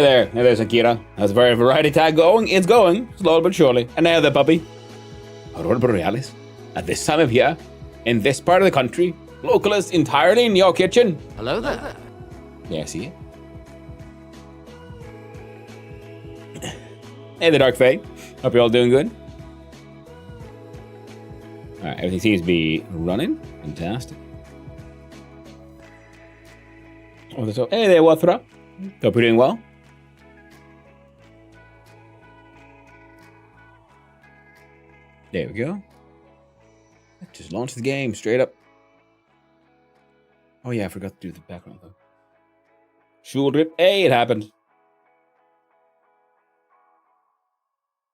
Hey there's Akira. How's the variety tag going? It's going, slowly but surely. And now the puppy. Aurora Borealis. At this time of year, in this part of the country, localists entirely in your kitchen. Hello there. Yeah, see it. Hey, the Dark Fae. Hope you're all doing good. Alright, everything seems to be running. Fantastic. Oh, hey there, what's up? Hope you're doing well. There we go. Just launch the game straight up. Oh yeah, I forgot to do the background though. Shul drip. Hey, it happened.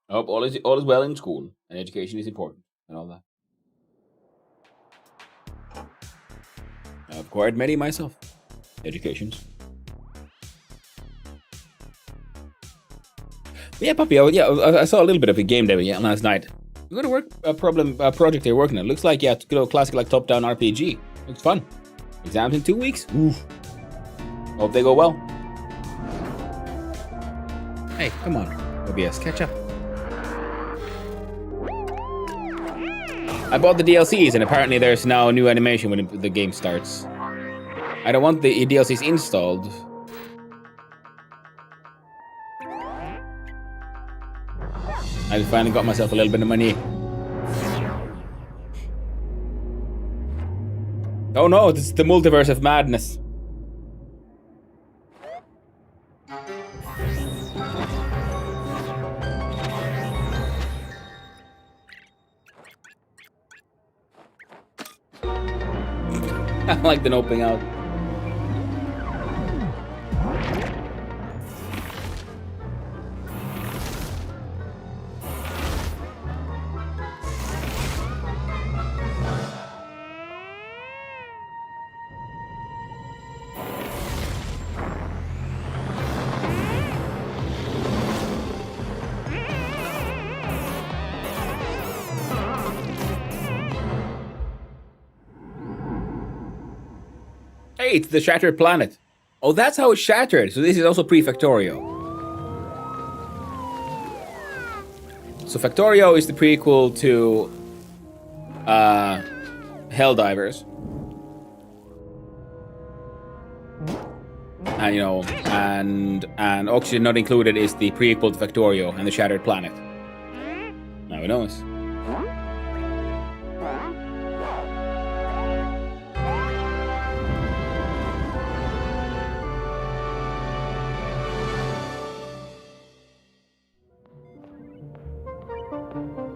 Oh, all is well in school, and education is important, and all that. I've acquired many myself. Educations. Yeah, puppy. I saw a little bit of a game demo last night. We're gonna work a project they're working on. Looks like it's a classic like top-down RPG. Looks fun. Exams in 2 weeks. Oof. Hope they go well. Hey, come on, OBS, catch up. I bought the DLCs, and apparently there's now a new animation when the game starts. I don't want the DLCs installed. I finally got myself a little bit of money. Oh no, this is the multiverse of madness. I like the opening out. Hey, it's the Shattered Planet. Oh, that's how it's shattered. So this is also pre-Factorio. So Factorio is the prequel to Helldivers. And you know, and Oxygen Not Included is the prequel to Factorio and the Shattered Planet. Now who knows?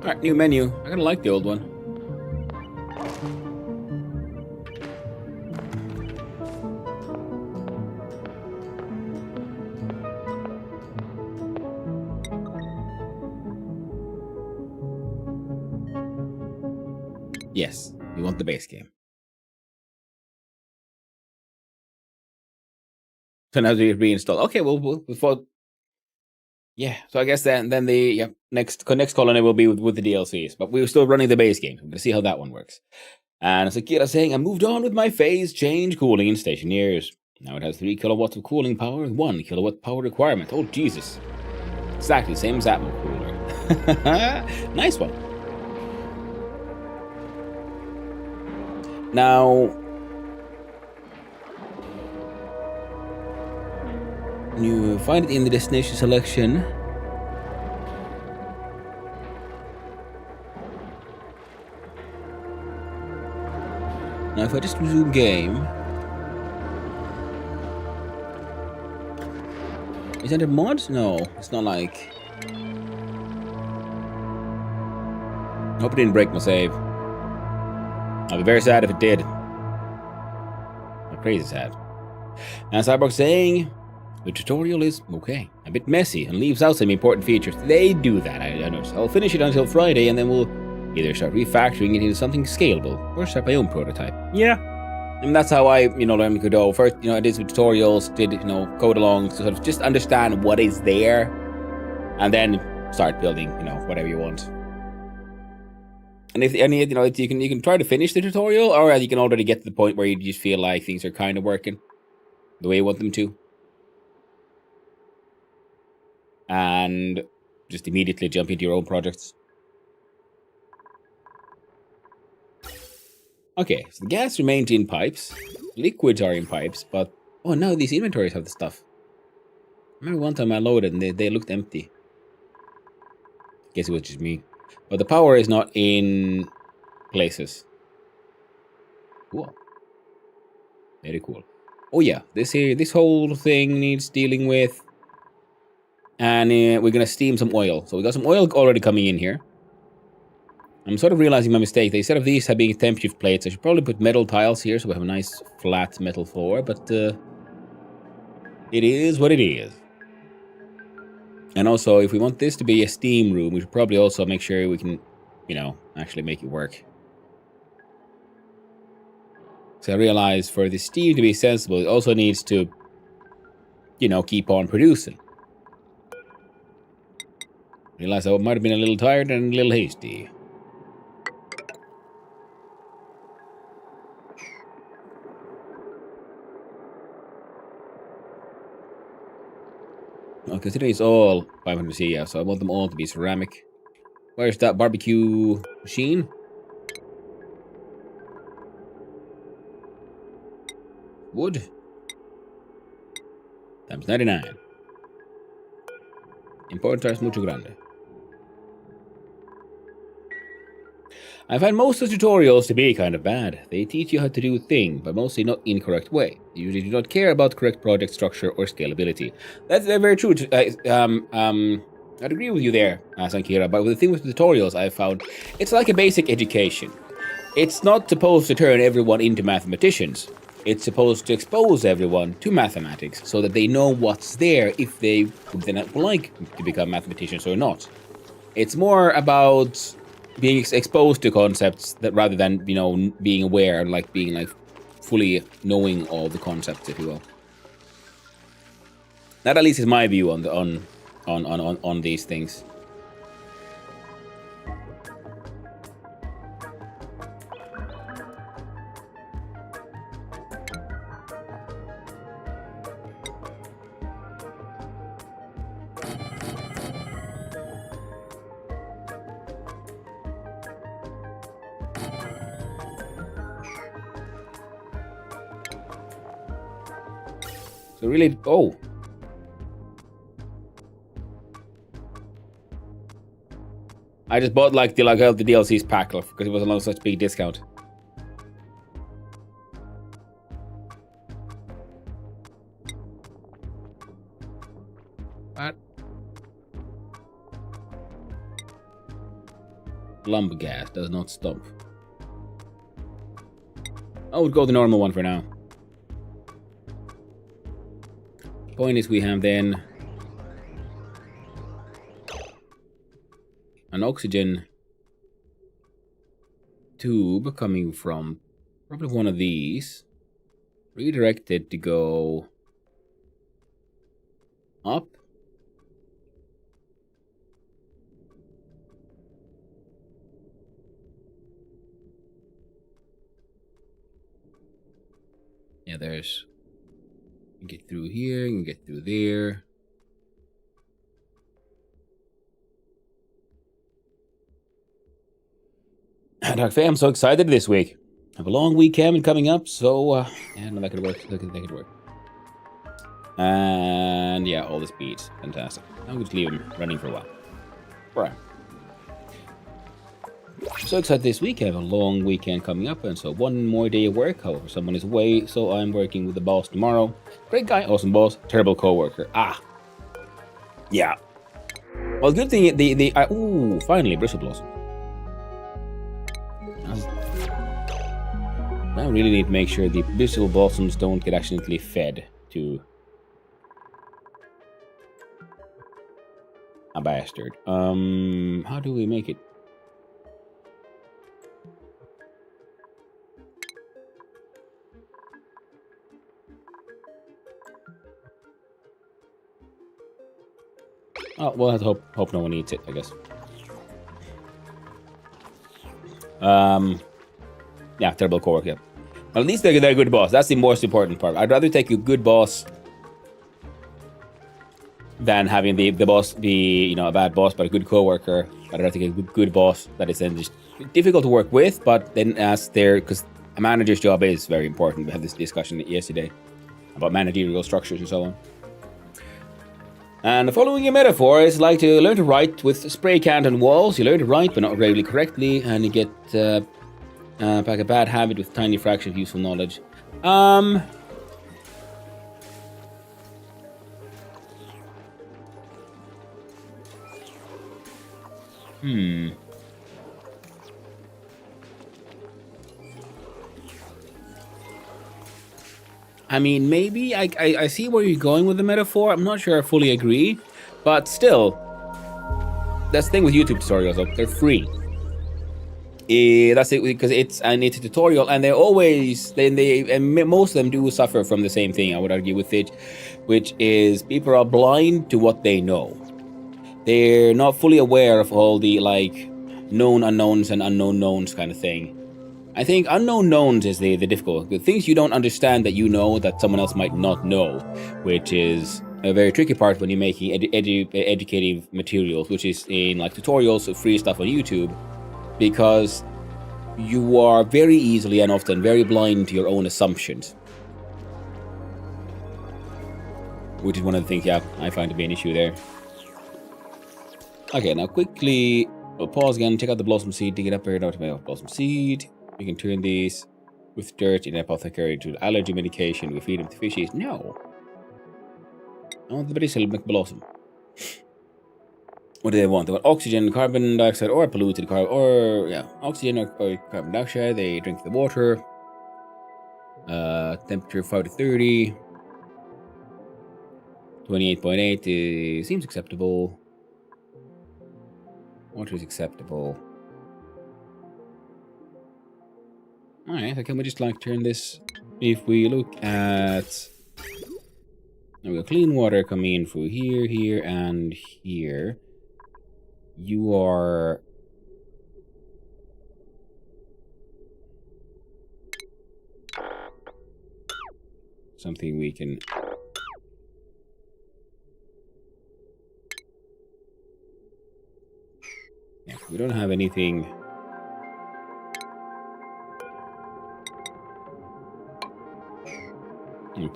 Alright, new menu. I kinda like the old one. Yes, we want the base game. So now we reinstall. Okay, we'll yeah. So I guess then the next colony will be with the DLCs, but we're still running the base game. We're gonna see how that one works. And as Akira saying, I moved on with my phase change cooling in Stationeers. Now it has 3 kilowatts of cooling power and 1 kilowatt power requirement. Oh Jesus! Exactly same as Atmo cooler. Nice one. Now, you find it in the destination selection. Now, if I just resume game, is that a mod? No, it's not like. I hope it didn't break my save. I'll be very sad if it did. I'm crazy sad. And Cyborg saying, the tutorial is okay, a bit messy and leaves out some important features. They do that, I noticed. I'll finish it until Friday and then we'll either start refactoring it into something scalable or start my own prototype. Yeah. And that's how I, learned Godot. First, I did some tutorials, code along, to sort of just understand what is there and then start building, whatever you want. And if you can try to finish the tutorial, or you can already get to the point where you just feel like things are kind of working the way you want them to. and just immediately jump into your own projects. Okay, so the gas remains in pipes. Liquids are in pipes, but... Oh, now these inventories have the stuff. I remember one time I loaded and they looked empty. Guess it was just me. But the power is not in places. Cool. Very cool. Oh yeah, this whole thing needs dealing with. And we're gonna steam some oil. So we got some oil already coming in here. I'm sort of realizing my mistake. Instead of these having temp shift plates, I should probably put metal tiles here so we have a nice flat metal floor, but it is what it is. And also, if we want this to be a steam room, we should probably also make sure we can, you know, actually make it work. So I realize for the steam to be sensible, it also needs to, you know, keep on producing. Realize I might have been a little tired and a little hasty. Well, considering it's all 500C, yeah, so I want them all to be ceramic. Where's that barbecue machine? Wood. Times 99. Importante es mucho grande. I find most of the tutorials to be kind of bad. They teach you how to do a thing, but mostly not in correct way. They usually do not care about correct project structure or scalability. That's very true. I'd agree with you there, Sankira, but the thing with tutorials I found, it's like a basic education. It's not supposed to turn everyone into mathematicians. It's supposed to expose everyone to mathematics so that they know what's there if they would then like to become mathematicians or not. It's more about being exposed to concepts that rather than, you know, being aware, like being like fully knowing all the concepts, if you will. That at least is my view on these things. So really, oh. I just bought like the DLC's pack because it was on such big discount. What? Lumber gas does not stop. I would go the normal one for now. Point is, we have then an oxygen tube coming from probably one of these, redirected to go up. Yeah, there's... You can get through here, you can get through there. Dark Fae, I'm so excited this week. I have a long weekend coming up, so yeah, no, that could work. That could work. And yeah, all the speeds, fantastic. I'll just leave him running for a while. Right. I'm so excited this week. I have a long weekend coming up, and so one more day of work. However, someone is away, so I'm working with the boss tomorrow. Great guy, awesome boss, terrible co-worker. Yeah. Well, good thing ooh, finally bristle blossom. I really need to make sure the bristle blossoms don't get accidentally fed to a bastard. How do we make it? Oh, we'll have to hope no one eats it, I guess. Yeah, terrible co-work, yeah. Well, at least they're a good boss. That's the most important part. I'd rather take a good boss than having the boss be a bad boss but a good coworker. But I don't think a good boss that is then just difficult to work with. But then because a manager's job is very important. We had this discussion yesterday about managerial structures and so on. And following a metaphor is like to learn to write with spray canned on walls. You learn to write, but not really correctly, and you get back a bad habit with tiny fraction of useful knowledge. I mean, maybe I see where you're going with the metaphor. I'm not sure I fully agree, but still, that's the thing with YouTube tutorials. They're free. That's it, because it's a tutorial, and they always and most of them do suffer from the same thing. I would argue with it, which is people are blind to what they know. They're not fully aware of all the known unknowns and unknown knowns kind of thing. I think unknown knowns is the difficult. The things you don't understand that you know that someone else might not know, which is a very tricky part when you're making educative materials, which is in tutorials or free stuff on YouTube, because you are very easily and often very blind to your own assumptions. Which is one of the things, I find to be an issue there. Okay, now quickly, we'll pause again, take out the blossom seed, dig it up here, now to make blossom seed. You can turn these with dirt in apothecary to allergy medication. We feed them to fishies. No. I want the bristle make blossom. What do they want? They want oxygen, carbon dioxide, or polluted carbon, or oxygen or carbon dioxide. They drink the water. Temperature 5 to 30. 28.8 seems acceptable. Water is acceptable. Alright, so can we just turn this? If we look at... we got clean water coming in through here, here, and here. You are... something we can... yeah, we don't have anything...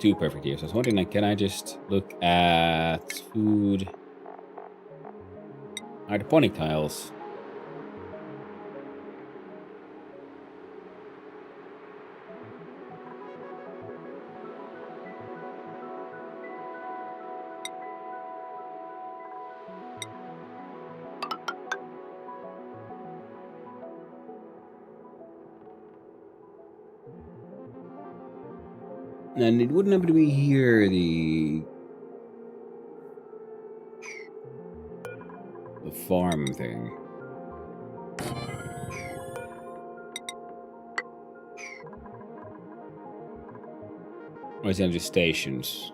too perfect here. So I was wondering, can I just look at food? Hydroponic tiles. And it wouldn't happen to be here, the farm thing. Or is it just stations?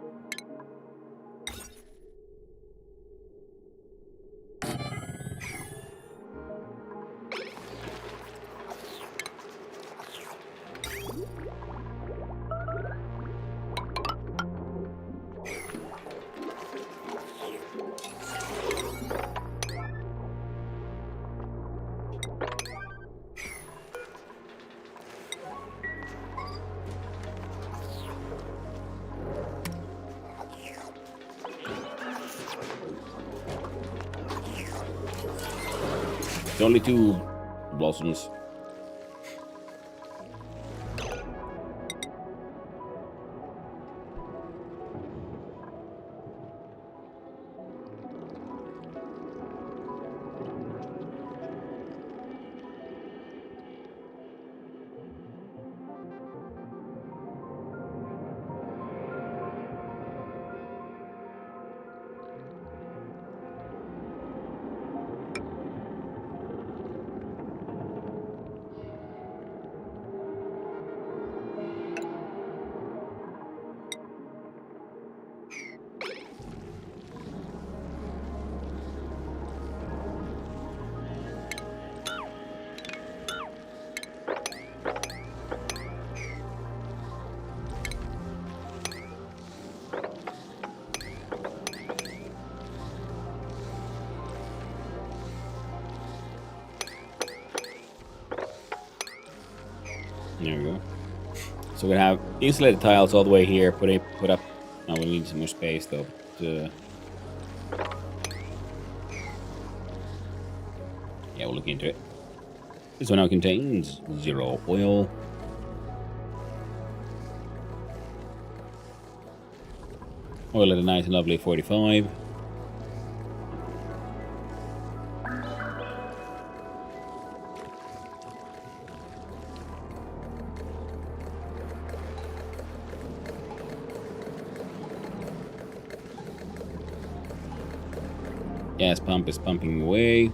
Only 2 blossoms. There we go. So we have insulated tiles all the way here. Put up. Oh, we need some more space though. But, yeah, we'll look into it. This one now contains 0 oil. Oil at a nice and lovely 45. Gas pump is pumping away.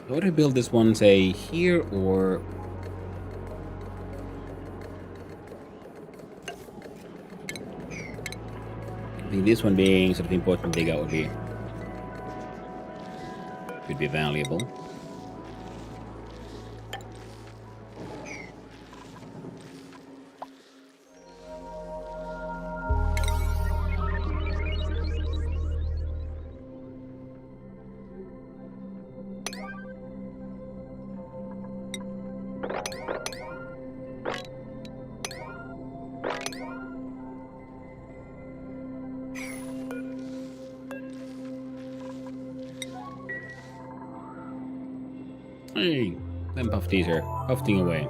Would I build this one, say, here or... I think this one being sort of important to dig out could be valuable. Hey, them pufties are puffing away.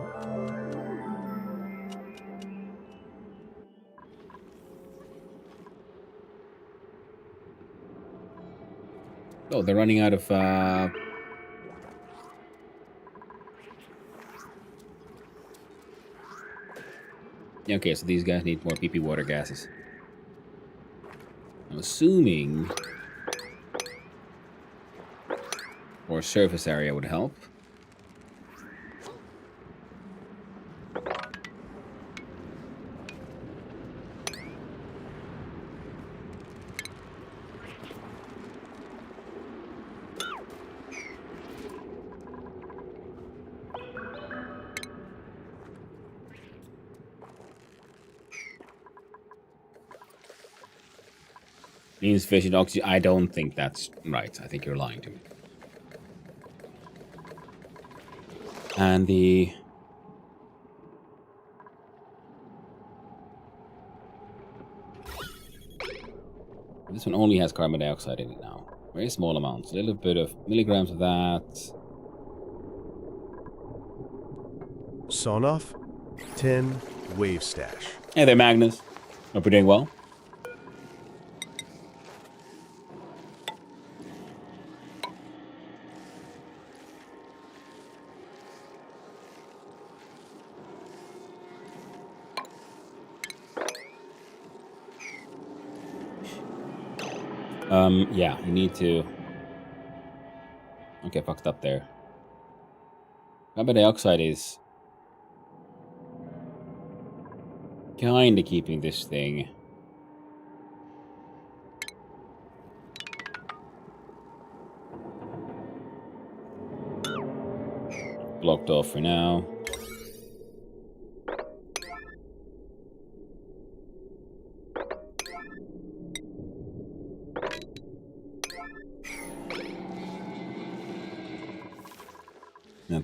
Oh, they're running out of yeah, okay, so these guys need more PP water gases. I'm assuming more surface area would help. Insufficient oxygen. I don't think that's right. I think you're lying to me. And the... This one only has carbon dioxide in it now. Very small amounts. A little bit of milligrams of that. Sawn off. 10 wave stash. Hey there, Magnus. Hope you're doing well. Yeah, you need to... Okay, fucked up there. Carbon dioxide is... kinda keeping this thing... blocked off for now.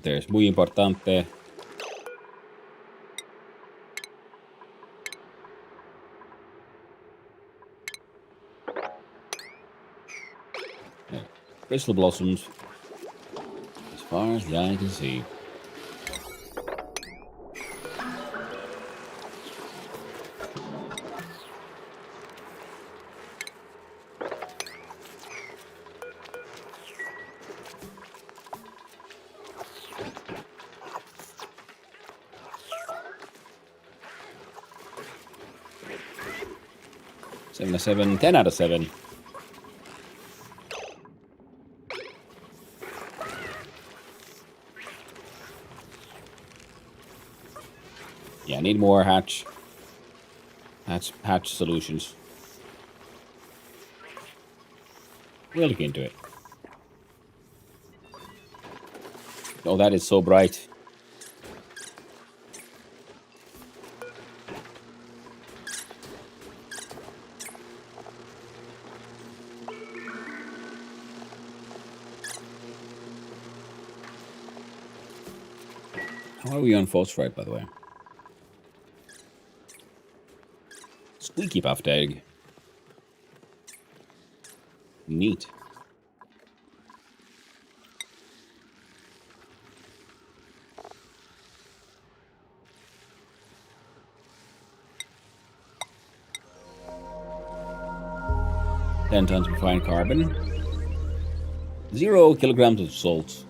Es muy importante. Yeah. Crystal blossoms. As far as the eye can see. 7 out of 7. 10 out of 7. Yeah, I need more hatch solutions. We'll look into it. Oh, that is so bright. How are we on phosphorite, by the way? Squeaky puffed egg. Neat. Ten tons of refined carbon. 0 kilograms of salt.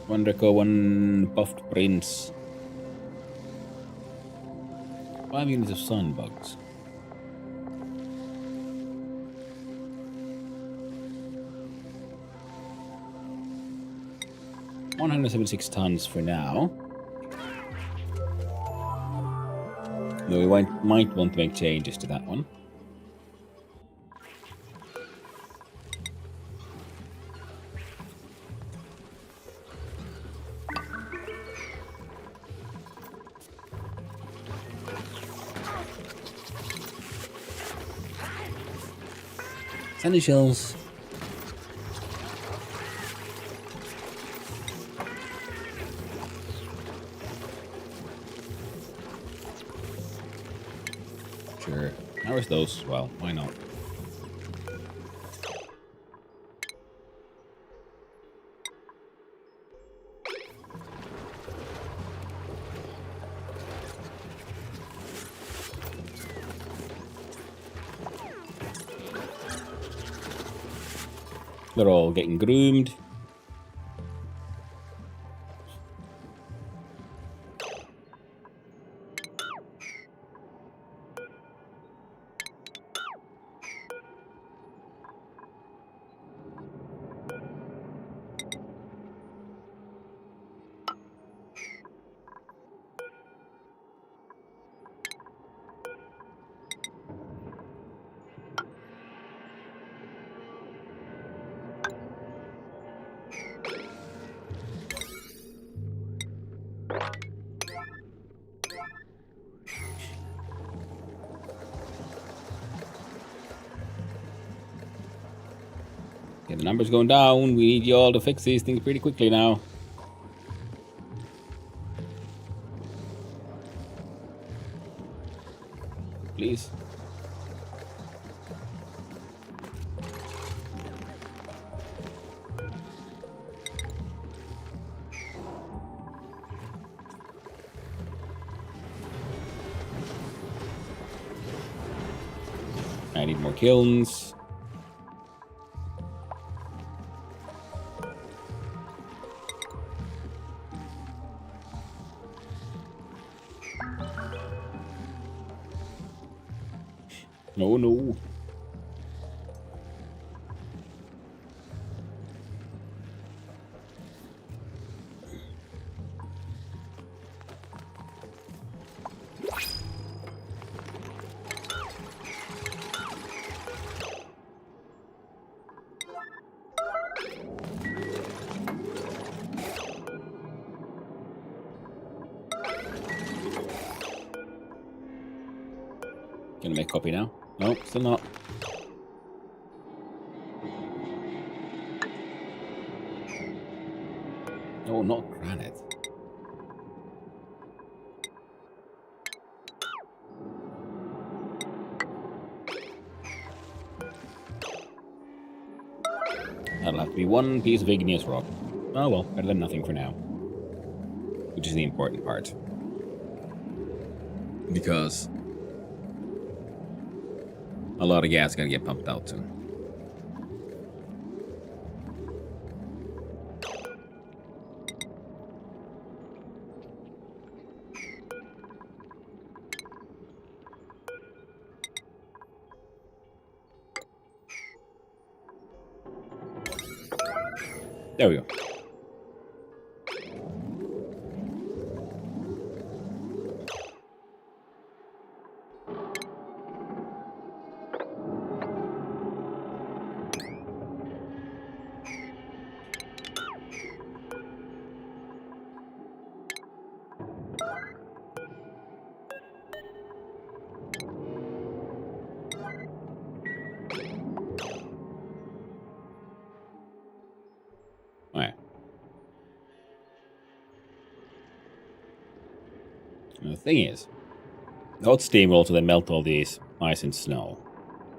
1 Reco, 1 puffed prince. 5 units of sun bugs. $176 tons for now. Though we might want to make changes to that one. Sandy shells. Sure. Where's those as well? Why not? They're all getting groomed. Okay, the numbers going down. We need you all to fix these things pretty quickly now. Please. I need more kilns. No, no. Gonna make copy now. No, still not. No, not granite. That'll have to be one piece of igneous rock. Oh well, better than nothing for now. Which is the important part. Because a lot of gas is gonna get pumped out soon. There we go. Alright. The thing is, hot steam will also then melt all these ice and snow.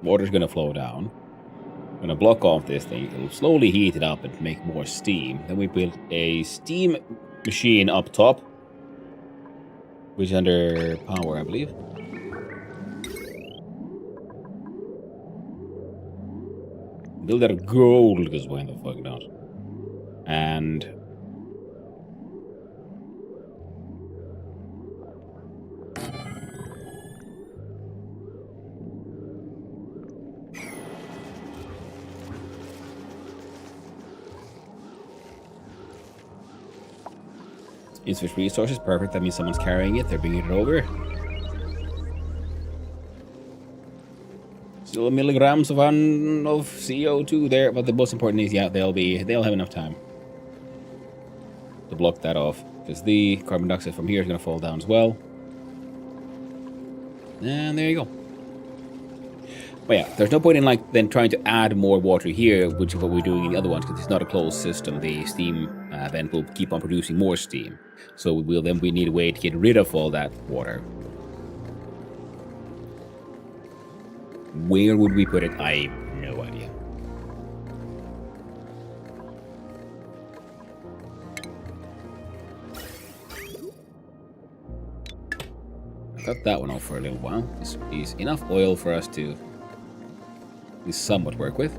Water's gonna flow down. Gonna block off this thing. It'll slowly heat it up and make more steam. Then we build a steam machine up top, which is under power, I believe. Build that of gold, because why the fuck not? And insufficient resources, perfect. That means someone's carrying it. They're bringing it over. Still milligrams of CO2 there, but the most important is, yeah, they'll have enough time to block that off, because the carbon dioxide from here is going to fall down as well. And there you go. But yeah, there's no point in like then trying to add more water here, which is what we're doing in the other ones, because it's not a closed system. The steam vent will keep on producing more steam, so we need a way to get rid of all that water. Where would we put it? I have no idea. Cut that one off for a little while. This is enough oil for us to at least somewhat work with.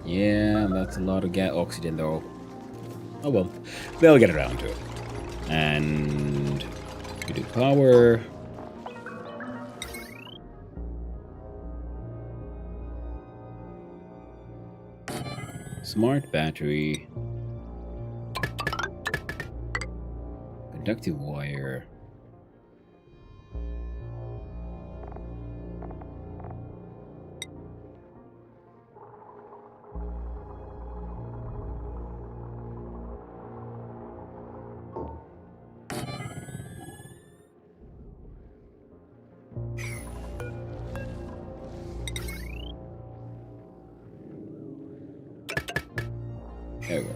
Yeah, that's a lot of oxygen though. Oh well, they'll get around to it. And we do power. Smart battery. Conductive wire. There we go.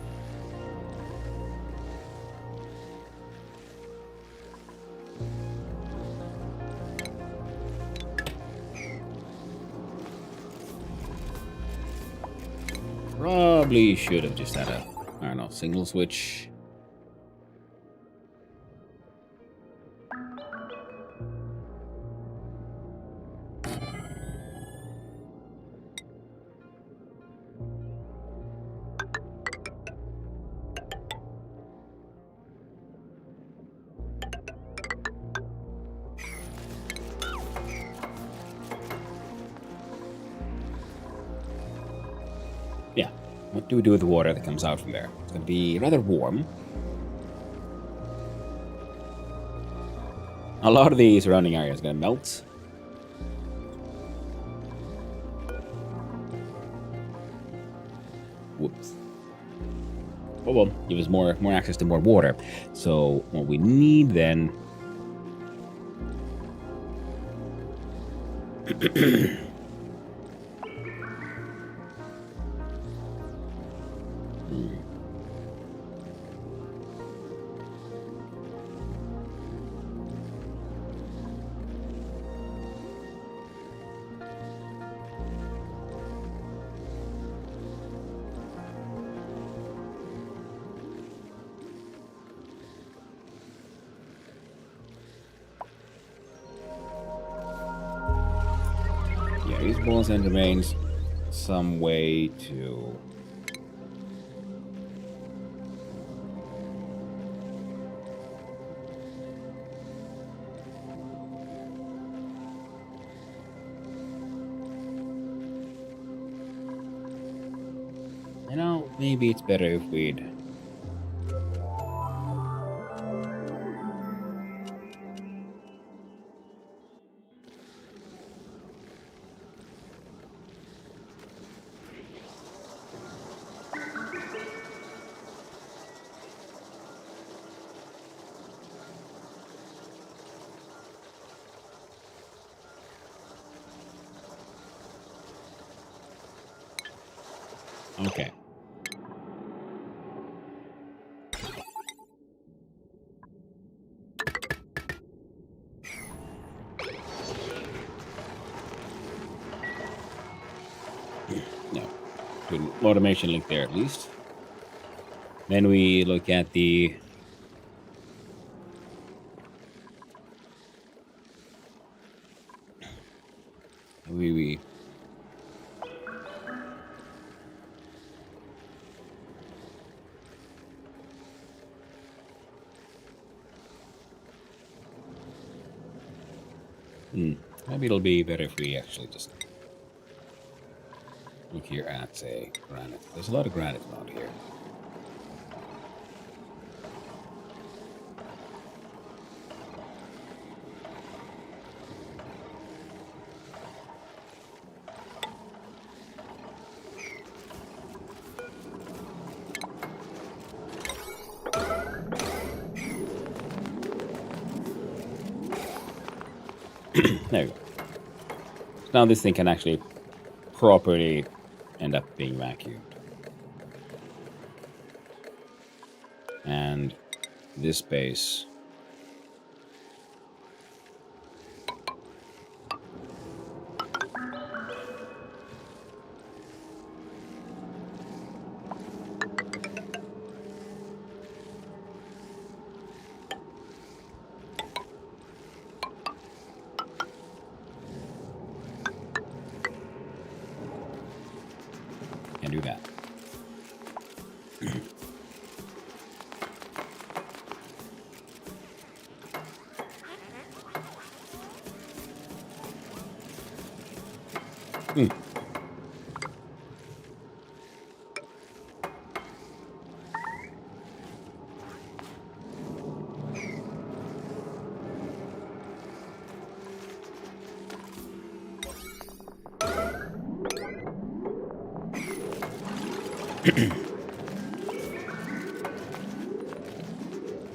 Probably should have just had a, I don't know, single switch. Yeah. What do we do with the water that comes out from there? It's going to be rather warm. A lot of the surrounding area is going to melt. Whoops. Oh well, give us more access to more water. So what we need then... yeah, use balls and remains some way to... You know, maybe it's better if we'd... Okay. No. Good automation link there at least. Then we look at the... We maybe it'll be better if we actually just look here at, say, granite. There's a lot of granite around here. There we go. Now this thing can actually properly end up being vacuumed. And this space... can do that.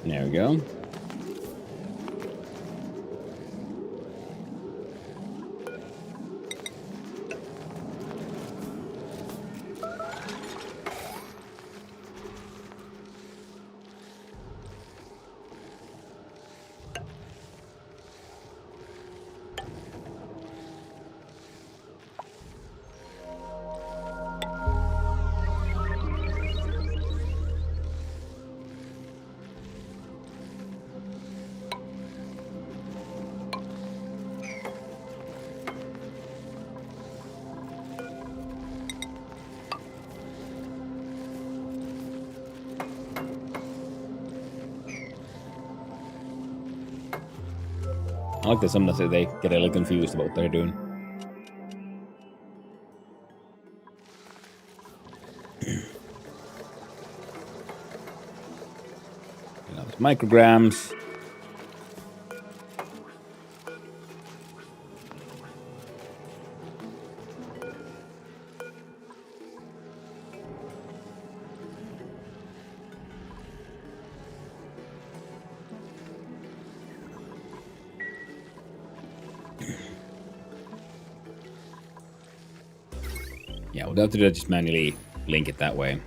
There we go. I like that some that they get a little confused about what they're doing. Now there's micrograms. Yeah, we'll have to just manually link it that way.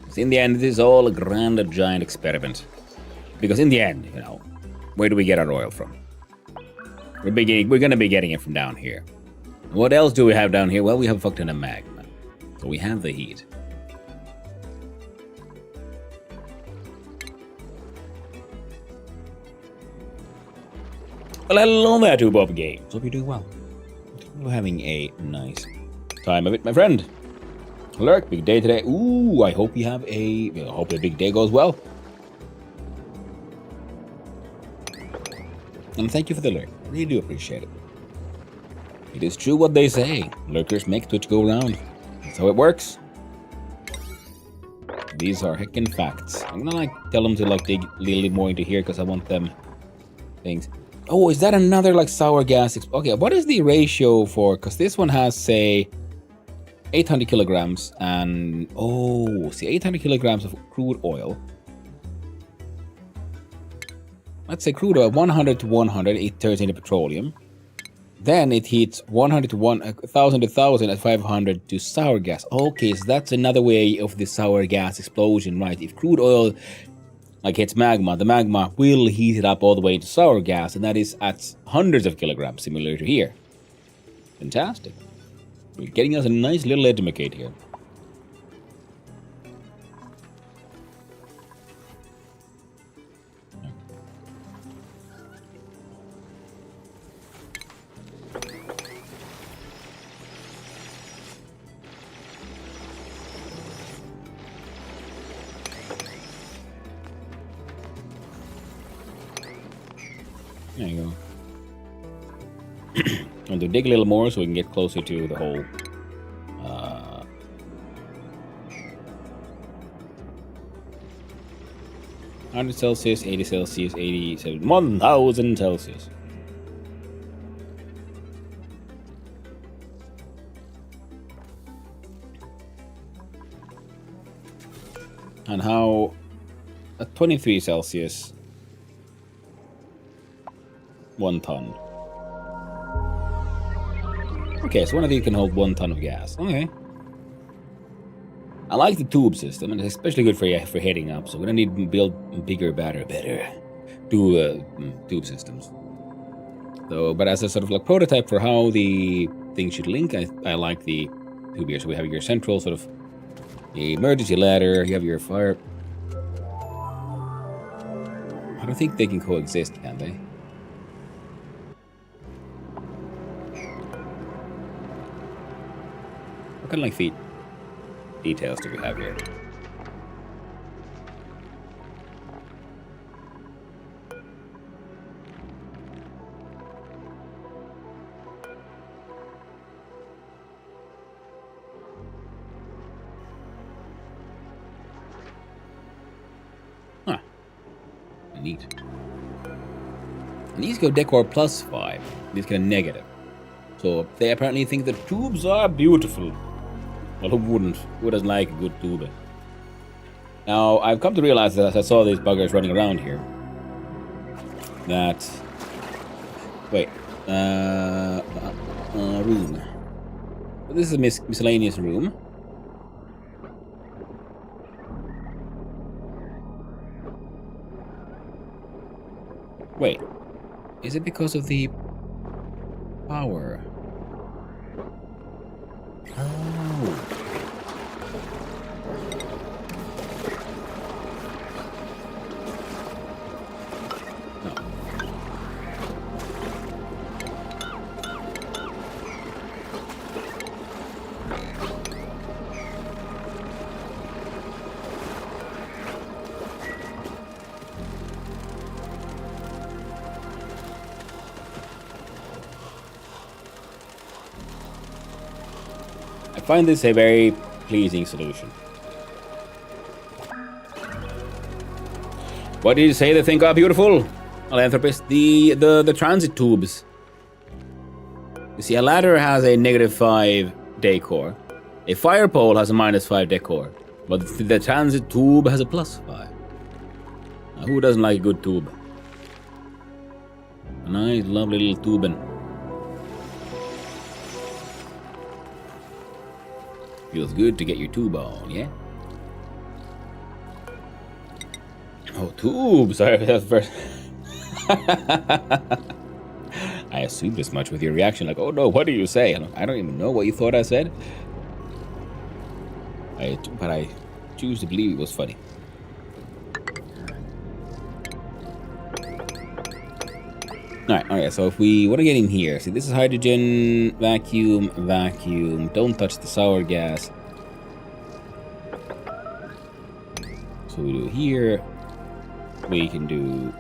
So in the end, this is all a grand, giant experiment. Because in the end, you know, where do we get our oil from? We're going to be getting it from down here. What else do we have down here? Well, we have fucked in a magma. So we have the heat. Well, hello there, Two Bob Games. Hope you're doing well. You're having a nice time of it, my friend. Lurk, big day today. Ooh, I hope you have I hope the big day goes well. And thank you for the lurk. Really do appreciate it. It is true what they say. Lurkers make Twitch go round. That's how it works. These are heckin' facts. I'm gonna like tell them to like dig a little more into here because I want them things. Oh, is that another like sour gas? Okay, what is the ratio for? Because this one has say 800 kilograms and oh, see 800 kilograms of crude oil. Let's say crude oil 100 to 100. It turns into petroleum. Then it heats 100 to 1,000 to 1,000 at 500 to sour gas. Okay, so that's another way of the sour gas explosion, right? If crude oil like hits magma, the magma will heat it up all the way to sour gas, and that is at hundreds of kilograms, similar to here. Fantastic. We're getting us a nice little educate here. There you go. Want to dig a little more so we can get closer to the hole. 100 Celsius, 80 Celsius, 87, 1000 Celsius. And how at 23 Celsius, 1 ton. Okay, so one of these can hold 1 ton of gas. Okay. I like the tube system, and it's especially good for heading up. So we're gonna need to build bigger, better tube systems. So, but as a sort of like prototype for how the thing should link, I like the tube here. So we have your central sort of emergency ladder. You have your fire. I don't think they can coexist, can they? What kind of like details do we have here? Huh. Neat. And these go decor +5. These go negative. So they apparently think the tubes are beautiful. Well, who wouldn't? Who doesn't like a good tube? Now, I've come to realize that as I saw these buggers running around here, that... Wait. Room. This is a miscellaneous room. Wait. Is it because of the power? Oh. No. I find this a very pleasing solution. What did you say they think are beautiful? Philanthropist, the transit tubes. You see, a ladder has a -5 decor. A fire pole has a -5 decor. But the transit tube has a +5. Now, who doesn't like a good tube? A nice, lovely little tubing. Feels good to get your tube on, yeah? Oh, tubes! I assumed as much with your reaction, like, oh no, what do you say? I don't even know what you thought I said. But I choose to believe it was funny. Alright, so if we want to get in here, see, this is hydrogen, vacuum, vacuum. Don't touch the sour gas. So we do here. We can do...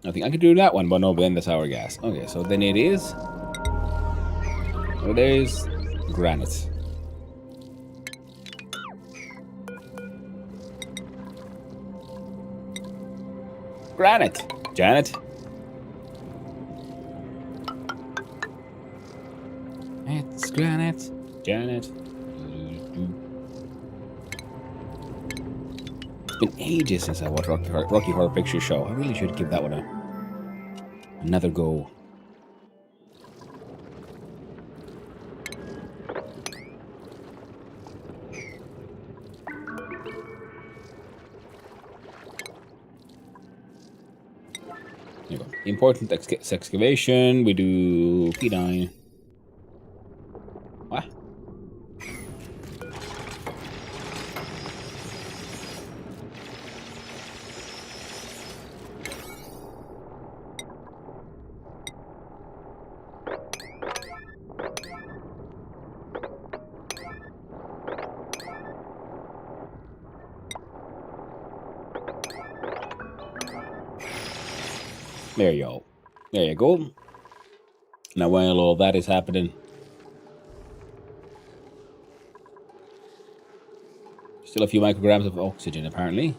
I think I could do that one, but no, then that's hour gas. Okay, so then it is. Oh, there's granite. Granite, Janet. It's granite, Janet. It's been ages since I watched Rocky Horror Picture Show. I really should give that one another go. There you go. Important excavation. We do P9. What? There you go. There you go. Now while all that is happening, still a few micrograms of oxygen apparently.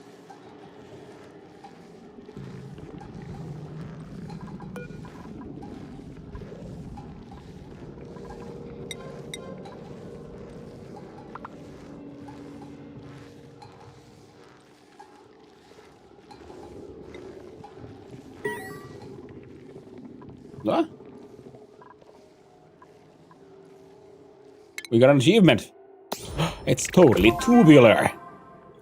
What? We got an achievement. It's totally tubular.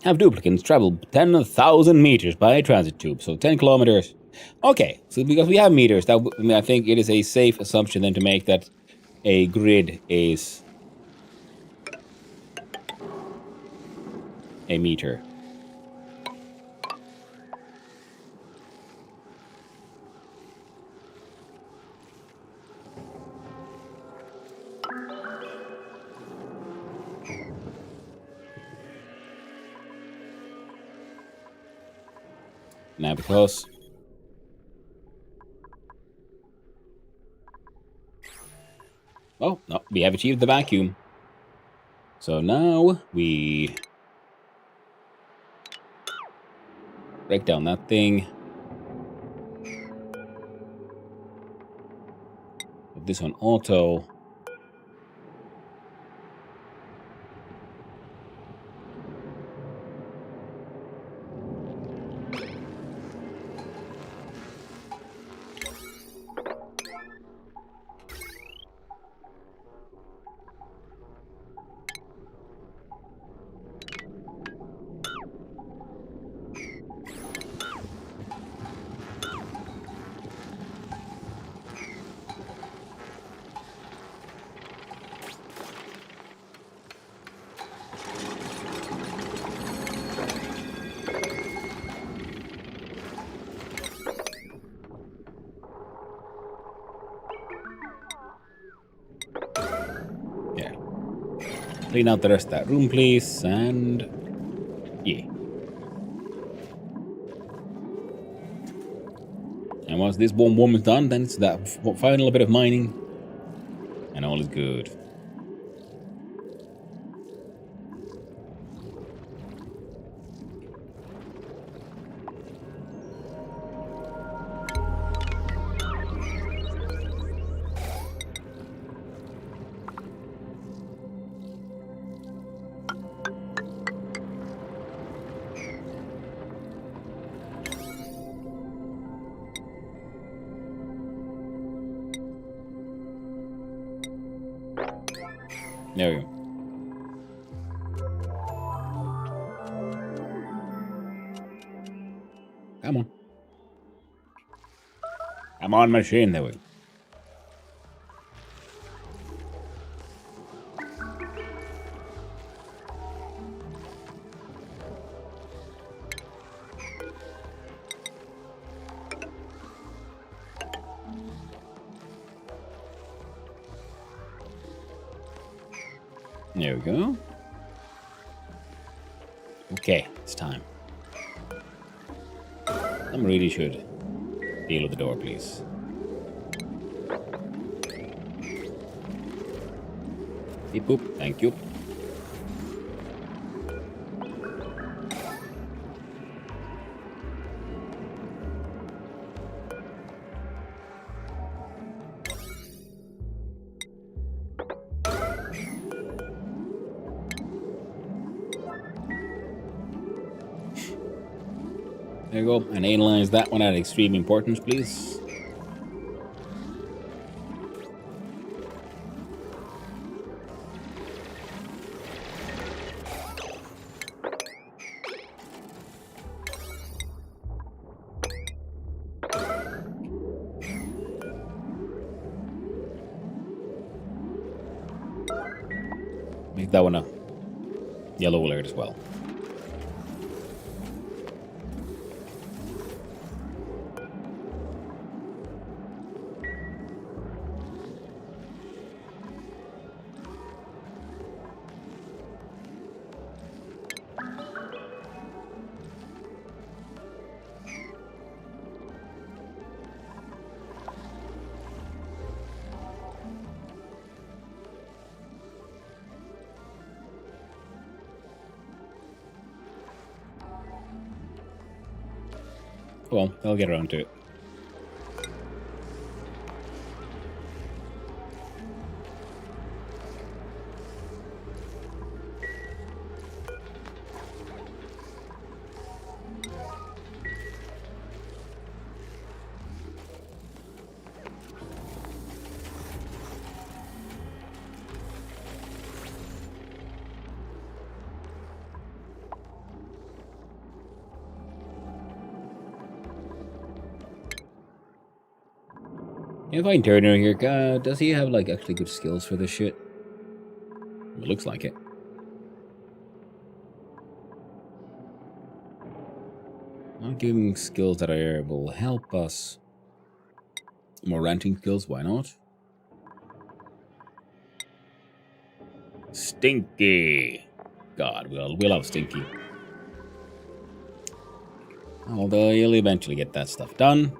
Have duplicants traveled 10,000 meters by transit tube, so 10 kilometers. Okay, so because we have meters, that I think it is a safe assumption then to make that a grid is a meter. Now because oh no, we have achieved the vacuum. So now we break down that thing. Put this on auto. Clean out the rest of that room, please, and yeah. And once this one is done, then it's that final bit of mining, and all is good. There we go. Come on. Come on, machine. There we go. There we go. Okay, it's time. I really should Deal with the door, please. Beep boop. Thank you. There you go. And analyze that one at extreme importance, please. Make that one a yellow alert as well. Well, I'll get around to it. If I Turner here, does he have like actually good skills for this shit? It looks like it. I'm giving skills that will help us. More ranting skills, why not? Stinky. God, we love Stinky. Although you'll eventually get that stuff done.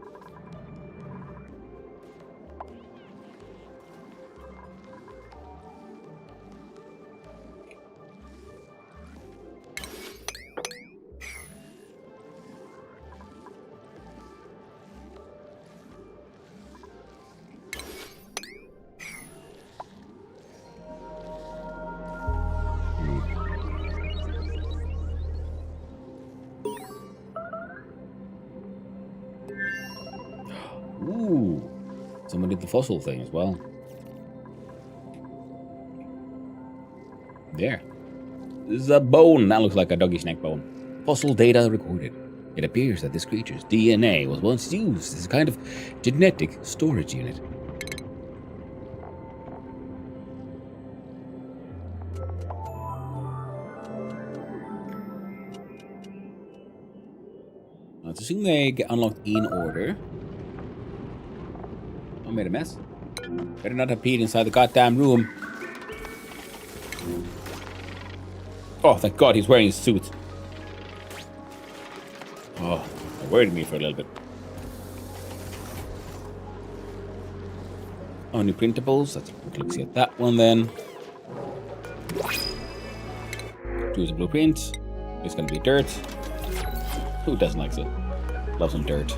Ooh, someone did the fossil thing as well. There. This is a bone. That looks like a doggy's neck bone. Fossil data recorded. It appears that this creature's DNA was once used as a kind of genetic storage unit. Let's assume they get unlocked in order. I made a mess. Better not have peed inside the goddamn room. Oh, thank God he's wearing his suit. Oh, it worried me for a little bit. Only printables. Let's look at that one then. Choose a blueprint. It's gonna be dirt. Who doesn't like it? Love some dirt.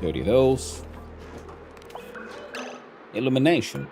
Thirty of those. Illumination.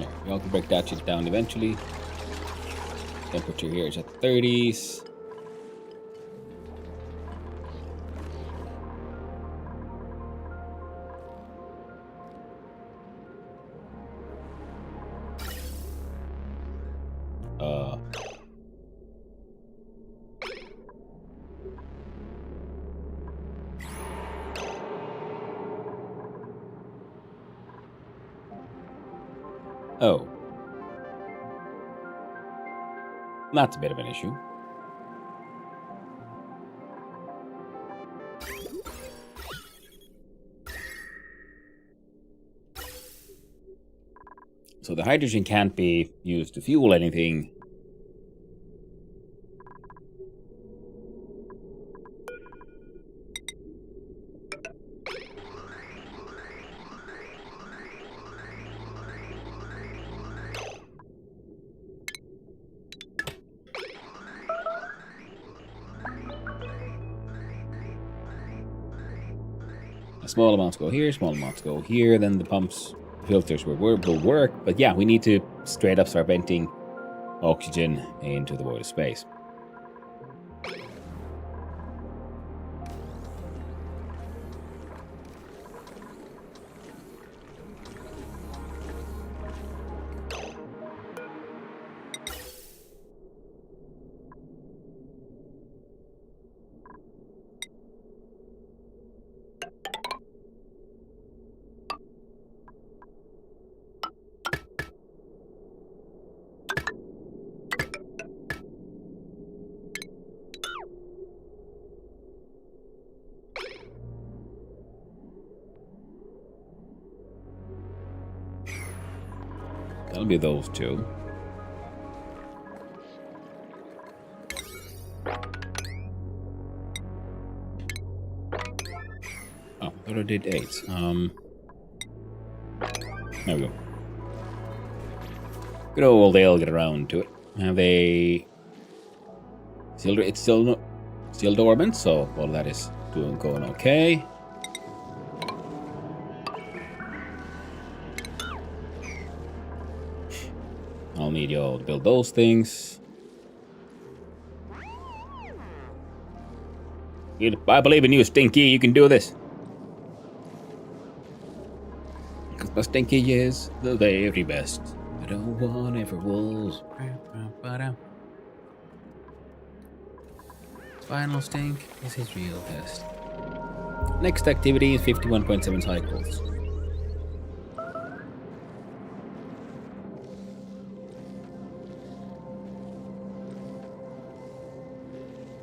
Yeah, we all can break that shit down eventually. Temperature here is at 30s. Oh. That's a bit of an issue. So the hydrogen can't be used to fuel anything. Small amounts go here, small amounts go here, then the pumps, filters will work. But yeah, we need to straight up start venting oxygen into the void of space. That'll be those two. Oh, I thought I did 8. There we go. Good old they'll get around to it. Have a it's still dormant, so all that is going okay. I'll need you all to build those things. I believe in you, Stinky. You can do this. Because my Stinky is the very best. I don't want ever wolves. Final stink is his real test. Next activity is 51.7 cycles.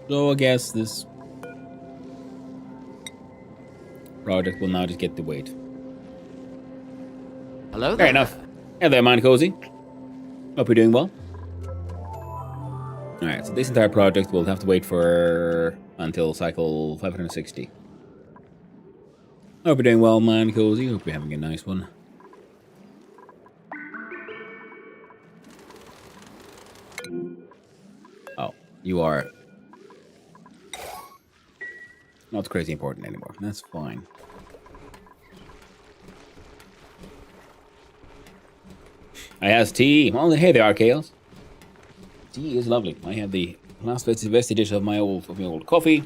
So I guess this project will now just get the weight. Hello there. Fair enough. Hey there, Mind Cozy. Hope you're doing well. Alright, so this entire project will have to wait for until cycle 560. Hope you're doing well, Mind Cozy. Hope you're having a nice one. Oh, you are not crazy important anymore. That's fine. I has tea. Oh, hey there, Chaos. Tea is lovely. I have the last vestiges of my old coffee.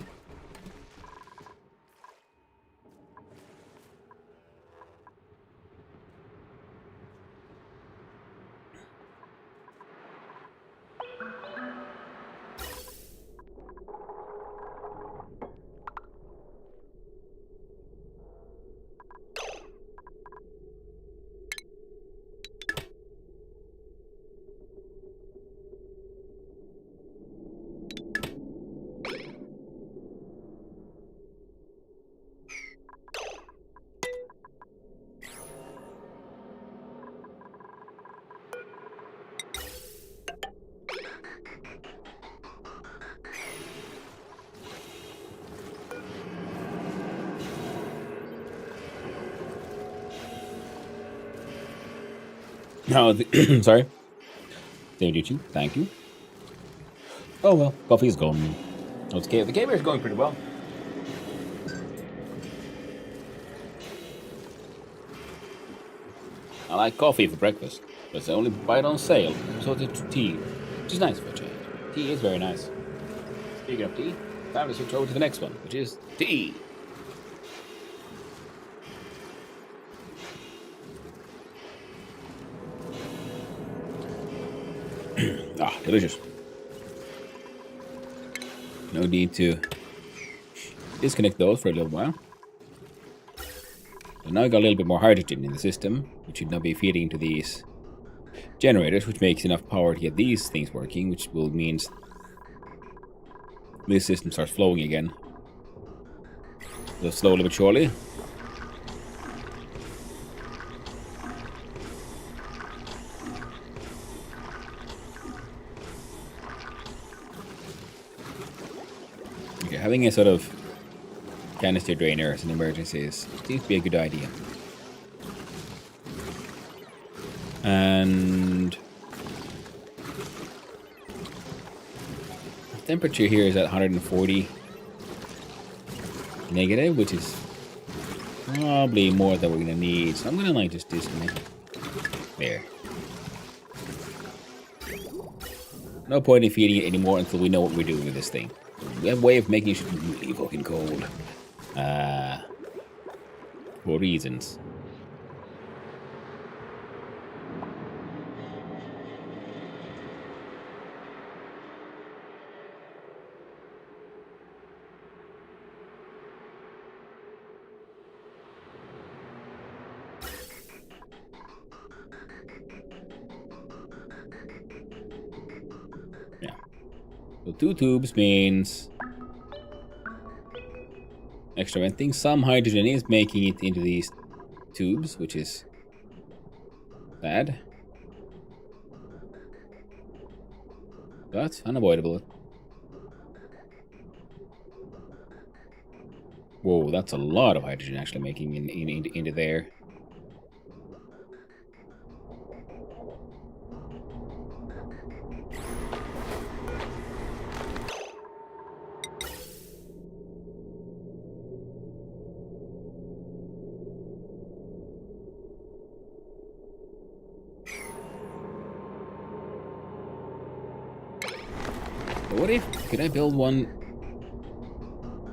No, sorry. Same YouTube. Thank you. Oh well, coffee's gone. Oh, the game is going pretty well. I like coffee for breakfast. It's only buy it on sale. So it's tea, which is nice for a change. Tea is very nice. Speaking of tea, time to switch over to the next one, which is tea. Delicious. No need to disconnect those for a little while. So now I got a little bit more hydrogen in the system, which should now be feeding into these generators, which makes enough power to get these things working, which will means this system starts flowing again. So slowly but surely. Okay, having a sort of canister drainer as an emergency seems to be a good idea. And the temperature here is at 140 negative, which is probably more than we're gonna need. So I'm gonna like just disconnect. There. No point in feeding it anymore until we know what we're doing with this thing. We have a way of making it really fucking cold. For reasons. Yeah. So 2 tubes means extra venting. Some hydrogen is making it into these tubes, which is bad. But unavoidable. Whoa, that's a lot of hydrogen actually making into there. But what if, could I build one?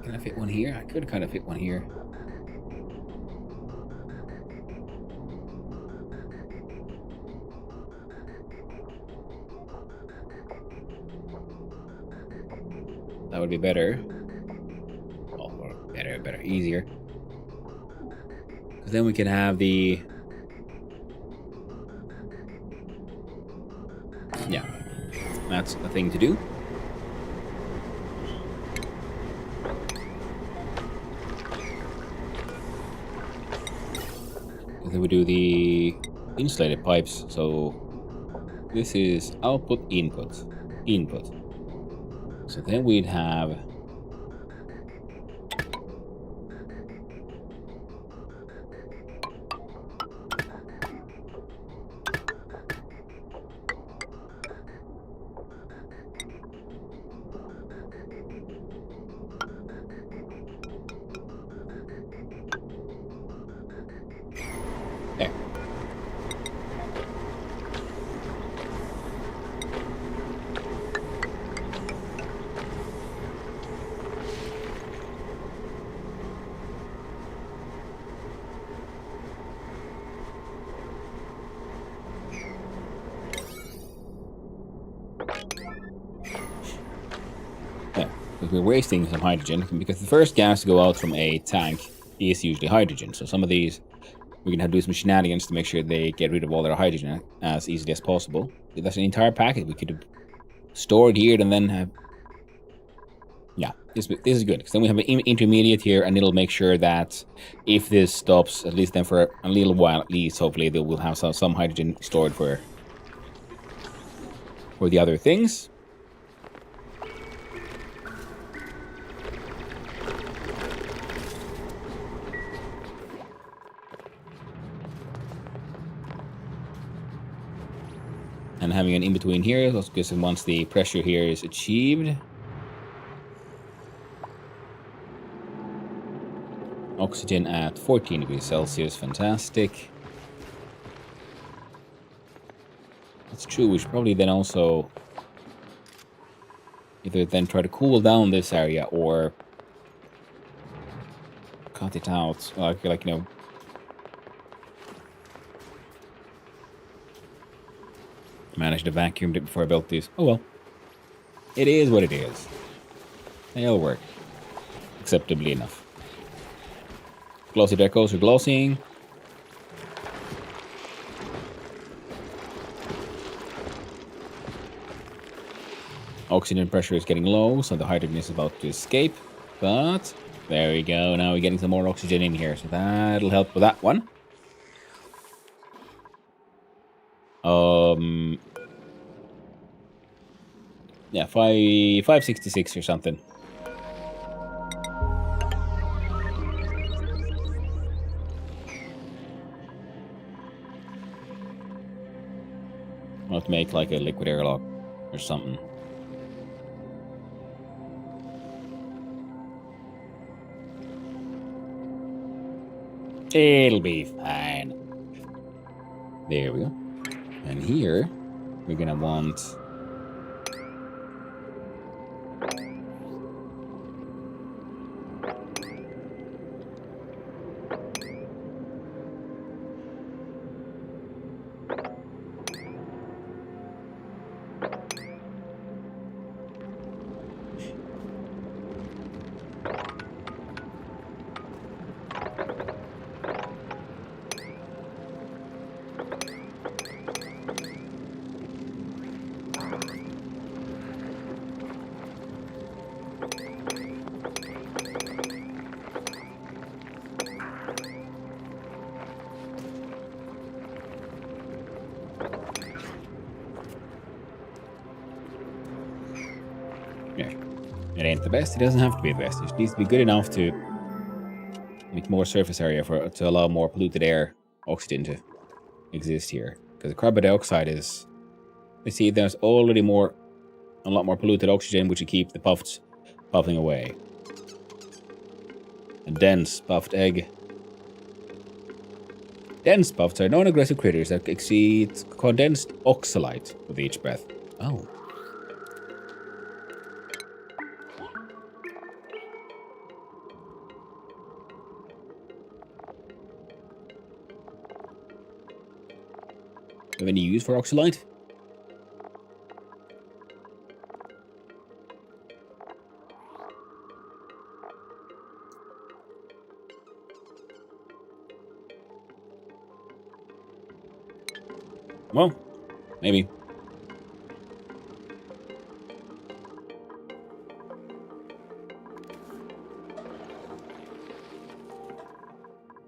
Can I fit one here? I could kind of fit one here. That would be better. Oh, or better, easier. Because then we can have the... Yeah, that's the thing to do. Then we do the insulated pipes. So this is output, input. So then we'd have there. Yeah, because we're wasting some hydrogen, because the first gas to go out from a tank is usually hydrogen. So some of these, we're gonna have to do some shenanigans to make sure they get rid of all their hydrogen as easily as possible. If that's an entire packet we could have stored here and then have... Yeah, this is good, because then we have an intermediate here, and it'll make sure that if this stops, at least then for a little while at least, hopefully they will have some hydrogen stored for the other things. And having an in-between here, because once the pressure here is achieved, oxygen at 14 degrees Celsius, fantastic. That's true. We should probably then also either then try to cool down this area or cut it out. Like you know. Managed to vacuum it before I built these. Oh well. It is what it is. They'll work. Acceptably enough. Glossy decals are glossing. Oxygen pressure is getting low, so the hydrogen is about to escape. But there we go. Now we're getting some more oxygen in here, so that'll help with that one. Yeah, 566 or something. I'll have to make like a liquid airlock or something. It'll be fine. There we go. And here, we're gonna want... It ain't the best. It doesn't have to be the best. It just needs to be good enough to make more surface area to allow more polluted air, oxygen to exist here. Because the carbon dioxide is... You see, there's already a lot more polluted oxygen, which you keep the puffs puffing away. A dense puffed egg. Dense puffs are non-aggressive critters that exceed condensed oxalate with each breath. Oh. Have any use for oxalate? Well, maybe.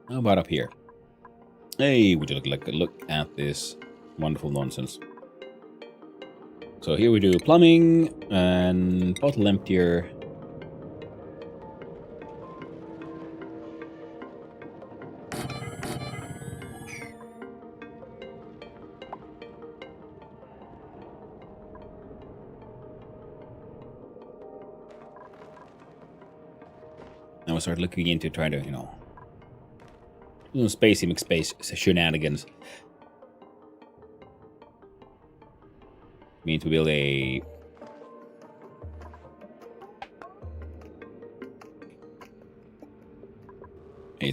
How about up here? Hey, would you look at this wonderful nonsense? So here we do plumbing and bottle emptier. Now we start looking into trying to, do some spacey McSpace shenanigans. Means we build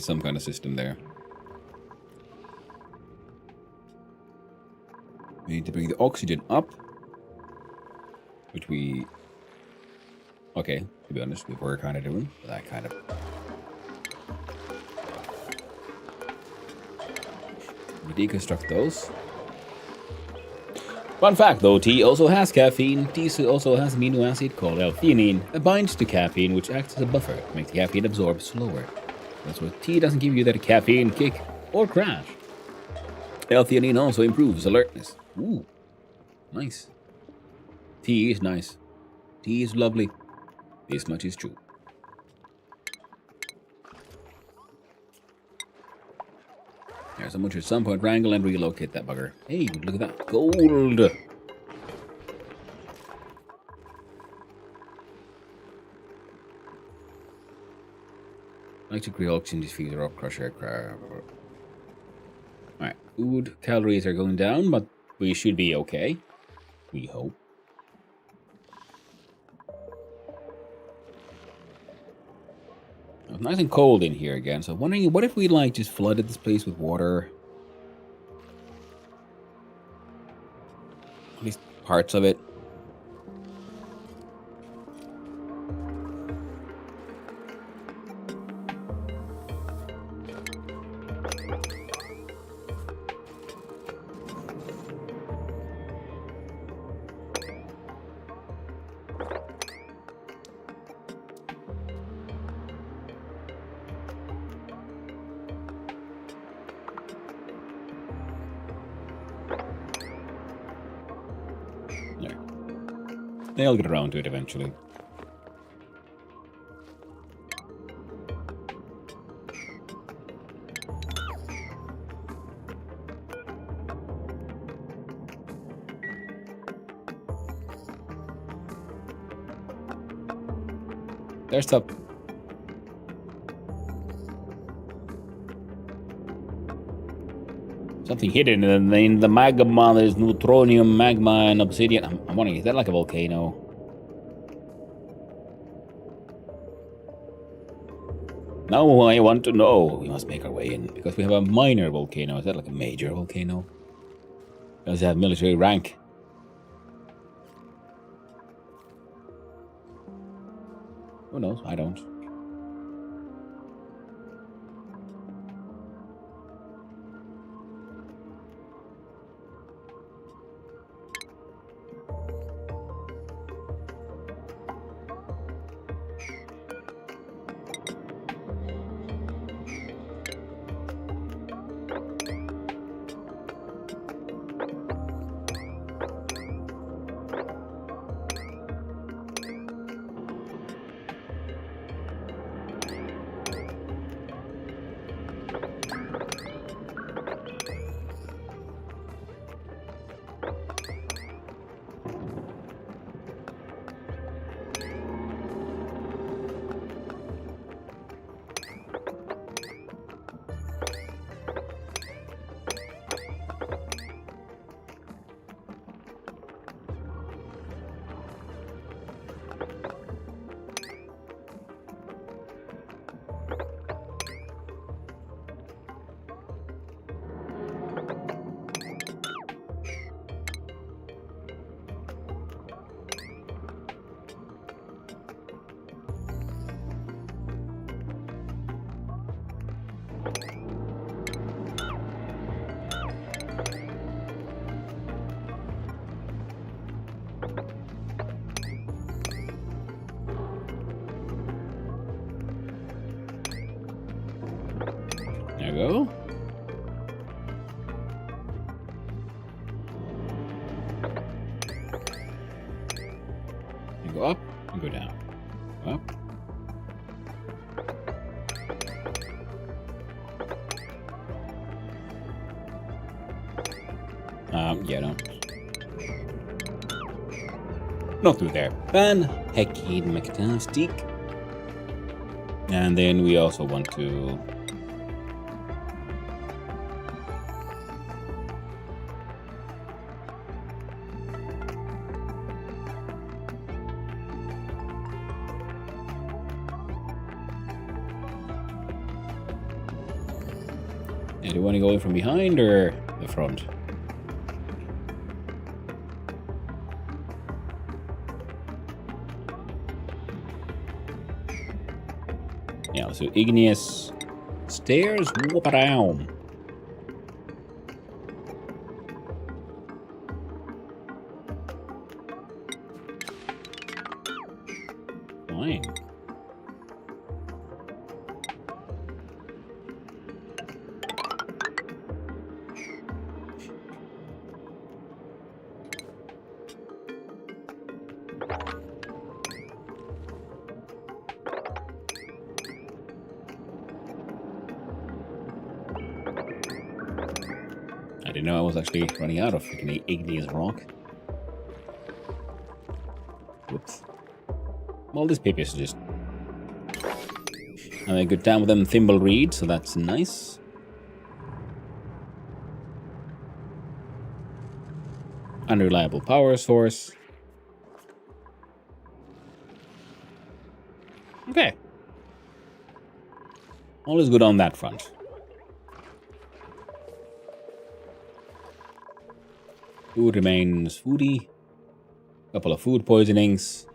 some kind of system there. We need to bring the oxygen up, which we... Okay, to be honest, we were kind of doing that kind of... We deconstruct those. Fun fact though, tea also has caffeine. Tea also has an amino acid called L-theanine that binds to caffeine, which acts as a buffer to make the caffeine absorb slower. That's why tea doesn't give you that caffeine kick or crash. L-theanine also improves alertness. Ooh, nice. Tea is nice. Tea is lovely. This much is true. There's someone should at some point wrangle and relocate that bugger. Hey, look at that. Gold! I like to create oxygen diffuser, rock crusher, crab. Alright, food calories are going down, but we should be okay. We hope. It's nice and cold in here again, so I'm wondering, what if we, like, just flooded this place with water? At least parts of it. There. They'll get around to it eventually. There's the... Something hidden in the magma. There's neutronium, magma, and obsidian. I'm wondering, is that like a volcano? Now I want to know. We must make our way in, because we have a minor volcano. Is that like a major volcano? Does it have military rank? Who knows? I don't. There we go. And go up and go down. Up. Yeah, no. Not through there. Van Heckin McTastic. And then we also want to... do you want to go in from behind or the front? Yeah, so igneous stairs, whoop around. Fine. I didn't know I was actually running out of freaking igneous rock. Whoops. Well, this paper is just having a good time with them thimble reed, so that's nice. unreliable power source. Okay. All is good on that front. Food remains foody. Couple of food poisonings.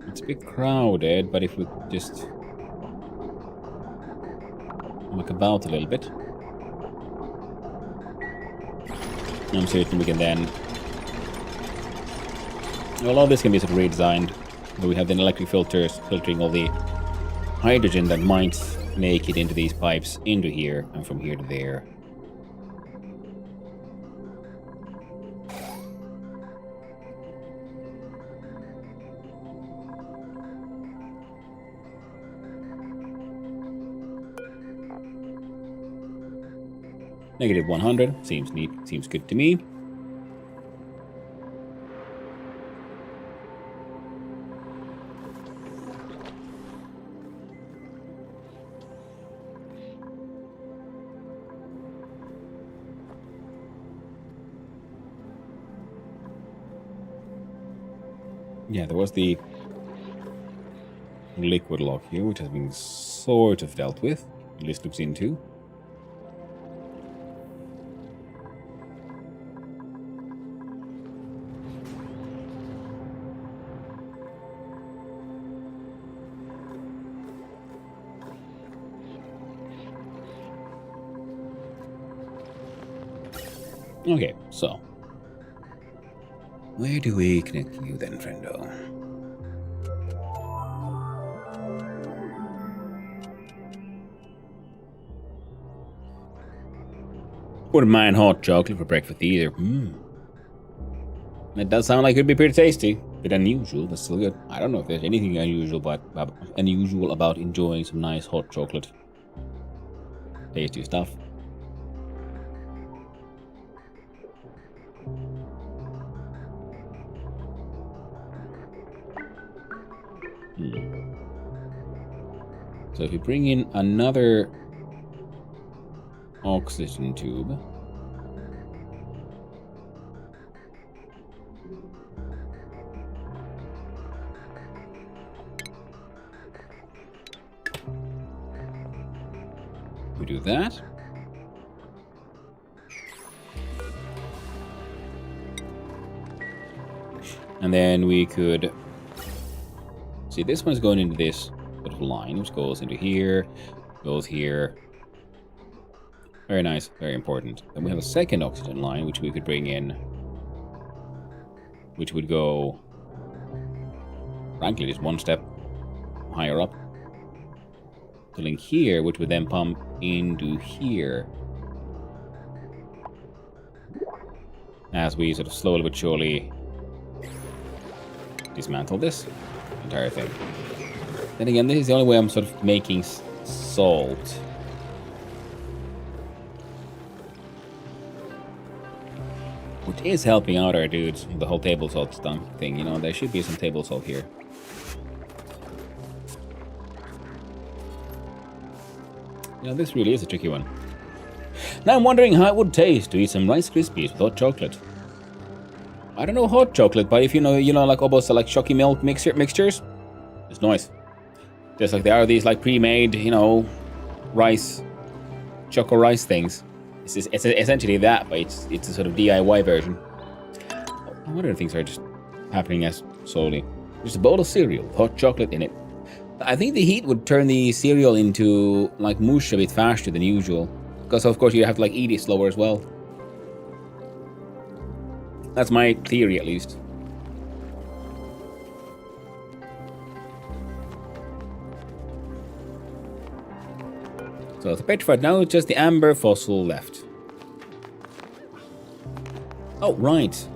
It's a bit crowded, but if we just look about a little bit, I'm certain we can then. Well, all this can be sort of redesigned. Where we have the electric filters filtering all the hydrogen that might make it into these pipes into here and from here to there. Negative 100 seems neat, seems good to me. Yeah, there was the liquid lock here, which has been sort of dealt with. At least looks into. Okay, so where do we connect you then, friendo? Wouldn't mind hot chocolate for breakfast either. That does sound like it'd be pretty tasty. Bit unusual, but still good. I don't know if there's anything unusual about enjoying some nice hot chocolate. Tasty stuff. So if we bring in another oxygen tube, we do that. And then we could see this one's going into this sort of line, which goes into here, goes here. Very nice, very important. Then we have a second oxygen line, which we could bring in, which would go, frankly, just one step higher up. To link here, which would then pump into here. As we sort of slowly but surely dismantle this entire thing. Then again, this is the only way I'm sort of making salt. Which is helping out our dudes, the whole table salt thing, you know, there should be some table salt here. You know, this really is a tricky one. Now I'm wondering how it would taste to eat some Rice Krispies with hot chocolate. I don't know hot chocolate, but if you know, like almost like shocky milk mixtures, it's nice. Just like there are these like pre-made, you know, rice, choco rice things. It's essentially that, but it's a sort of DIY version. What other things are just happening as slowly? Just a bowl of cereal with hot chocolate in it. I think the heat would turn the cereal into like mush a bit faster than usual, because of course you have to like eat it slower as well. That's my theory, at least. So the petrified, now it's just the amber fossil left. Oh, right.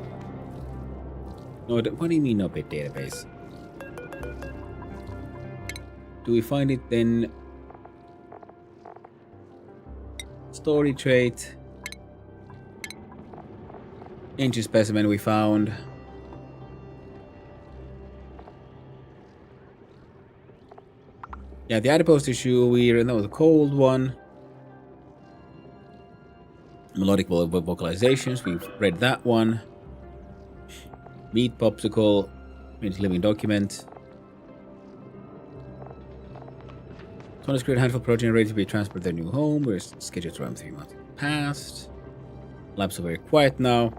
No, what do you mean no bit database? Do we find it then story trait. Ancient specimen we found. Yeah, the adipose tissue that was a cold one. Melodic vocalizations, we've read that one. Meat popsicle, living document. Sona's created a handful of protein ready to be transferred to their new home. We're scheduled around 3 months past. Labs are very quiet now.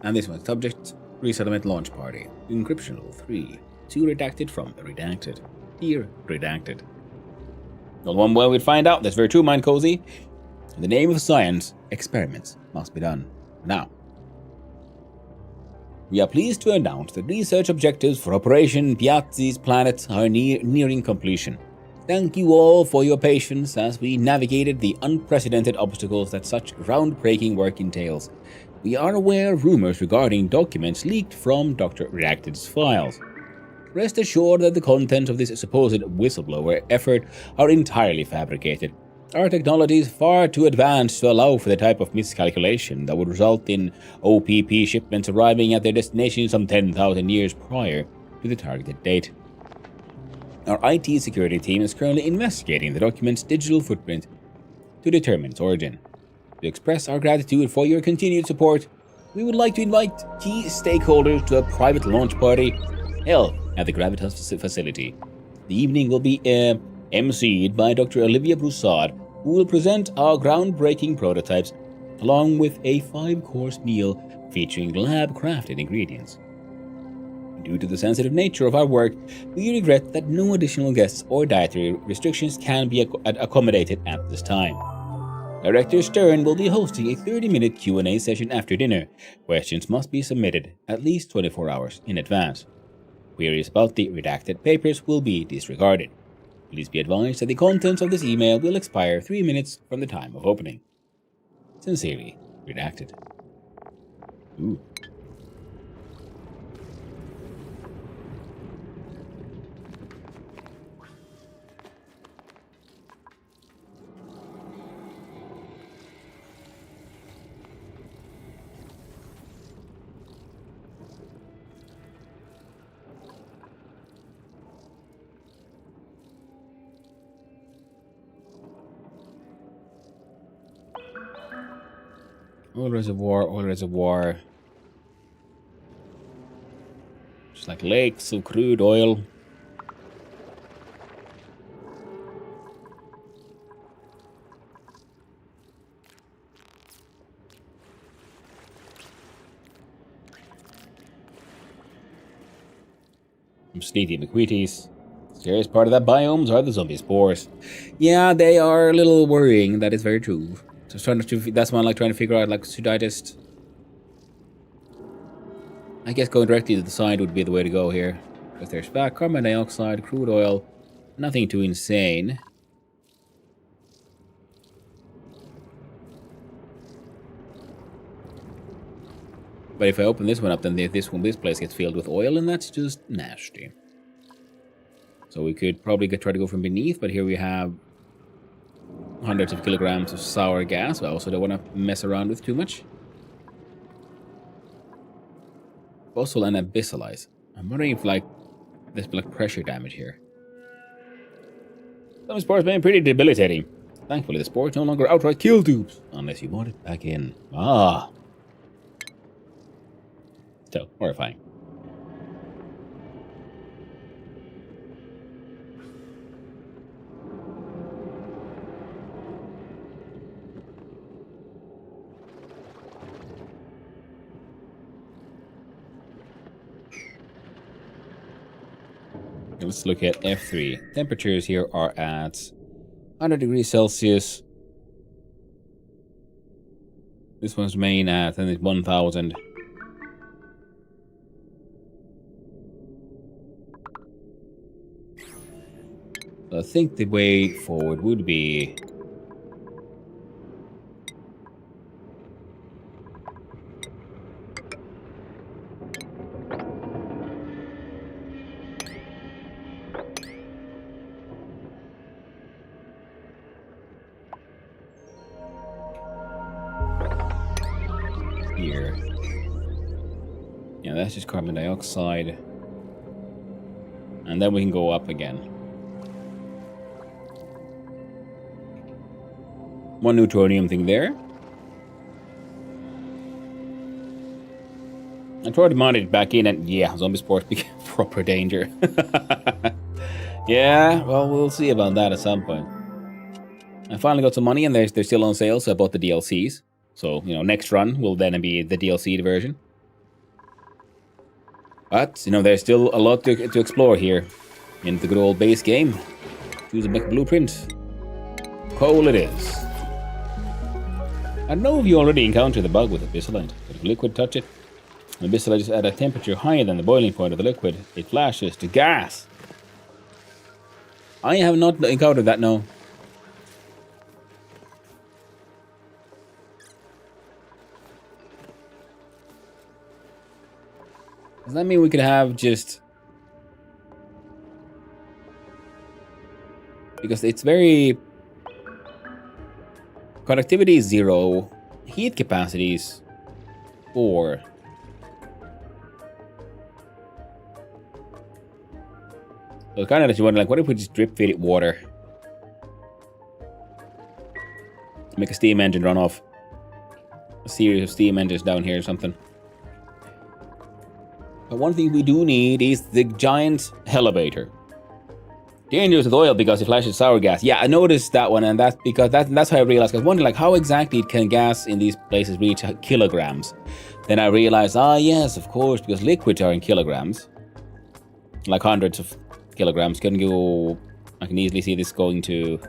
And this one's subject, resettlement launch party. Encryption level 3. 2 redacted from the redacted. Here, redacted. Not one way we'd find out. That's very true, Mind Cozy. In the name of science, experiments must be done. Now, we are pleased to announce that research objectives for Operation Piazzi's planet are nearing completion. Thank you all for your patience as we navigated the unprecedented obstacles that such groundbreaking work entails. We are aware of rumors regarding documents leaked from Dr. Redacted's files. Rest assured that the contents of this supposed whistleblower effort are entirely fabricated. Our technology is far too advanced to allow for the type of miscalculation that would result in OPP shipments arriving at their destination some 10,000 years prior to the targeted date. Our IT security team is currently investigating the document's digital footprint to determine its origin. To express our gratitude for your continued support, we would like to invite key stakeholders to a private launch party held at the Gravitas facility. The evening will be emceed by Dr. Olivia Broussard, who will present our groundbreaking prototypes along with a 5-course meal featuring lab-crafted ingredients. Due to the sensitive nature of our work, we regret that no additional guests or dietary restrictions can be accommodated at this time. Director Stern will be hosting a 30-minute Q&A session after dinner. Questions must be submitted at least 24 hours in advance. Queries about the redacted papers will be disregarded. Please be advised that the contents of this email will expire 3 minutes from the time of opening. Sincerely, Redacted. Ooh. Oil reservoir. Just like lakes of crude oil. Some sneaky McQueeties. Scariest part of that biomes are the zombie spores. Yeah, they are a little worrying. That is very true. So that's why I like trying to figure out, like, should I just... I guess going directly to the side would be the way to go here. Because there's carbon dioxide, crude oil, nothing too insane. But if I open this one up, then this place gets filled with oil, and that's just nasty. So we could probably try to go from beneath, but here we have hundreds of kilograms of sour gas. I also don't want to mess around with too much. Fossil and abyssalize. I'm wondering if, like, there's like pressure damage here. Some spores have been pretty debilitating. Thankfully, the spores no longer outright kill dupes, unless you want it back in. Ah. So, horrifying. Let's look at F3. Temperatures here are at 100 degrees Celsius. This one's main at 1000. So I think the way forward would be... Yeah, that's just carbon dioxide. And then we can go up again. One neutronium thing there. I tried to mount it back in, and yeah, zombie spores became proper danger. Yeah, well, we'll see about that at some point. I finally got some money, and they're still on sale, so I bought the DLCs. So, you know, next run will then be the DLC version. But, you know, there's still a lot to explore here in the good old base game. Choose a blueprint. Coal it is. I don't know if you already encountered the bug with Abyssalite, but if liquid touch it, when Abyssalite is at a temperature higher than the boiling point of the liquid, it flashes to gas. I have not encountered that, no. Does that mean we could have just... Because it's very... Conductivity is 0. Heat capacity is 4. So kind of that you wonder, like, what if we just drip feed it water? Make a steam engine run off. A series of steam engines down here or something. But one thing we do need is the giant elevator. Dangerous with oil because it flashes sour gas. Yeah, I noticed that one, and that's because that's how I realized. I was wondering, like, how exactly can gas in these places reach kilograms? Then I realized, yes, of course, because liquids are in kilograms, like hundreds of kilograms. Can go. I can easily see this going to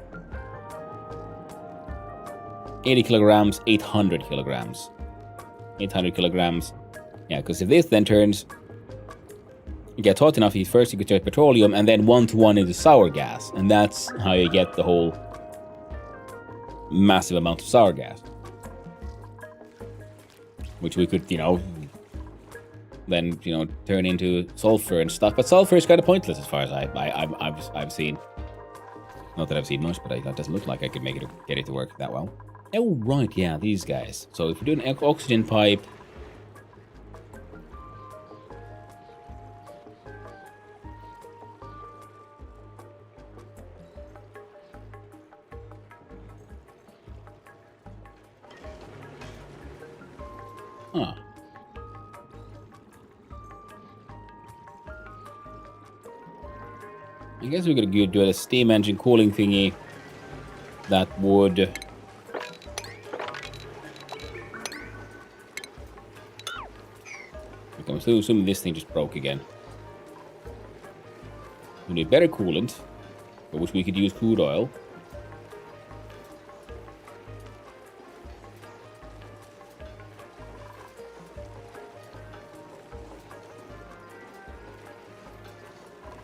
80 kilograms, 800 kilograms, 800 kilograms. Yeah, because if this then turns. You get hot enough, first you could turn petroleum and then 1-to-1 into sour gas. And that's how you get the whole massive amount of sour gas. Which we could, you know, then, you know, turn into sulfur and stuff. But sulfur is kind of pointless as far as I've seen. Not that I've seen much, but it doesn't look like I could get it to work that well. Oh, right, yeah, these guys. So if we're doing an oxygen pipe... Huh. I guess we could do a steam engine cooling thingy that would... I'm still assuming this thing just broke again. We need better coolant, for which we could use crude oil.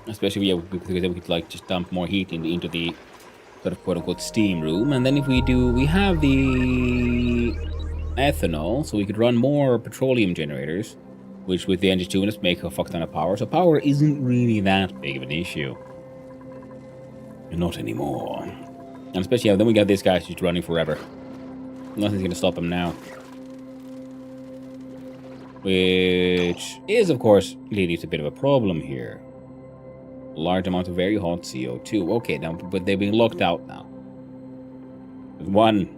Especially because we could like just dump more heat into the sort of quote unquote steam room. And then if we have the ethanol, so we could run more petroleum generators, which with the engine tuners make a fuck ton of power. So power isn't really that big of an issue. And not anymore. And especially then we got this guy just running forever. Nothing's gonna stop him now. Which is of course leading to a bit of a problem here. Large amount of very hot CO2. Okay, now, but they're being locked out now. With one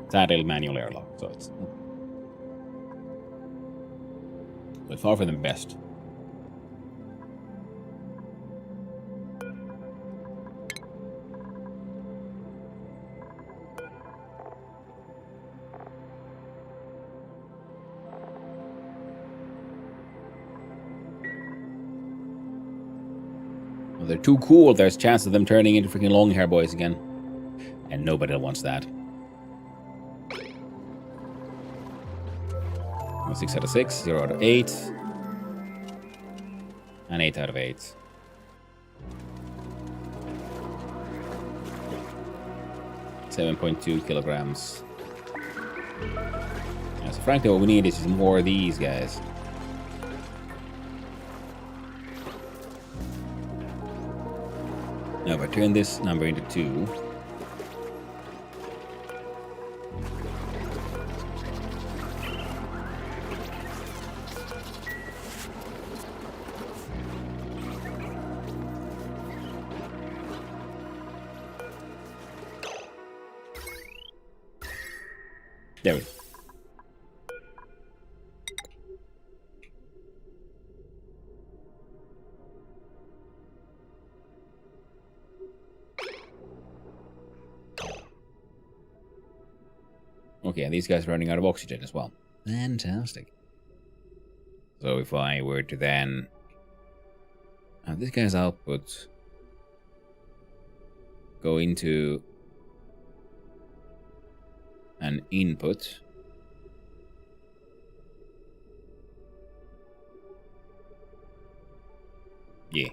sadly manual airlock, so it's but far from the best. Well, they're too cool. There's a chance of them turning into freaking long hair boys again. And nobody wants that. 6 out of 6, 0 out of 8. And 8 out of 8. .2 kilograms. Yeah, so frankly what we need is just more of these guys. Now if I turn this number into 2. There we go. Okay, and these guys are running out of oxygen as well. Fantastic. So if I were to then have this guy's output go into an input. Yeah.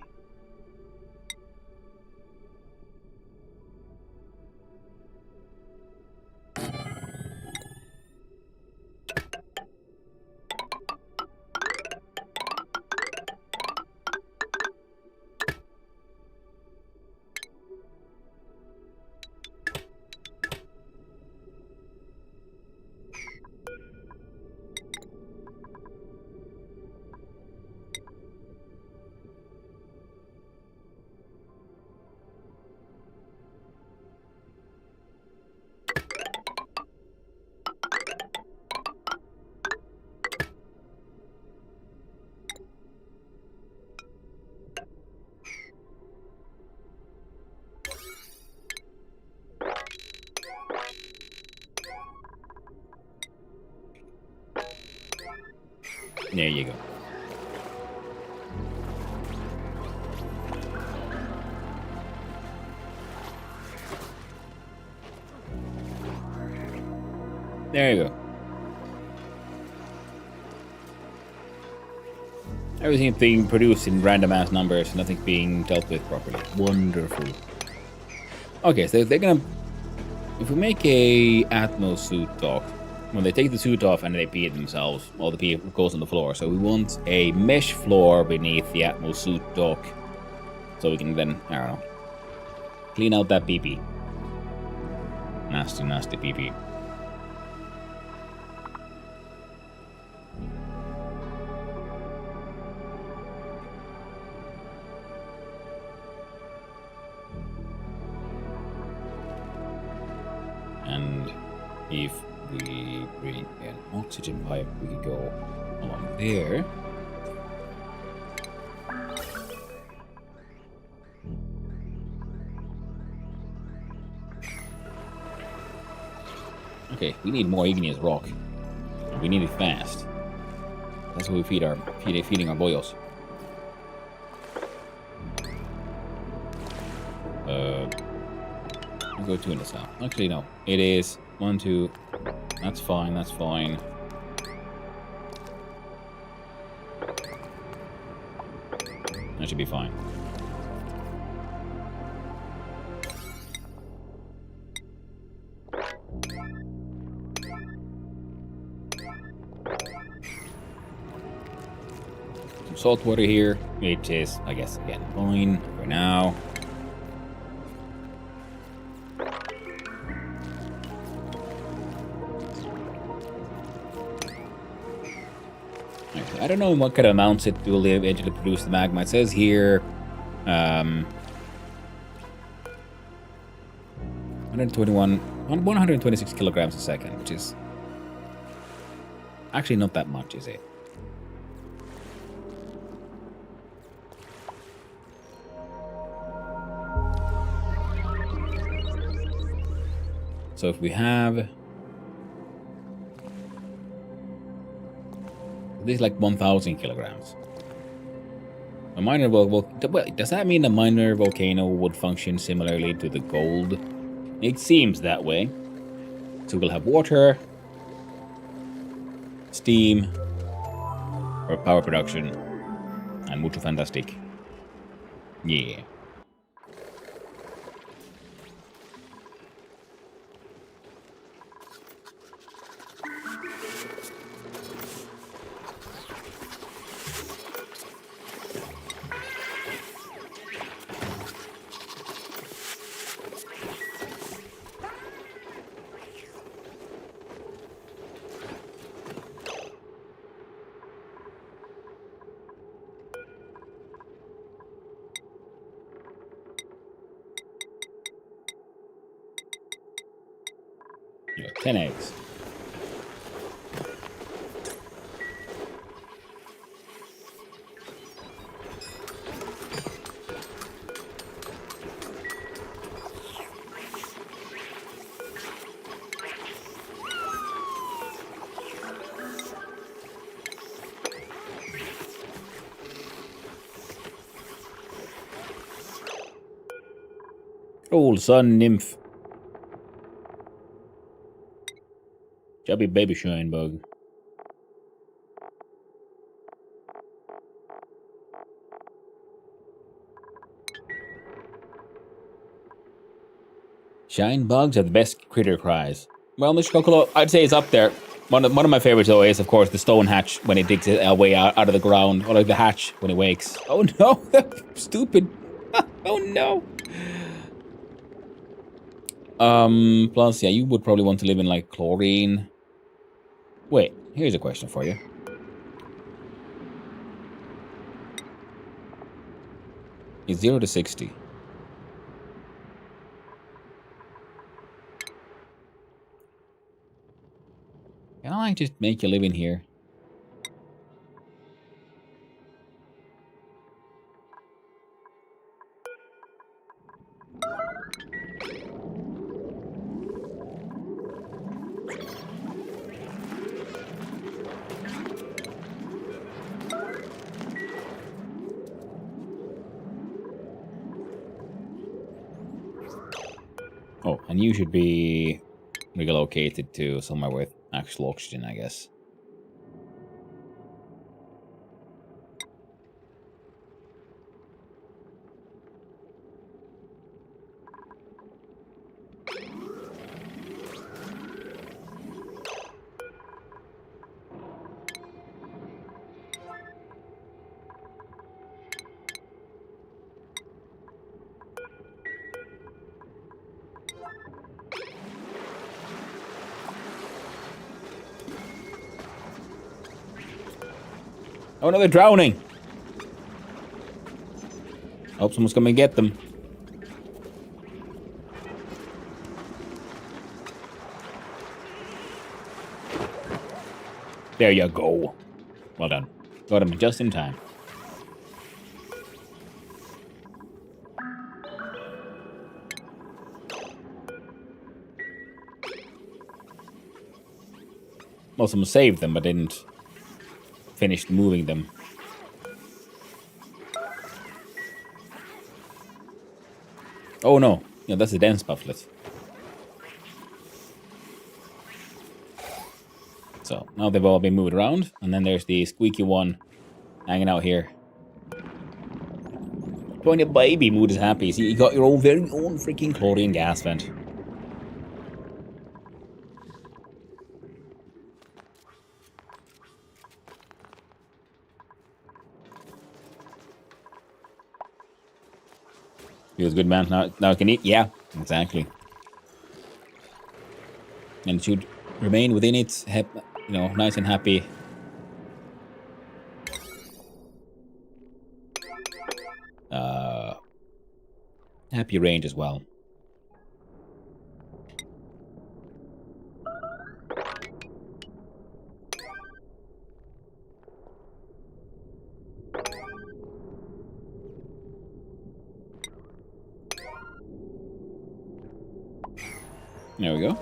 There you go. There you go. Everything being produced in random ass numbers, nothing being dealt with properly. Wonderful. Okay, so they're gonna... If we make a Atmos suit dock, when they take the suit off and they pee it themselves, all the pee goes on the floor. So we want a mesh floor beneath the Atmos suit dock, so we can then, I don't know, clean out that pee-pee. Nasty, nasty pee-pee. And if we bring an oxygen pipe, we could go along there. Okay, we need more igneous rock. We need it fast. That's what we feeding our boils. I'll go 2 in this now. Actually, no. It is 1, 2. That's fine, that's fine. That should be fine. Some salt water here, which is, I guess, again, fine for now. I don't know what kind of amounts it will eventually produce the magma. It says here 126 kilograms a second, which is actually not that much, is it? So if we have... This is like 1,000 kilograms. A minor well, does that mean a minor volcano would function similarly to the gold? It seems that way. So we'll have water, steam, or power production, and mucho fantastic. Yeah. You got 10 eggs. Old sun nymph. Chubby baby shine bug. Shine bugs are the best critter cries. Well, Mr. Kokolo, I'd say it's up there. One of my favorites, though, is, of course, the stone hatch when it digs a way out of the ground. Or like the hatch when it wakes. Oh, no. Stupid. Oh, no. Plus, yeah, you would probably want to live in, like, chlorine. Wait, here's a question for you. It's 0 to 60. Can I just make you live in here? Oh, and you should be relocated to somewhere with actual oxygen, I guess. Oh no, they're drowning! Hope someone's coming to get them. There you go. Well done. Got him just in time. Well, someone saved them, but didn't finish moving them. Oh no. Yeah, that's a dense bufflet. So, now they've all been moved around, and then there's the squeaky one hanging out here. When your baby mood is happy, see, you got your own very own freaking chlorine gas vent. Feels good, man. Now I can eat? Yeah, exactly. And it should remain within its, nice and happy. Happy range as well. There we go.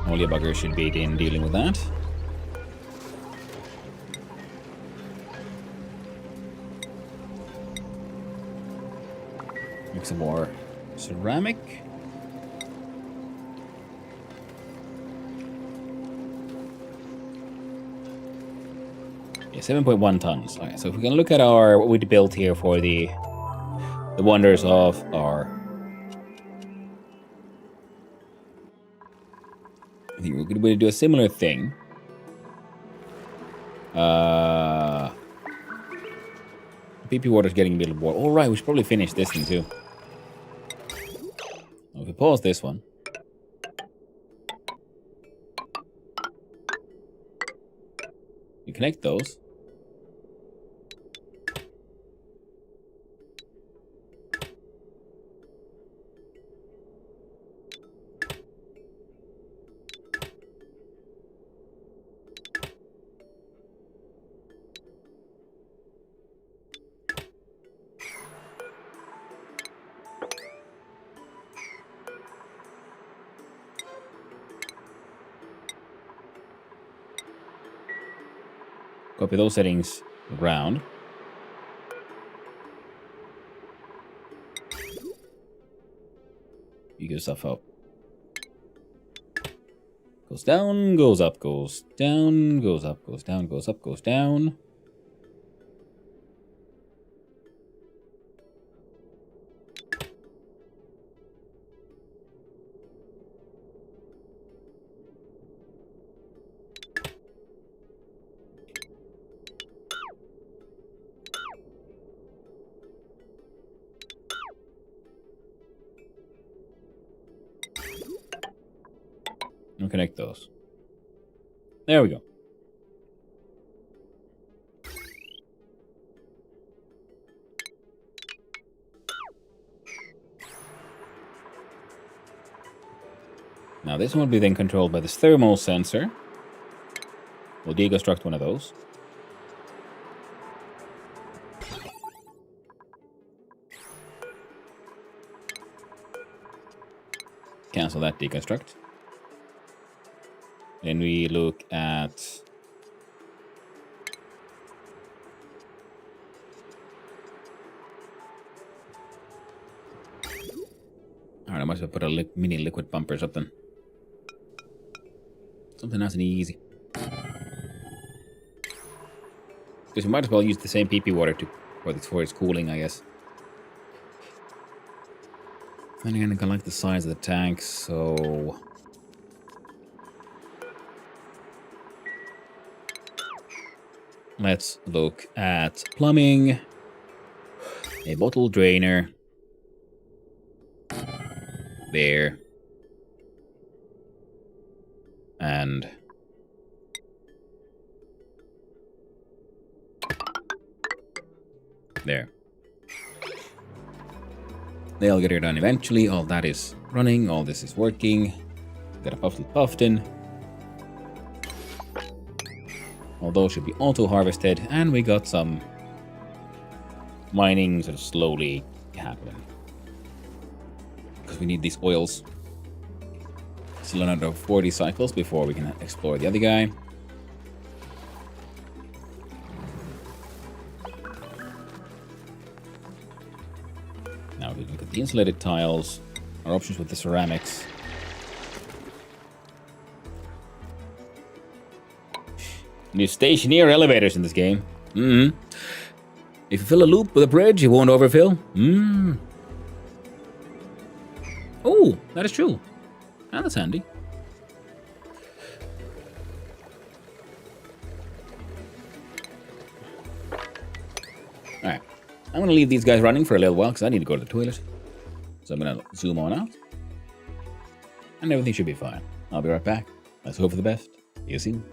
Only a bugger should be in dealing with that. Make some more ceramic. Yeah, 7.1 tons. Okay, so if we can look at what we built here for the wonders of our. I think we're going to do a similar thing. PP water's getting a bit of water. All right, we should probably finish this thing too. If we pause this one. You connect those. Copy those settings around. You give yourself up. Goes down, goes up, goes down, goes up, goes down, goes up, goes down. And connect those. There we go. Now this one will be then controlled by this thermal sensor. We'll deconstruct one of those. Cancel that deconstruct. Then we look at alright, I must have put a mini liquid pump or something. Something nice and easy. Because we might as well use the same PP water for its cooling, I guess. And again, I can like the size of the tank, so let's look at plumbing. A bottle drainer. There. And there. They'll get it done eventually. All that is running. All this is working. Got a puffed-in. All those should be auto-harvested. And we got some mining sort of slowly happening. Because we need these oils. Still another 40 cycles before we can explore the other guy. Now we look at the insulated tiles, our options with the ceramics. New stationary elevators in this game. If you fill a loop with a bridge, it won't overfill. Oh, that is true. Ah, that's handy. Alright. I'm going to leave these guys running for a little while because I need to go to the toilet. So I'm going to zoom on out. And everything should be fine. I'll be right back. Let's hope for the best. See you soon.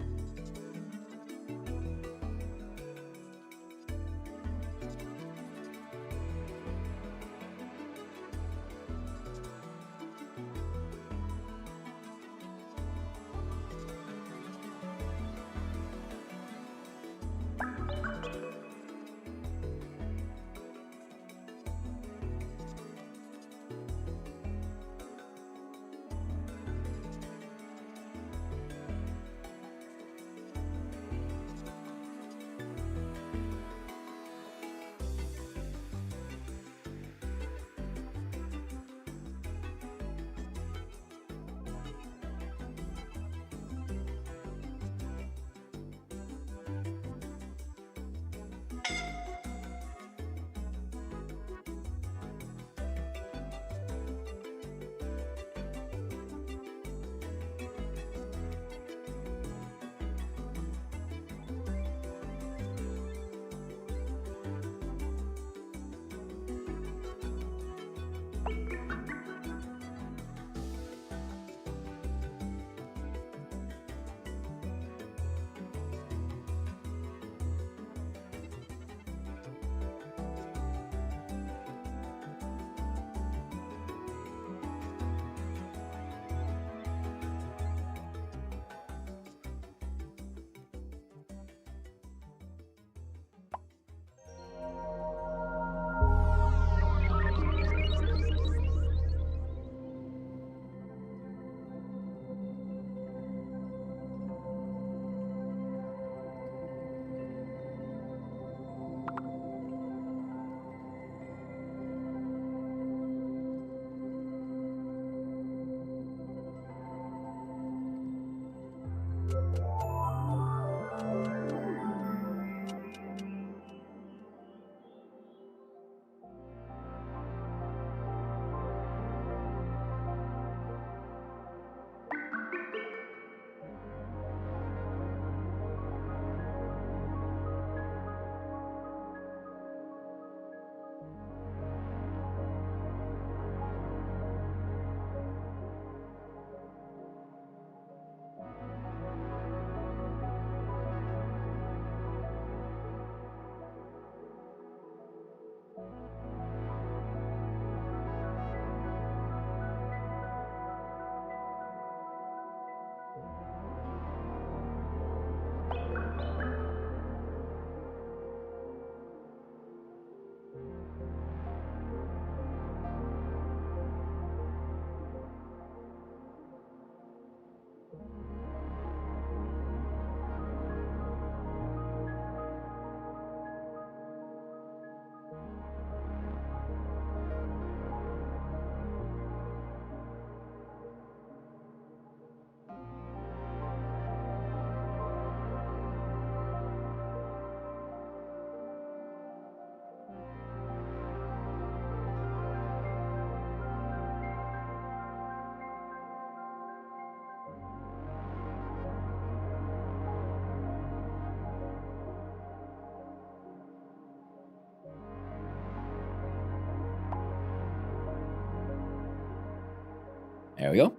There we go.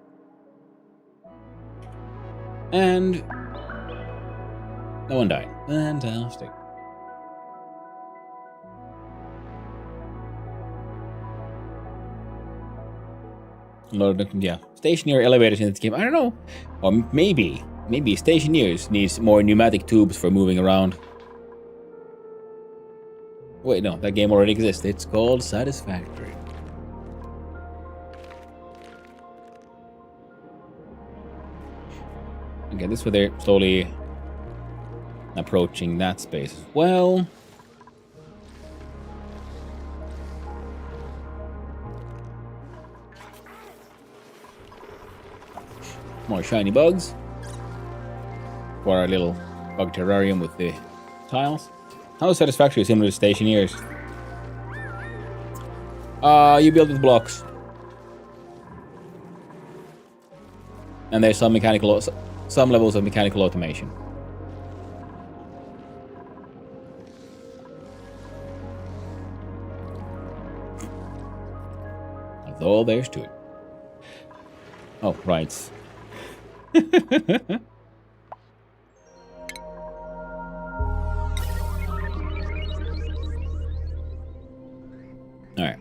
And no one died. Fantastic. A lot of, yeah, stationary elevators in this game. I don't know. Or maybe stationaries needs more pneumatic tubes for moving around. Wait, no, that game already exists. It's called Satisfactory. Okay, this is where they're slowly approaching that space as well. More shiny bugs for our little bug terrarium with the tiles. How Satisfactory is similar to Stationeers? You build with blocks. And there's some levels of mechanical automation. That's all there's to it. Oh, right. Alright.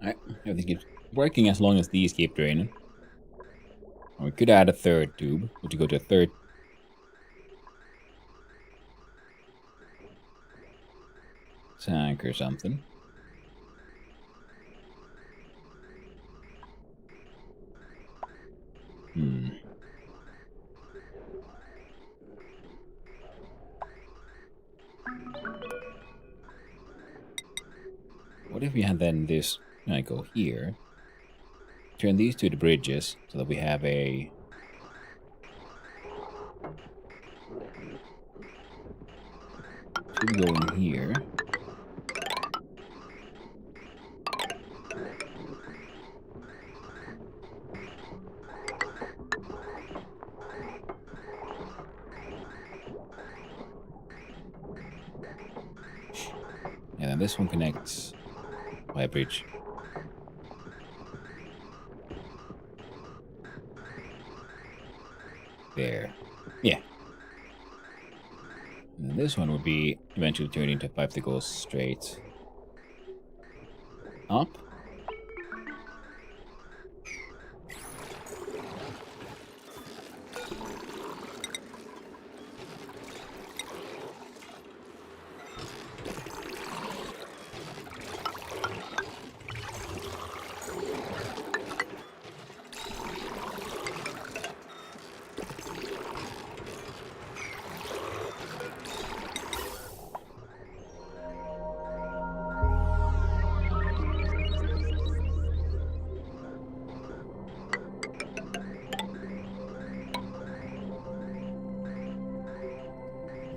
Alright, everything keeps working as long as these keep draining. Or we could add a third tube, which would go to a third tank or something. What if we had then this, I go here, turn these two to bridges so that we have a two go in here. And then this one connects by a bridge. There. Yeah. And then this one would be eventually turned into a pipe that goes straight up.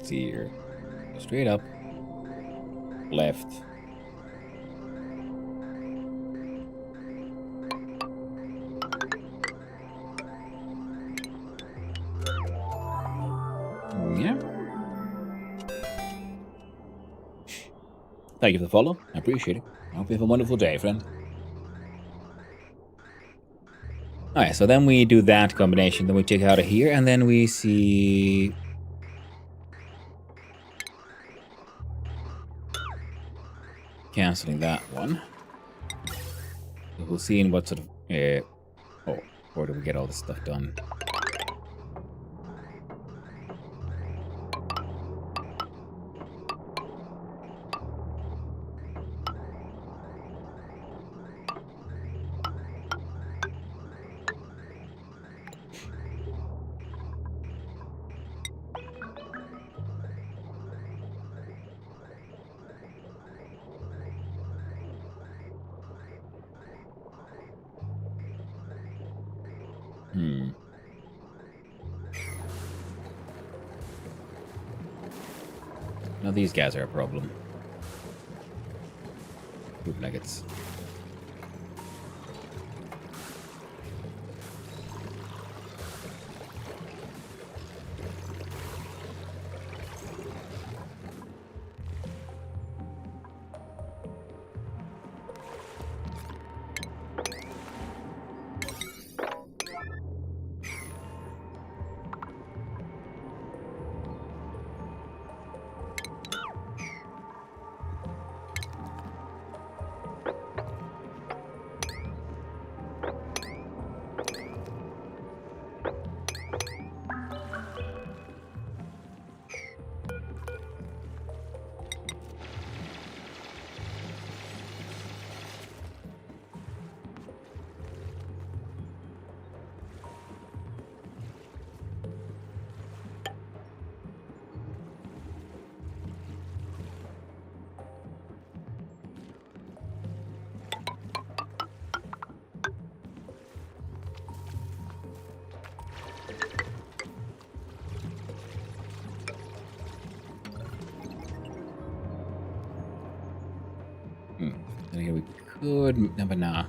See here. Go straight up. left. Yeah. Thank you for the follow. I appreciate it. I hope you have a wonderful day, friend. Alright, so then we do that combination, then we check out of here, and then we see... Canceling that one. So we'll see in what sort of... oh, where do we get all this stuff done? Now these guys are a problem. Poop nuggets. And here we could... No, but nah.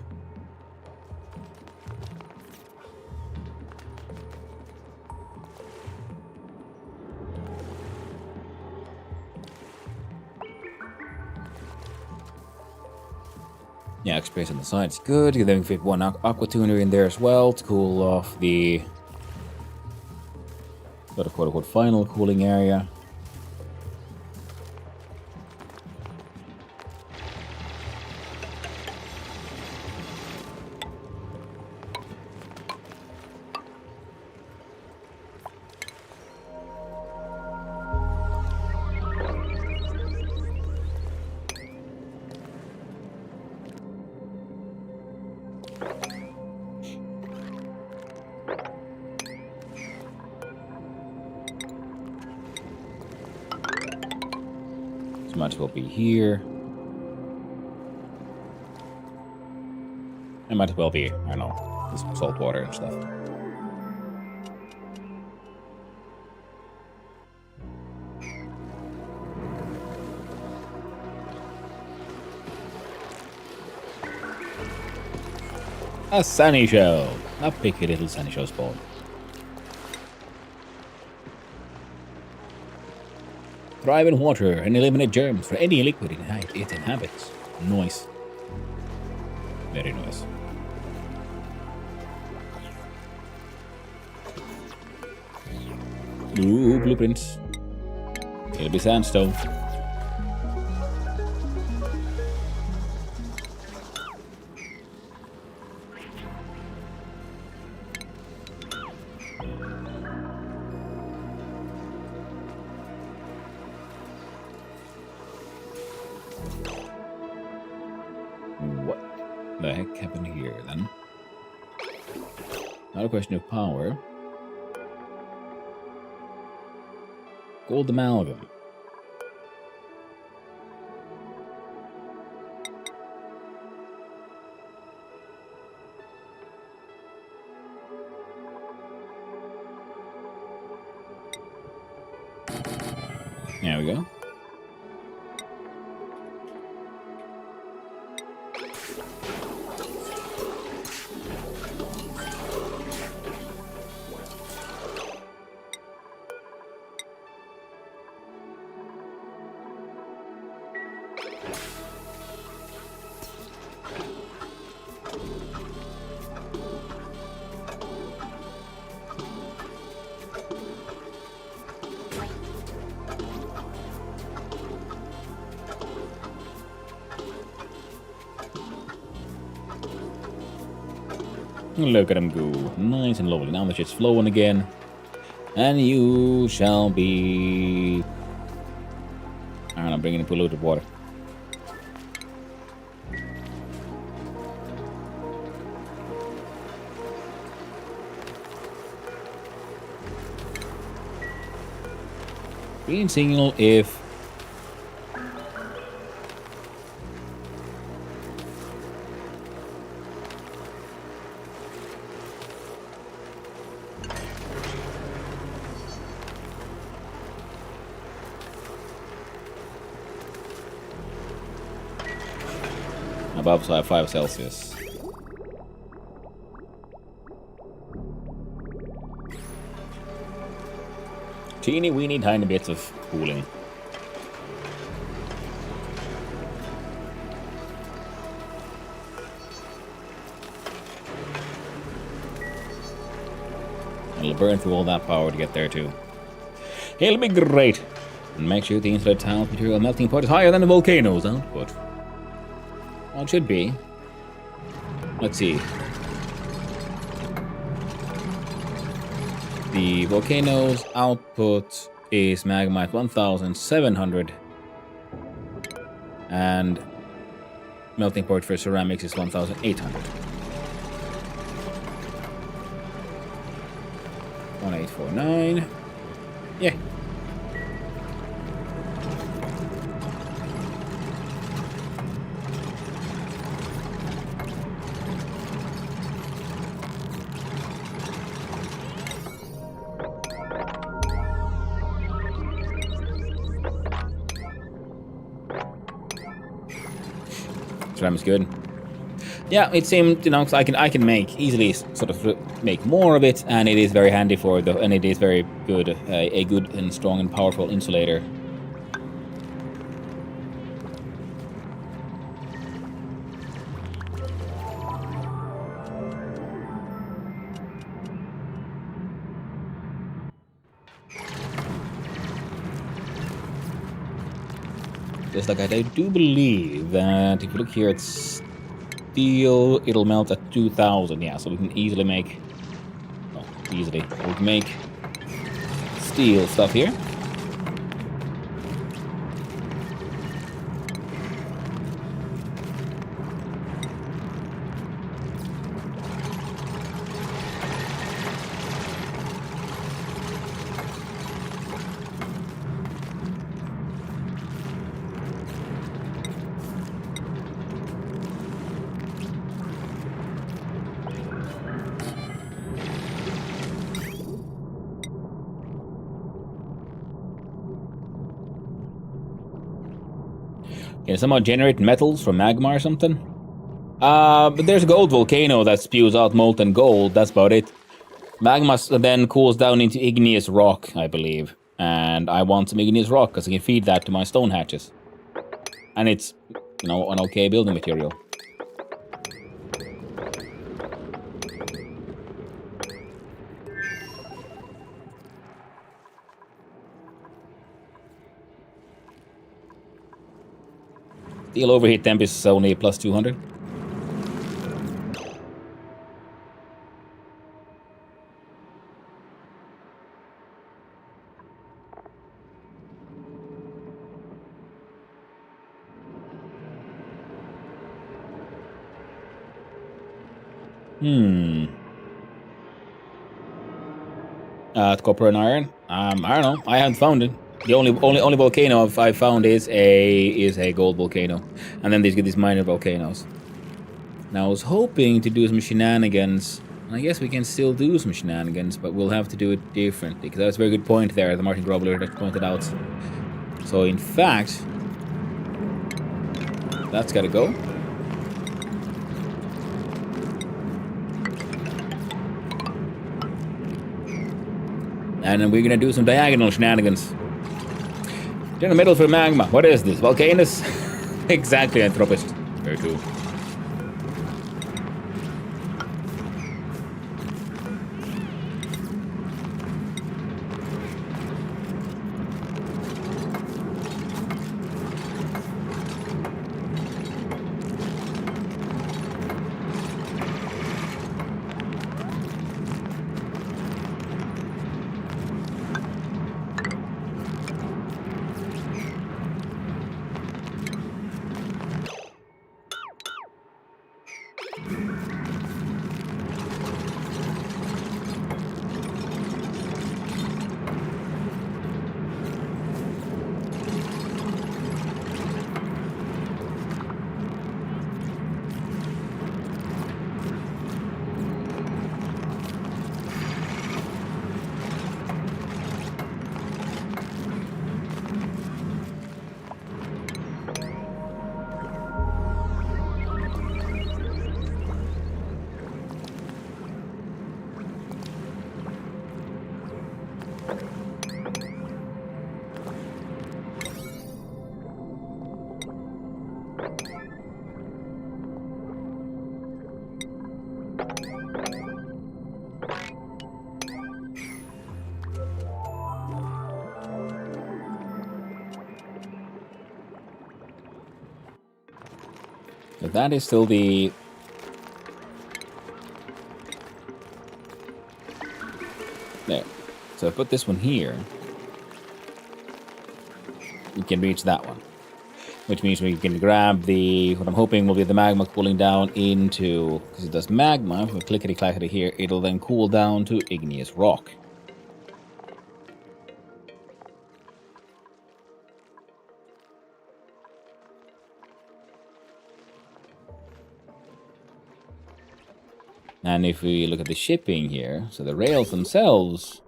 Yeah, space on the side's good. Then we fit one aqua tuner in there as well to cool off the sort of quote-unquote final cooling area. Might as well be here. It might as well be, I don't know, just salt water and stuff. A sunny shell. A picky little sunny shell spawn. Thrive in water and eliminate germs for any liquid it inhabits. Nice. Very nice. Ooh, blueprints. It'll be sandstone. What the heck happened here, then? Not a question of power. Gold amalgam. There we go. Look at him go. Nice and lovely. Now the shit's flowing again. And you shall be... I don't know, bringing in polluted water. Green signal if... above 5 Celsius. Teeny weeny tiny bits of cooling. It'll burn through all that power to get there too. It'll be great. And make sure the insulated tiles material melting point is higher than the volcano's output. Well, it should be. Let's see. The volcano's output is magma at 1,700. And melting point for ceramics is 1,800. 1849. Yeah. Ceramic's good. Yeah, it seemed, you know, I can make easily sort of make more of it, and it is very handy for the, and it is very good, a good and strong and powerful insulator. Just like I do believe that if you look here, it's steel, it'll melt at 2,000. Yeah, so we can easily make, well, easily, we can make steel stuff here. Can it somehow generate metals from magma or something? But there's a gold volcano that spews out molten gold, that's about it. Magma then cools down into igneous rock, I believe. And I want some igneous rock, because I can feed that to my stone hatches. And it's, you know, an okay building material. Steel overheat temp is only plus 200. Copper and iron. I don't know. I haven't found it. The only volcano I've found is a gold volcano, and then these minor volcanoes. Now I was hoping to do some shenanigans. I guess we can still do some shenanigans, but we'll have to do it differently, because that's a very good point there, the Martin Grobler that pointed out. So in fact, that's got to go. And then we're gonna do some diagonal shenanigans. In the middle for magma. What is this? Volcanoes? Exactly, Anthropist. Very true. So that is still the... There. So I put this one here. We can reach that one. Which means we can grab the... What I'm hoping will be the magma cooling down into... Because it does magma. If we clickety-clackety here, it'll then cool down to igneous rock. And if we look at the shipping here, so the rails themselves...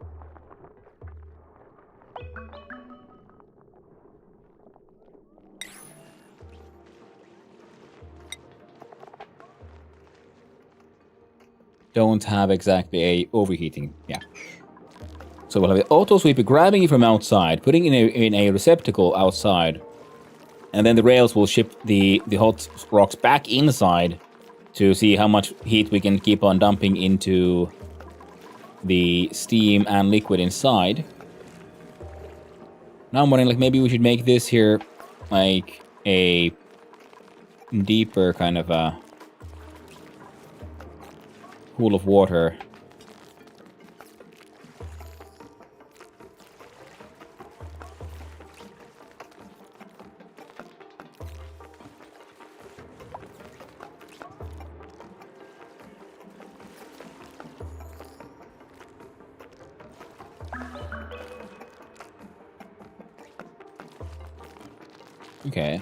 don't have exactly a overheating. Yeah. So we'll have the auto sweeper grabbing it from outside, putting it in a receptacle outside, and then the rails will ship the hot rocks back inside to see how much heat we can keep on dumping into the steam and liquid inside. Now I'm wondering, like, maybe we should make this here like a deeper kind of a pool of water. Okay.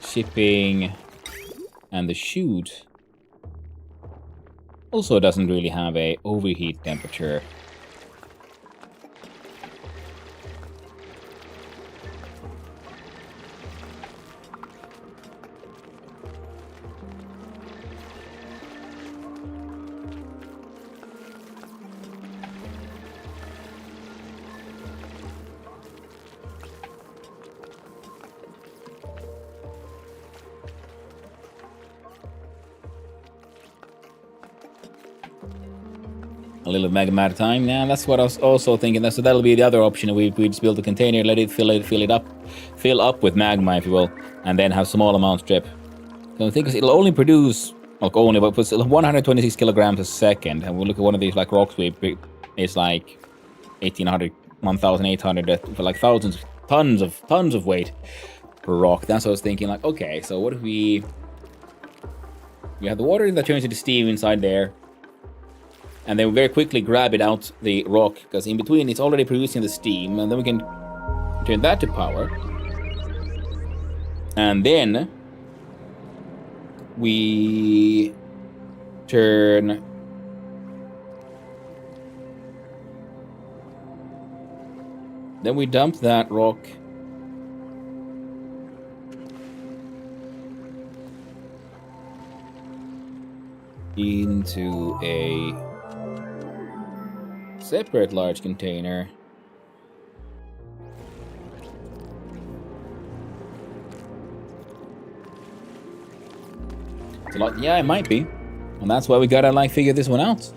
Shipping and the chute also doesn't really have a overheat temperature. A little magma at a time. Yeah, that's what I was also thinking. So that'll be the other option. We just build a container, let it fill up with magma, if you will, and then have small amounts drip. So the thing is, it'll only produce, like only, but it's 126 kilograms a second. And we'll look at one of these like rock sweep. It's like 1,800, 1,800 for like tons of weight per rock. That's what I was thinking. Like, okay, so what if we have the water that turns into steam inside there. And then we very quickly grab it out the rock, because in between it's already producing the steam, and then we can turn that to power. And then we turn then we dump that rock into a separate large container. It's a lot. Yeah, it might be. And that's why we gotta like figure this one out.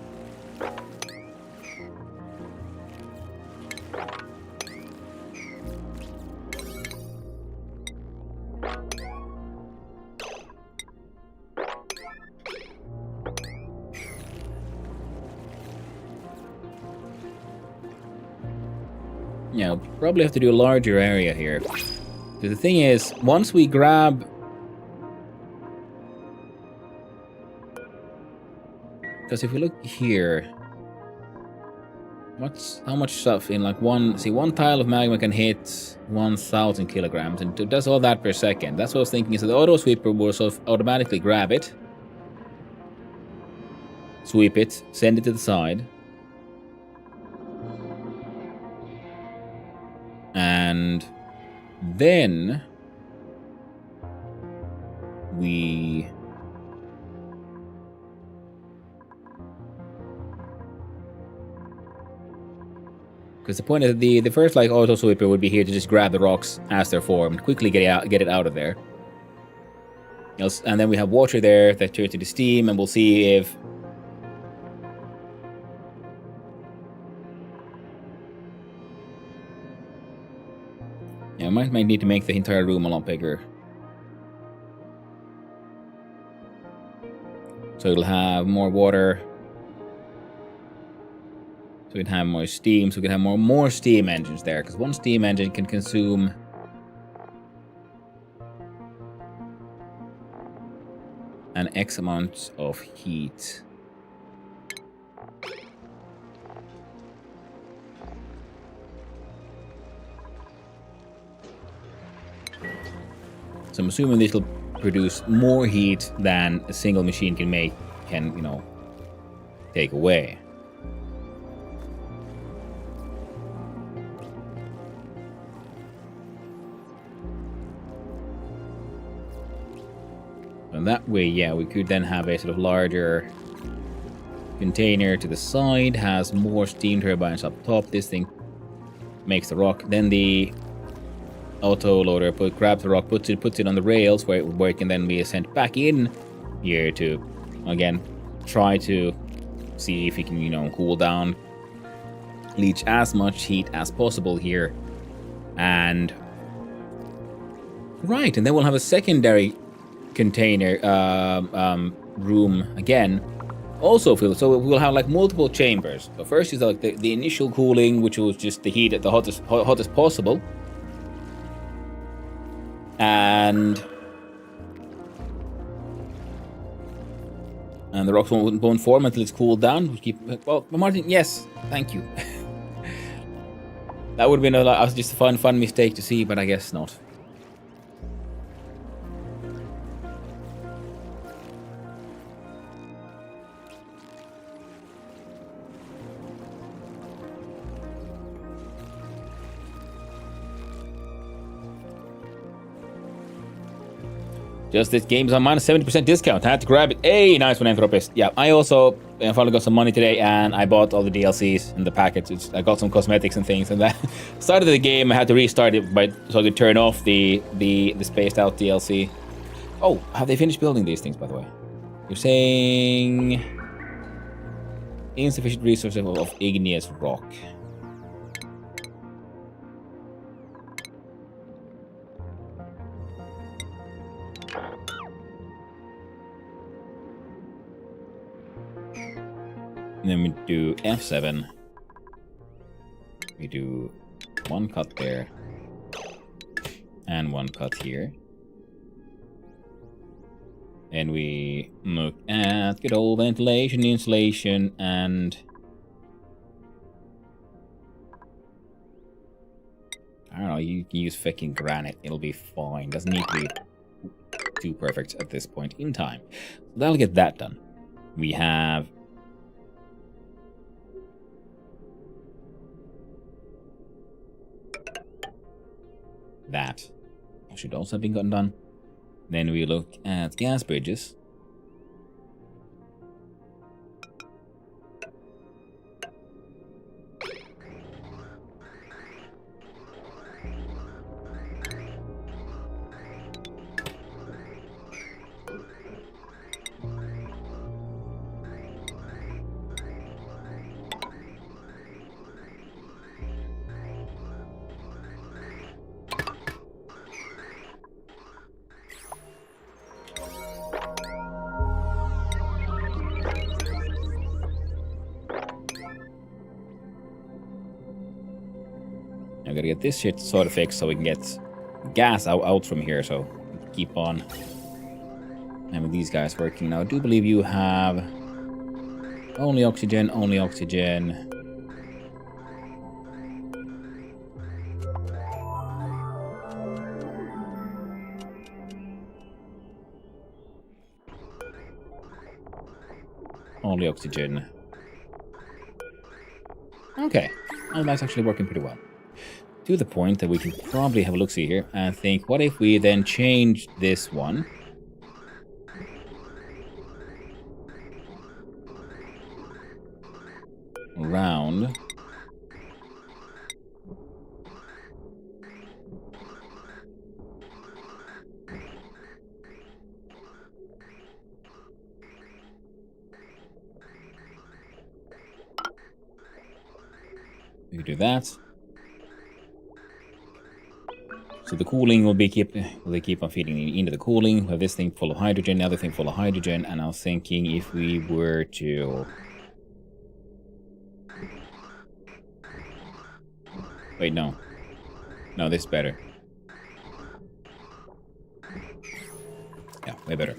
Yeah, we'll probably have to do a larger area here. Because the thing is, once we grab... Because if we look here... How much stuff in like one... See, one tile of magma can hit 1,000 kilograms, and it does all that per second. That's what I was thinking, is that the auto sweeper will sort of automatically grab it, sweep it, send it to the side, and then we because the point is the first like auto sweeper would be here to just grab the rocks as they're formed, quickly get it out of there. And then we have water there that turns into steam, and we'll see if I might need to make the entire room a lot bigger. So it'll have more water. So we can have more steam. So we can have more steam engines there. Because one steam engine can consume an X amount of heat. So I'm assuming this will produce more heat than a single machine can you know, take away. And that way, yeah, we could then have a sort of larger container to the side, has more steam turbines up top. This thing makes the rock. Then the auto loader grabs the rock, puts it on the rails where it can then be sent back in here to, again, try to see if it can, you know, cool down, leach as much heat as possible here. And right, and then we'll have a secondary container room again, also filled. So we'll have like multiple chambers. So first is like the initial cooling, which was just the heat at the hottest possible. And the rocks won't form until it's cooled down. We'll keep, well, Martin, yes, thank you. That would have been just a fun mistake to see, but I guess not. Just this game's on minus 70% discount. I had to grab it. Hey, nice one, Anthropist. Yeah, I also finally got some money today, and I bought all the DLCs in the package. I got some cosmetics and things, and that started the game. I had to restart it so I could turn off the spaced out DLC. Oh, have they finished building these things, by the way? You're saying insufficient resources of igneous rock. And then we do F7. We do one cut there. And one cut here. And we look at good old ventilation, insulation, and I don't know, you can use fucking granite. It'll be fine. Doesn't need to be too perfect at this point in time. So that'll get that done. We have that should also have been gotten done. Then we look at gas bridges. I gotta get this shit sort of fixed so we can get gas out from here, so keep on having these guys working. Now, I do believe you have only oxygen, only oxygen. Only oxygen. Okay, well, that's actually working pretty well. To the point that we can probably have a look-see here and think, what if we then change this one? Around. We could do that. So the cooling will keep on feeding into the cooling. We have this thing full of hydrogen, the other thing full of hydrogen, and I was thinking if we were to... Wait, no. No, this is better. Yeah, way better.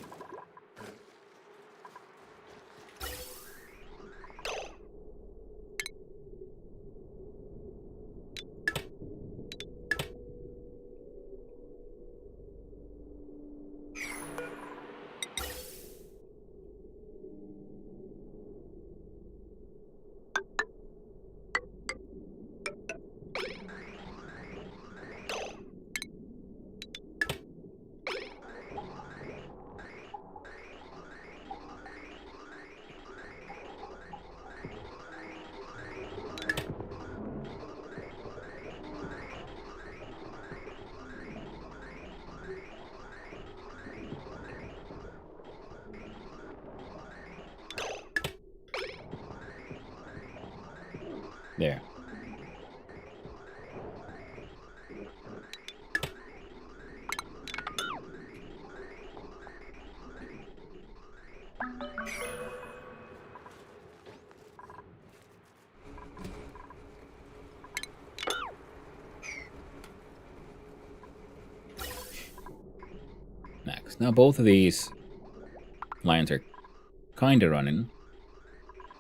There. Next. Now both of these lines are kind of running.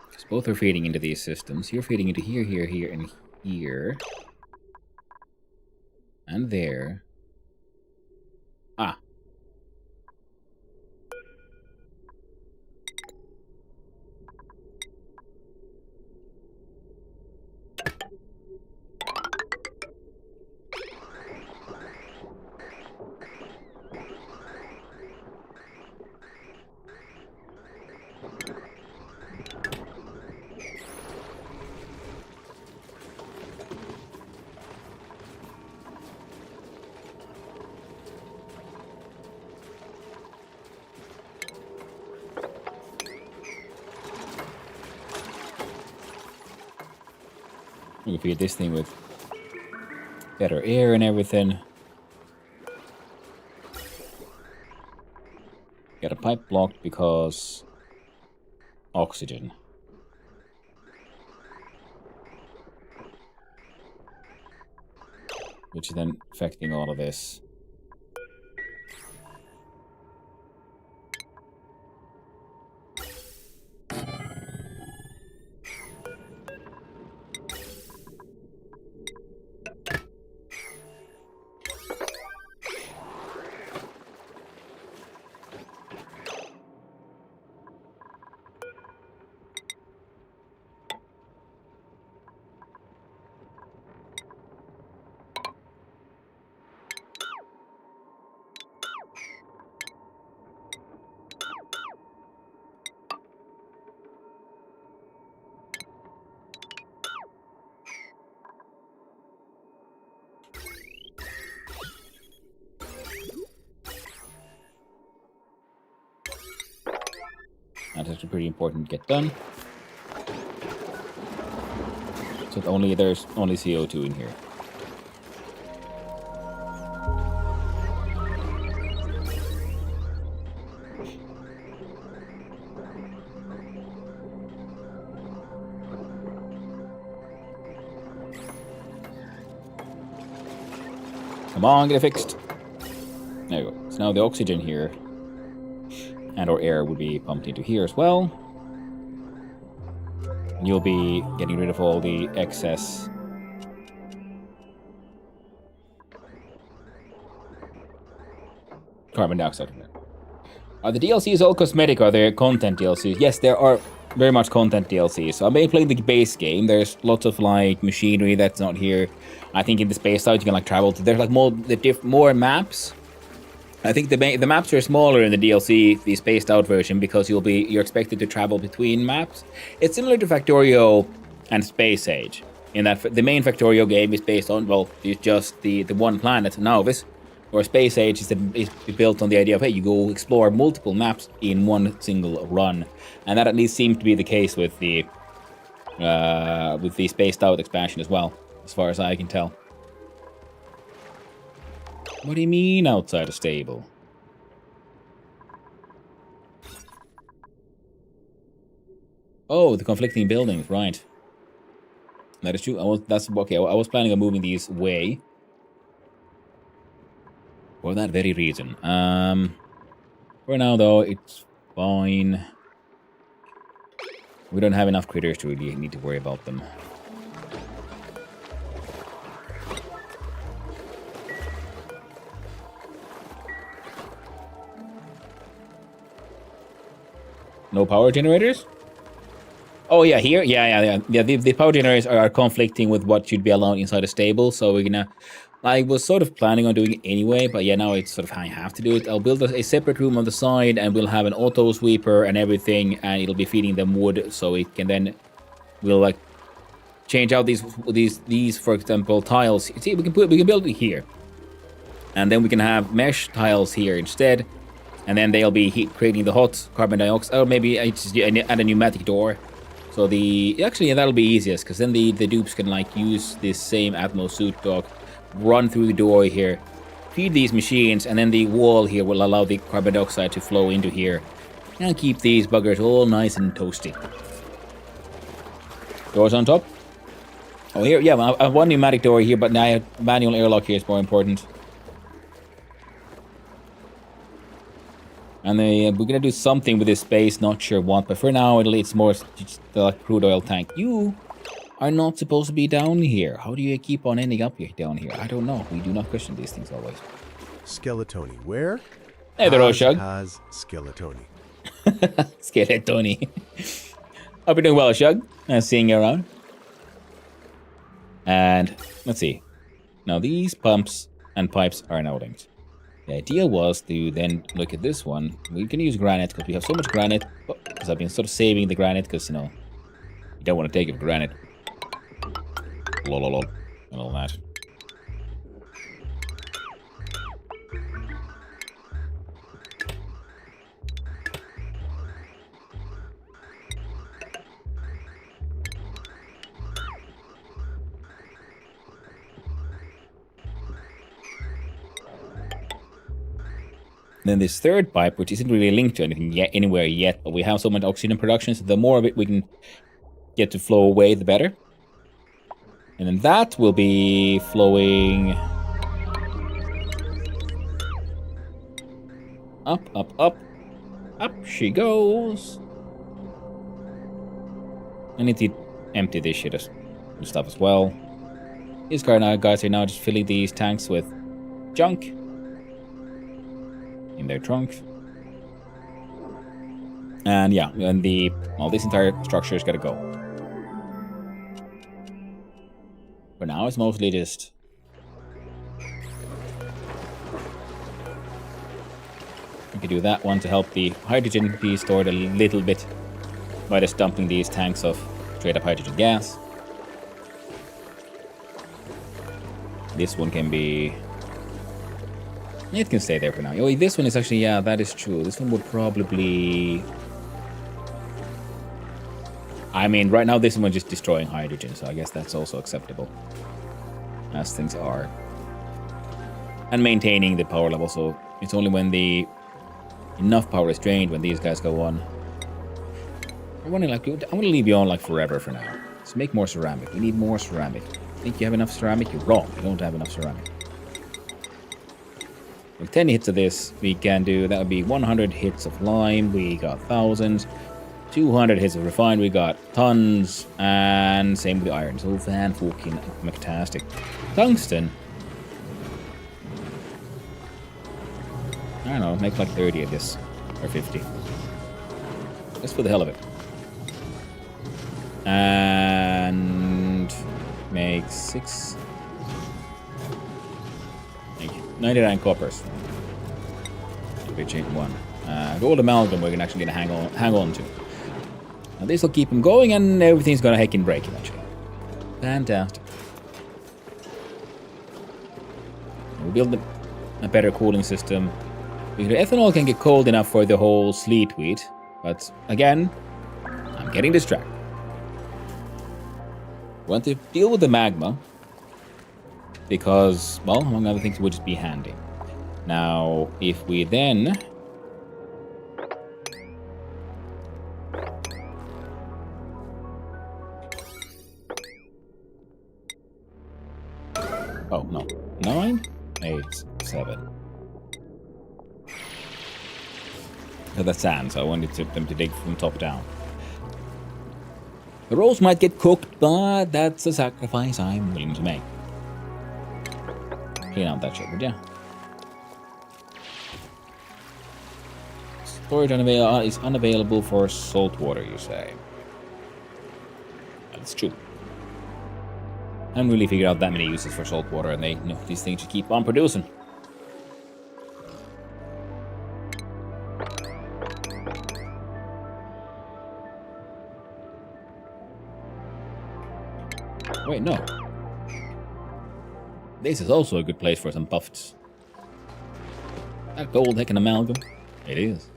Because both are feeding into these systems. You're feeding into here, here, here, and here. And there. Ah. We can feed this thing with better air and everything. Got a pipe blocked because oxygen. Which is then affecting all of this. That's actually pretty important to get done. So there's only CO2 in here. Come on, get it fixed. There you go. So now the oxygen here and or air would be pumped into here as well. And you'll be getting rid of all the excess carbon dioxide in there. Are the DLCs all cosmetic? Are there content DLCs? Yes, there are very much content DLCs. So I've been playing the base game. There's lots of like machinery that's not here. I think in the space side you can like travel to. There's like more maps. I think the maps are smaller in the DLC, the spaced out version, because you're expected to travel between maps. It's similar to Factorio and Space Age, in that the main Factorio game is based on, well, it's just the one planet, Nauvis, or Space Age is built on the idea of, hey, you go explore multiple maps in one single run, and that at least seems to be the case with the spaced out expansion as well, as far as I can tell. What do you mean outside a stable? Oh, the conflicting buildings, right. That is true. That's okay. I was planning on moving these away. For that very reason. For now though, it's fine. We don't have enough critters to really need to worry about them. No power generators? Oh yeah, here? Yeah. The power generators are conflicting with what should be allowed inside a stable, so we're gonna... I was sort of planning on doing it anyway, but yeah, now it's sort of I have to do it. I'll build a separate room on the side, and we'll have an auto sweeper and everything, and it'll be feeding them wood, so it can then... We'll like change out these for example tiles. See, we can build it here, and then we can have mesh tiles here instead, and then they'll be creating the hot carbon dioxide, or maybe I just add a pneumatic door. So that'll be easiest, because then the dupes can like use this same Atmos suit dock, run through the door here, feed these machines, and then the wall here will allow the carbon dioxide to flow into here, and keep these buggers all nice and toasty. Doors on top. Oh, here, yeah, I have one pneumatic door here, but now manual airlock here is more important. And we're gonna do something with this space, not sure what, but for now it's more just the crude oil tank. You are not supposed to be down here. How do you keep on ending up down here? I don't know. We do not question these things always. Skeletoni, where? Hey there, Shug. Skeletoni. Skeletoni. Hope you're doing well, Shug. Nice seeing you around. And let's see. Now these pumps and pipes are now linked. The idea was to then look at this one. We can use granite because we have so much granite. Because I've been sort of saving the granite because, you know, you don't want to take it for granted. Lol. And all that. Then this third pipe, which isn't really linked to anything anywhere yet, but we have so much oxygen production, so the more of it we can get to flow away, the better. And then that will be flowing up. Up she goes. I need to empty this shit and stuff as well. These guys are now just filling these tanks with junk in their trunks. And yeah, and this entire structure is gonna go. For now, it's mostly just... We could do that one to help the hydrogen be stored a little bit by just dumping these tanks of straight up hydrogen gas. This one can be... It can stay there for now. Oh, this one is actually, yeah, that is true. This one would probably... I mean, right now this one is just destroying hydrogen, so I guess that's also acceptable. As things are. And maintaining the power level, so it's only when enough power is drained when these guys go on. I'm gonna leave you on like forever for now. Let's make more ceramic. We need more ceramic. Think you have enough ceramic? You're wrong. You don't have enough ceramic. With 10 hits of this, we can do, that would be 100 hits of lime, we got thousands. 200 hits of refined, we got tons. And same with the iron. So fan-fucking fantastic. Tungsten. I don't know, make like 30 of this. Or 50. Just for the hell of it. And make 6. 99 coppers. Chain 1. Gold amalgam we're actually gonna hang on to. Now this will keep them going, and everything's gonna heckin' break eventually. Fantastic. We'll build a better cooling system. Because ethanol can get cold enough for the whole sleet wheat, but again, I'm getting distracted. We want to deal with the magma. Because, well, among other things, it would just be handy. Now, if we then... Oh, no. 9, 8, 7. Oh, that's sand, so I wanted them to dig from top down. The rolls might get cooked, but that's a sacrifice I'm willing to make. Clean out that shit, would ya? Storage is unavailable for salt water, you say? That's true. I haven't really figured out that many uses for salt water, and these things should keep on producing. Wait, no. This is also a good place for some buffs. That gold heck an amalgam. It is.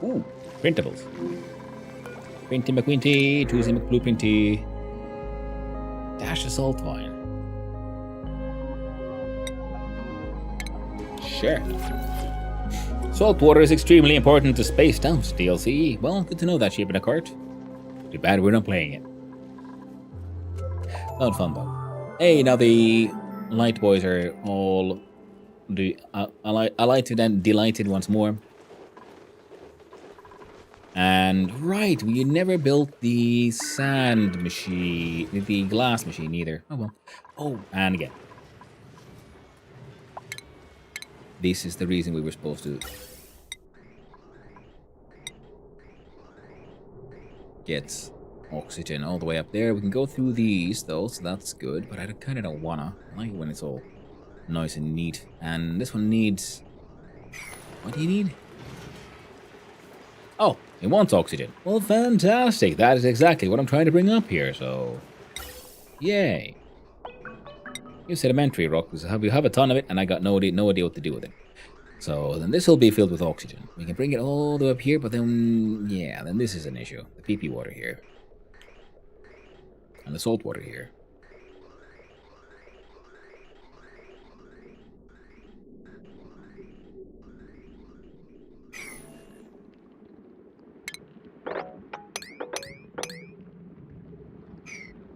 Ooh, printables. Printy McQuinty, Tuesday McBlueprinty. Dash of salt vine. Sure. Salt water is extremely important to Spaced Out DLC. Well, good to know that, Sheep in a Cart. Too bad we're not playing it. Not fun though. Hey, now the light boys are all alighted and delighted once more. And right, we never built the sand machine, the glass machine either. Oh well. Oh, and again. This is the reason we were supposed to get oxygen all the way up there. We can go through these though, so that's good. But I kind of don't wanna. I like it when it's all nice and neat. And this one needs... What do you need? Oh, it wants oxygen. Well, fantastic. That is exactly what I'm trying to bring up here, so... Yay. Here's sedimentary rock, because we have a ton of it, and I got no idea what to do with it. So, then this will be filled with oxygen. We can bring it all the way up here, but then... Yeah, then this is an issue. The pee-pee water here. And the salt water here.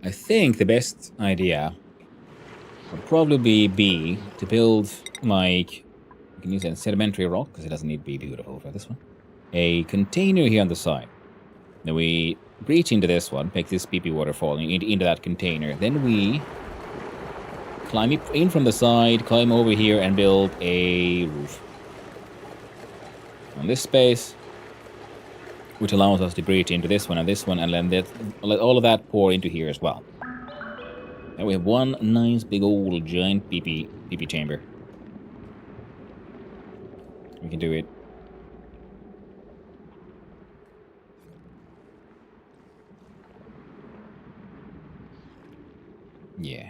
I think the best idea would probably be to build, like, you can use a sedimentary rock, because it doesn't need to be beautiful for this one. A container here on the side. Then we breach into this one, make this pee-pee water falling into that container. Then we climb in from the side, climb over here, and build a roof. On this space, which allows us to breach into this one, and then let all of that pour into here as well. And we have one nice big old giant pee-pee chamber. We can do it. Yeah.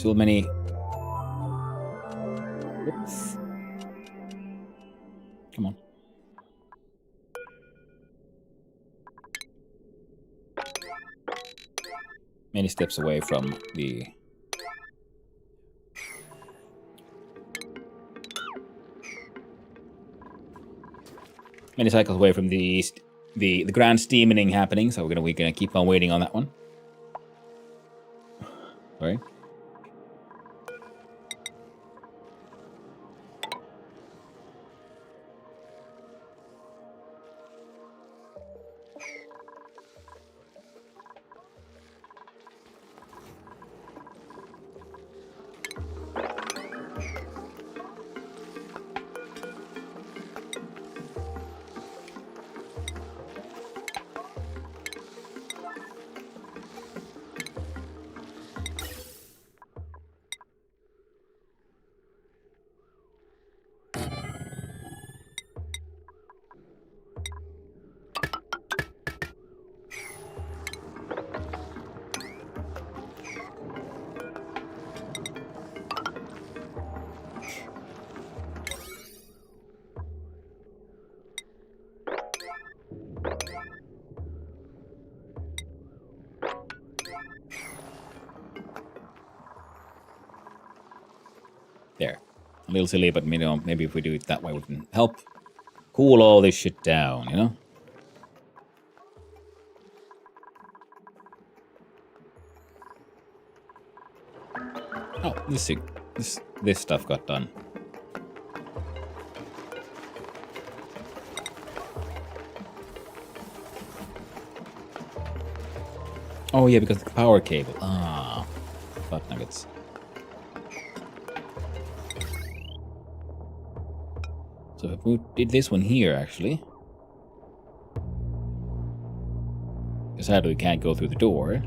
Still many. Oops. Come on. Many steps away from the. Many cycles away from the grand steaming happening, so we're gonna keep on waiting on that one. Sorry. There. A little silly, but maybe if we do it that way, we can help cool all this shit down, you know? Oh, this stuff got done. Oh yeah, because the power cable. Ah, butt nuggets. So if we did this one here, actually. Because sadly we can't go through the door.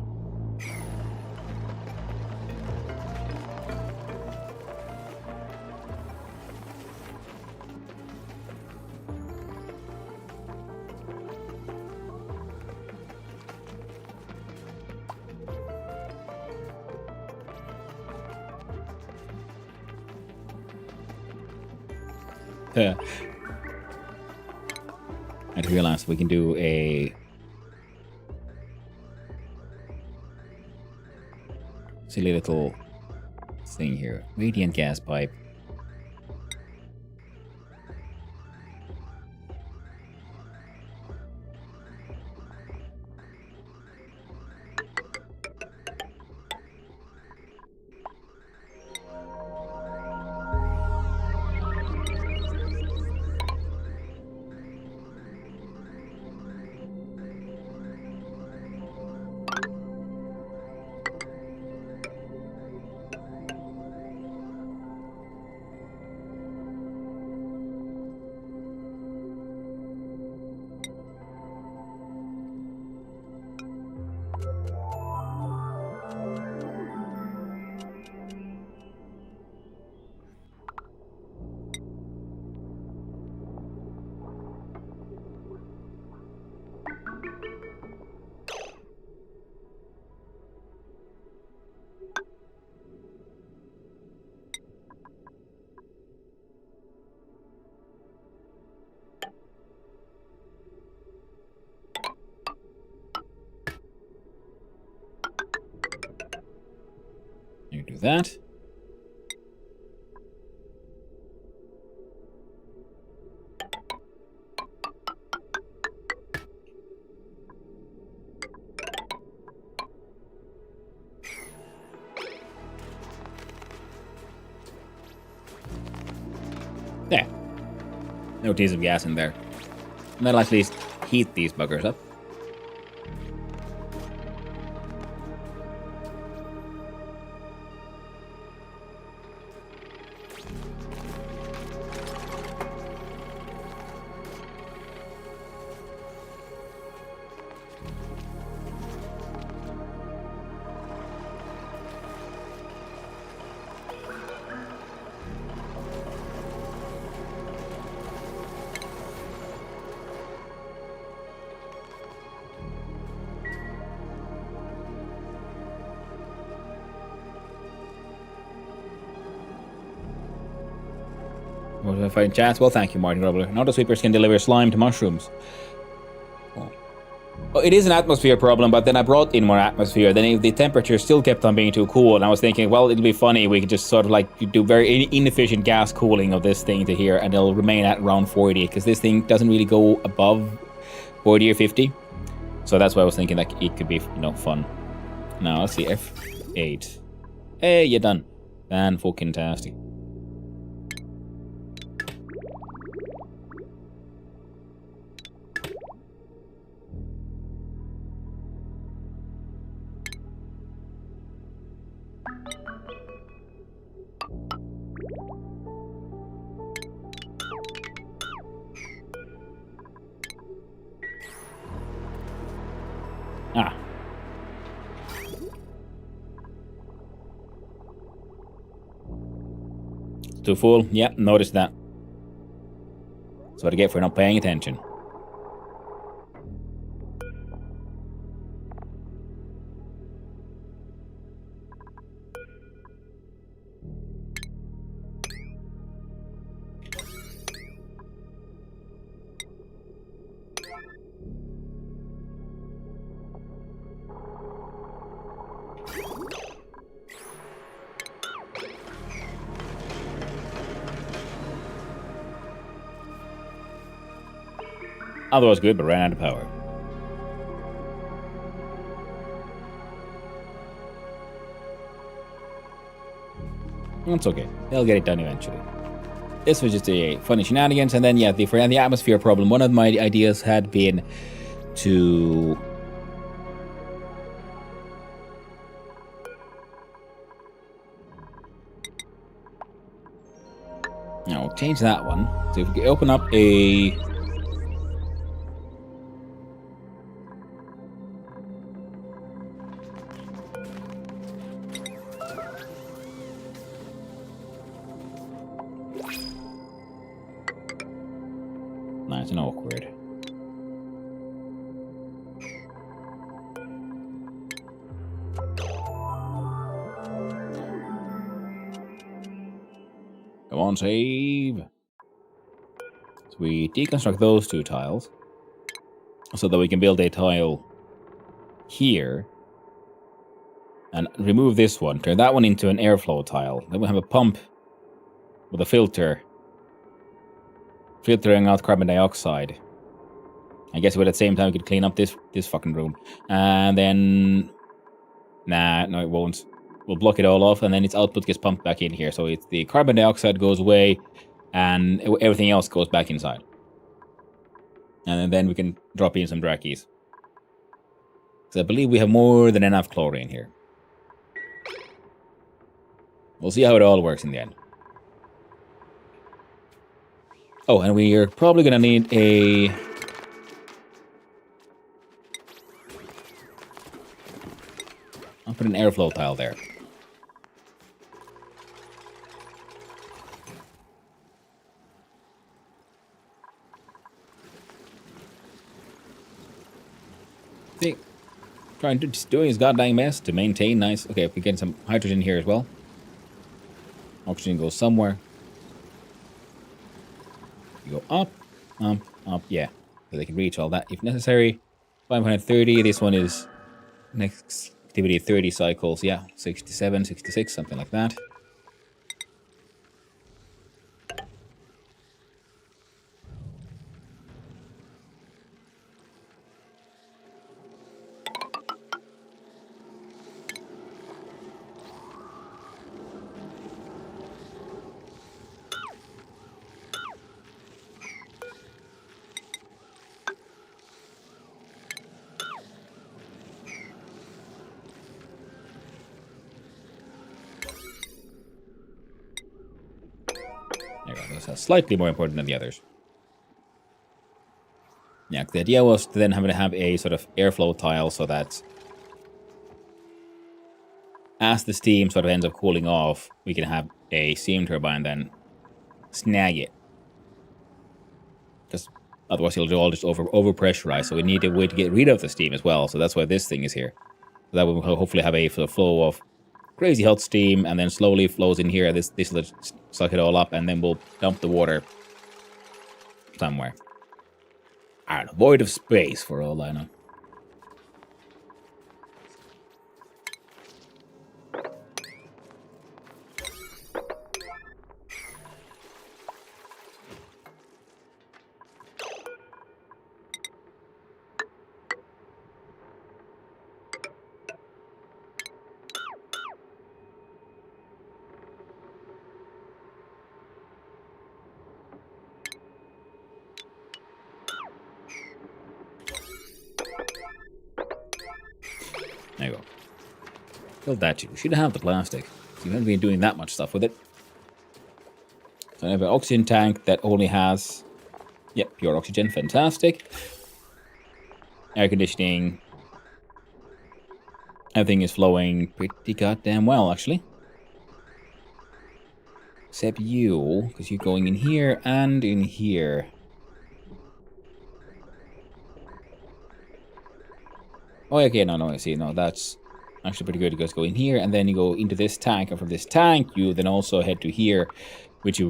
I just realized we can do a silly little thing here. Radiant gas pipe. You do that. There. No diesel gas in there. And that'll at least heat these buggers up. What do I find chats? Well, thank you, Martin Grubbler. Not the sweepers can deliver slime to mushrooms. Oh, it is an atmosphere problem, but then I brought in more atmosphere. Then the temperature still kept on being too cool, and I was thinking, well, it'll be funny. We could just sort of like do very inefficient gas cooling of this thing to here, and it'll remain at around 40, because this thing doesn't really go above 40 or 50. So that's why I was thinking that it could be, fun. Now, let's see, F8. Hey, you're done. Fan-fucking-tastic. Ah. Too full? Yep, noticed that. That's what I get for not paying attention. Otherwise good, but ran out of power. That's okay. They'll get it done eventually. This was just a funny shenanigans, and then for the atmosphere problem, one of my ideas had been to we'll change that one. So if we open up a nice and awkward. Come on, save. So we deconstruct those two tiles so that we can build a tile here and remove this one, turn that one into an airflow tile. Then we have a pump with a filter filtering out carbon dioxide. I guess at the same time we could clean up this fucking room. And then no, it won't. We'll block it all off, and then its output gets pumped back in here. So it's the carbon dioxide goes away, and everything else goes back inside. And then we can drop in some drackies. So I believe we have more than enough chlorine here. We'll see how it all works in the end. Oh, and we are probably going to need a... I'll put an airflow tile there. See, trying to just doing his goddamn best to maintain nice. Okay, if we get some hydrogen here as well. Oxygen goes somewhere. You go up, up, yeah. So they can reach all that if necessary. 530. This one is next activity 30 cycles. Yeah, 67, 66, something like that. There we go. This is slightly more important than the others. Yeah, the idea was to then have a sort of airflow tile so that as the steam sort of ends up cooling off, we can have a steam turbine then snag it. Because otherwise it'll all just over-pressurize, so we need a way to get rid of the steam as well. So that's why this thing is here. So that will hopefully have a sort of flow of crazy hot steam, and then slowly flows in here. This will suck it all up, and then we'll dump the water somewhere. I don't know, void of space for all I know. There you go. Build that too. We should have the plastic. You haven't been doing that much stuff with it. So I have an oxygen tank that only has, yep, pure oxygen. Fantastic. Air conditioning. Everything is flowing pretty goddamn well, actually. Except you, because you're going in here and in here. Oh, okay, no, I see. No, that's actually pretty good. You guys go in here, and then you go into this tank, and from this tank, you then also head to here,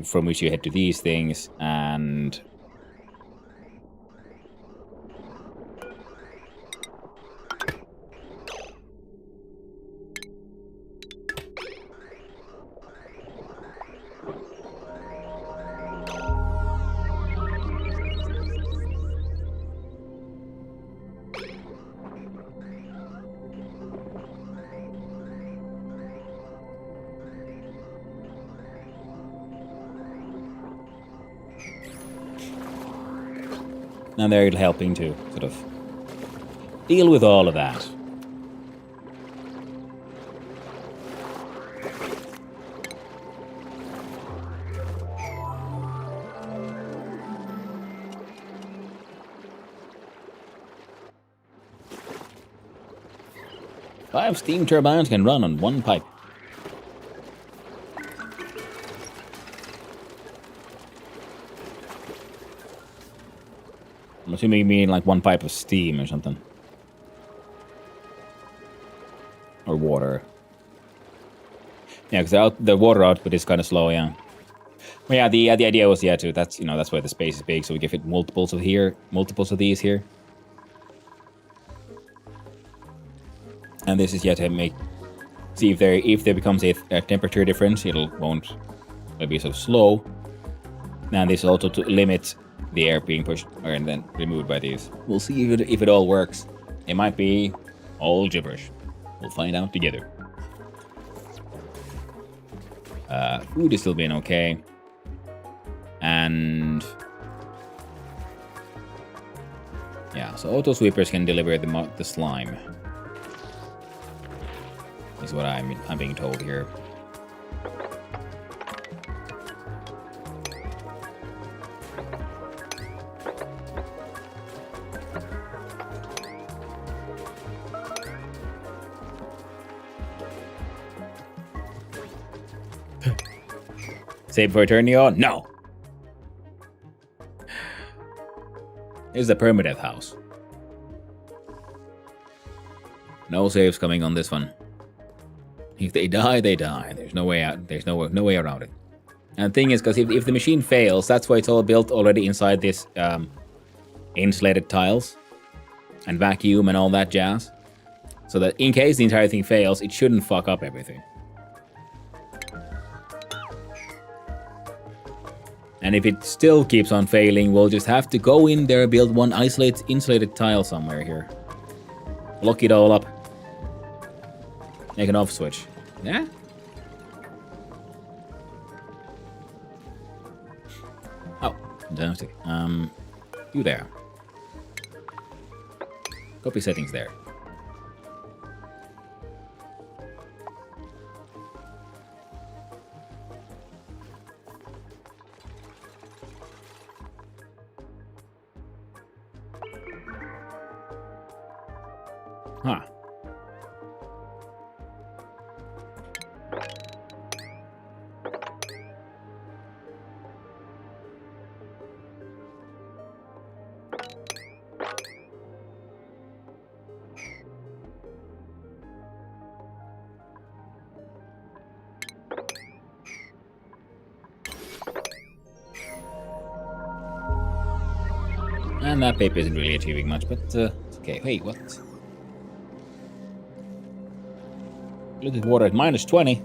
from which you head to these things, and... and they're helping to sort of deal with all of that. Five steam turbines can run on one pipe. I'm assuming you mean like one pipe of steam or something. Or water. Yeah, because the water output is kind of slow, yeah. Well, yeah, the idea was, yeah, that's why the space is big, so we give it multiples of these here. And this is yet to see if there becomes a temperature difference, it'll be sort of slow. And this is also to limit the air being pushed and then removed by these. We'll see if it all works. It might be all gibberish. We'll find out together. Food is still being okay. And yeah, so auto sweepers can deliver the slime. Is what I'm being told here. Save before I turn you on? No. Here's the permadeath house. No saves coming on this one. If they die, they die. There's no way out. There's no way around it. And the thing is, because if the machine fails, that's why it's all built already inside this insulated tiles and vacuum and all that jazz. So that in case the entire thing fails, it shouldn't fuck up everything. And if it still keeps on failing, we'll just have to go in there, build one insulated tile somewhere here. Lock it all up. Make an off switch. Yeah? Oh, fantastic. You there. Copy settings there. Huh. And that paper isn't really achieving much, but it's okay. Wait, what? Look at water at -20.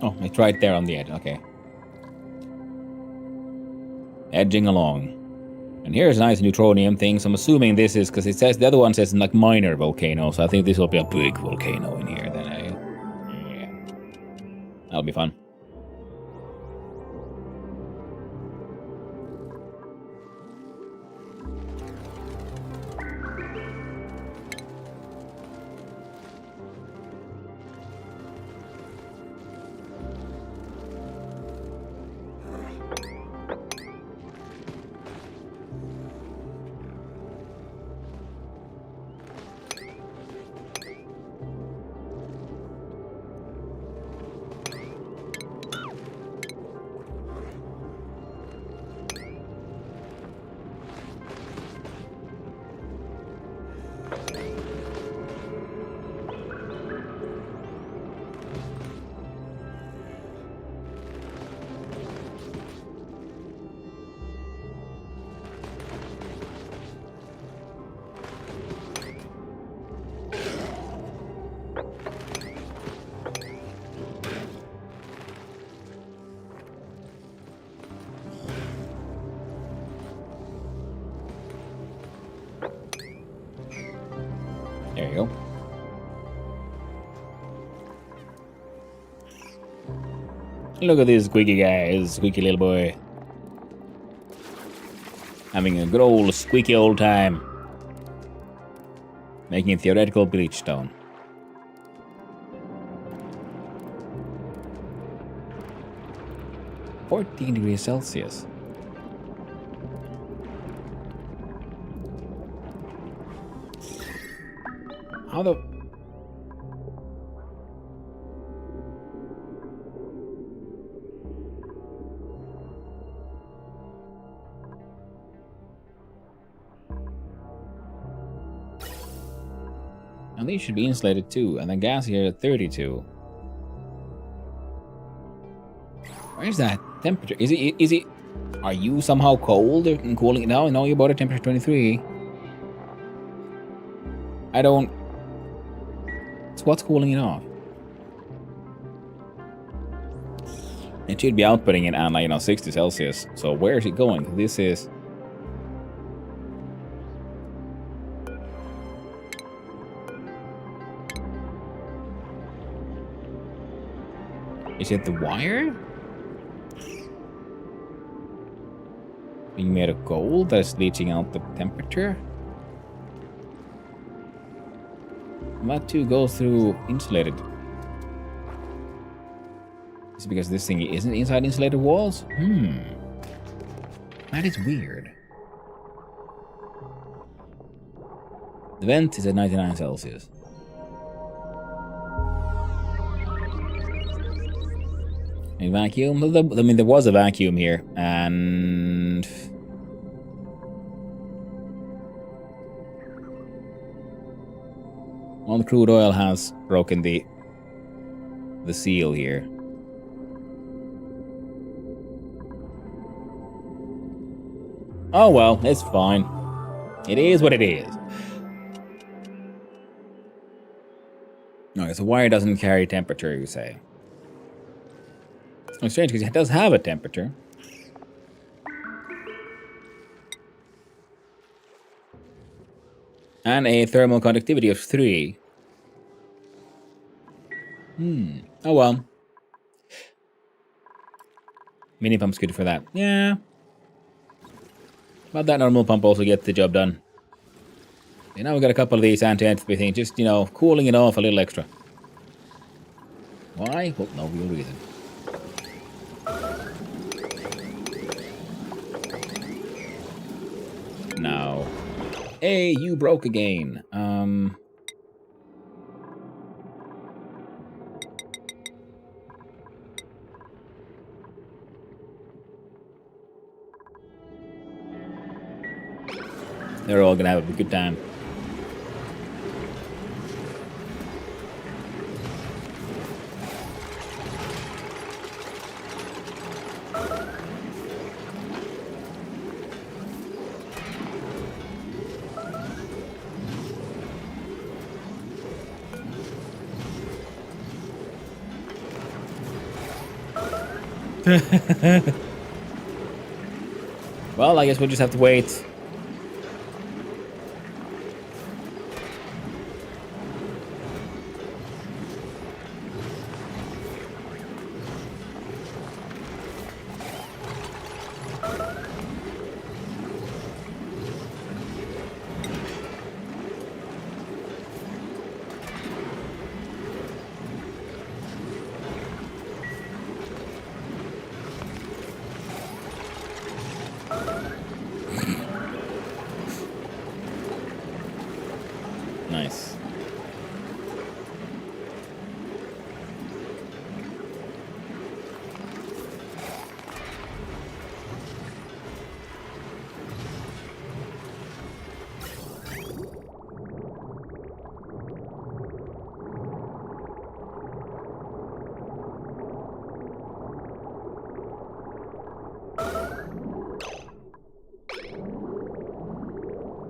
Oh, it's right there on the edge. Okay. Edging along. And here's a nice neutronium thing, so I'm assuming this is, because it says, the other one says like minor volcano, so I think this will be a big volcano in here. Then yeah. That'll be fun. There you go. Look at this squeaky guy, this squeaky little boy. Having a good old squeaky old time. Making theoretical bleach stone. -14 degrees Celsius. How the... And these should be insulated too, and the gas here at 32. Where's that temperature? Is it... Are you somehow cold and cooling it down? No, your body temperature 23. I don't... So what's cooling it off? It should be outputting it at, like, 60 Celsius. So where is it going? This is... Is it the wire? Being made of gold that's leaching out the temperature? And that too goes through insulated. Is it because this thing isn't inside insulated walls? That is weird. The vent is at 99 Celsius. A vacuum? I mean, there was a vacuum here, and... Well, the crude oil has broken the seal here. Oh well, it's fine. It is what it is. Okay, so wire doesn't carry temperature, you say? It's strange because it does have a temperature. And a thermal conductivity of 3. Oh well. Mini pump's good for that. Yeah. But that normal pump also gets the job done. And now we've got a couple of these anti-entropy things, just, cooling it off a little extra. Why? Well, no real reason. No. Hey, you broke again. They're all gonna have a good time. Well, I guess we'll just have to wait. Nice.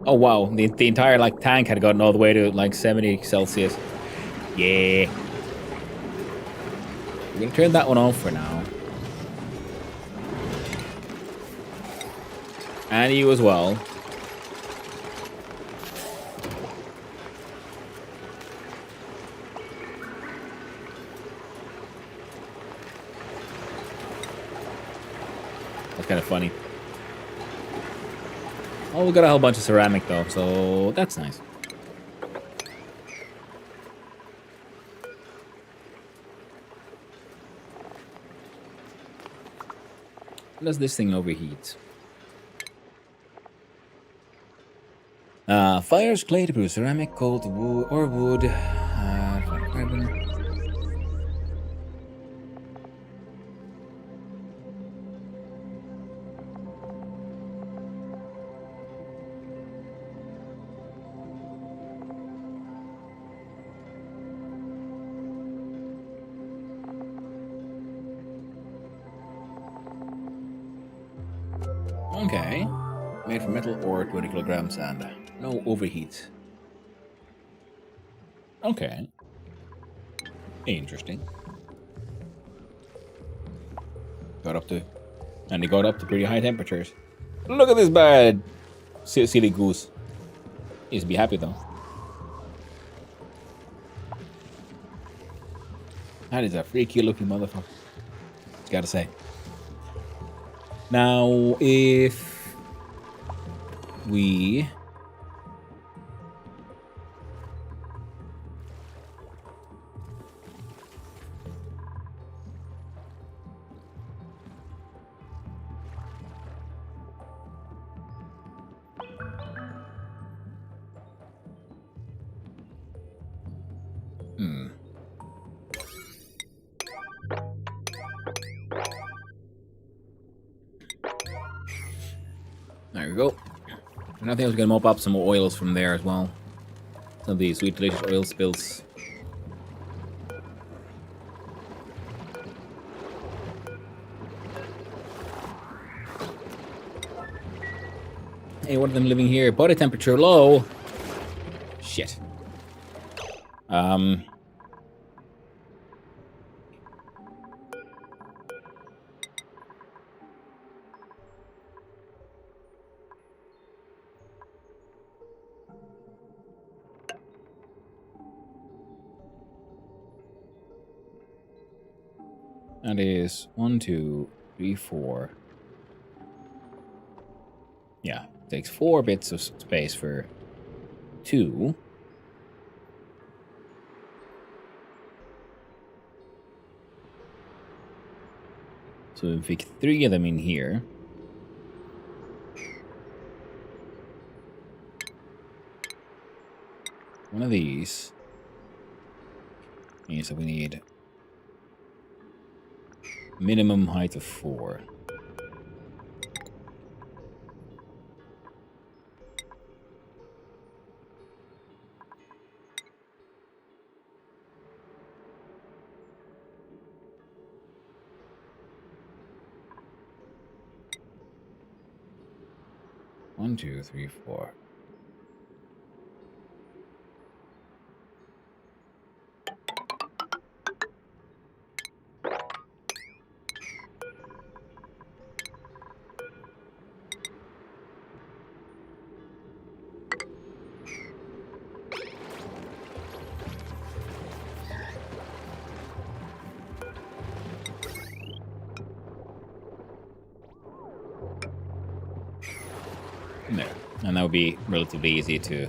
Oh wow, the entire like tank had gotten all the way to like 70 Celsius. Yeah. We're gonna turn that one off for now. And you as well. That's kind of funny. Oh, we got a whole bunch of ceramic though, so that's nice. Does this thing overheat? Fires clay to produce ceramic, coal to wood, or wood. Carbon. Okay. Made from metal ore, 20 kilograms, and no overheat. Okay. Interesting. Got up to... And they got up to pretty high temperatures. Look at this bad silly goose. He's be happy though. That is a freaky looking motherfucker. Gotta say. Now, if we... There we go. And I think I was gonna mop up some more oils from there as well. Some of these sweet delicious oil spills. Hey, one of them living here. Body temperature low. Shit. That is 1, 2, 3, 4. Yeah, takes 4 bits of space for 2. So we pick 3 of them in here. One of these. Okay, so we need minimum height of 4. One, 2, 3, 4. There. And that would be relatively easy to...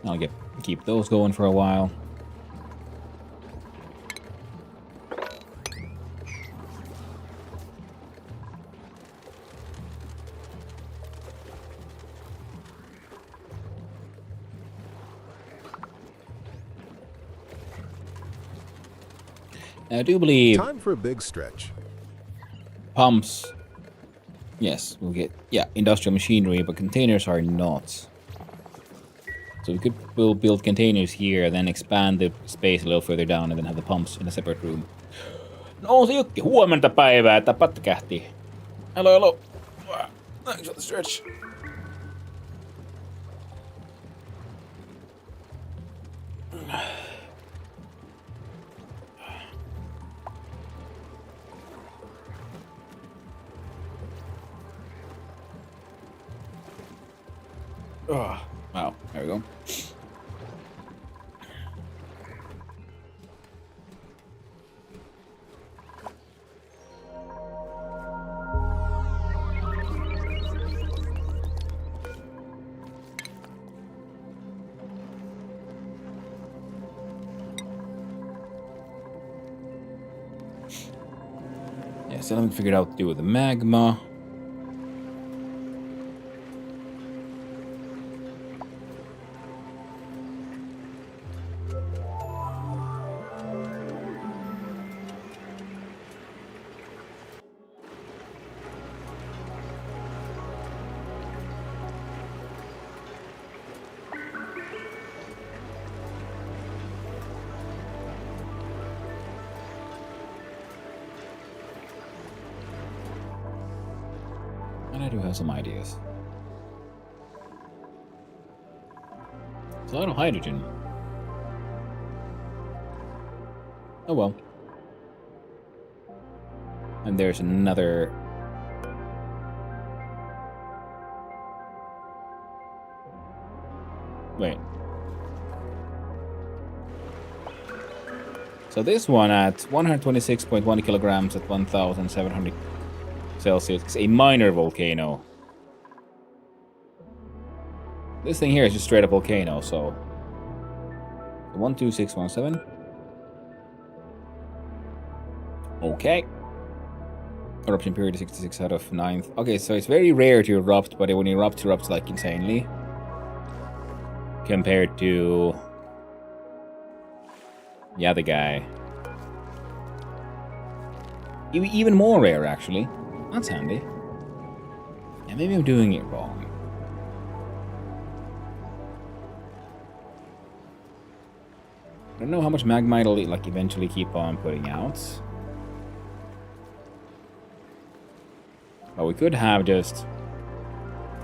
I'll keep those going for a while. I do believe Time for a big stretch. pumps, yes, we'll get, yeah, industrial machinery, but containers are not. So we'll build containers here, then expand the space a little further down, and then have the pumps in a separate room. No, se Jukki, huomenta päivää, että pätkähti. Hello. Thanks for the stretch. Oh, wow, there we go. Yeah, still haven't figured out what to do with the magma. And I do have some ideas. It's a lot of hydrogen. Oh well. And there's another... Wait. So this one at 126.1 kilograms at 1,700 Celsius is a minor volcano. This thing here is just straight up volcano, so 12617. Okay. Eruption period is 66 out of 9th. Okay, so it's very rare to erupt, but when it erupts like insanely. Compared to the other guy. Even more rare, actually. That's handy. Yeah, maybe I'm doing it wrong. I don't know how much magma it'll like eventually keep on putting out. But we could have just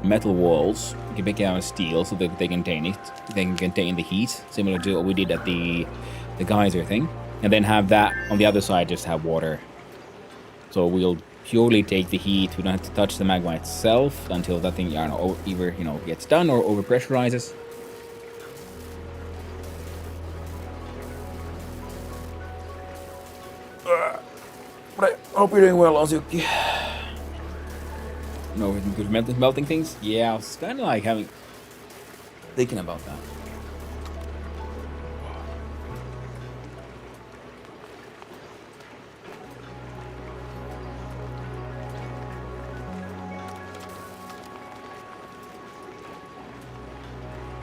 metal walls. We can make it out of steel so that they contain it. They can contain the heat, similar to what we did at the geyser thing. And then have that on the other side just have water. So we'll purely take the heat. We don't have to touch the magma itself until that thing, I don't know, either, you know, gets done or overpressurizes. But I hope you're doing well, Azuki. No, good melting things? Yeah, I was kind of like thinking about that.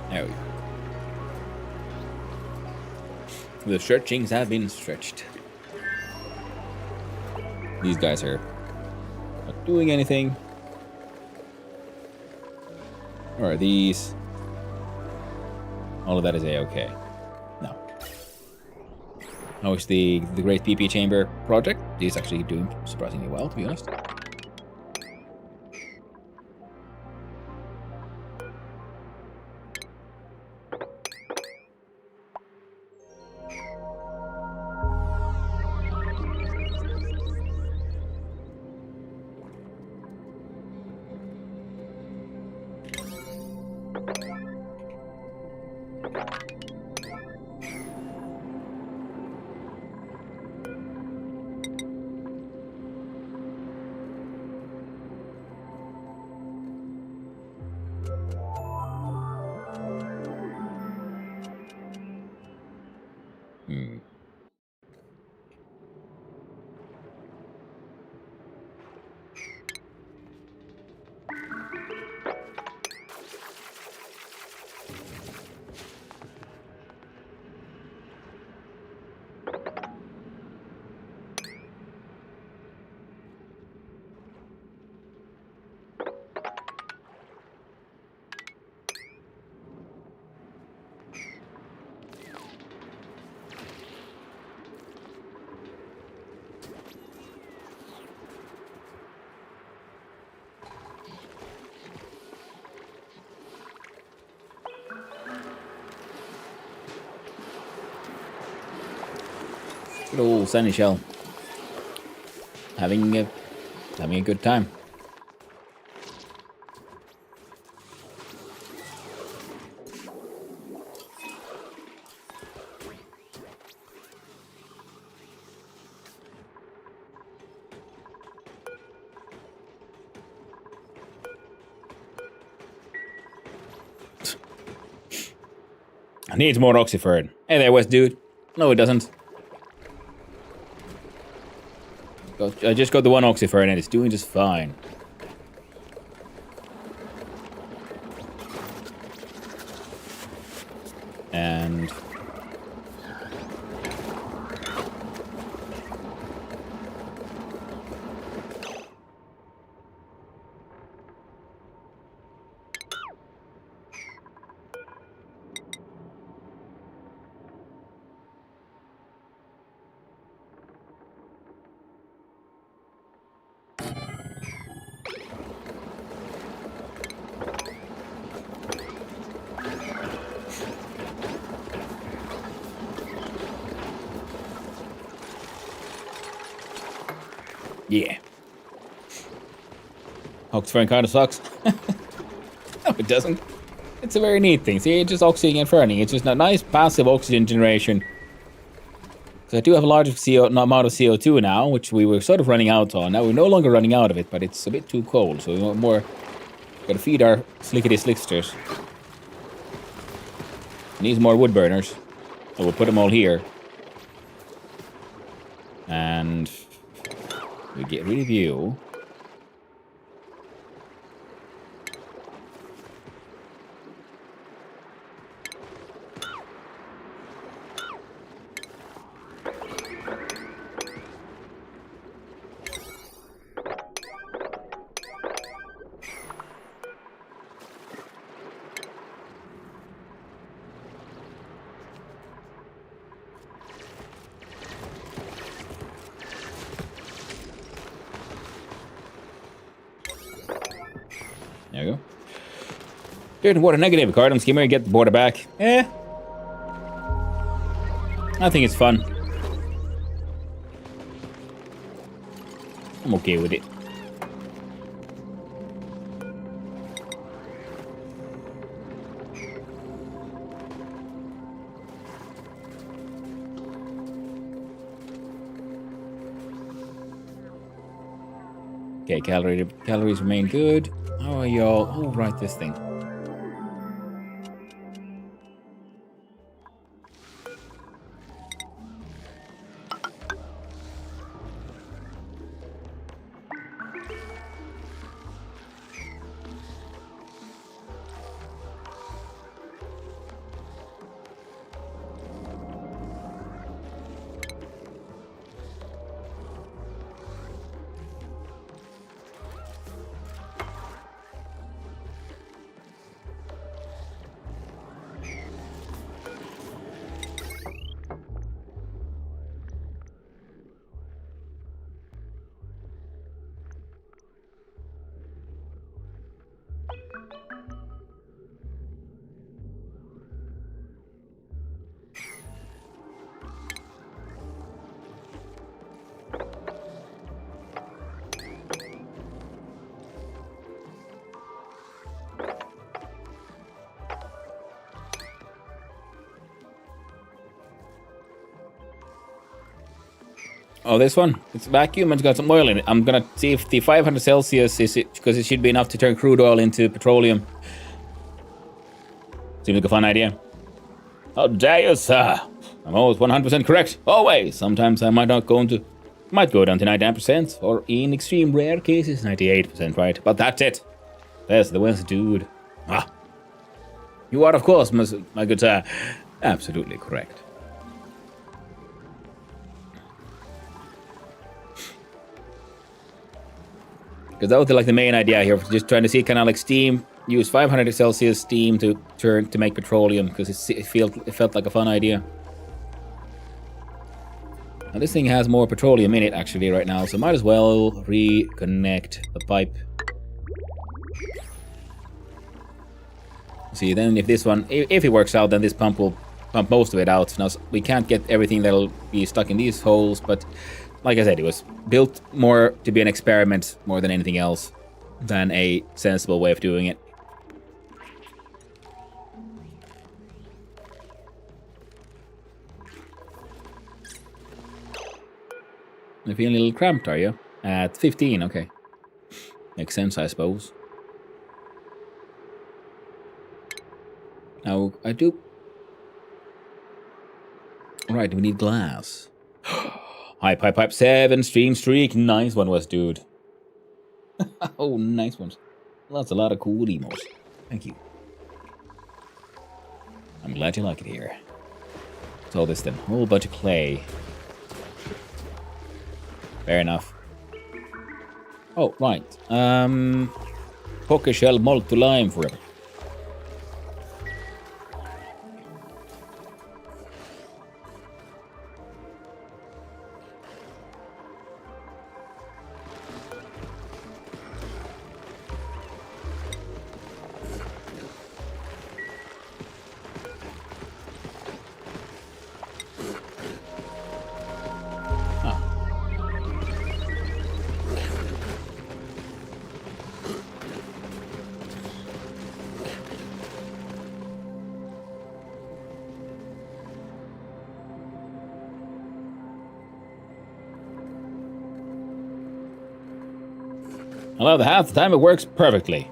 There we go. The stretchings have been stretched. These guys are not doing anything. Or are these? All of that is A-okay. No. How is the Great PP Chamber project? It's actually doing surprisingly well, to be honest. Hmm. Good old Sunny Shell. Having a good time. Needs more oxyfern. Hey there, West dude. No, it doesn't. I just got the one oxyfern and it's doing just fine. And yeah. Oxyfern kind of sucks. No, it doesn't. It's a very neat thing. See, it's just oxygen and ferning. It's just a nice passive oxygen generation. So I do have a large amount of CO2 now, which we were sort of running out on. Now we're no longer running out of it, but it's a bit too cold. So we want more. Gotta feed our slickety slicksters. Needs more wood burners. So we'll put them all here. And we get rid of you. There we go. Dude, what a negative card. I'm skimmer, get the border back. Eh. I think it's fun. I'm okay with it. Okay, calories remain good. How are y'all? Oh, right, this thing. Oh, this one. It's vacuum and it's got some oil in it. I'm gonna see if the 500 Celsius is it, because it should be enough to turn crude oil into petroleum. Seems like a fun idea. How dare you, sir? I'm always 100% correct. Always. Sometimes I might go down to 99%, or in extreme rare cases, 98% right. But that's it. That's the Wednesday dude. Ah. You are, of course, my good sir. Absolutely correct. Because that was like the main idea here, just trying to see kind of like steam, use 500 Celsius steam to make petroleum, because it felt like a fun idea. Now this thing has more petroleum in it actually right now, so might as well reconnect the pipe. See, then if this one, if it works out, then this pump will pump most of it out. Now we can't get everything that'll be stuck in these holes, but like I said, it was built more to be an experiment more than anything else, than a sensible way of doing it. You're feeling a little cramped, are you? At 15, okay. Makes sense, I suppose. Now, I do... Alright, we need glass. Pipe, 7, stream streak. Nice one, West dude. Oh, nice ones. Well, that's a lot of cool emos. Thank you. I'm glad you like it here. What's all this then? A whole bunch of clay. Fair enough. Oh, right. Poker shell malt to lime forever. I love that half the time it works perfectly.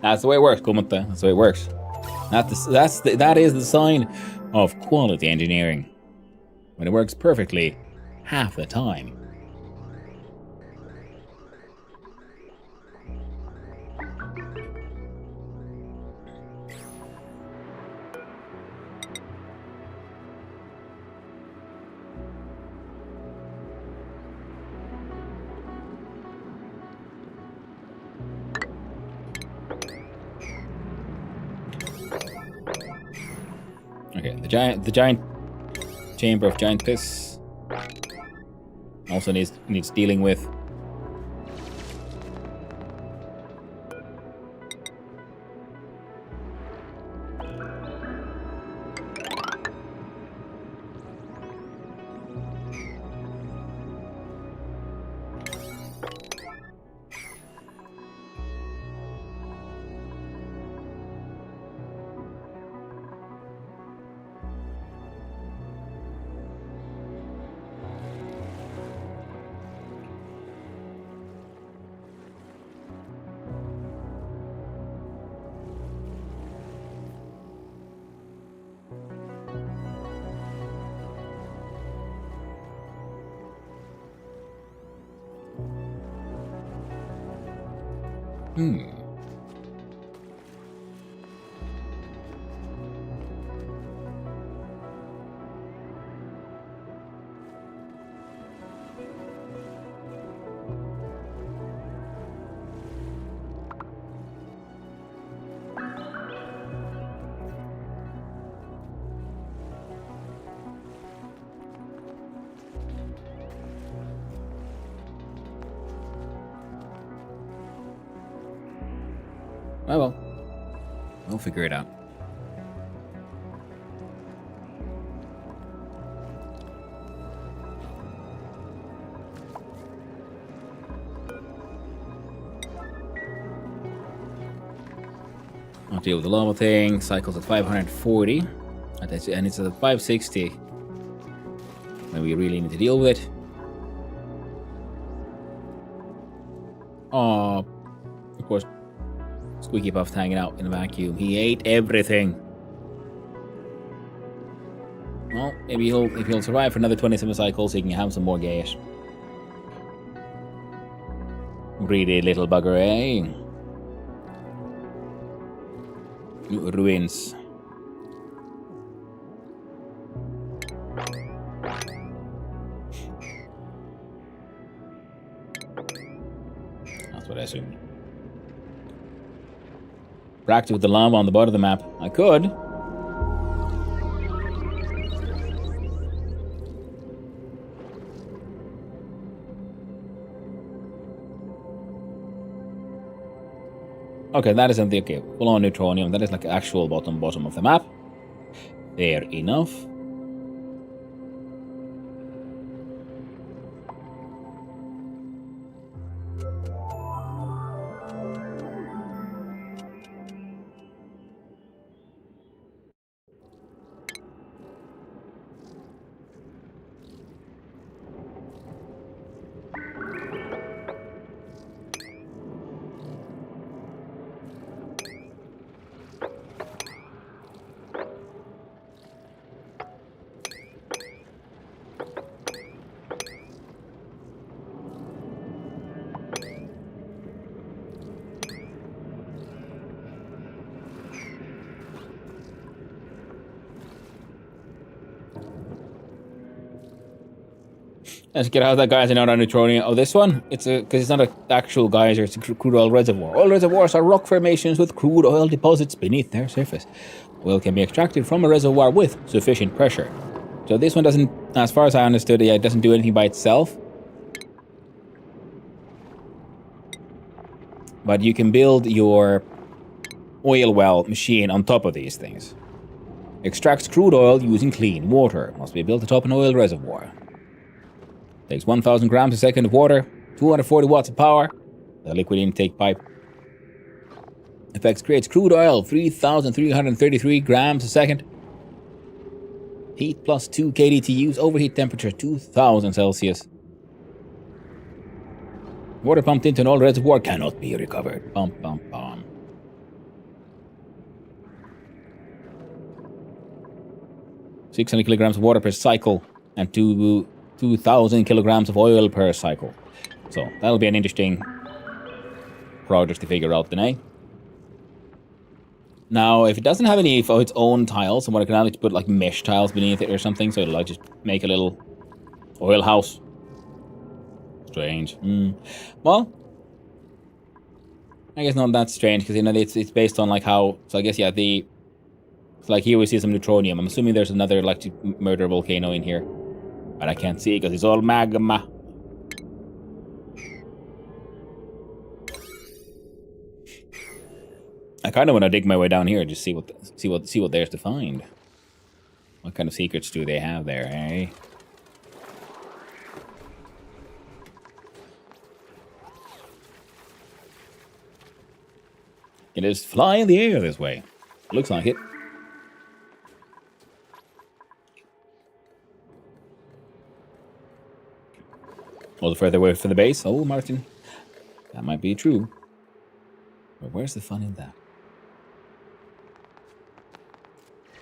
That's the way it works, Kumata. That's the way it works. That is the sign of quality engineering. When it works perfectly half the time. Okay, the giant chamber of giant piss also needs dealing with. Oh well. We'll figure it out. I'll deal with the lava thing. Cycles at 540. And it's at 560. when we really need to deal with it. Oh, of course, Squeaky Puff's hanging out in a vacuum. He ate everything. Well, maybe if he'll survive for another 27 cycles, he can have some more gas. Greedy little bugger, eh? Ruins. That's what I assumed. Practice with the llama on the bottom of the map. I could. Okay, that isn't the okay. Full on neutronium. That is like actual bottom of the map. Fair enough. Let's get out of that geyser now on neutronium. Oh, this one? It's because it's not an actual geyser, it's a crude oil reservoir. Oil reservoirs are rock formations with crude oil deposits beneath their surface. Oil can be extracted from a reservoir with sufficient pressure. So this one doesn't, as far as I understood it, it doesn't do anything by itself. But you can build your oil well machine on top of these things. Extracts crude oil using clean water. Must be built atop an oil reservoir. Takes 1,000 grams a second of water, 240 watts of power, the liquid intake pipe. Effects creates crude oil, 3,333 grams a second. Heat plus 2 kDTUs, overheat temperature 2,000 Celsius. Water pumped into an oil reservoir cannot be recovered. Bum, bum, bum. .600 kilograms of water per cycle and 2,000 kilograms of oil per cycle. So that'll be an interesting project to figure out then, eh? Now, if it doesn't have any of its own tiles, someone can actually put like mesh tiles beneath it or something, so it'll like just make a little oil house. Strange. Well, I guess not that strange, because, you know, it's based on like how, so I guess, yeah, it's like here we see some neutronium. I'm assuming there's another like murder volcano in here. But I can't see because it's all magma. I kind of want to dig my way down here and just see what there's to find. What kind of secrets do they have there, eh? It is fly in the air this way. Looks like it. A little further away from the base. Oh, Martin. That might be true. But where's the fun in that?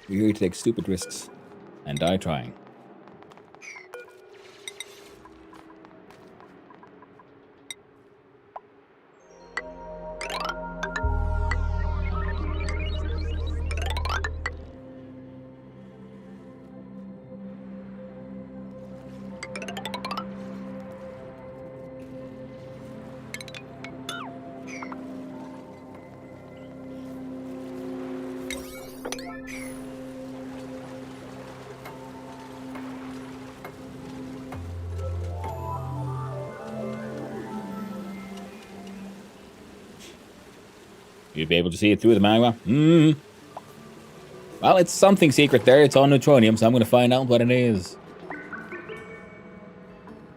We're here to take stupid risks and die trying. You'd be able to see it through the magma. Well, it's something secret there. It's on neutronium, so I'm going to find out what it is.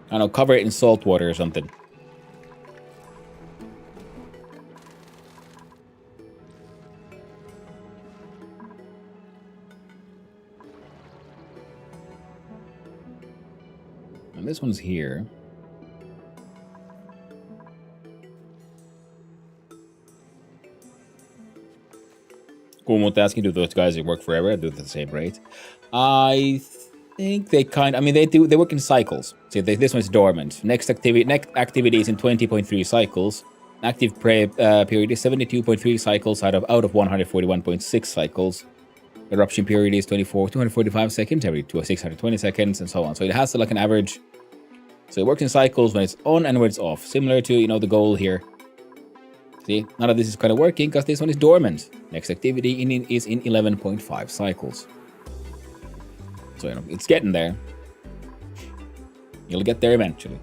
I don't know, cover it in salt water or something. And this one's here. Cool multitasking. Do those guys that work forever do it at the same rate? I think they kind. I mean, they do. They work in cycles. See, this one's dormant. Next activity is in 20.3 cycles. Active period is 72.3 cycles out of 141.6 cycles. Eruption period is 245 seconds every 620 seconds, and so on. So it has like an average. So it works in cycles when it's on and when it's off, similar to the goal here. See, none of this is kind of working because this one is dormant. Next activity is in 11.5 cycles. So it's getting there. You'll get there eventually.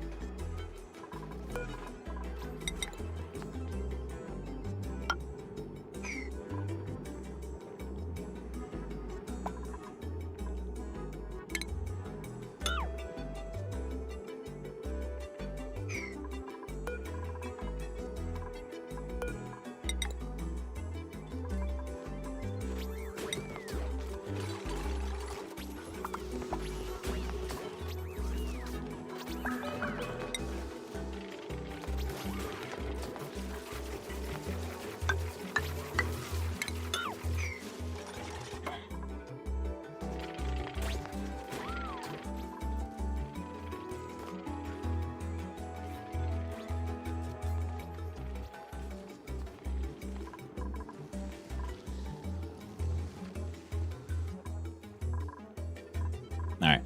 All right.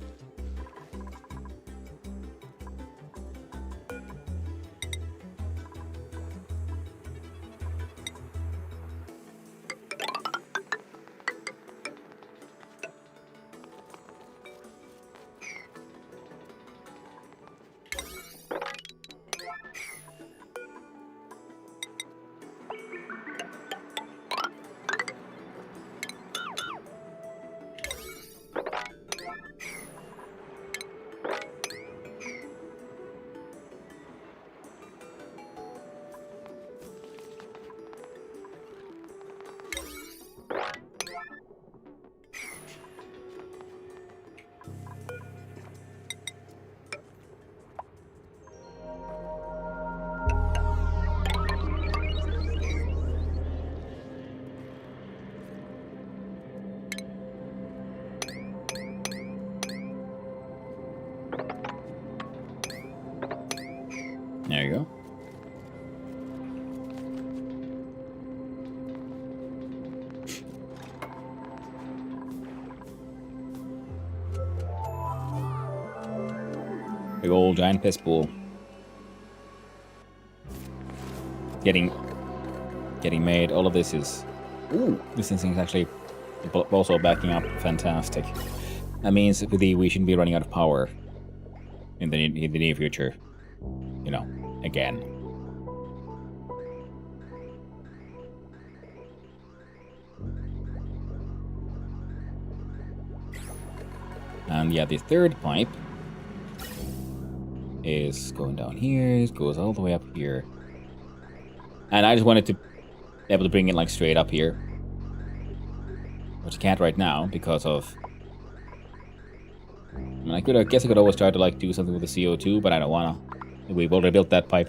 There you go. Big old giant piss pool. Getting made. All of this is... Ooh, this thing is actually also backing up. Fantastic. That means we shouldn't be running out of power in the near future. Again. And yeah, the third pipe is going down here. It goes all the way up here. And I just wanted to be able to bring it like straight up here. Which I can't right now because of... I guess I could always try to do something with the CO2, but I don't wanna. We've already built that pipe.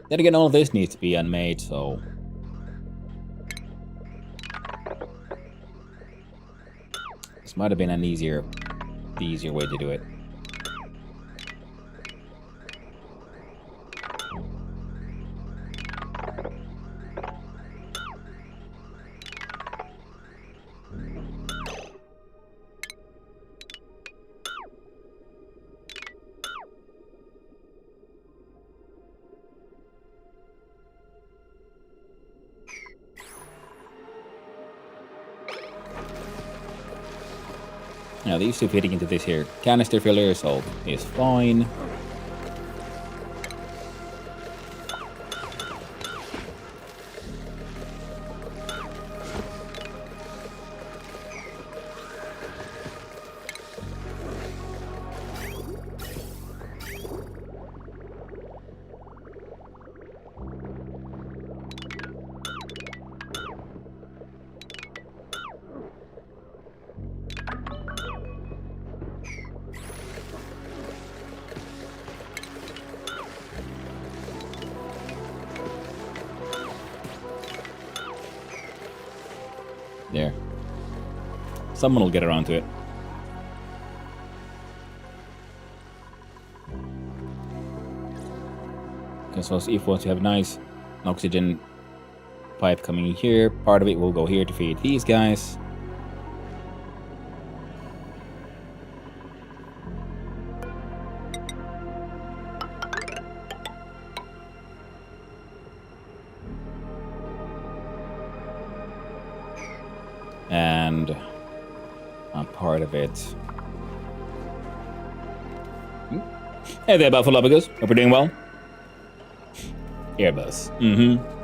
Then again, all of this needs to be unmade, so... This might have been an easier way to do it. Now these two fitting into this here canister filler, so it's fine. There. Someone will get around to it. Okay, so if once you have nice oxygen pipe coming in here, part of it will go here to feed these guys. And part of it. Hey there, Buffalobicus. Hope you're doing well. Airbus. Mm-hmm.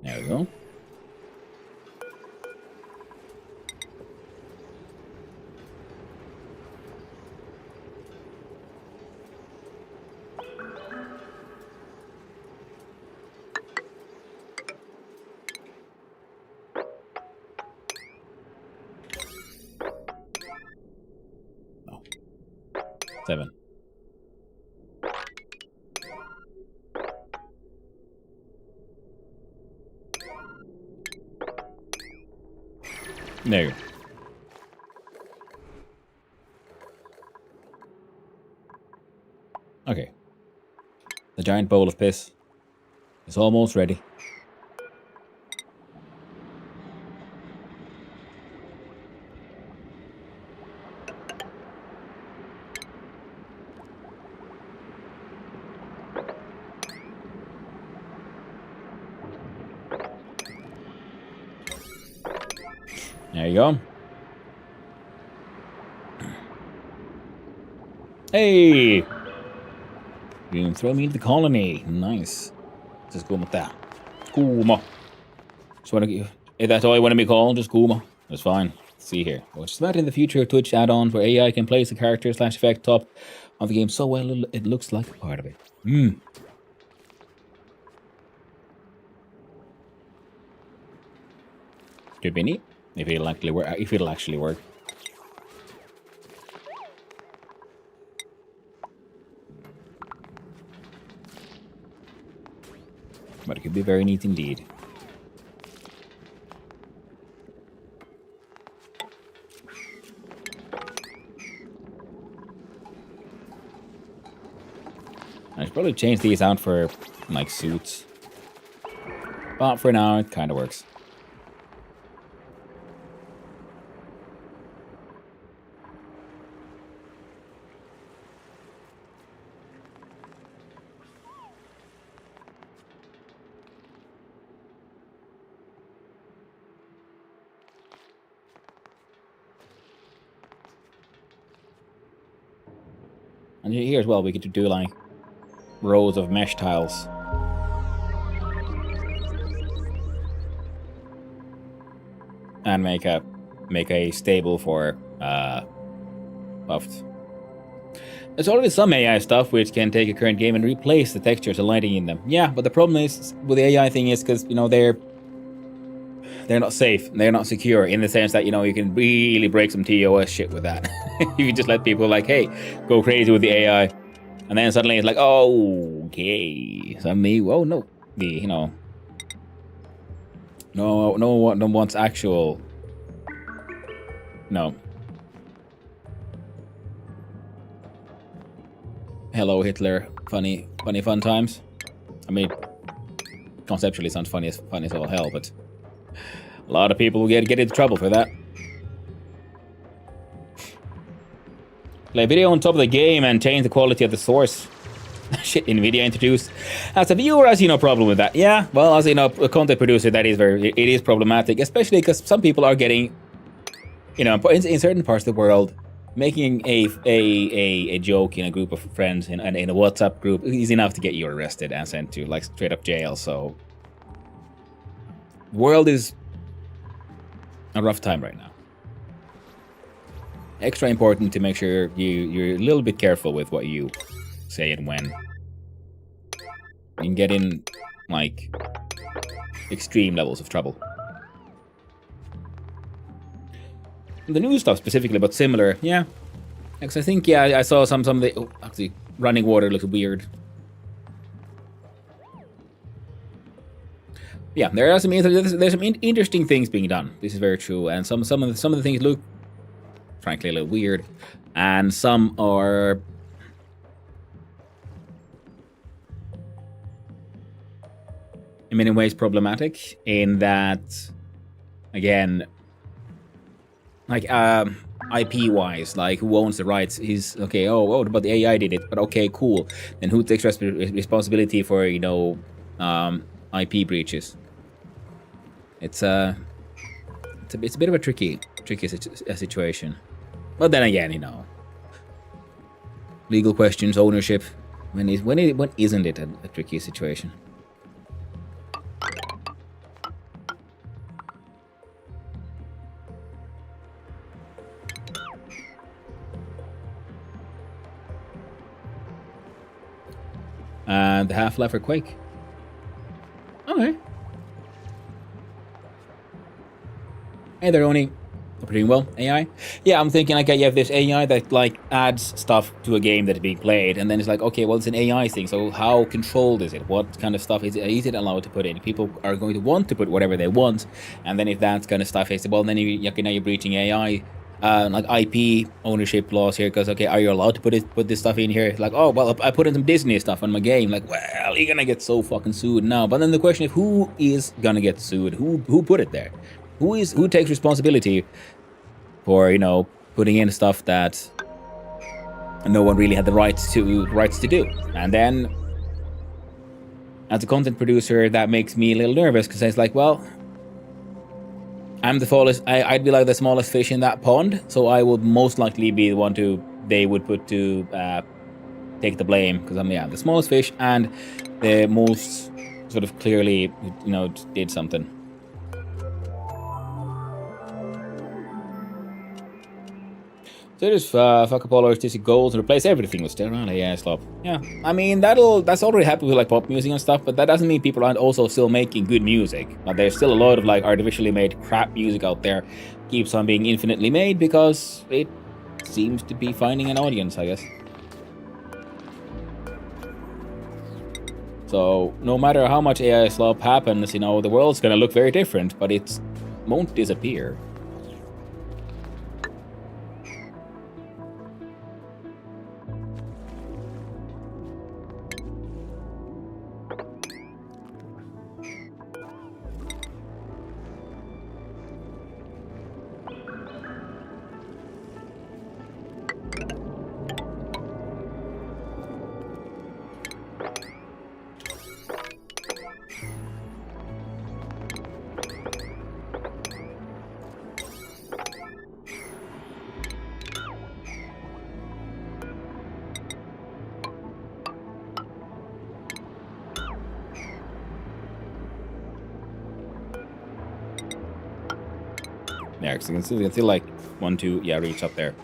There we go. Oh. 7. There you go. Okay. The giant bowl of piss is almost ready. There you go. Hey! You can throw me into the colony. Nice. Just go with that. Kuma. Just want to, if that's all I want to be called, just Kuma. That's fine. Let's see here. Which is that in the future of Twitch add-ons where AI can place a character / effect top of the game so well it looks like a part of it. Could be neat if it'll actually work. But it could be very neat indeed. I should probably change these out for like suits. But for now it kind of works. And here as well, we could do like rows of mesh tiles. And make a stable for buffed. There's already some AI stuff which can take a current game and replace the textures and lighting in them. Yeah, but the problem is with the AI thing is because, you know, they're they're not safe. They're not secure in the sense that, you know, you can really break some TOS shit with that. You just let people like, hey, go crazy with the AI. And then suddenly it's like, oh, okay. Suddenly, oh, no. You know. No one wants actual. No. Hello, Hitler. Funny fun times. I mean, conceptually sounds funny as all hell, but a lot of people will get into trouble for that. Play video on top of the game and change the quality of the source. Shit, NVIDIA introduced. As a viewer, I see no problem with that. Yeah, well, as you know, a content producer, that is it is problematic, especially because some people are getting, you know, in certain parts of the world, making a joke in a group of friends in a WhatsApp group is enough to get you arrested and sent to like straight up jail. So, the world is a rough time right now. Extra important to make sure you're a little bit careful with what you say and when. You can get in like extreme levels of trouble. The new stuff specifically, but similar, yeah. Because I think, yeah, I saw some of the. Oh, actually, running water looks weird. Yeah, there are some interesting things being done. This is very true, and some of the things look, frankly, a little weird, and some are in many ways problematic. In that, again, like IP-wise, like who owns the rights is okay. Oh, but the AI did it. But okay, cool. Then who takes responsibility for, you know, IP breaches? It's a bit of a tricky situation. But then again, you know, legal questions, ownership. When isn't it a tricky situation? And the Half-Life for Quake. Okay. Hey there, ONI. Hope you're doing well, AI. Yeah, I'm thinking like you have this AI that like adds stuff to a game that is being played, and then it's like, okay, well, it's an AI thing, so how controlled is it? What kind of stuff is it allowed to put in? People are going to want to put whatever they want, and then if that kind of stuff is, well, then now you're breaching AI. Like IP ownership laws here, because okay, are you allowed to put this stuff in here? Like, oh well, I put in some Disney stuff on my game. Like, well, you're gonna get so fucking sued now. But then the question is, who is gonna get sued? Who put it there? Who takes responsibility for, you know, putting in stuff that no one really had the rights to do? And then, as a content producer, that makes me a little nervous because it's like, well, I'm the smallest. I'd be like the smallest fish in that pond, so I would most likely be the one they would put to take the blame, because I'm the smallest fish and the most sort of clearly, you know, did something. So just fuck up all artistic goals and replace everything with sterile AI slop. Yeah, I mean that's already happened with like pop music and stuff, but that doesn't mean people aren't also still making good music. But there's still a lot of like artificially made crap music out there, keeps on being infinitely made because it seems to be finding an audience, I guess. So no matter how much AI slop happens, you know, the world's gonna look very different, but it won't disappear. Yeah, because you can see like 1, 2, yeah, reach up there.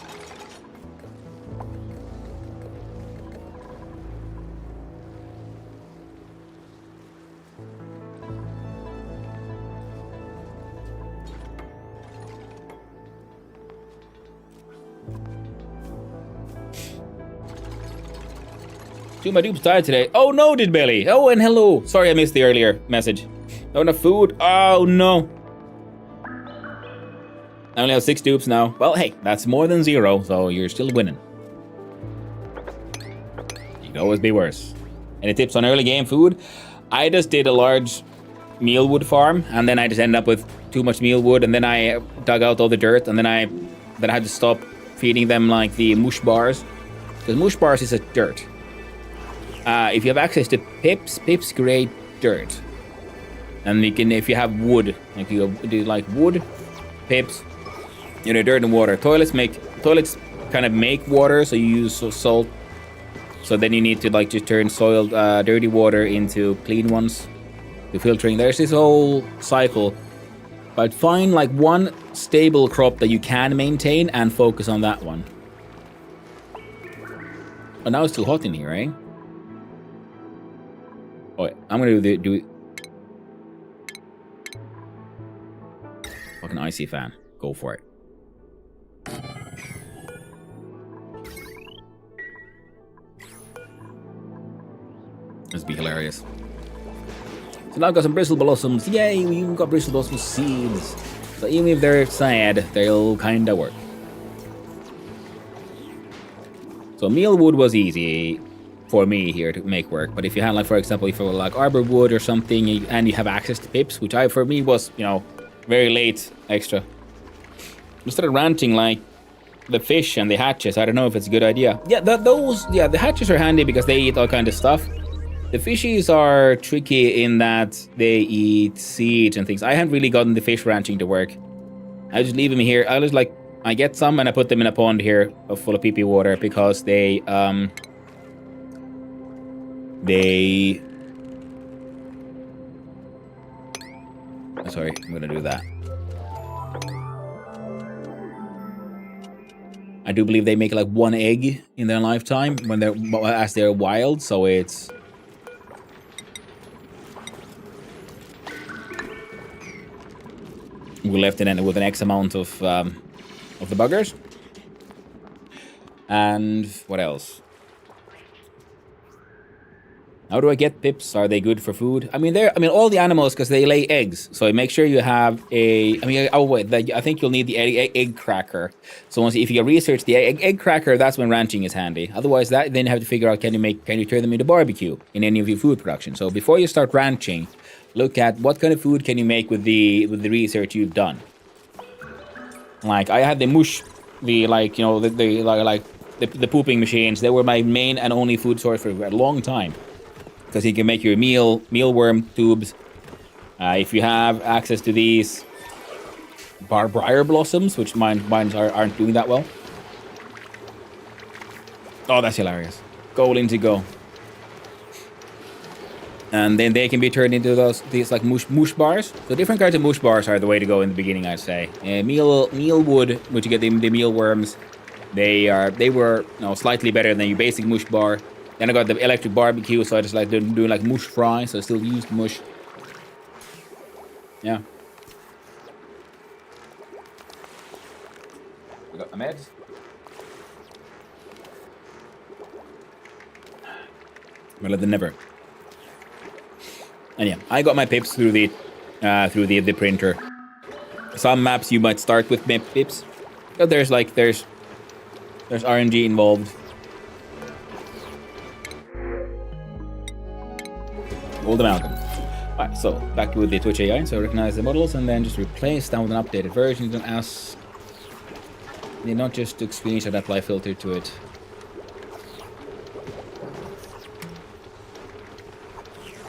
Two of my dupes died today. Oh no, did Billy? Oh, and hello. Sorry I missed the earlier message. No enough food. Oh no. I only have 6 dupes now. Well, hey, that's more than 0, so you're still winning. You could always be worse. Any tips on early game food? I just did a large mealwood farm, and then I just ended up with too much mealwood, and then I dug out all the dirt, and then I had to stop feeding them like the mush bars, because mush bars is a dirt. If you have access to pips create dirt, and you can, if you have wood, like you do like wood, pips, you know, dirt and water. Toilets kind of make water, so you use salt. So then you need to like just turn soiled, dirty water into clean ones. To filtering. There's this whole cycle. But find like one stable crop that you can maintain and focus on that one. Oh, now it's still hot in here, eh? Oh, wait, I'm gonna do it. Fucking icy fan. Go for it. This would be hilarious. So now I've got some bristle blossoms. Yay, we've got bristle blossom seeds. So even if they're sad, they'll kinda work. So mealwood was easy for me here to make work. But if you had like, for example, if you were like arbor wood or something, and you have access to pips, which for me was, you know, very late extra. I started ranting like the fish and the hatches. I don't know if it's a good idea. Yeah, the hatches are handy because they eat all kind of stuff. The fishies are tricky in that they eat seeds and things. I haven't really gotten the fish ranching to work. I just leave them here. I get some and I put them in a pond here full of pee-pee water because they sorry, I'm gonna do that. I do believe they make like 1 egg in their lifetime when they're wild, so it's we left it in with an X amount of the buggers. And what else? How do I get pips? Are they good for food? I mean, all the animals, because they lay eggs. So make sure you have a. I think you'll need the egg cracker. So if you research the egg cracker, that's when ranching is handy. Otherwise, then you have to figure out can you turn them into barbecue in any of your food production. So before you start ranching, look at what kind of food can you make with the research you've done. Like I had the mush, the pooping machines. They were my main and only food source for a long time. Because you can make your mealworm tubes. If you have access to these briar blossoms, which mine aren't doing that well. Oh, that's hilarious. Go, Lindsay, go. And then they can be turned into these like mush bars. So different kinds of mush bars are the way to go in the beginning, I'd say. Mealwood, which you get the mealworms, they were slightly better than your basic mush bar. Then I got the electric barbecue, so I just like doing like mush fry, so I still used mush. Yeah. You got my meds? Better than never. And yeah, I got my pips through the printer. Some maps you might start with pips, but there's RNG involved. Old amalgam. Alright, so back with the Twitch AI. So recognize the models and then just replace them with an updated version. You don't ask. You not just took screenshot and apply filter to it.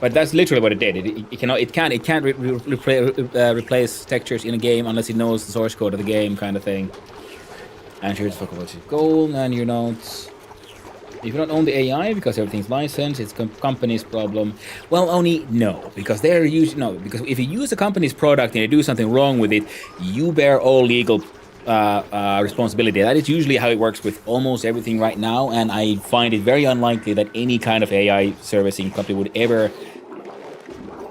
But that's literally what it did. It can't replace textures in a game unless it knows the source code of the game, kind of thing. And here's the fuck goal, and you're not. If you don't own the AI because everything's licensed, it's company's problem. Well, only no, because they're using because if you use a company's product and you do something wrong with it, you bear all legal responsibility. That is usually how it works with almost everything right now, and I find it very unlikely that any kind of AI servicing company would ever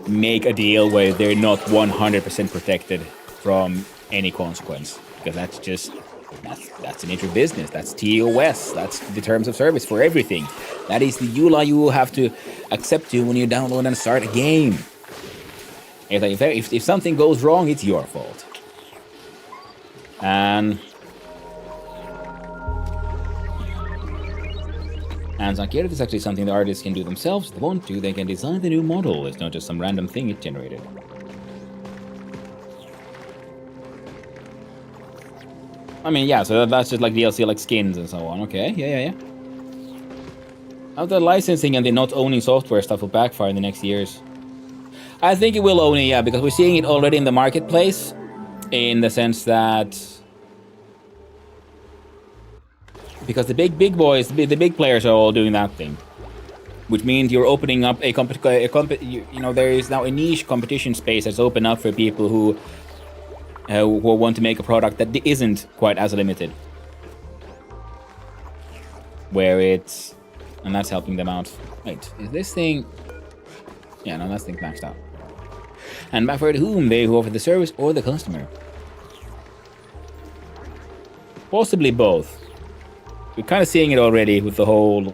make a deal where they're not 100% protected from any consequence, because that's just That's the nature of business. That's TOS. That's the terms of service for everything. That is the EULA you will have to accept to when you download and start a game. If something goes wrong, it's your fault. And it's not clear if it's actually something the artists can do themselves. If they want to, they can design the new model. It's not just some random thing it generated. I mean, yeah, so that's just like DLC, like skins and so on. Okay, yeah. How the licensing and the not owning software stuff will backfire in the next years? I think it will only, yeah, because we're seeing it already in the marketplace, in the sense that because the big boys, the big players are all doing that thing, which means you're opening up there is now a niche competition space that's open up for people who want to make a product that isn't quite as limited, and that's helping them out. Wait, is this thing? Yeah, no, that thing's maxed out. And back for whom? They who offer the service or the customer? Possibly both. We're kind of seeing it already with the whole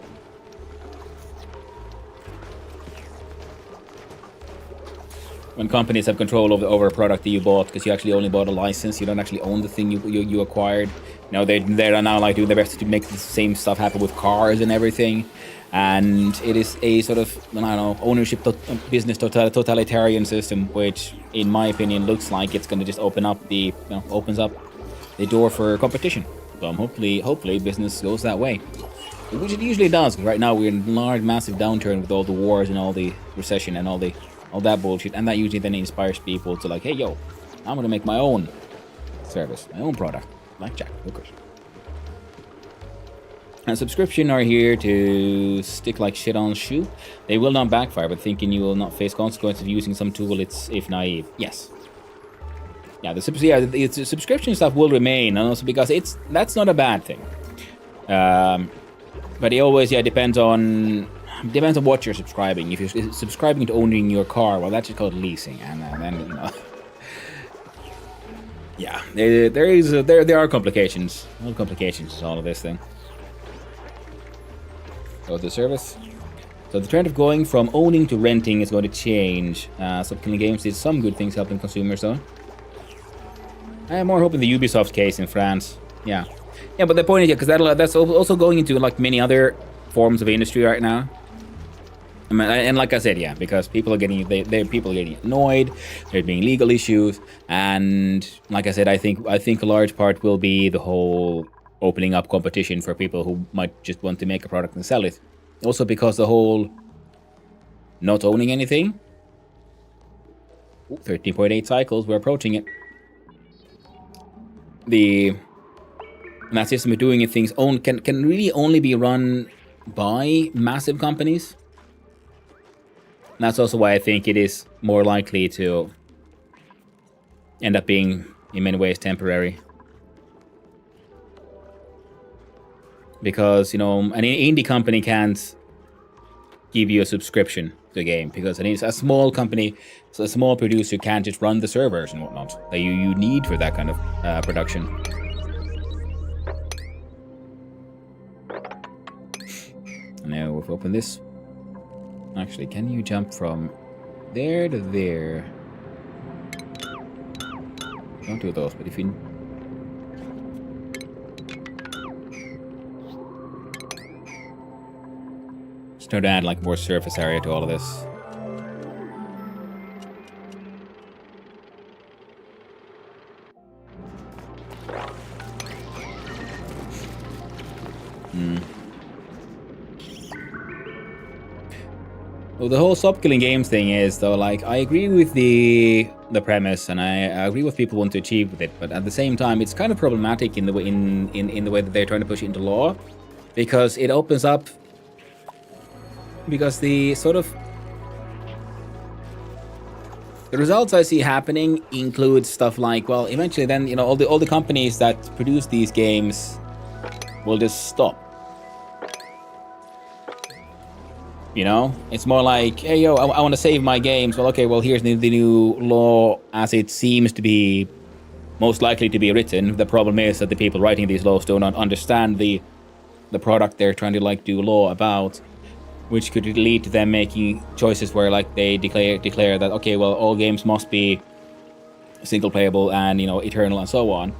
when companies have control over a product that you bought because you actually only bought a license. You don't actually own the thing you acquired. You know, they are now like doing their best to make the same stuff happen with cars and everything. And it is a sort of, I don't know, ownership business totalitarian system, which, in my opinion, looks like it's going to just opens up the door for competition. So hopefully business goes that way, which it usually does. Right now we're in a large, massive downturn with all the wars and all the recession and all that bullshit, and that usually then inspires people to like, hey, yo, I'm gonna make my own service, my own product, like Jack Hookers. And subscription are here to stick like shit on shoe. They will not backfire, but thinking you will not face consequences of using some tool, it's if naive. Yes. Yeah, the subscription stuff will remain, and also because that's not a bad thing. But it always depends on what you're subscribing. If you're subscribing to owning your car, well, that's just called leasing, and then yeah, there are complications. No complications to all of this thing. So the service. So the trend of going from owning to renting is going to change. Subkilling Games did some good things helping consumers, though. I have more hope in the Ubisoft case in France. Yeah, but the point is, because that's also going into like many other forms of industry right now. I mean, and like I said, yeah, because people are getting annoyed. There's being legal issues, and like I said, I think a large part will be the whole opening up competition for people who might just want to make a product and sell it. Also because the whole not owning anything. 13.8 cycles, we're approaching it. That system of doing things can really only be run by massive companies. And that's also why I think it is more likely to end up being, in many ways, temporary. Because, an indie company can't give you a subscription to the game. Because it's a small company, so a small producer can't just run the servers and whatnot that you need for that kind of production. Now, we've opened this. Actually, can you jump from there to there? Don't do those, but if you... Start to add like more surface area to all of this. Well, the whole stop killing games thing is, though, like, I agree with the premise, and I agree with people want to achieve with it, but at the same time, it's kind of problematic in the way in the way that they're trying to push it into law, because it opens up. Because the results I see happening include stuff like, well, eventually then, all the companies that produce these games will just stop. It's more like, hey, yo, I want to save my games. Well, okay, well, here's the new law as it seems to be most likely to be written. The problem is that the people writing these laws do not understand the product they're trying to like do law about, which could lead to them making choices where like they declare that, okay, well, all games must be single playable and, you know, eternal and so on,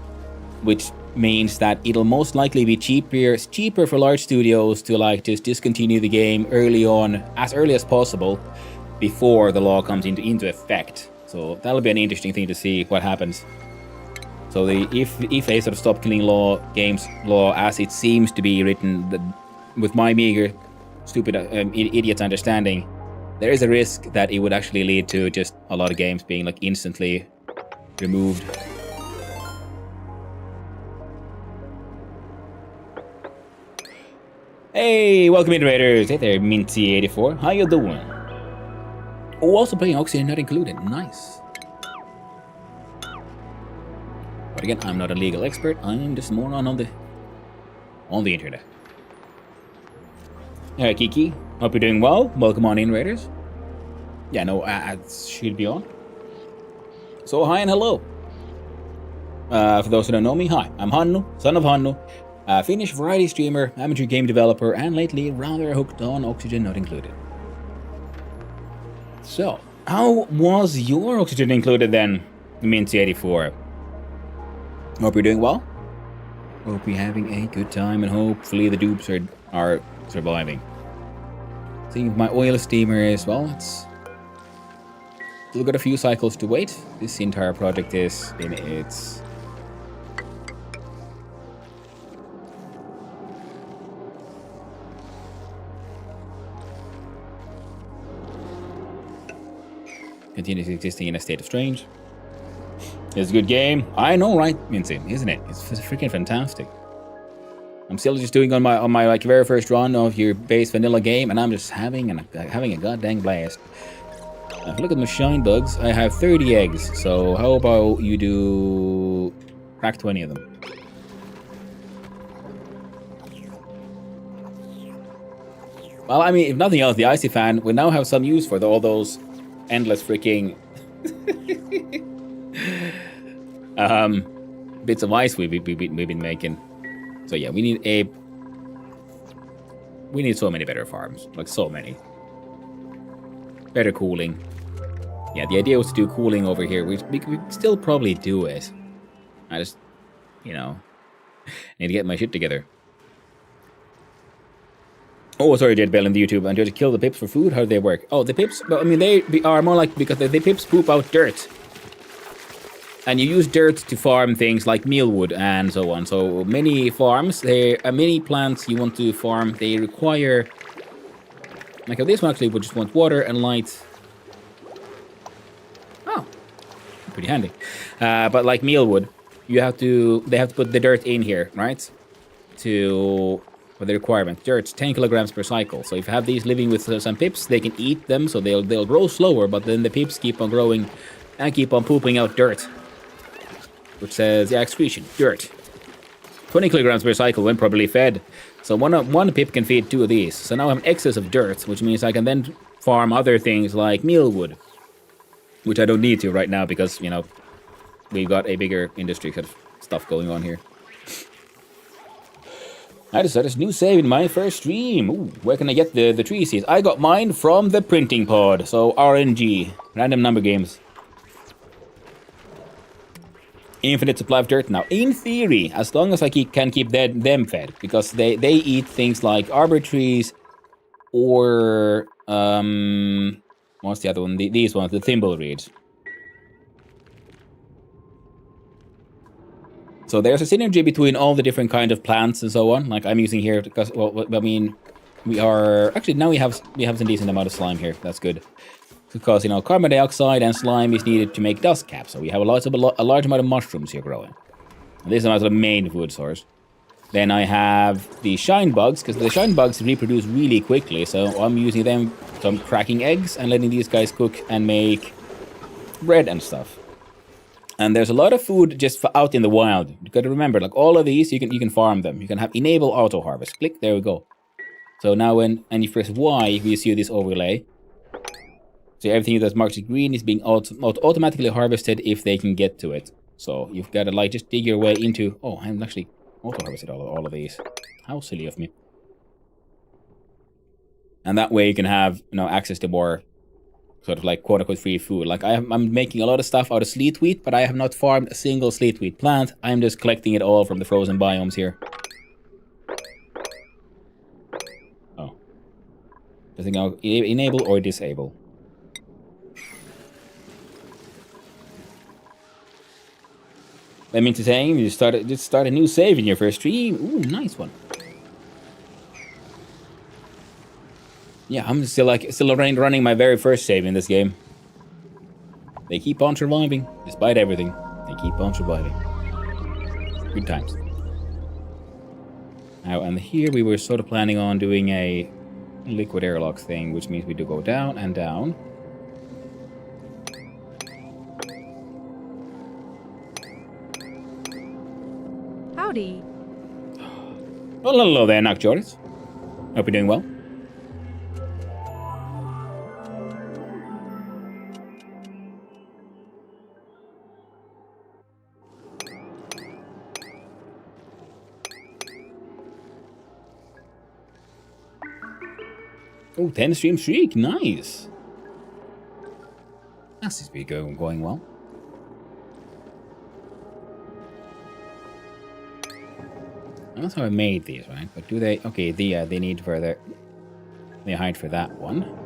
which means that it'll most likely be cheaper for large studios to like just discontinue the game early on, as early as possible, before the law comes into effect. So that'll be an interesting thing to see what happens. So if they sort of stop killing games law as it seems to be written, with my meager, stupid idiot's understanding, there is a risk that it would actually lead to just a lot of games being like instantly removed. Hey, welcome in, Raiders. Hey there, Minty84. How you doing? Oh, also playing Oxygen Not Included. Nice. But again, I'm not a legal expert. I'm just a moron on the internet. Hey, Kiki. Hope you're doing well. Welcome on in, Raiders. Yeah, no, ads should be on. So, hi and hello. For those who don't know me, hi. I'm Hannu, son of Hannu, Finnish variety streamer, amateur game developer, and lately rather hooked on Oxygen Not Included. So, how was your Oxygen Included then, Minty84? Hope you're doing well. Hope you're having a good time, and hopefully the dupes are surviving. See, my oil steamer is, well, it's still got a few cycles to wait. This entire project is in its continues existing in a state of strange. It's a good game. I know, right, Mincy, isn't it? It's freaking fantastic. I'm still just doing on my like very first run of your base vanilla game, and I'm just having a goddamn blast. If you look at my shine bugs, I have 30 eggs. So how about you do crack 20 of them? Well, I mean, if nothing else, the Icy Fan will now have some use for all those endless freaking bits of ice we've been making. So yeah, we need so many better farms, like so many. Better cooling. Yeah, the idea was to do cooling over here. We still probably do it. I just, you know, need to get my shit together. Oh, sorry, Jade Bell in the YouTube. And to kill the pips for food? How do they work? Oh, the pips, well, I mean, they are more like, because the pips poop out dirt. And you use dirt to farm things like mealwood and so on. So many farms, many plants you want to farm, they require, like this one actually would just want water and light. Oh, pretty handy. But like mealwood, they have to put the dirt in here, right? For the requirement. Dirt's 10 kilograms per cycle. So if you have these living with some pips, they can eat them, so they'll grow slower, but then the pips keep on growing and keep on pooping out dirt. Which says, yeah, excretion, dirt. 20 kilograms per cycle when properly fed. So one pip can feed 2 of these. So now I have excess of dirt, which means I can then farm other things like mealwood. Which I don't need to right now because, you know, we've got a bigger industry kind of stuff going on here. I decided a new save in my first stream. Ooh, where can I get the tree seeds? I got mine from the printing pod. So RNG, random number games. Infinite supply of dirt now. In theory, as long as I can keep them fed, because they eat things like arbor trees or what's the other one? These ones, the thimbleweeds. So there's a synergy between all the different kinds of plants and so on. Like I'm using here because, well, I mean, we are actually now we have some decent amount of slime here. That's good. Because, you know, carbon dioxide and slime is needed to make dust caps. So we have a large amount of mushrooms here growing. And this is my main food source. Then I have the shine bugs, because the shine bugs reproduce really quickly. So I'm using them, so I'm cracking eggs and letting these guys cook and make bread and stuff. And there's a lot of food just out in the wild. You got to remember, like all of these, you can farm them. You can have enable auto harvest. Click, there we go. So now and you press Y, we see this overlay. So everything that's marked green is being automatically harvested if they can get to it. So you've got to like just dig your way into. Oh, I'm actually auto harvested all of these. How silly of me. And that way you can have access to more sort of like quote unquote free food. Like I'm making a lot of stuff out of sleet wheat, but I have not farmed a single sleet wheat plant. I'm just collecting it all from the frozen biomes here. Oh. Does it go enable or disable? That means to say you just start a new save in your first stream. Ooh, nice one. Yeah, I'm still running my very first save in this game. They keep on surviving, despite everything. They keep on surviving. Good times. Now, and here we were sort of planning on doing a liquid airlock thing, which means we do go down and down. Howdy. Well, hello there, Nocturus. Hope you're doing well. Oh, 10 stream streak, nice. That seems to be going well. That's how I made these, right? But do they? Okay, they need further. They hide for that one.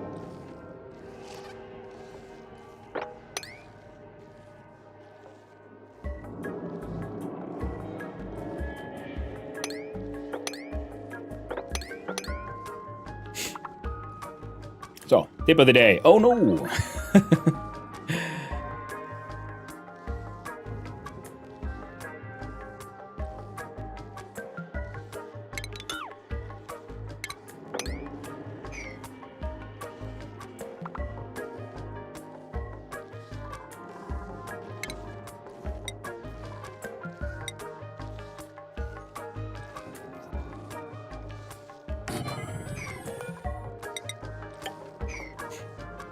So, tip of the day. Oh no!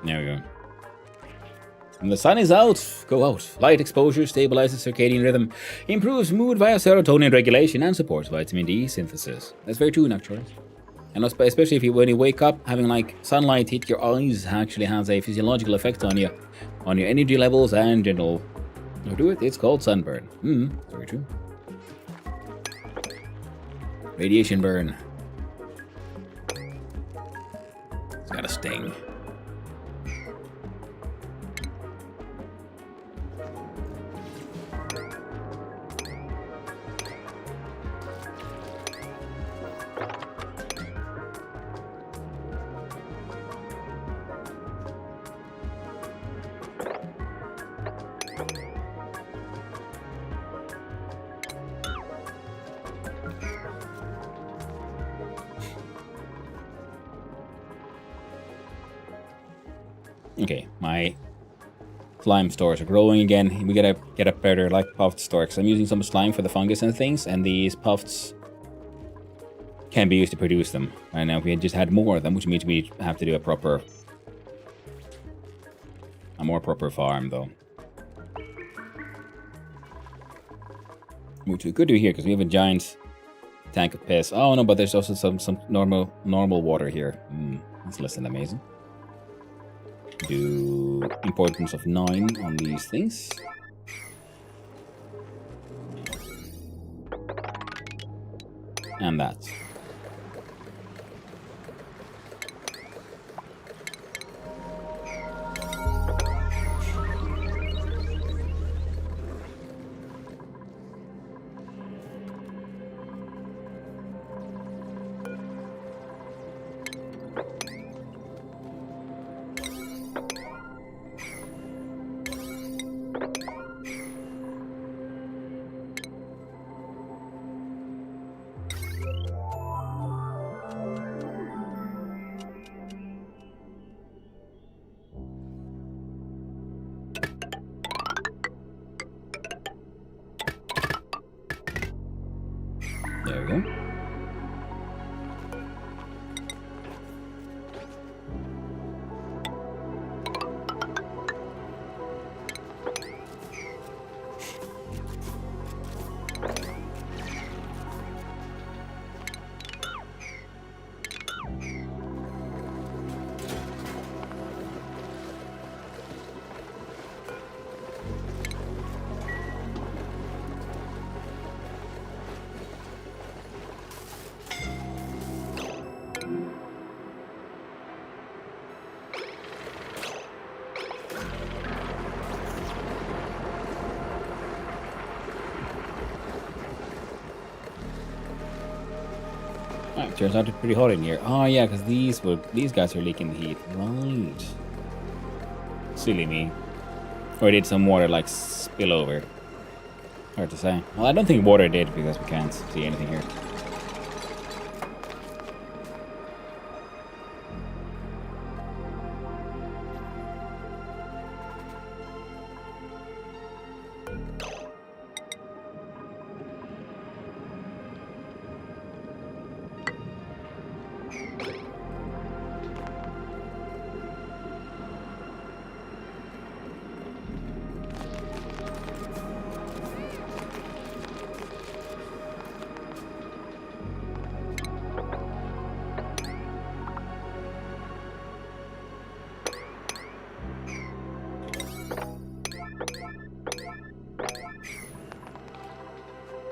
There we go. When the sun is out, go out. Light exposure stabilizes circadian rhythm, improves mood via serotonin regulation, and supports vitamin D synthesis. That's very true, Nocturus. And especially when you wake up, having like sunlight hit your eyes actually has a physiological effect on you, on your energy levels and general. Do it. It's called sunburn. Very true. Radiation burn. It's got a sting. Okay, my slime stores are growing again. We gotta get a better like puffed store, because I'm using some slime for the fungus and things, and these puffs can be used to produce them. And now we had just had more of them, which means we have to do a more proper farm, though. Which we could do here, because we have a giant tank of piss. Oh no, but there's also some normal water here. That's less than amazing. Do importance of 9 on these things. And that. Ah, turns out it's pretty hot in here. Oh yeah, because these guys are leaking the heat. Right. Silly me. Or did some water like spill over? Hard to say. Well, I don't think water did because we can't see anything here.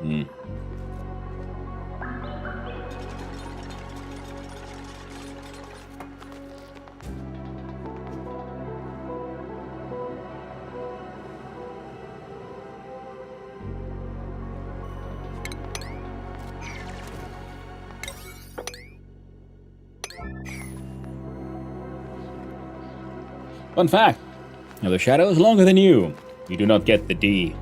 Hmm. Fun fact. Now the shadow is longer than you. You do not get the D.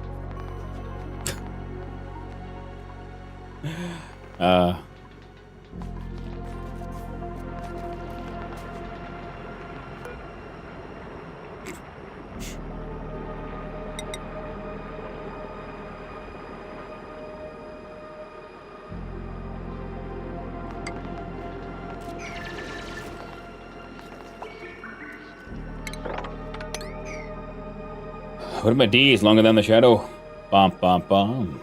What about D is longer than the shadow? Bum bum bum.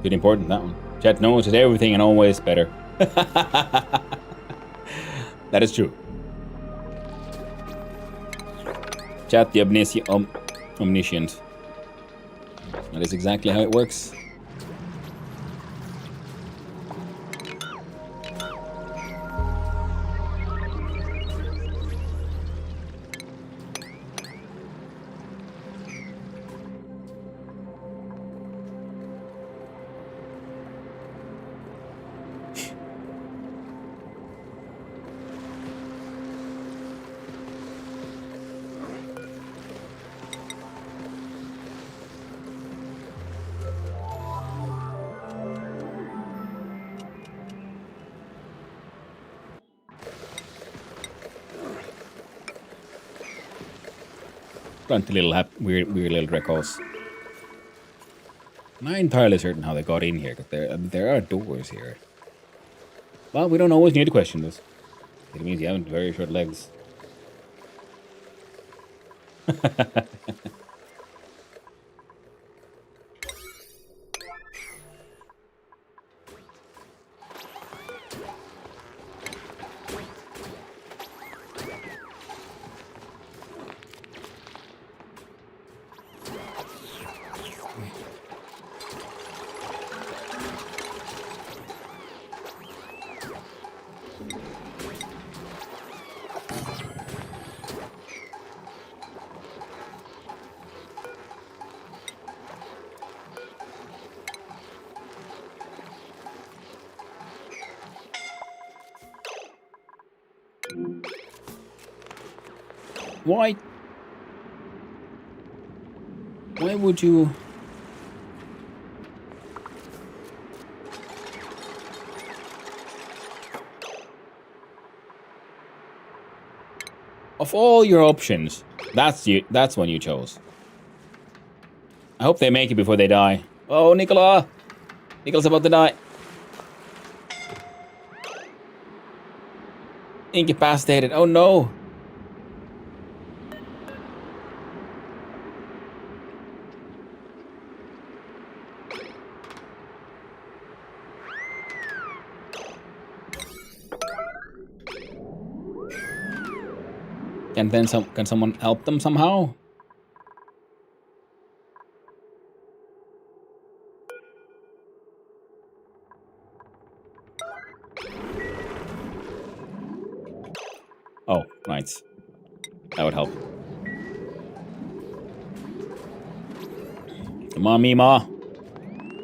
Pretty important, that one. Chat knows is everything and always better. That is true. Chat the omniscient. That is exactly how it works. Grunty little weird little recalls. I'm not entirely certain how they got in here, because there are doors here. Well, we don't always need to question this. It means you have very short legs. Why? Why would you? Of all your options, that's one you chose. I hope they make it before they die. Oh, Nicola! Nicola's about to die. Incapacitated. Oh no! Can someone help them somehow? Oh, nice. That would help. Come on, Mima.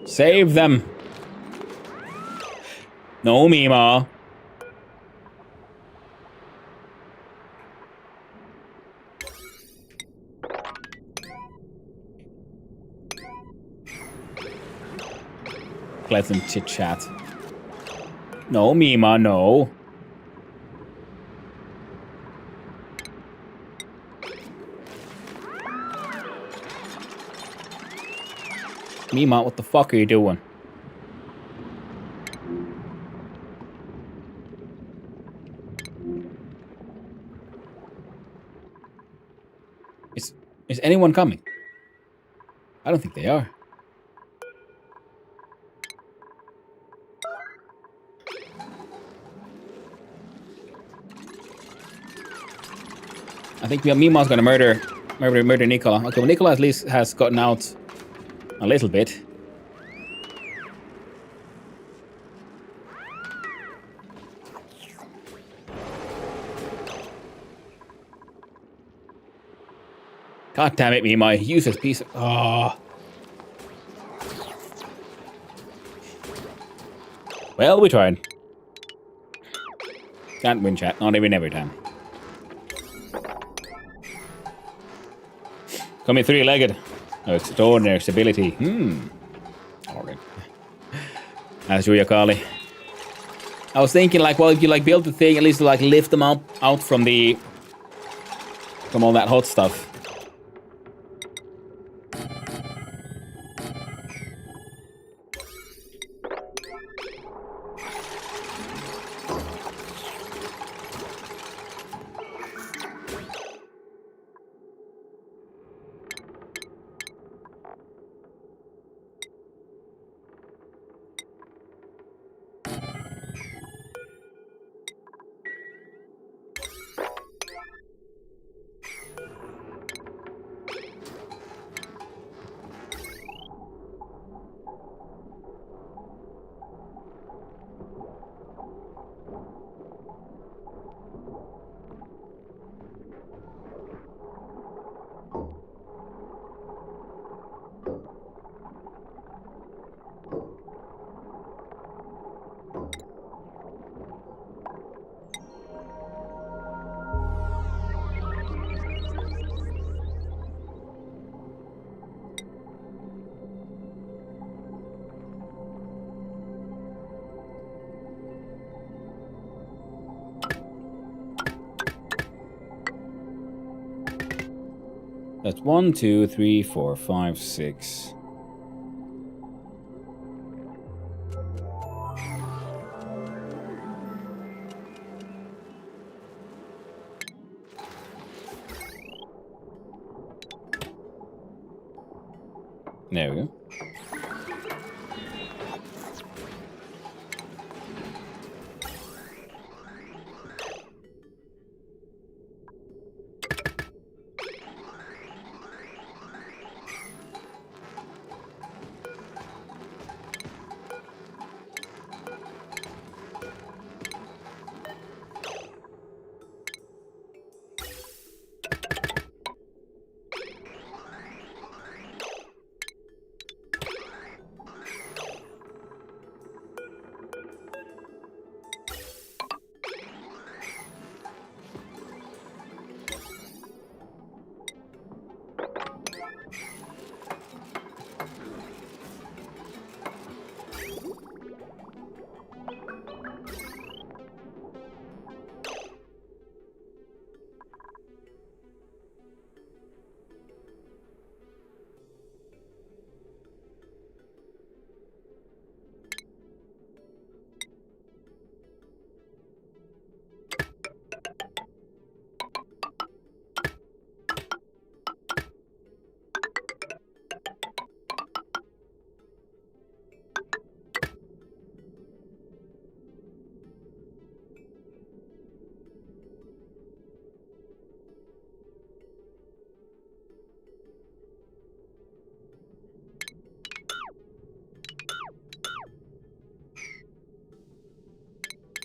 Save them. No, Mima. Pleasant chit chat. No, Mima, no. Mima, what the fuck are you doing? Is anyone coming? I don't think they are. I think Mima's gonna murder Nicola. Okay, well, Nicola at least has gotten out a little bit. God damn it, Mima, useless piece of... Oh. Well, we tried. Can't win, chat. Not even every time. Coming three-legged. Oh, extraordinary stability. Alright. As Julia Kali. I was thinking, like, well, if you like build the thing, at least like lift them up out from all that hot stuff. That's 1, 2, 3, 4, 5, 6. There we go.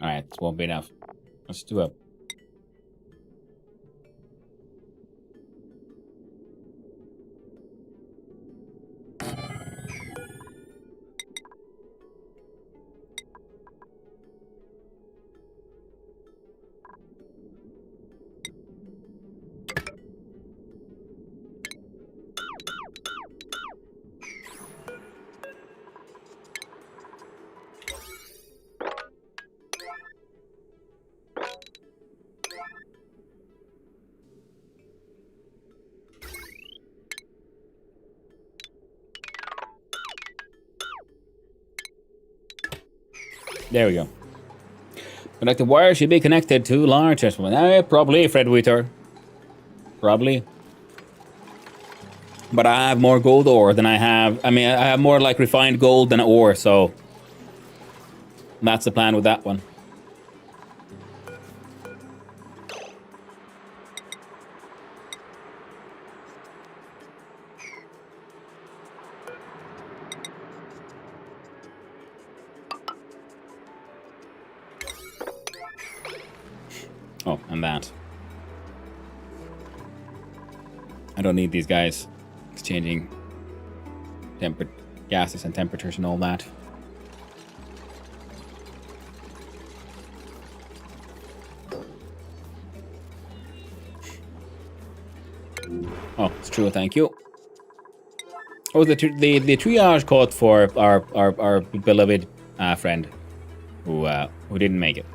Alright, this won't be enough. Let's do a... There we go. Connected wire should be connected to large transformer. Probably, Fred Witter. Probably. But I have more gold ore than I have. I mean, I have more like refined gold than ore, so that's the plan with that one. Oh, and that. I don't need these guys exchanging gases and temperatures and all that. Oh, it's true. Thank you. Oh, the triage code for our beloved friend who didn't make it.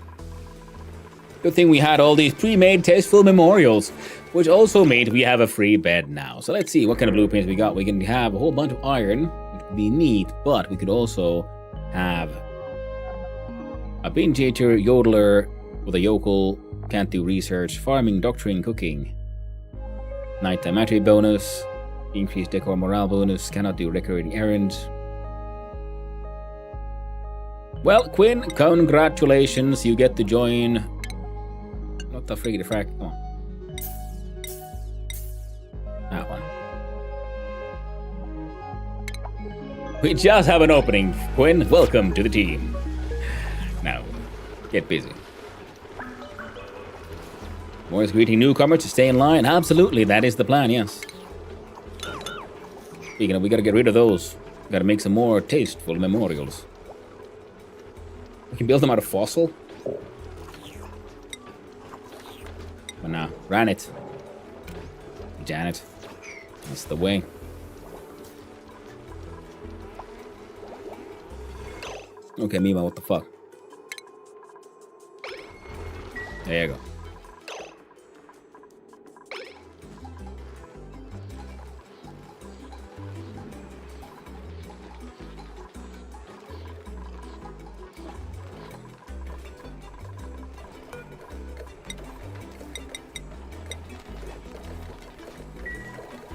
Good thing we had all these pre-made tasteful memorials, which also made we have a free bed now. So let's see what kind of blueprints we got. We can have a whole bunch of iron, which would be neat, but we could also have a bin teacher, yodeler with a yokel, can't do research, farming, doctoring, cooking, nighttime attribute bonus, increased decor morale bonus, cannot do decorating errands. Well, Quinn, congratulations, you get to join. What the frig, the frack? Come on. That one. We just have an opening, Quinn. Welcome to the team. Now, get busy. Morris greeting newcomers to stay in line. Absolutely, that is the plan, yes. Speaking of, we gotta get rid of those. We gotta make some more tasteful memorials. We can build them out of fossil. But nah, ran it. Janet. That's the way. Okay, Mima, what the fuck? There you go.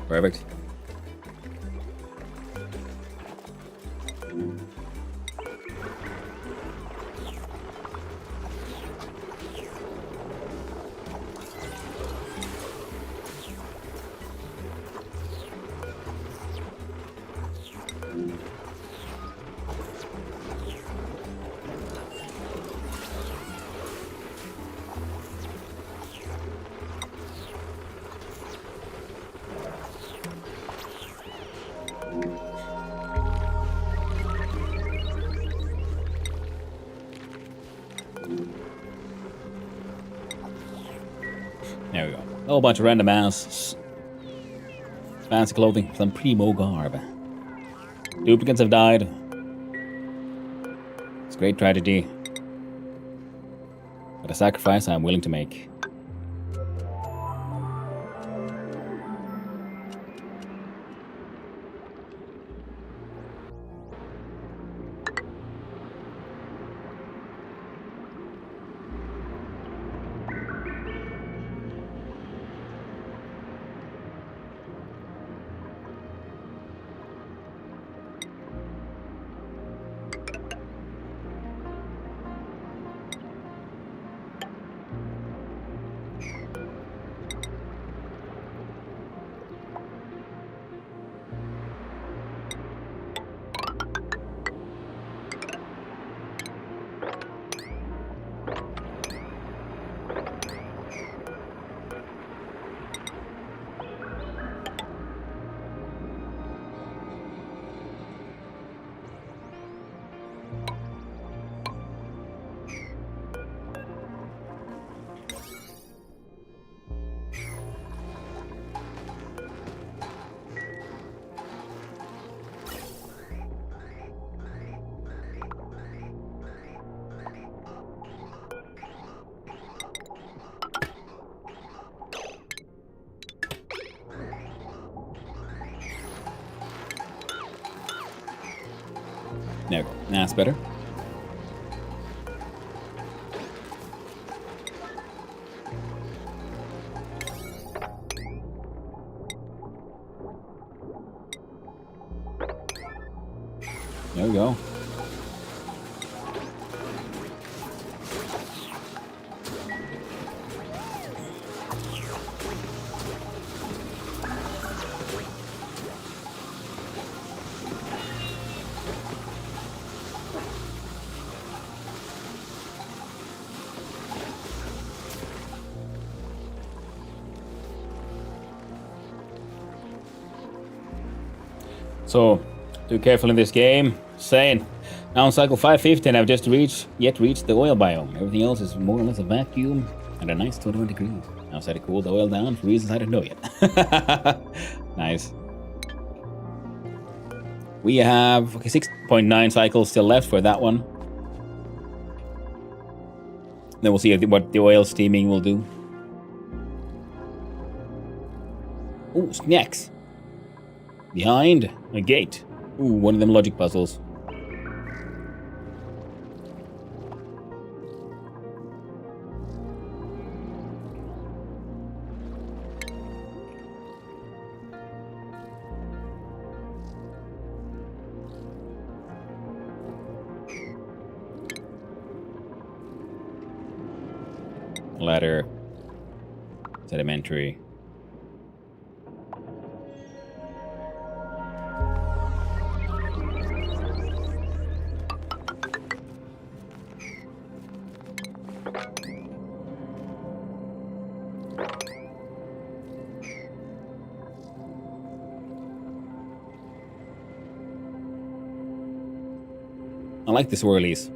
Perfect. There we go. A whole bunch of random ass fancy clothing, some primo garb. Duplicates have died. It's a great tragedy, but a sacrifice I'm willing to make. There we go. That's better. There we go. So, be careful in this game. Sane. Now on cycle 550 and I've just reached the oil biome. Everything else is more or less a vacuum and a nice 21 degrees. Now I had to cool the oil down for reasons I don't know yet. Nice. We have 6.9 cycles still left for that one. Then we'll see what the oil steaming will do. Ooh, snacks. Behind a gate. Ooh, one of them logic puzzles. Ladder. Sedimentary. I like the swirlies.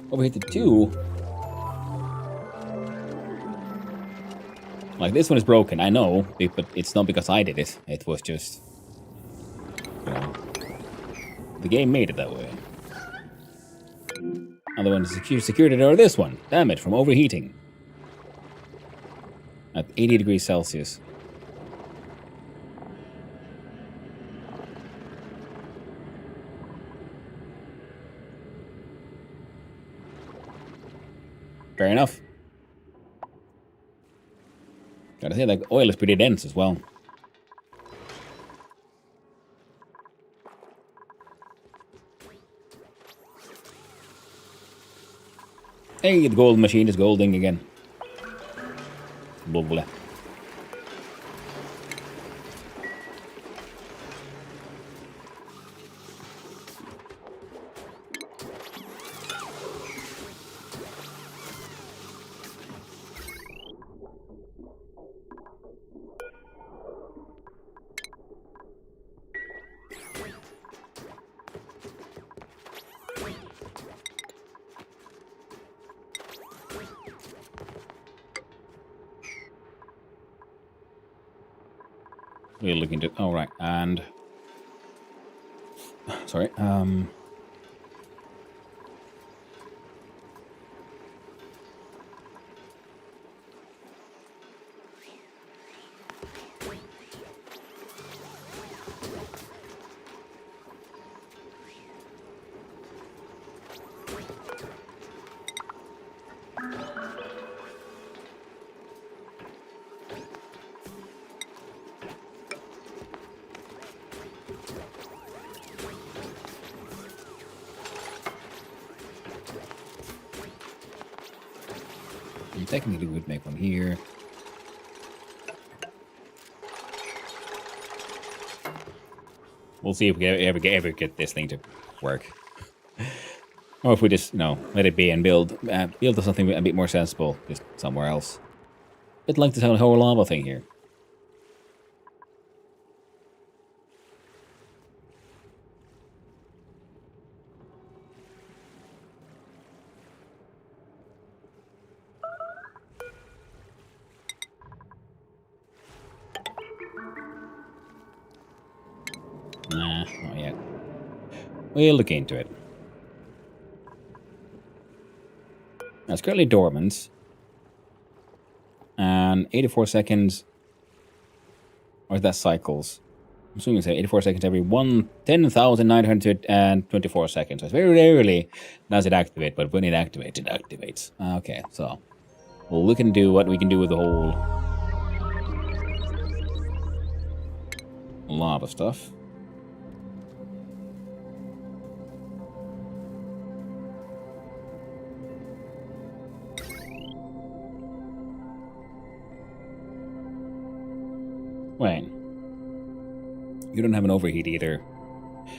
Overhit the 2. Like, this one is broken, I know, but it's not because I did it. It was just... You know, the game made it that way. Other one is security door, this one. Damage from overheating. At 80 degrees Celsius. Fair enough. Gotta say, like, oil is pretty dense as well. Hey, the gold machine is golding again. Lovely. We're looking to... Oh, right. And... Sorry. Technically, we'd make one here. We'll see if we ever get this thing to work. Or if we just, let it be and build something a bit more sensible just somewhere else. A bit like this whole lava thing here. Nah, not yet. We'll look into it. Now, it's currently dormant. And 84 seconds... Or is that cycles? I'm assuming it's 84 seconds every 10,924 seconds. So it's very rarely does it activate, but when it activates, it activates. Okay, so... We'll look and do what we can do with the whole... lava stuff. Wait. You don't have an overheat either.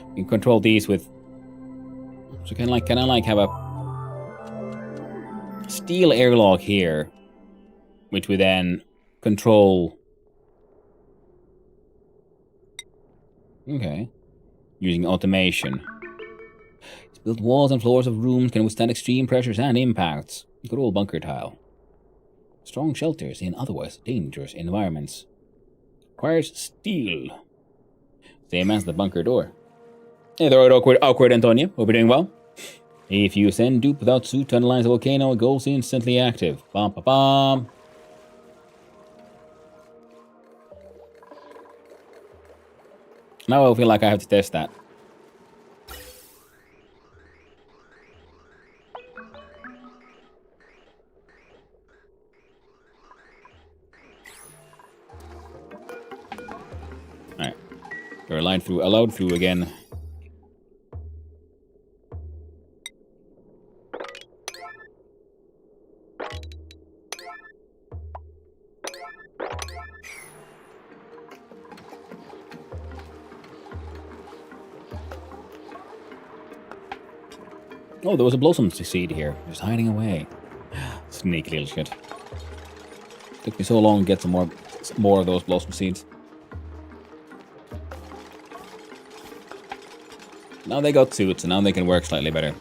You can control these with... So can I like have a steel airlock here, which we then control. Okay. Using automation. It's built walls and floors of rooms can withstand extreme pressures and impacts. Good old bunker tile. Strong shelters in otherwise dangerous environments. Requires steel. Same as the bunker door. Hey there, awkward Antonio. Hope you're doing well. If you send dupe without suit to analyze the volcano, it goes instantly active. Bum ba bum. Now I feel like I have to test that. Alright. We're allowed through again. Oh, there was a blossom seed here. Just hiding away. Sneaky little shit. Took me so long to get some more of those blossom seeds. Now they got suits, and now they can work slightly better.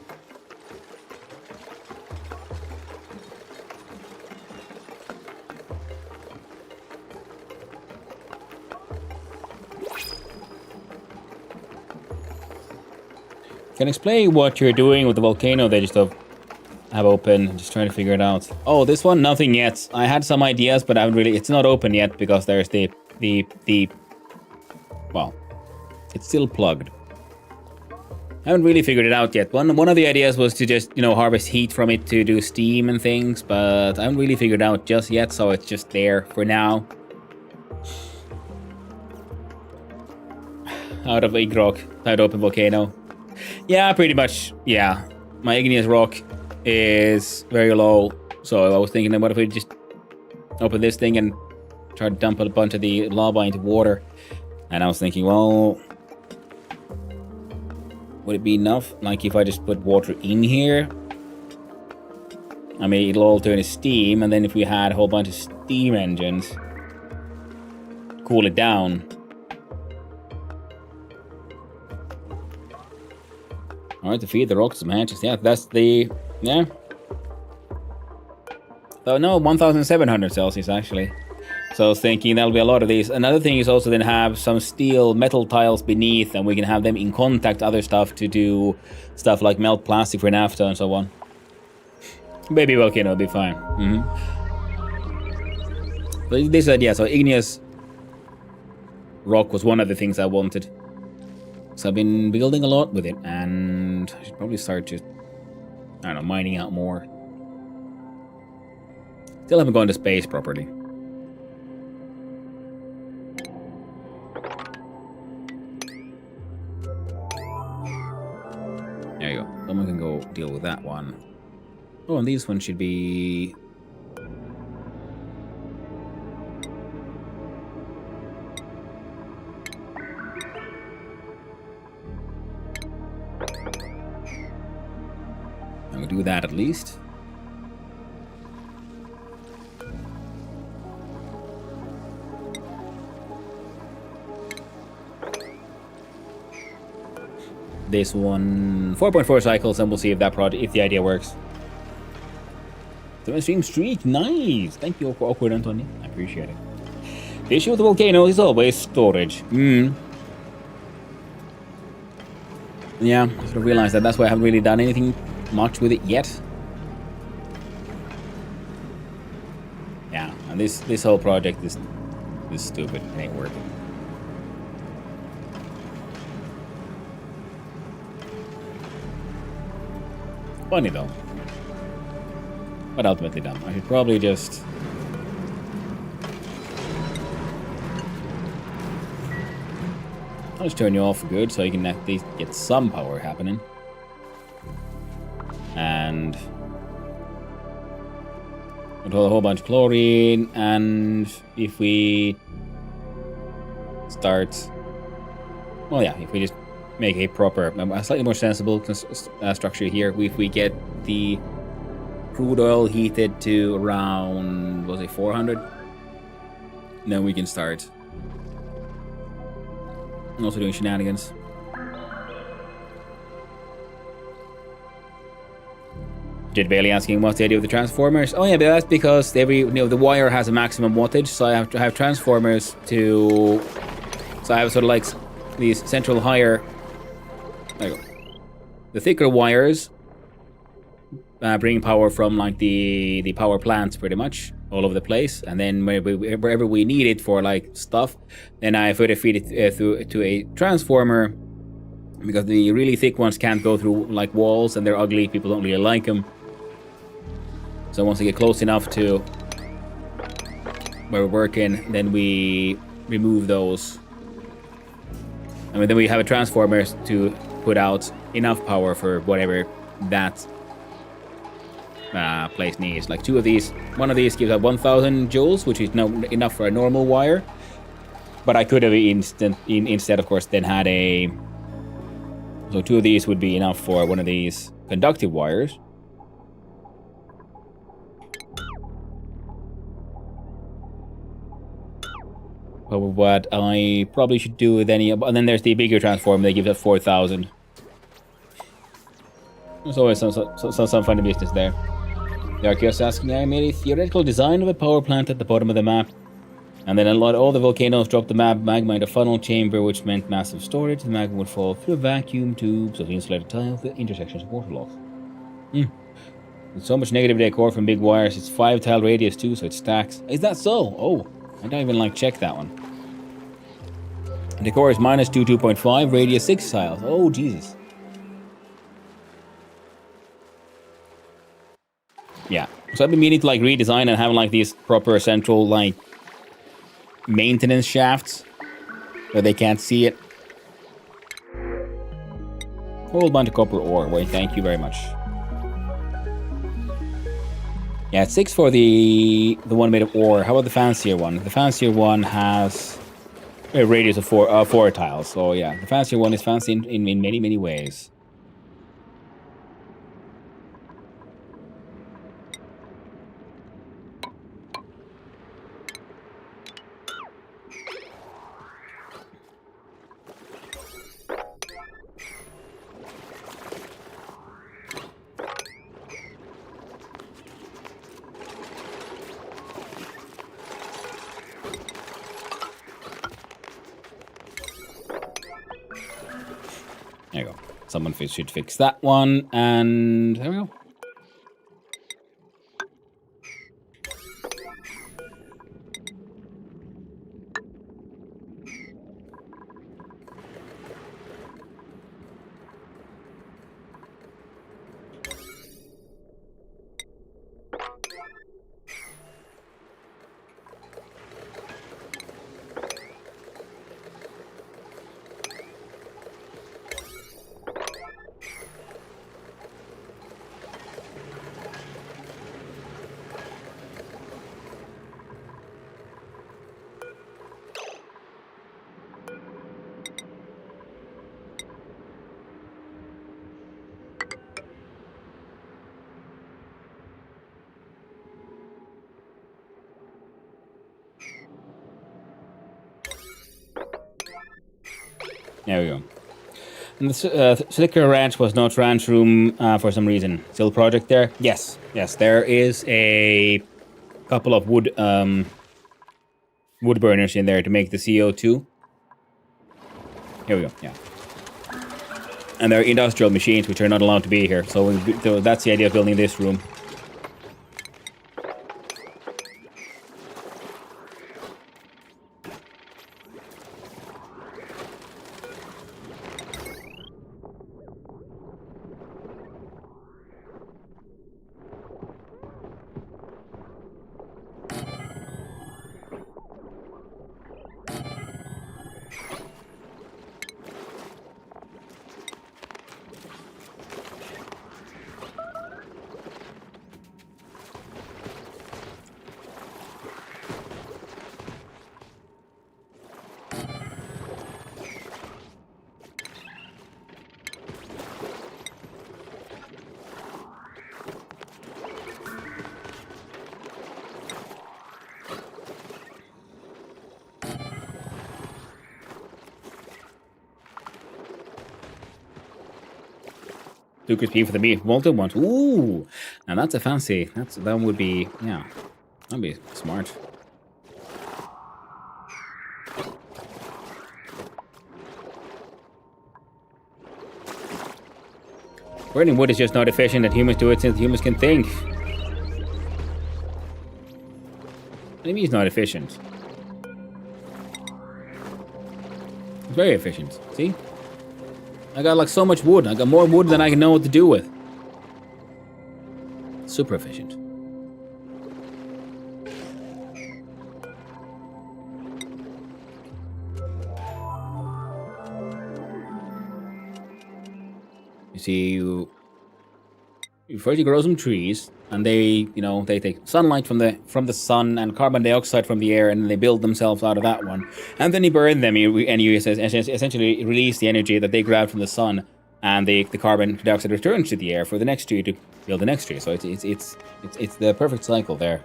Can you explain what you're doing with the volcano they just have open? Just trying to figure it out. Oh, this one, nothing yet. I had some ideas, but I haven't really. It's not open yet because there's the. Well, it's still plugged. I haven't really figured it out yet. One of the ideas was to just harvest heat from it to do steam and things, but I haven't really figured it out just yet. So it's just there for now. Out of igneous rock, out open volcano. Yeah, pretty much, yeah. My igneous rock is very low, so I was thinking, what if we just open this thing and try to dump a bunch of the lava into water? And I was thinking, well, would it be enough? Like, if I just put water in here? I mean, it'll all turn to steam, and then if we had a whole bunch of steam engines, cool it down. Alright, to feed the rocks some hatches. Yeah, that's the... Yeah. Oh, no, 1,700 Celsius, actually. So I was thinking that'll be a lot of these. Another thing is also then have some steel metal tiles beneath, and we can have them in contact other stuff to do stuff like melt plastic for naphtha and so on. Baby volcano will be fine. But this idea, so igneous rock was one of the things I wanted. So I've been building a lot with it, and I should probably start just, I don't know, mining out more. Still haven't gone to space properly. There you go. Someone can go deal with that one. Oh, and these ones should be... I'm gonna do that at least. This one 4.4 cycles, and we'll see if the idea works. 7 stream streak, nice. Thank you, awkward Anthony. I appreciate it. The issue with the volcano is always storage. Yeah, I sort of realized that. That's why I haven't really done anything much with it yet. Yeah, and this whole project is stupid. It ain't working. Funny though, but ultimately dumb. I should probably just I'll just turn you off for good, so you can at least get some power happening. And control a whole bunch of chlorine, and if we start. Well, yeah, if we just make a proper, a slightly more sensible structure here, if we get the crude oil heated to around, was it 400? Then we can start. Also doing shenanigans. Jed Bailey asking what's the idea of the transformers. Oh yeah, but that's because the wire has a maximum wattage, so I have to have transformers to. So I have sort of like these central higher. There you go. The thicker wires bring power from like the power plants pretty much all over the place, and then wherever we need it for like stuff, then I further feed it through to a transformer, because the really thick ones can't go through like walls and they're ugly. People don't really like them. So once we get close enough to where we're working, then we remove those. And then we have a transformer to put out enough power for whatever that place needs. Like two of these, one of these gives out 1,000 joules, which is enough for a normal wire. But I could have instead, of course, then had a. So two of these would be enough for one of these conductive wires. But what I probably should do with any, and then there's the bigger transformer that gives us 4,000. There's always some funny business there. The Archaeos asking, I made a theoretical design of a power plant at the bottom of the map, and then all the volcanoes dropped the magma in a funnel chamber, which meant massive storage. The magma would fall through vacuum tubes of insulated tiles, the intersections of water loss. There's so much negative decor from big wires. It's 5 tile radius too, so it stacks. Is that so? Oh, I don't even like check that one. Decor is minus 2.5, radius 6 tiles. Oh, Jesus. Yeah. So I've been meaning to like redesign and have like these proper central like maintenance shafts where they can't see it. Whole bunch of copper ore. Wait, thank you very much. Yeah, it's 6 for the one made of ore. How about the fancier one? The fancier one has a radius of 4 tiles. So yeah, the fancier one is fancy in many, many ways. There you go. Someone should fix that one, and there we go. There we go. And the Slicker Ranch was not ranch room for some reason. Still project there? Yes. Yes, there is a couple of wood burners in there to make the CO2. Here we go, yeah. And they're industrial machines which are not allowed to be here. So that's the idea of building this room. 2 crispy for the beef, molten ones. Ooh, now that's a fancy. That would be, yeah, that'd be smart. Burning wood is just not efficient, and humans do it since humans can think. What do you mean it's not efficient? It's very efficient. See? I got like so much wood. I got more wood than I can know what to do with. Super efficient. You see, you first grow some trees, and they take sunlight from the sun and carbon dioxide from the air, and they build themselves out of that one. And then you burn them, and you essentially release the energy that they grabbed from the sun, and the carbon dioxide returns to the air for the next tree to build the next tree. So it's the perfect cycle there.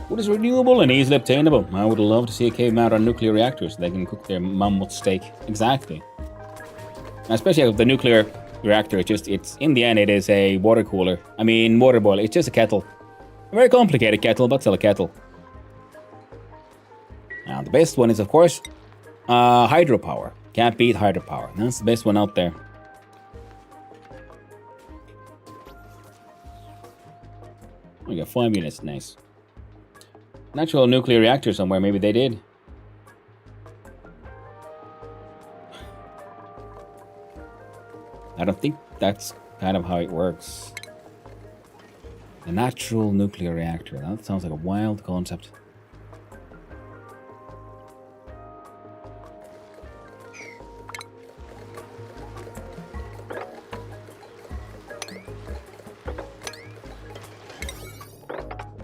Wood is renewable and easily obtainable. I would love to see a cave mount on nuclear reactors so they can cook their mammoth steak. Exactly. Especially with the nuclear reactor, it's in the end it is a water cooler. I mean water boiler. It's just a kettle. A very complicated kettle, but still a kettle. Now the best one is of course hydropower. Can't beat hydropower. That's the best one out there. We got 5 minutes, nice. Natural nuclear reactor somewhere, maybe they did. I don't think that's kind of how it works. A natural nuclear reactor. That sounds like a wild concept.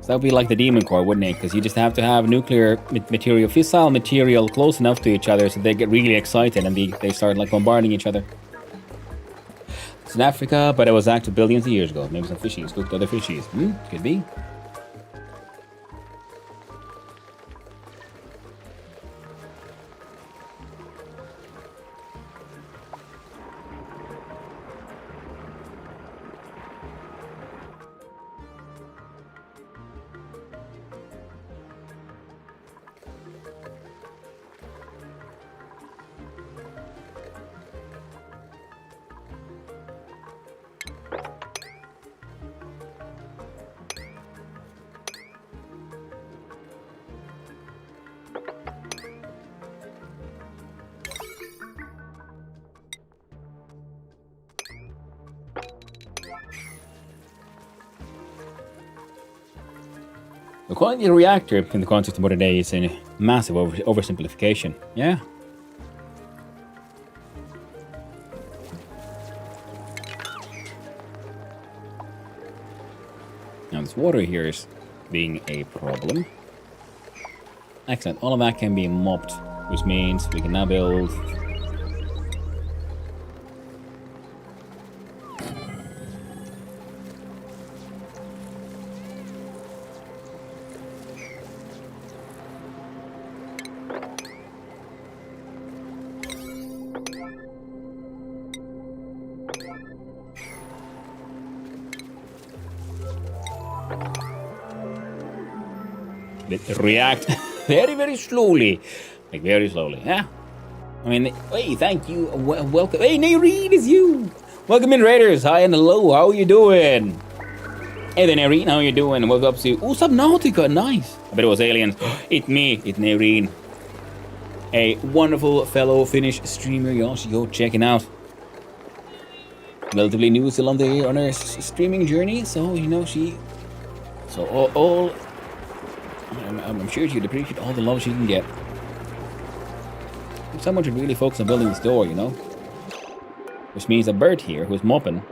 That would be like the demon core, wouldn't it? Because you just have to have nuclear material, fissile material close enough to each other so they get really excited and they start like bombarding each other. It's in Africa, but it was active billions of years ago. Maybe some fishies cooked other fishies. Could be. The quality of the reactor in the context of modern day is a massive oversimplification. Yeah. Now this water here is being a problem. Excellent. All of that can be mopped, which means we can now build react very, very slowly. Like, very slowly. Yeah. I mean, hey, thank you. Welcome. Hey, Naireen, it's you. Welcome in, Raiders. Hi and hello. How are you doing? Hey there, Naireen. How are you doing? Welcome up to... Oh, Subnautica. Nice. I bet it was aliens. It's me. It's Naireen. A wonderful fellow Finnish streamer. You also go checking out. Relatively new, still on her streaming journey. So, you know, So, all I'm sure she'd appreciate all the love she can get. Someone should really focus on building this door, you know? Which means that Bert here, who's mopping,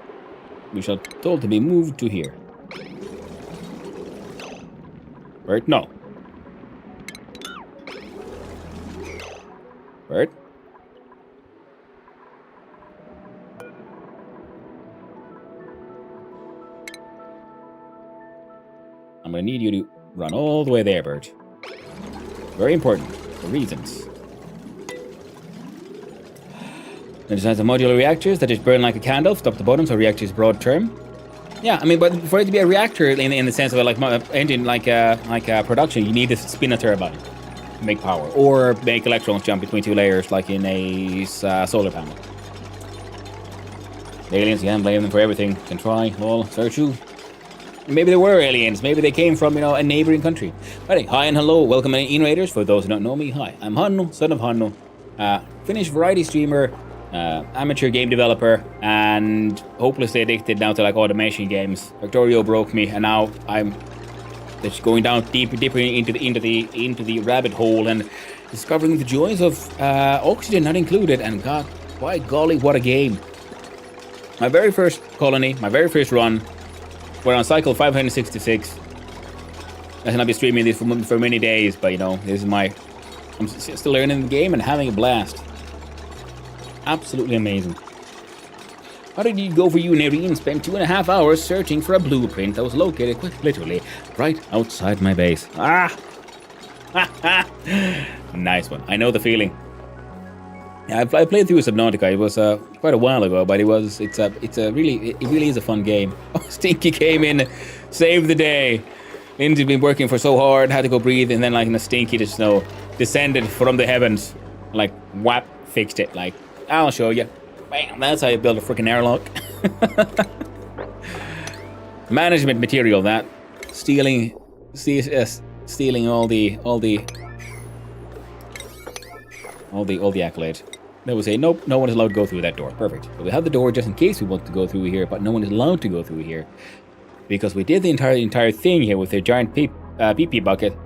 we shall told to be moved to here. Bert, no. Bird. I'm gonna need you to run all the way there, Bird. Very important for reasons. It designs some modular reactors that just burn like a candle, stop the bottom, so reactors broad term. Yeah, I mean, but for it to be a reactor in the sense of like engine, like production, you need to spin a turbine to make power, or make electrons jump between two layers, like in a solar panel. The aliens, you can't blame them for everything. Can try. Well, so true. Maybe there were aliens. Maybe they came from, a neighboring country. But hey, hi and hello. Welcome, in-raiders. For those who don't know me, hi. I'm Hanno, son of Hanno. Finnish variety streamer, amateur game developer, and hopelessly addicted now to like automation games. Factorio broke me, and now I'm just going down deeper into the rabbit hole and discovering the joys of oxygen not included. And God, by golly, what a game! My very first colony, my very first run. We're on cycle 566. I cannot be streaming this for many days, but this is I'm still learning the game and having a blast. Absolutely amazing. How did it go for you, Nerine? Spent 2.5 hours searching for a blueprint that was located quite literally right outside my base. Ah! Nice one. I know the feeling. Yeah, I played through Subnautica. It was quite a while ago, but it really is a fun game. Oh, Stinky came in, saved the day. Lindsay's been working for so hard, had to go breathe, and then like in a Stinky just descended from the heavens, like whap, fixed it. Like, I'll show you. Bam! That's how you build a freaking airlock. Management material, that stealing all the accolades. They would say, nope, no one is allowed to go through that door. Perfect. But we have the door just in case we want to go through here, but no one is allowed to go through here. Because we did the entire thing here with a giant PP bucket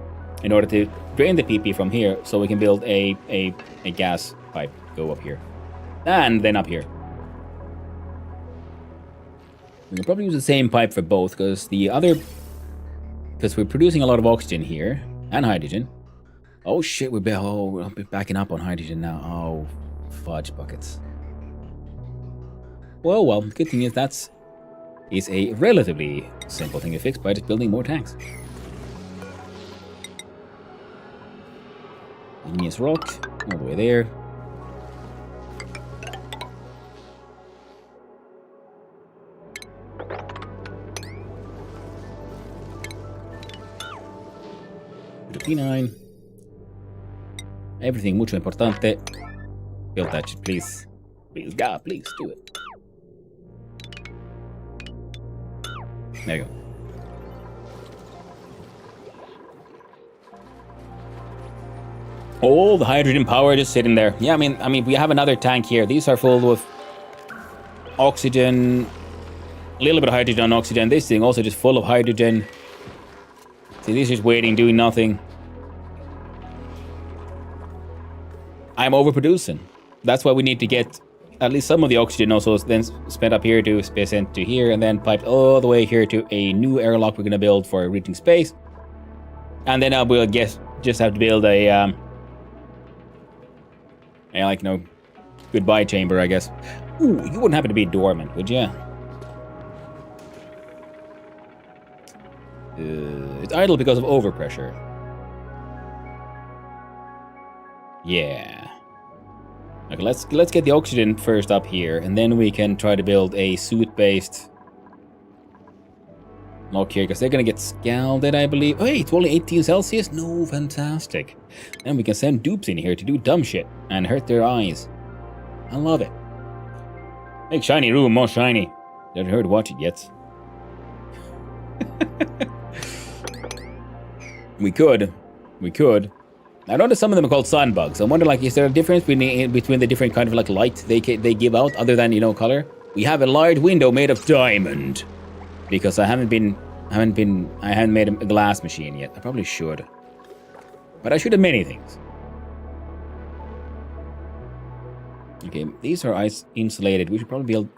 in order to drain the PP from here, so we can build a gas pipe go up here. And then up here. We can probably use the same pipe for both, because we're producing a lot of oxygen here, and hydrogen. Oh shit, we're backing up on hydrogen now. Oh, fudge buckets. Well, the good thing is is a relatively simple thing to fix by just building more tanks. Igneous rock, all the way there. P9. Everything mucho importante. Build that shit, please. Please, God, please do it. There you go. Oh, the hydrogen power just sitting there. Yeah, I mean, we have another tank here. These are full with oxygen, a little bit of hydrogen, oxygen. This thing also just full of hydrogen. See, these are just waiting, doing nothing. I'm overproducing. That's why we need to get at least some of the oxygen also then spent up here to be sent to here, and then piped all the way here to a new airlock we're going to build for reaching space. And then we'll just have to build a goodbye chamber, I guess. Ooh, you wouldn't happen to be dormant, would you? It's idle because of overpressure. Yeah. Okay, let's get the oxygen first up here, and then we can try to build a suit-based lock here, because they're gonna get scalded, I believe. Oh, hey, it's only 18 Celsius? No, fantastic. Then we can send dupes in here to do dumb shit and hurt their eyes. I love it. Make shiny room more shiny. Never heard watch it yet. We could. I noticed some of them are called sun bugs. I wonder, like, is there a difference between the different kind of like light they give out, other than color? We have a large window made of diamond, because I haven't made a glass machine yet. I probably should, but I should have many things. Okay, these are ice insulated. We should probably build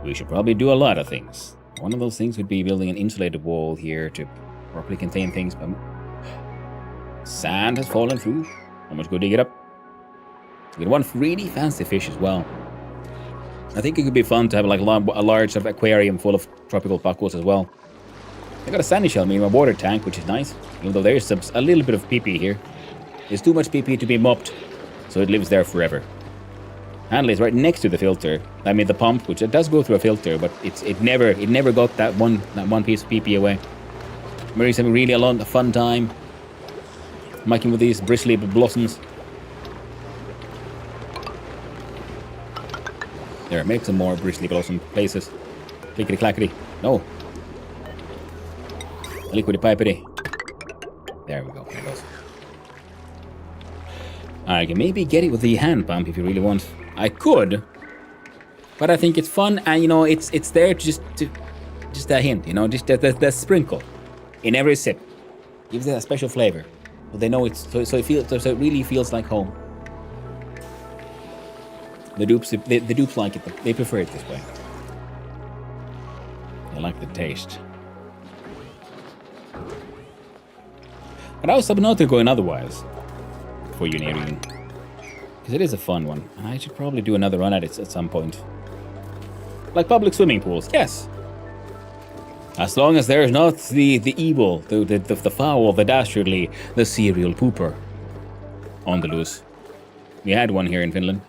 We should probably do a lot of things. One of those things would be building an insulated wall here to properly contain things. But Sand has fallen through. How much go dig it up? We want really fancy fish as well. I think it could be fun to have like a large sort of aquarium full of tropical buckles as well. I got a sandy shell in my water tank, which is nice. Even though there's a little bit of pee-pee here. There's too much pee-pee to be mopped, so it lives there forever. Handle is right next to the filter. I mean the pump, which it does go through a filter, but it never got that one piece of pee-pee away. We're having really a fun time making with these bristly blossoms. There, make some more bristly blossom places. Clickety clackety. No. Liquidy pipety. There we go. There it goes. I can maybe get it with the hand pump if you really want. I could, but I think it's fun, and you know, it's there just a hint, you know, just the sprinkle in every sip gives it a special flavor. But they know it's so it really feels like home. The dupes like it. They prefer it this way. They like the taste. But I was not going otherwise for Unarian. Because it is a fun one. And I should probably do another run at it at some point. Like public swimming pools, yes. As long as there is not the evil, the foul, the dastardly, the serial pooper on the loose. We had one here in Finland.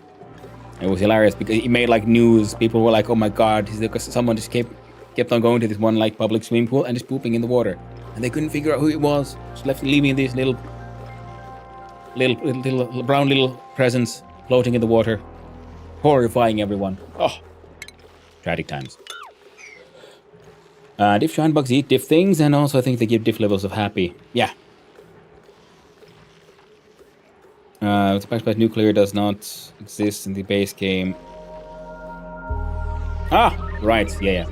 It was hilarious because it made like news. People were like, oh my god, someone just kept on going to this one like public swimming pool and just pooping in the water. And they couldn't figure out who it was. Just leaving these little brown little presents floating in the water, horrifying everyone. Oh, tragic times. Diff giant bugs eat diff things, and also I think they give diff levels of happy. Yeah. The backpack nuclear does not exist in the base game. Ah, right. Yeah.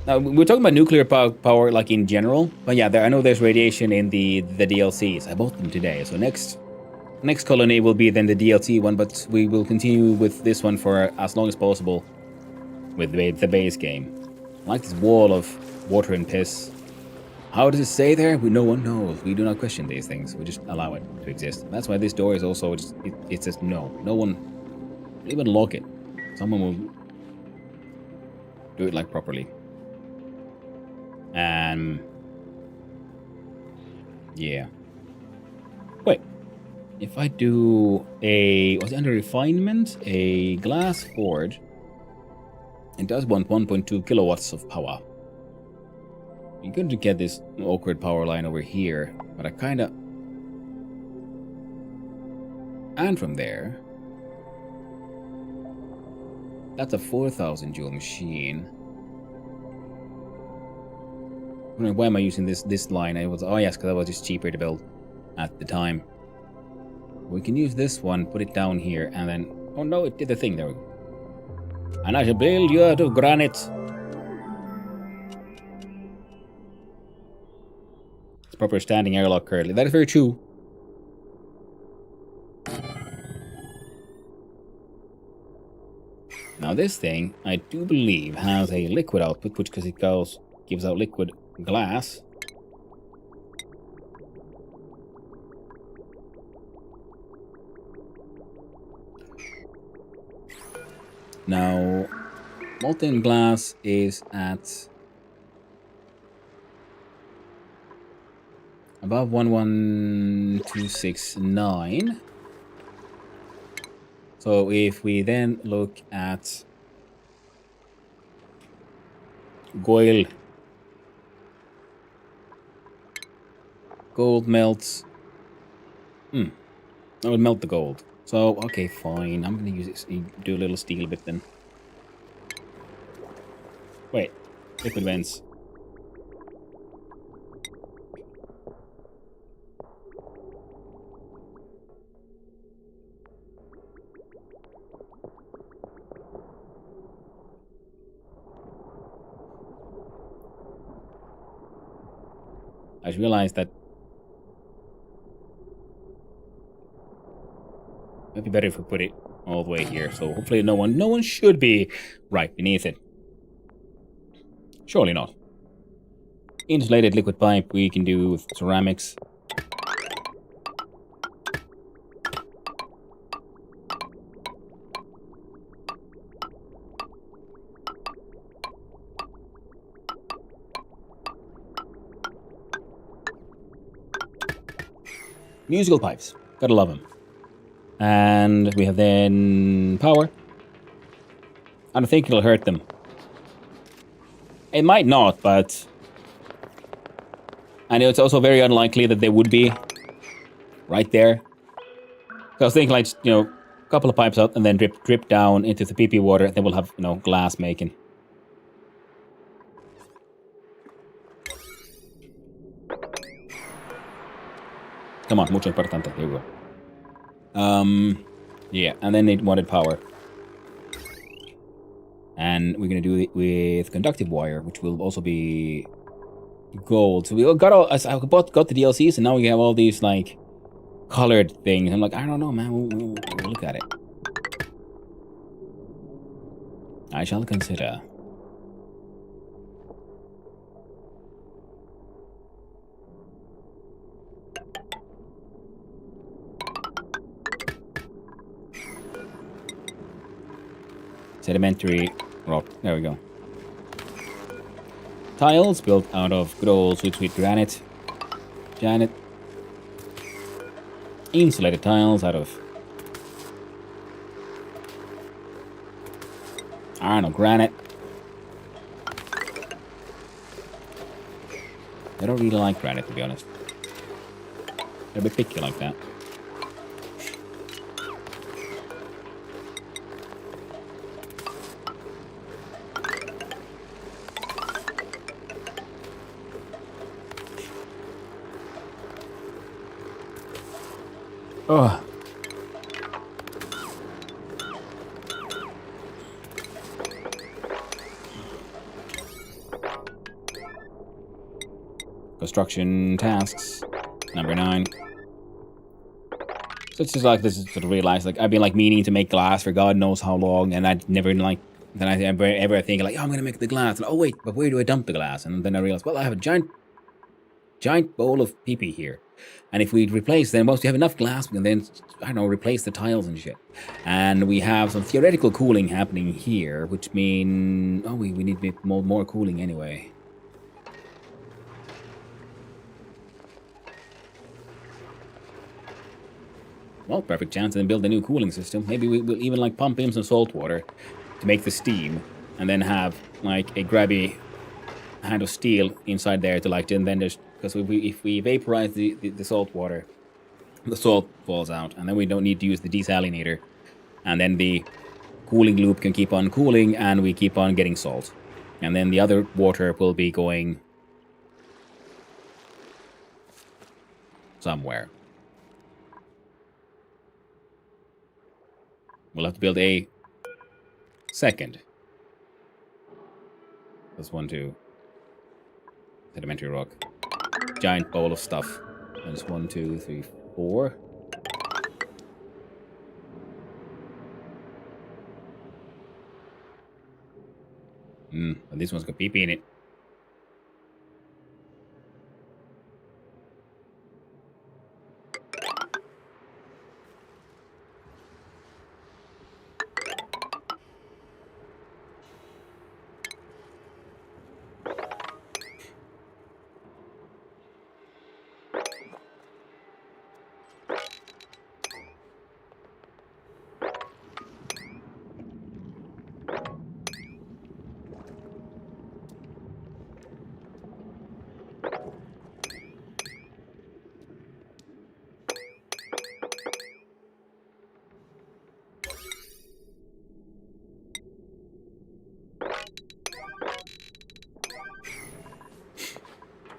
Now, we're talking about nuclear power, like in general, but yeah, I know there's radiation in the DLCs. I bought them today, so next colony will be then the DLC one, but we will continue with this one for as long as possible with the base game. I like this wall of water and piss. How does it stay there? No one knows. We do not question these things. We just allow it to exist. That's why this door is also it says no. No one will even lock it. Someone will do it like properly. Yeah. Wait. If I do was it under refinement? A glass forge. It does want 1.2 kilowatts of power. You could get this awkward power line over here, but I kinda... And from there... That's a 4,000 joule machine. Why am I using this line? Oh yes, because that was just cheaper to build at the time. We can use this one, put it down here, and then... Oh no, it did the thing. There we go. And I shall build you out of granite. It's proper standing airlock currently. That is very true. Now this thing, I do believe, has a liquid output, which because it gives out liquid glass. Now, molten glass is at above 11269. So if we then look at gold melts. I would melt the gold. So, okay, fine. I'm gonna use it. Do a little steel bit then. Wait, liquid vents. I just realized that it'd be better if we put it all the way here. So hopefully no one should be right beneath it. Surely not. Insulated liquid pipe we can do with ceramics. Musical pipes. Gotta love them. And we have then power. I don't think it'll hurt them. It might not, but... I know it's also very unlikely that they would be right there. So I was thinking, like, you know, a couple of pipes out and then drip down into the PP water. Then we'll have, you know, glass making. Come on, mucho importante. Here we go. Yeah, and then it wanted power. And we're gonna do it with conductive wire, which will also be gold. So we got all, I got the DLCs, and now we have all these like colored things. I'm like, I don't know, man. We'll look at it. I shall consider. Sedimentary rock. There we go. Tiles built out of good old sweet granite. Insulated tiles out of, I don't know, granite. I don't really like granite, to be honest. They're a bit picky like that. Oh. Construction tasks, number 9. So it's just like this is sort of realized, like I've been like meaning to make glass for God knows how long, and I'd never like, then I ever think like, oh, I'm gonna make the glass, and oh wait, but where do I dump the glass? And then I realized, well, I have a giant bowl of pee here. And if we replace, then once we have enough glass, we can then, I don't know, replace the tiles and shit. And we have some theoretical cooling happening here, which mean, oh, we need more cooling anyway. Well, perfect chance to then build a new cooling system. Maybe we'll even like pump in some salt water to make the steam, and then have like a grabby hand of steel inside there to like, and then there's, because if we vaporize the salt water, the salt falls out, and then we don't need to use the desalinator, and then the cooling loop can keep on cooling, and we keep on getting salt, and then the other water will be going somewhere. We'll have to build a second. That's 1, 2. Sedimentary rock. Giant bowl of stuff. That's 1, 2, 3, 4. And this one's got PP in it.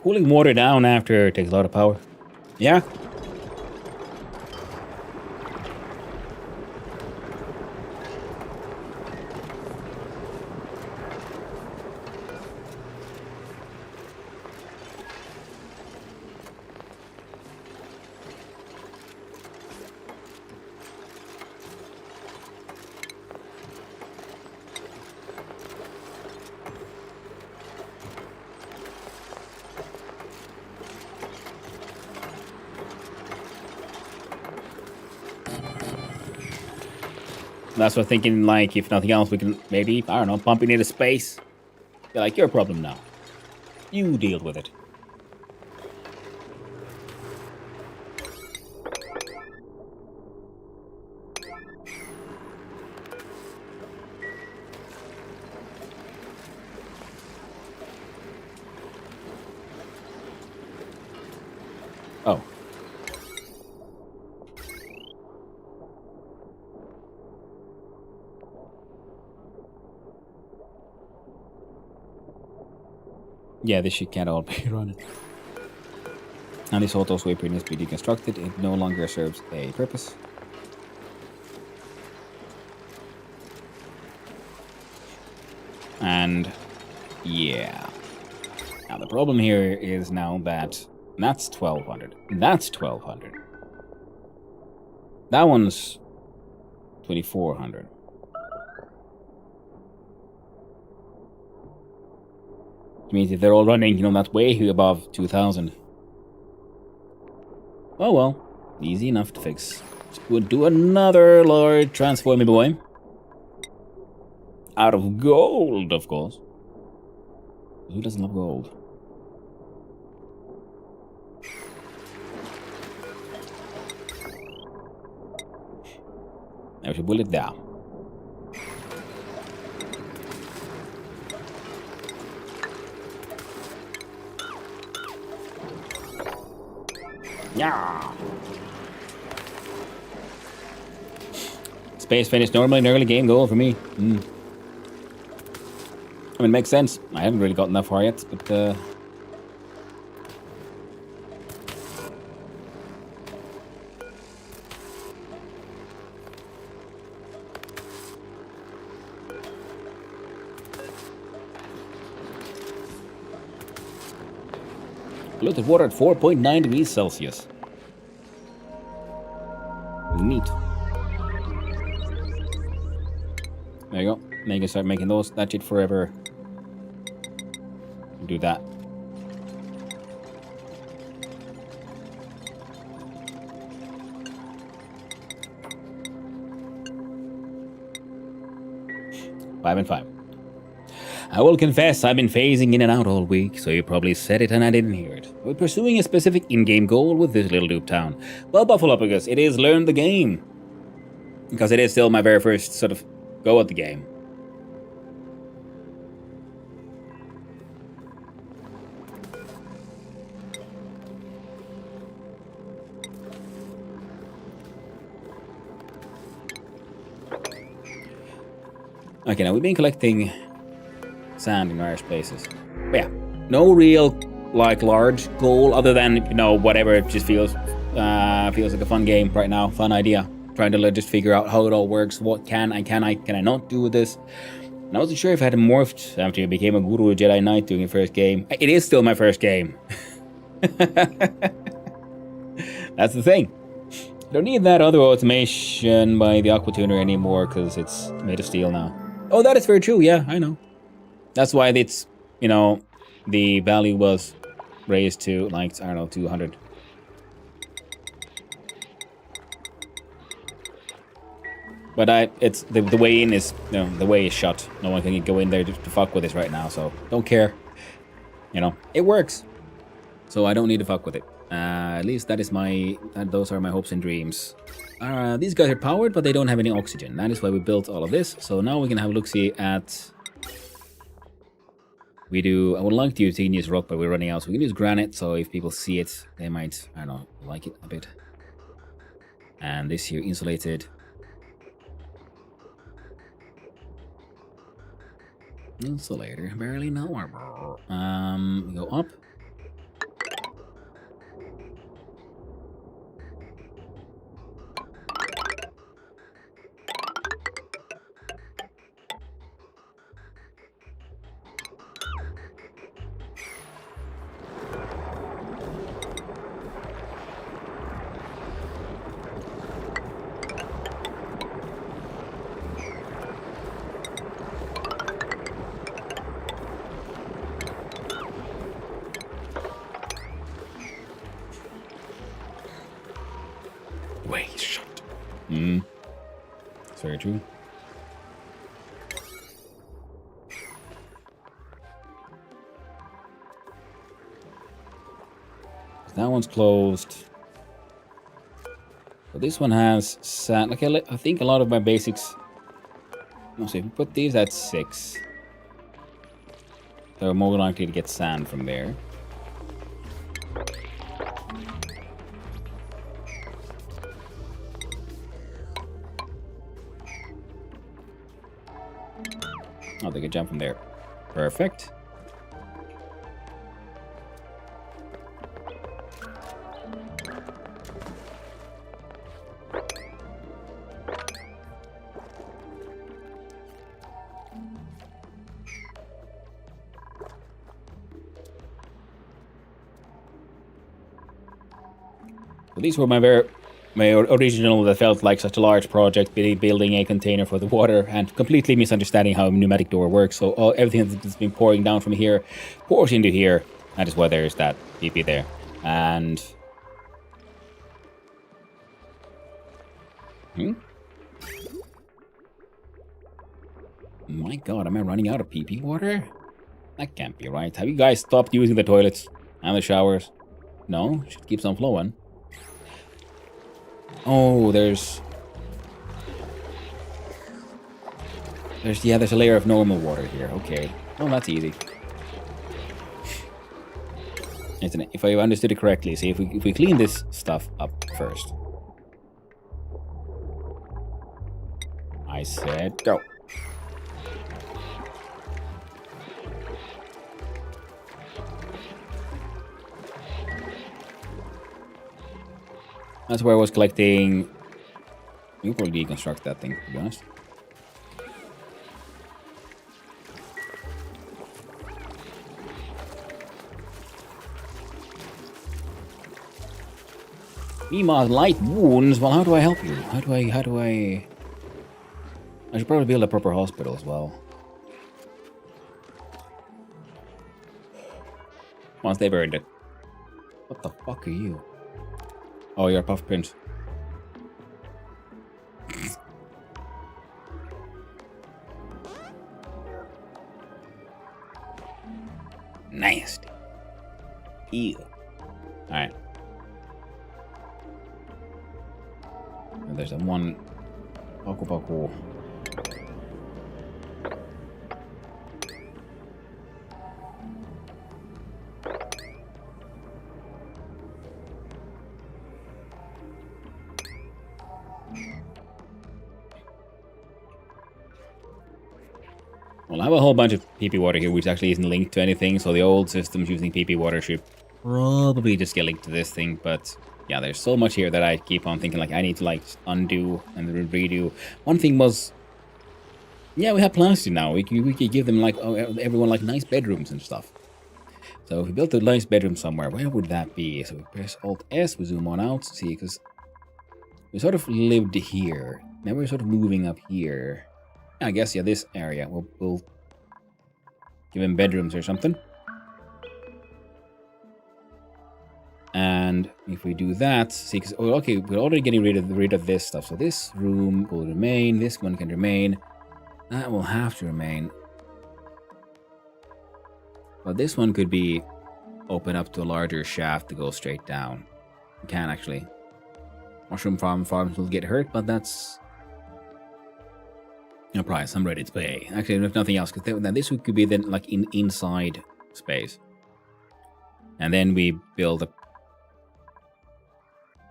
Cooling water down after takes a lot of power. Yeah. That's what I'm thinking, like, if nothing else, we can maybe, I don't know, pump it into space. Be like, your problem now. You deal with it. Yeah, this shit can't all be running. And this auto sweeper needs to be deconstructed. It no longer serves a purpose. And yeah. Now the problem here is now that that's 1200. That's 1200. That one's 2400. Which means if they're all running, you know, that's way above 2000. Oh well, easy enough to fix. We'll do another large transformer boy. Out of gold, of course. Who doesn't love gold? There's a bullet there. Yeah. Space finish normally an early game goal for me. I mean, it makes sense. I haven't really gotten that far yet, but look at water at 4.9 degrees Celsius. Neat. There you go. Now you can start making those. That shit forever. Do that. Five and 5. I will confess I've been phasing in and out all week, so you probably said it and I didn't hear it. We're pursuing a specific in-game goal with this little dupe town. Well, Buffalo, because it is learn the game. Because it is still my very first sort of go at the game. Okay, now we've been collecting sand in various places. But yeah, no real, like, large goal other than, you know, whatever. It just feels like a fun game right now, fun idea. Trying to just figure out how it all works. What can I not do with this? And I wasn't sure if I had morphed after I became a Guru Jedi Knight doing the first game. It is still my first game. That's the thing. I don't need that other automation by the Aqua Tuner anymore because it's made of steel now. Oh, that is very true. Yeah, I know. That's why it's, you know, the value was raised to, like, I don't know, 200. But it's the way in is, you know, the way is shut. No one can go in there to fuck with this right now, so don't care. You know, it works. So I don't need to fuck with it. At least that is those are my hopes and dreams. These guys are powered, but they don't have any oxygen. That is why we built all of this. So now we can have a look-see at... I would like to use igneous rock, but we're running out. So we can use granite, so if people see it, they might, I don't know, like it a bit. And this here, insulated. Insulator, barely no armor. Go up. Wait, shut. That's very true. That one's closed. But this one has sand. Okay, I think a lot of my basics. No, so if we put these at 6, they're more likely to get sand from there. Oh, they can jump from there. Perfect. So these were my original that felt like such a large project, building a container for the water and completely misunderstanding how a pneumatic door works. So everything that's been pouring down from here pours into here. That is why there's that PP there. And... My god, am I running out of PP water? That can't be right. Have you guys stopped using the toilets and the showers? No? Should keep some flowing. Oh, there's a layer of normal water here. Okay. Oh, that's easy. Isn't it? If I understood it correctly, see if we clean this stuff up first. I said go. That's where I was collecting... We'll probably deconstruct that thing, to be honest. Mima, light wounds? Well, how do I help you? How do I... I should probably build a proper hospital as well. Once they burned it. What the fuck are you? Oh, you're a puff prince. Nasty. Ew. Alright. There's that one... Paku. Well, I have a whole bunch of PP water here, which actually isn't linked to anything, so the old systems using PP water should probably just get linked to this thing, but yeah, there's so much here that I keep on thinking, like, I need to, like, undo and redo. One thing was, yeah, we have plastic now. We could give them, like, everyone, like, nice bedrooms and stuff. So if we built a nice bedroom somewhere, where would that be? So we press Alt-S, we zoom on out, see, because we sort of lived here. Now we're sort of moving up here. I guess, yeah, this area. We'll give him bedrooms or something. And if we do that, see, because, oh, okay, we're already getting rid of this stuff. So this room will remain. This one can remain. That will have to remain. But this one could be open up to a larger shaft to go straight down. You can actually. Mushroom farms will get hurt, but that's a price I'm ready to pay. Actually, if nothing else, because then this could be then like inside space, and then we build the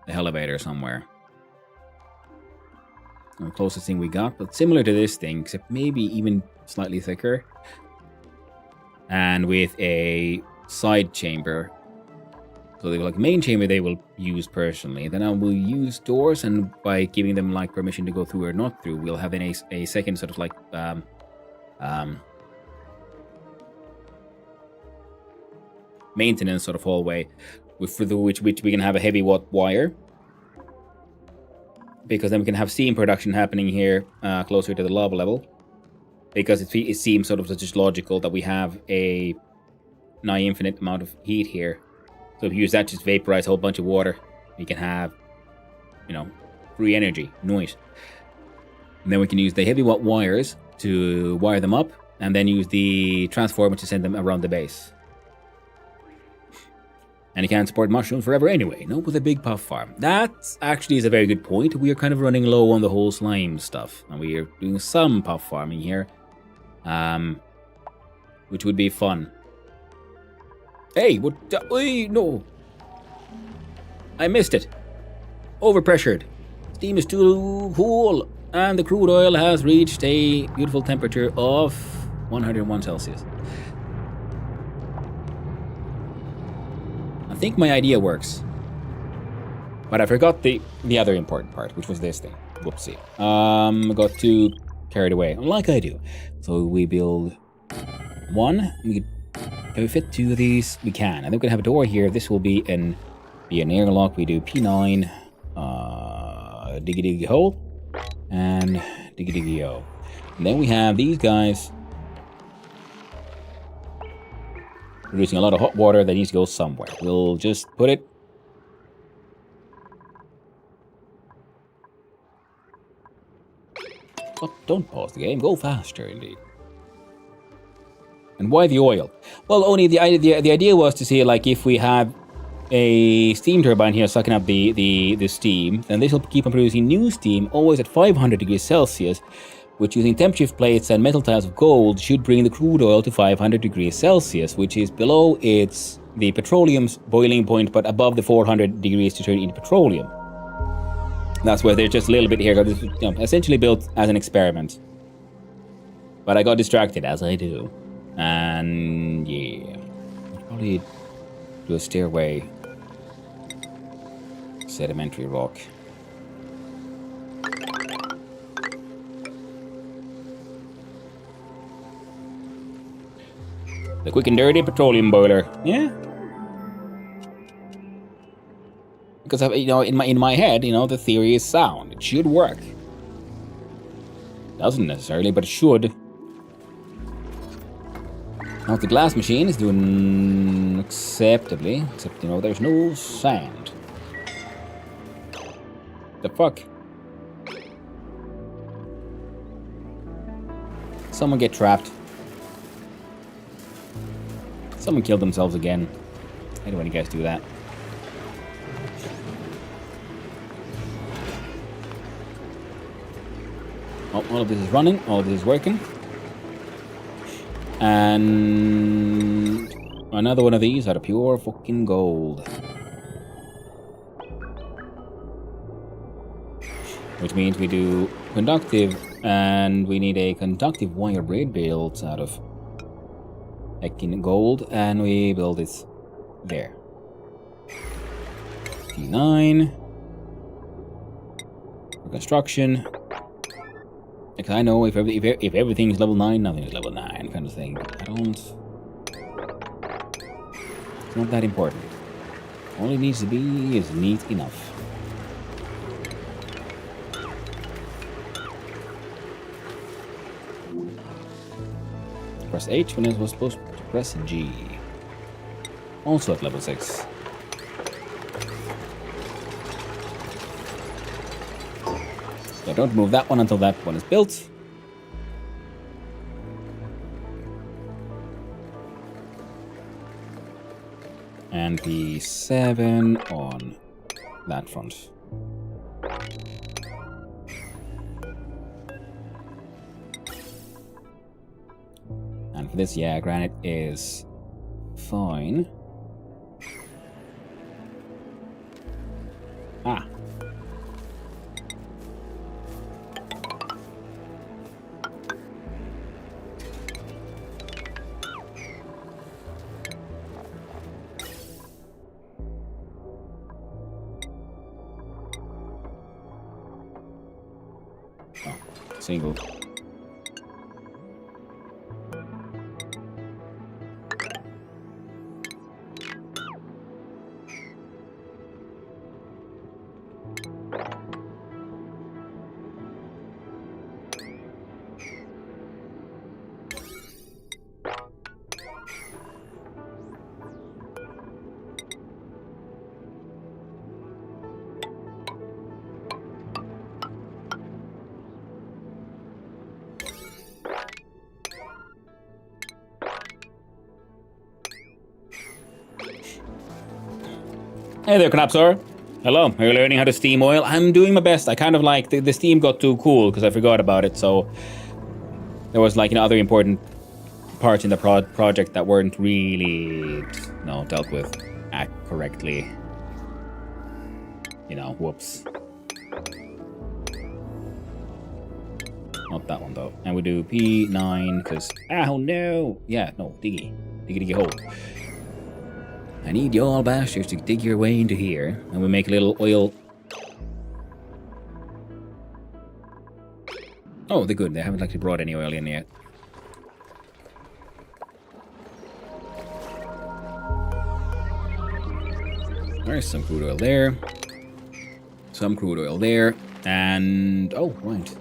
elevator somewhere. The closest thing we got, but similar to this thing, except maybe even slightly thicker, and with a side chamber. So they like main chamber they will use personally. Then I will use doors, and by giving them like permission to go through or not through, we'll have a second sort of like maintenance sort of hallway, through which we can have a heavy wire, because then we can have steam production happening here closer to the lava level. Because it seems sort of just logical that we have a nigh infinite amount of heat here. So if you use that, just vaporize a whole bunch of water. We can have, free energy, noise. And then we can use the heavy wires to wire them up, and then use the transformer to send them around the base. And you can't support mushrooms forever anyway, no, with a big puff farm. That actually is a very good point. We are kind of running low on the whole slime stuff, and we are doing some puff farming here, which would be fun. Hey, what? Wait, no. I missed it. Overpressured. Steam is too cool, and the crude oil has reached a beautiful temperature of 101 Celsius. I think my idea works. But I forgot the other important part, which was this thing. Whoopsie. Got too carried away, like I do. So we build one. Can we fit two of these? We can. And then we can have a door here. This will be an Be an airlock, we do P9, diggy diggy hole, and diggy diggy o. And then we have these guys producing a lot of hot water that needs to go somewhere. We'll just put it. Oh, don't pause the game, go faster indeed. And why the oil? Well, only the idea was to see, like, if we have a steam turbine here sucking up the steam, then this will keep on producing new steam, always at 500 degrees Celsius, which using temp shift plates and metal tiles of gold should bring the crude oil to 500 degrees Celsius, which is below the petroleum's boiling point, but above the 400 degrees to turn into petroleum. That's where there's just a little bit here, because it's essentially built as an experiment. But I got distracted, as I do. And yeah, I'll probably do a stairway, sedimentary rock. The quick and dirty petroleum boiler, yeah. Because in my head, the theory is sound. It should work. Doesn't necessarily, but it should. Now the glass machine is doing acceptably, except there's no sand. The fuck? Someone get trapped. Someone killed themselves again. Why do you guys do that? Oh, all of this is running, all of this is working. And another one of these out of pure fucking gold. Which means we do conductive, and we need a conductive wire braid built out of heckin' gold, and we build it there. P9 for construction. Because I know if everything's level 9, nothing is level 9 kind of thing. It's not that important. All it needs to be is neat enough. Press H when I was supposed to press G. Also at level 6. So don't move that one until that one is built. And P7 on that front. And for this, yeah, granite is fine. Ah. Single. Hey there, Knapsor. Hello, are you learning how to steam oil? I'm doing my best. I kind of like, the steam got too cool because I forgot about it, so there was other important parts in the project that weren't really, dealt with correctly. Whoops. Not that one, though. And we do P9, because, oh no! Yeah, no, diggy hole. I need y'all bastards to dig your way into here, and we make a little oil. Oh, they're good. They haven't actually brought any oil in yet. There's some crude oil there. Some crude oil there. And... oh, right.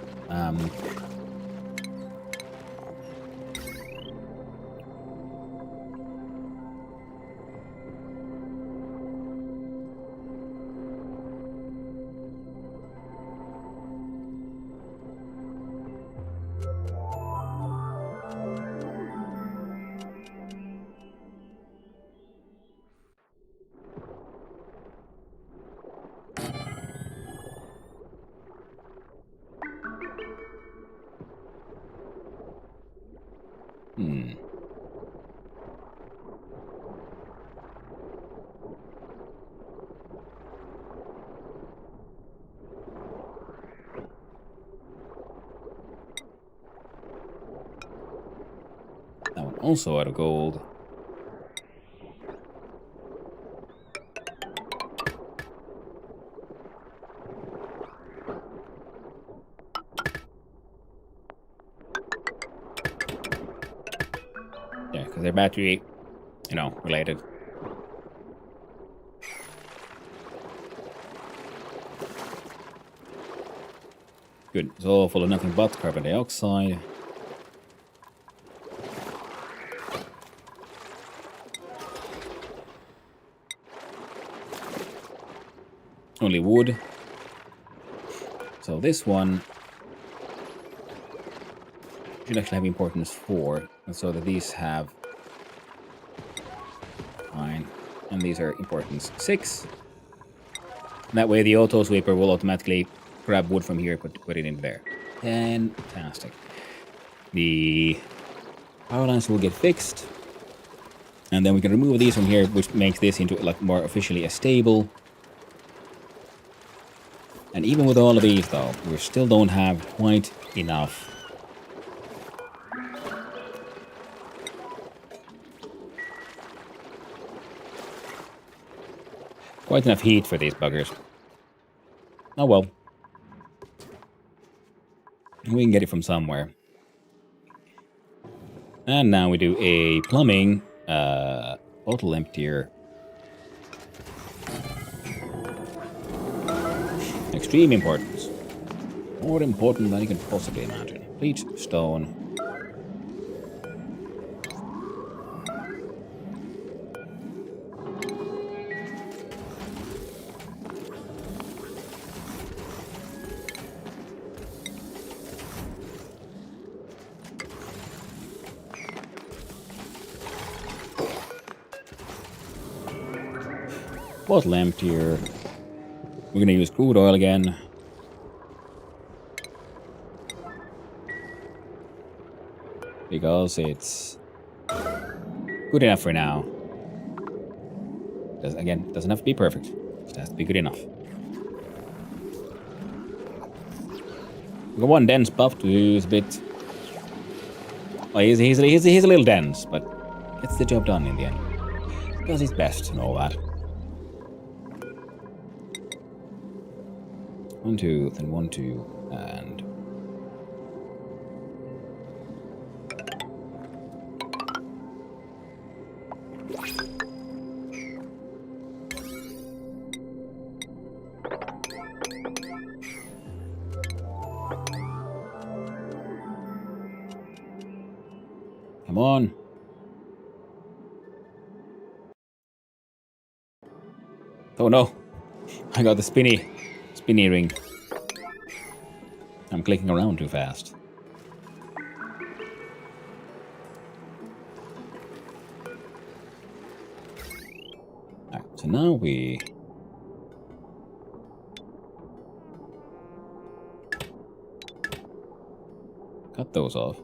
That one also out of gold. Yeah, because they're battery, you know, related. Good. It's all full of nothing but carbon dioxide. Only wood. So this one should actually have importance 4, and so that these have 9, and these are importance 6. And that way the auto sweeper will automatically grab wood from here, put it in there. Fantastic. The power lines will get fixed, and then we can remove these from here, which makes this into like more officially a stable. And even with all of these, though, we still don't have quite enough. Quite enough heat for these buggers. Oh well. We can get it from somewhere. And now we do a plumbing bottle emptier. Extreme importance. More important than you can possibly imagine. Bleach stone. Bottle emptier. We're gonna use crude oil again. Because it's good enough for now. Again, doesn't have to be perfect. It has to be good enough. We got one dense buff who's a bit... well, he's a little dense, but gets the job done in the end. Does his best and all that. 1, 2, then 1, 2, and... come on. Oh no. I got the spinny ring. I'm clicking around too fast. Alright, so now we... cut those off.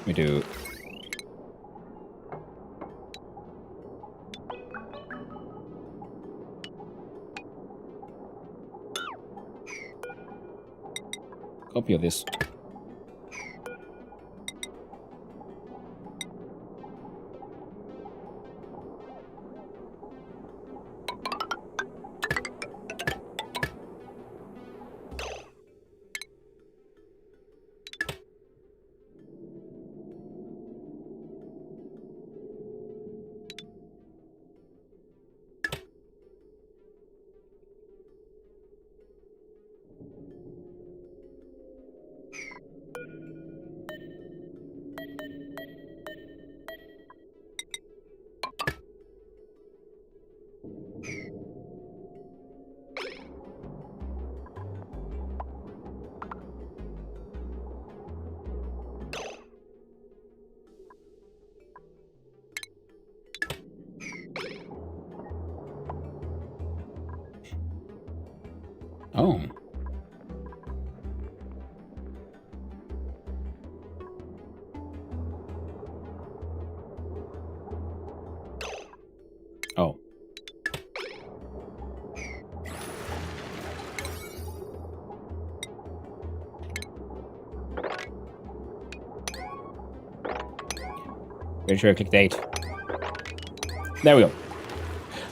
We do copy of this. Oh. Oh. Pretty sure I clicked 8. There we go.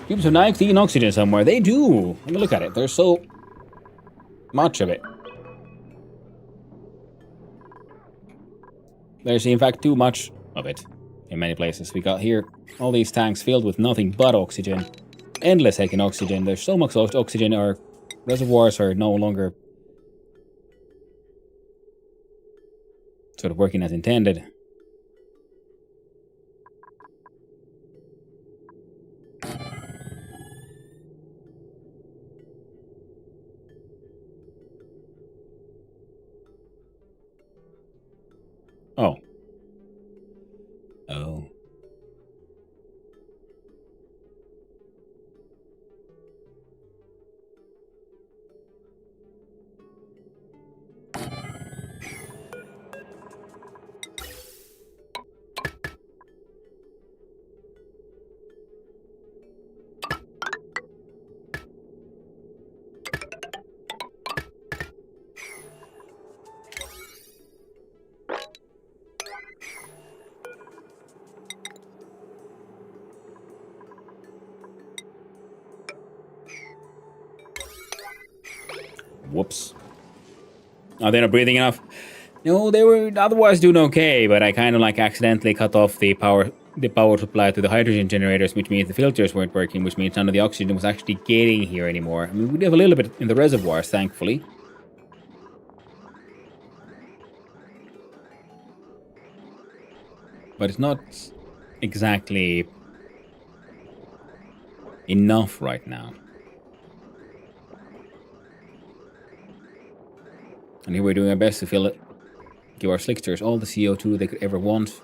Cubes of nicotine oxygen somewhere. They do. Let me look at it. There's so much of it. There's in fact too much of it in many places. We got here all these tanks filled with nothing but oxygen. Endless heckin' oxygen. There's so much oxygen, our reservoirs are no longer sort of working as intended. Oh. Oh. Whoops. Oh, they're not breathing enough. No, they were otherwise doing okay, but I kind of like accidentally cut off the power supply to the hydrogen generators, which means the filters weren't working, which means none of the oxygen was actually getting here anymore. I mean, we do have a little bit in the reservoirs, thankfully. But it's not exactly enough right now. And here we're doing our best to fill it, give our slicksters all the CO2 they could ever want.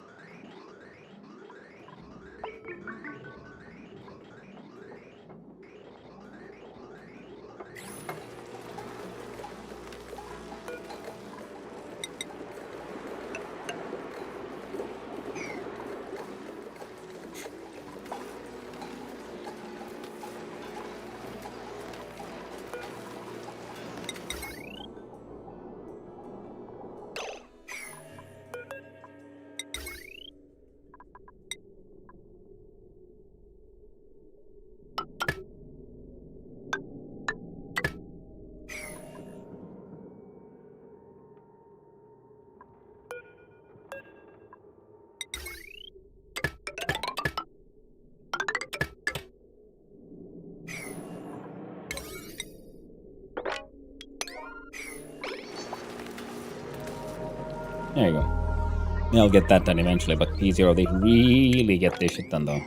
There you go. I'll get that done eventually, but P0, they really get this shit done though.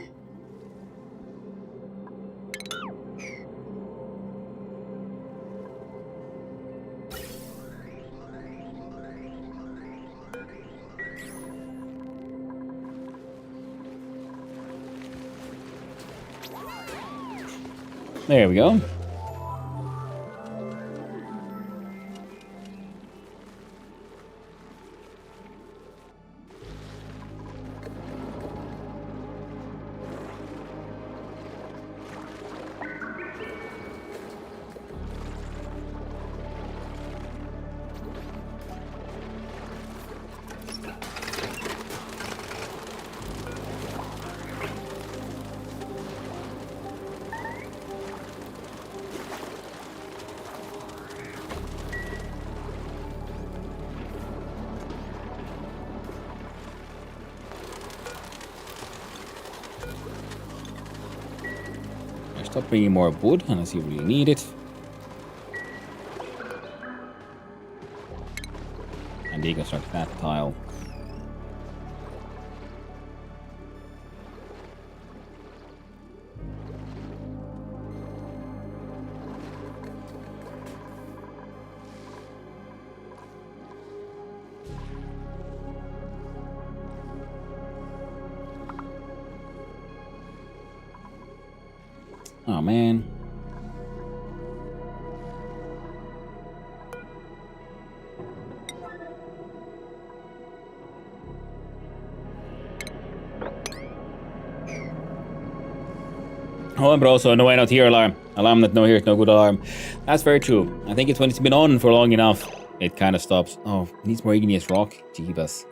There we go. Stop bringing more wood unless you really need it. And deconstruct that tile. Oh man. Oh, but also no way not here alarm. Alarm that no here is no good alarm. That's very true. I think it's when it's been on for long enough, it kind of stops. Oh, it needs more igneous rock. Jeebus.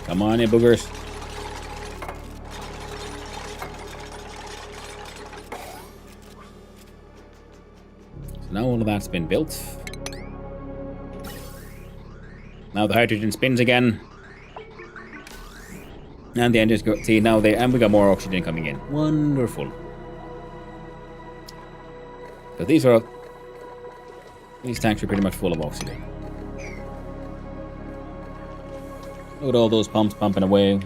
Come on, you boogers. So now all of that's been built. Now the hydrogen spins again. And the engines go. See, now and we got more oxygen coming in. Wonderful. Because these tanks are pretty much full of oxygen. Look at all those pumps pumping away.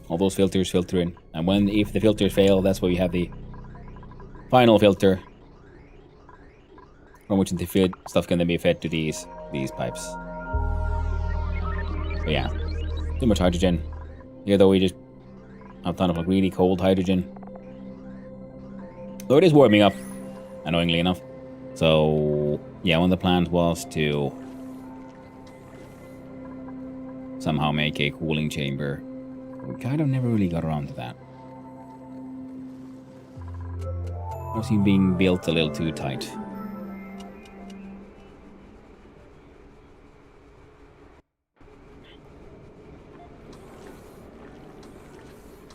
All those filters filtering. And if the filters fail, that's where we have the final filter. From which the stuff can then be fed to these pipes. But yeah. Too much hydrogen. Here though we just have a ton of like really cold hydrogen. Though it is warming up, annoyingly enough. So yeah, one of the plans was to somehow make a cooling chamber. We kind of never really got around to that. Or seemed being built a little too tight.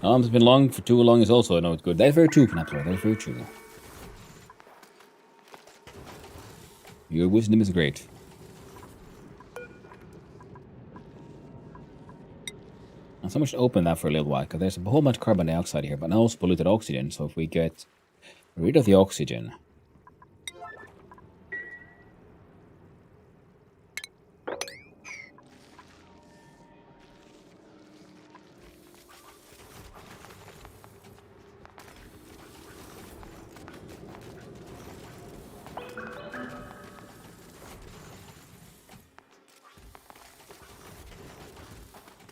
It's been long for too long is also no good. That's very true, Knapler. That's very true. Your wisdom is great. Not so much to open that for a little while, because there's a whole bunch of carbon dioxide here, but also polluted oxygen. So if we get rid of the oxygen,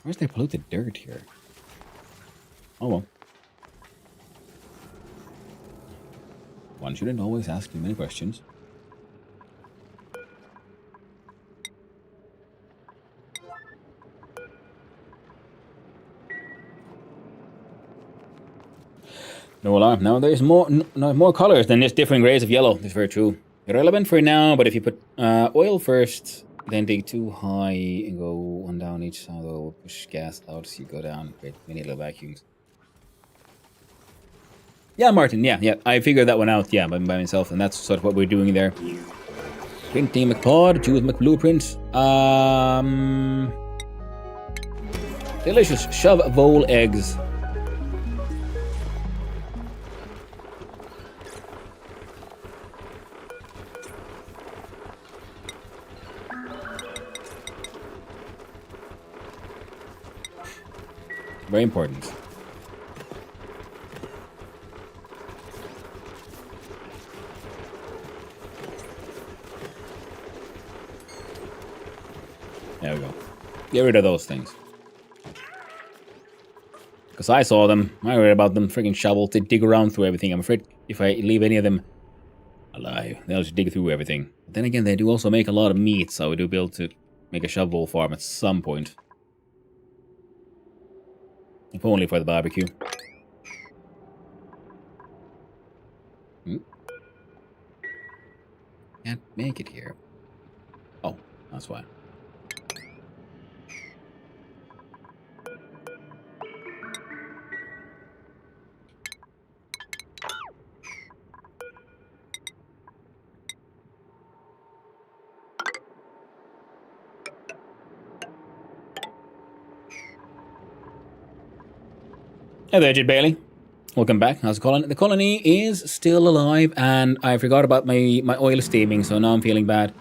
where's the polluted dirt here? Oh well. One shouldn't always ask too many questions. No alarm. Now there's more colors than just different grades of yellow. That's very true. Irrelevant for now, but if you put oil first, then dig too high and go one down each side, or push gas out so you go down, create many little vacuums. Yeah, Martin, yeah. I figured that one out, yeah, by myself, and that's sort of what we're doing there. Printing McPod, choose McBlueprints. Delicious. Shove vole eggs. Very important. There we go. Get rid of those things. Because I saw them, I read about them, freaking shovels, they dig around through everything. I'm afraid if I leave any of them alive. They'll just dig through everything. But then again, they do also make a lot of meat, so we do be able to make a shovel farm at some point. If only for the barbecue. Can't make it here. Oh, that's why. Hey there, Jid Bailey. Welcome back. How's the colony? The colony is still alive, and I forgot about my oil steaming, so now I'm feeling bad.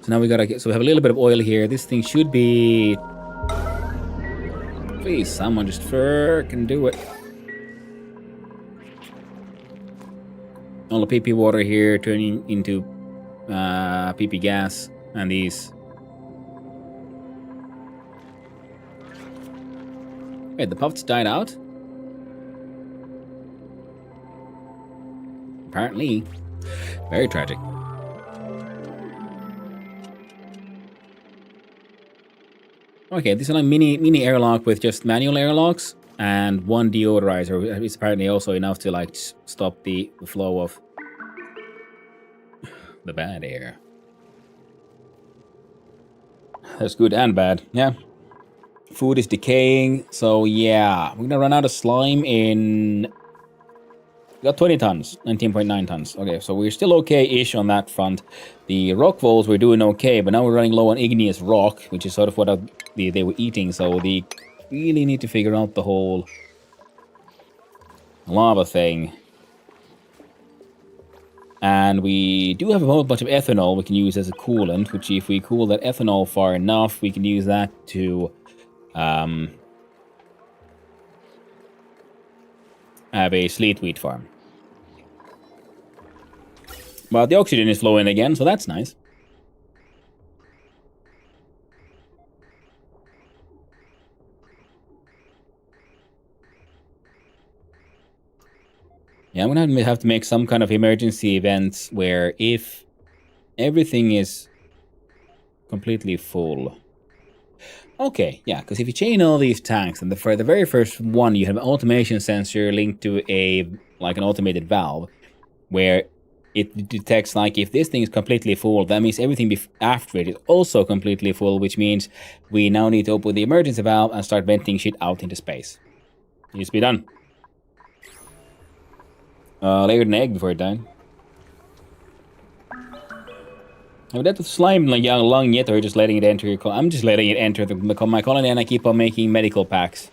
So now we gotta get. So we have a little bit of oil here. This thing should be. Please, someone just frickin' do it. All the PP water here turning into PP gas, and these. Wait, the puffs died out? Apparently. Very tragic. Okay, this is a mini airlock with just manual airlocks and one deodorizer. It's apparently also enough to like stop the flow of the bad air. That's good and bad, yeah. Food is decaying, so yeah. We're gonna run out of slime in... We got 20 tons, 19.9 tons. Okay, so we're still okay-ish on that front. The rock walls we're doing okay, but now we're running low on igneous rock, which is sort of what they were eating, so they really need to figure out the whole lava thing. And we do have a whole bunch of ethanol we can use as a coolant, which if we cool that ethanol far enough, we can use that to have a sleet wheat farm. But the oxygen is flowing again, so that's nice. Yeah, I'm gonna have to make some kind of emergency events where if everything is completely full. Okay, yeah, because if you chain all these tanks, and for the very first one, you have an automation sensor linked to an automated valve, where it detects like if this thing is completely full, that means everything after it is also completely full, which means we now need to open the emergency valve and start venting shit out into space. It needs to be done. Layered an egg before it died. Have that with slime like lung yet, or just letting it enter your colony? I'm just letting it enter my colony, and I keep on making medical packs.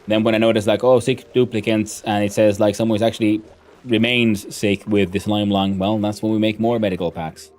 Then when I notice like, oh, sick duplicants, and it says like someone's actually remains sick with the slime lung, well, that's when we make more medical packs.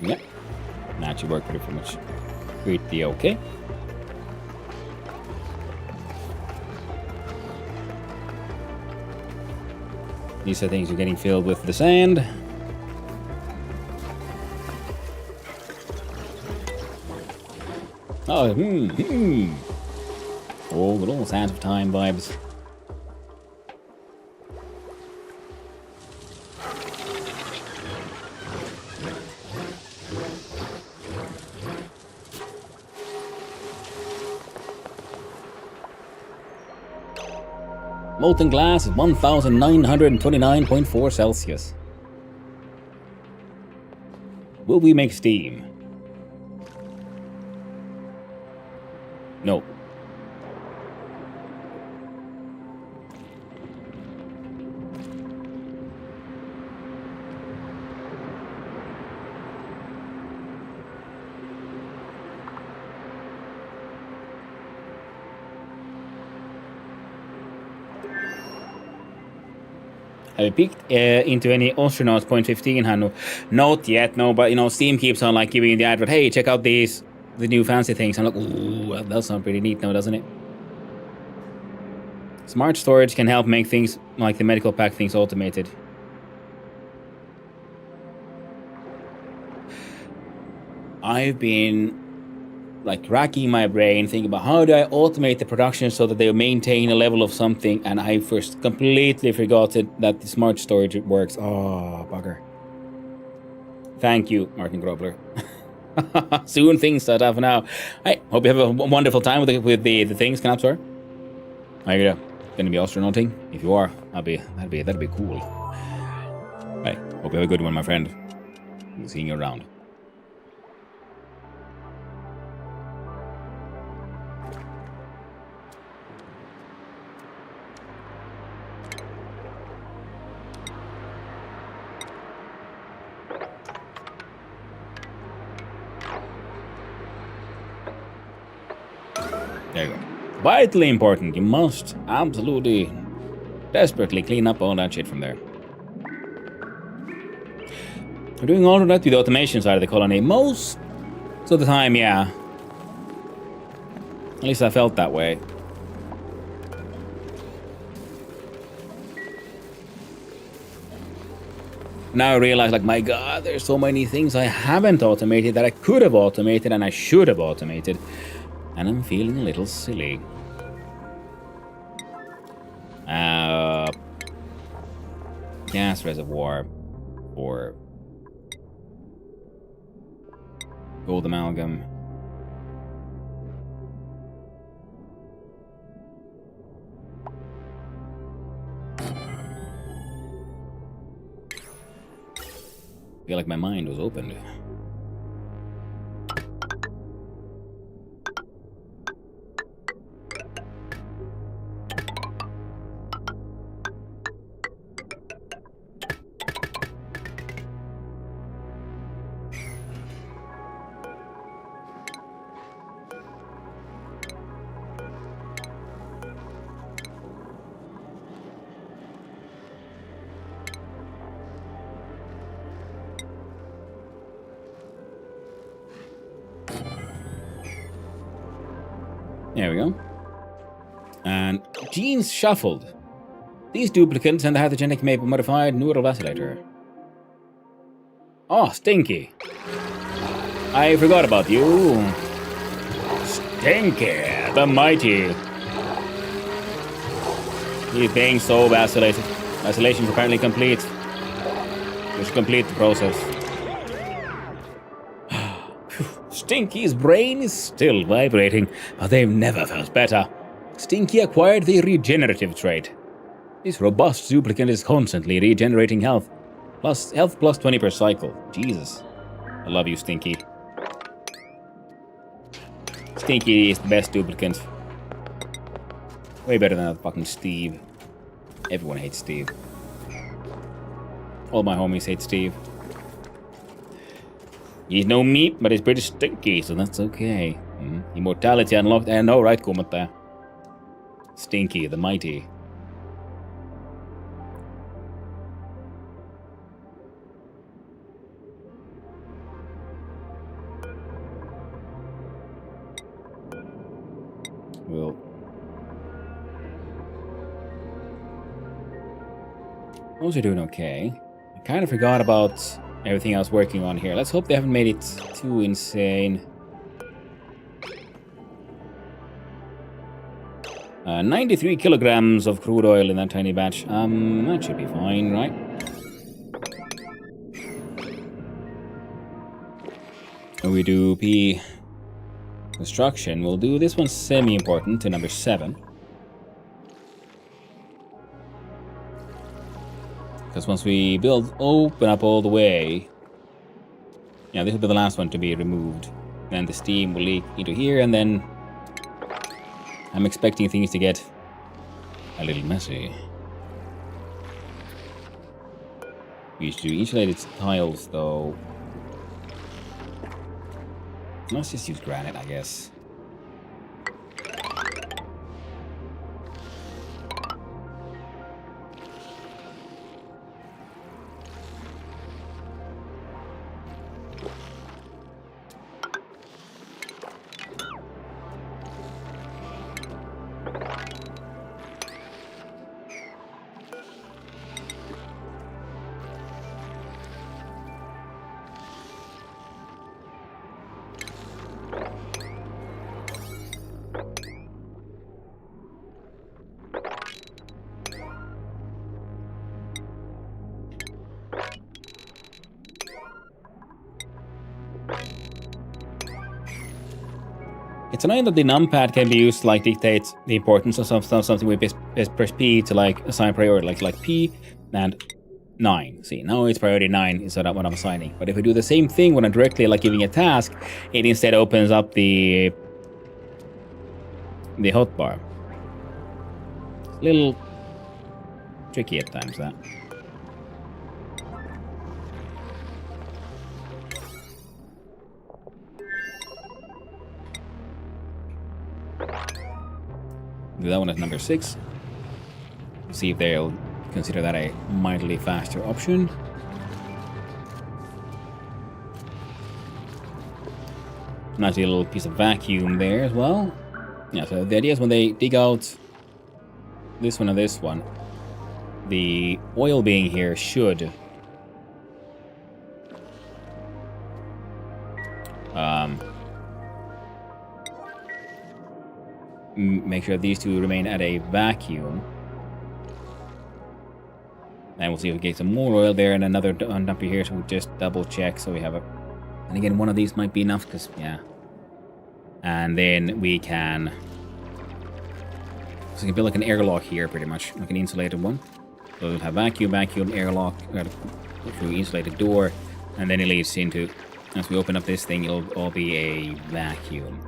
Yep. That should work pretty much. Pretty okay. These are things are getting filled with the sand. Oh, Oh, good old Sands of Time vibes. Molten glass is 1929.4 Celsius. Will we make steam? No. Have you peeked into any astronauts 0.15, Hannu? Not yet, no, but you know, Steam keeps on like giving you the advert, hey, check out the new fancy things. I'm like, ooh, that sounds pretty neat now, doesn't it? Smart storage can help make things like the medical pack things automated. I've been like racking my brain thinking about how do I automate the production so that they maintain a level of something, and I first completely forgot that the smart storage works. Oh, bugger. Thank you, Martin Grobler. Soon things start off now. Hey, hope you have a wonderful time with the things, Knapsor. Are you gonna be astronauting? If you are, that'd be cool. Hey, hope you have a good one, my friend. Seeing you around. There you go. Vitally important. You must absolutely, desperately clean up all that shit from there. We're doing all of that with the automation side of the colony. Most of the time, yeah. At least I felt that way. Now I realize, like, my God, there's so many things I haven't automated that I could have automated and I should have automated. And I'm feeling a little silly. Gas reservoir or gold amalgam. I feel like my mind was opened. There we go. And genes shuffled. These duplicates and the pathogenic may be modified neural vacillator. Oh, Stinky. I forgot about you. Stinky, the mighty. He's being so vacillated. Vacillation's apparently complete. We should complete the process. Stinky's brain is still vibrating, but they've never felt better. Stinky acquired the regenerative trait. This robust duplicate is constantly regenerating health. Health plus 20 per cycle. Jesus. I love you, Stinky. Stinky is the best duplicate. Way better than that fucking Steve. Everyone hates Steve. All my homies hate Steve. He's no meat, but he's pretty stinky, so that's okay. Immortality unlocked. I know, right, kuumottaja? Stinky, the mighty. Well, those are doing okay. I kind of forgot about everything I was working on here. Let's hope they haven't made it too insane. 93 kilograms of crude oil in that tiny batch. That should be fine, right? When we do P construction, we'll do this one semi-important to number 7. Because once we open up all the way, yeah, this will be the last one to be removed. Then the steam will leak into here, and then I'm expecting things to get a little messy. We should do insulated tiles, though. Let's just use granite, I guess. It's annoying that the numpad can be used to like dictate the importance of something with press P to like assign priority, like P and 9. See, now it's priority 9 is what I'm assigning. But if I do the same thing when I'm directly like giving a task, it instead opens up the hotbar. It's a little tricky at times, that. Do that one at number 6. See if they'll consider that a mildly faster option. Nice little piece of vacuum there as well. Yeah, so the idea is when they dig out this one and this one, the oil being here should make sure these two remain at a vacuum. And we'll see if we get some more oil there and another dumpy here, so we'll just double check so we have a... And again, one of these might be enough, because, yeah. And then we can... So we can build like an airlock here, pretty much. Like an insulated one. So we'll have vacuum, airlock, through insulated door. And then it leads into... As we open up this thing, it'll all be a vacuum.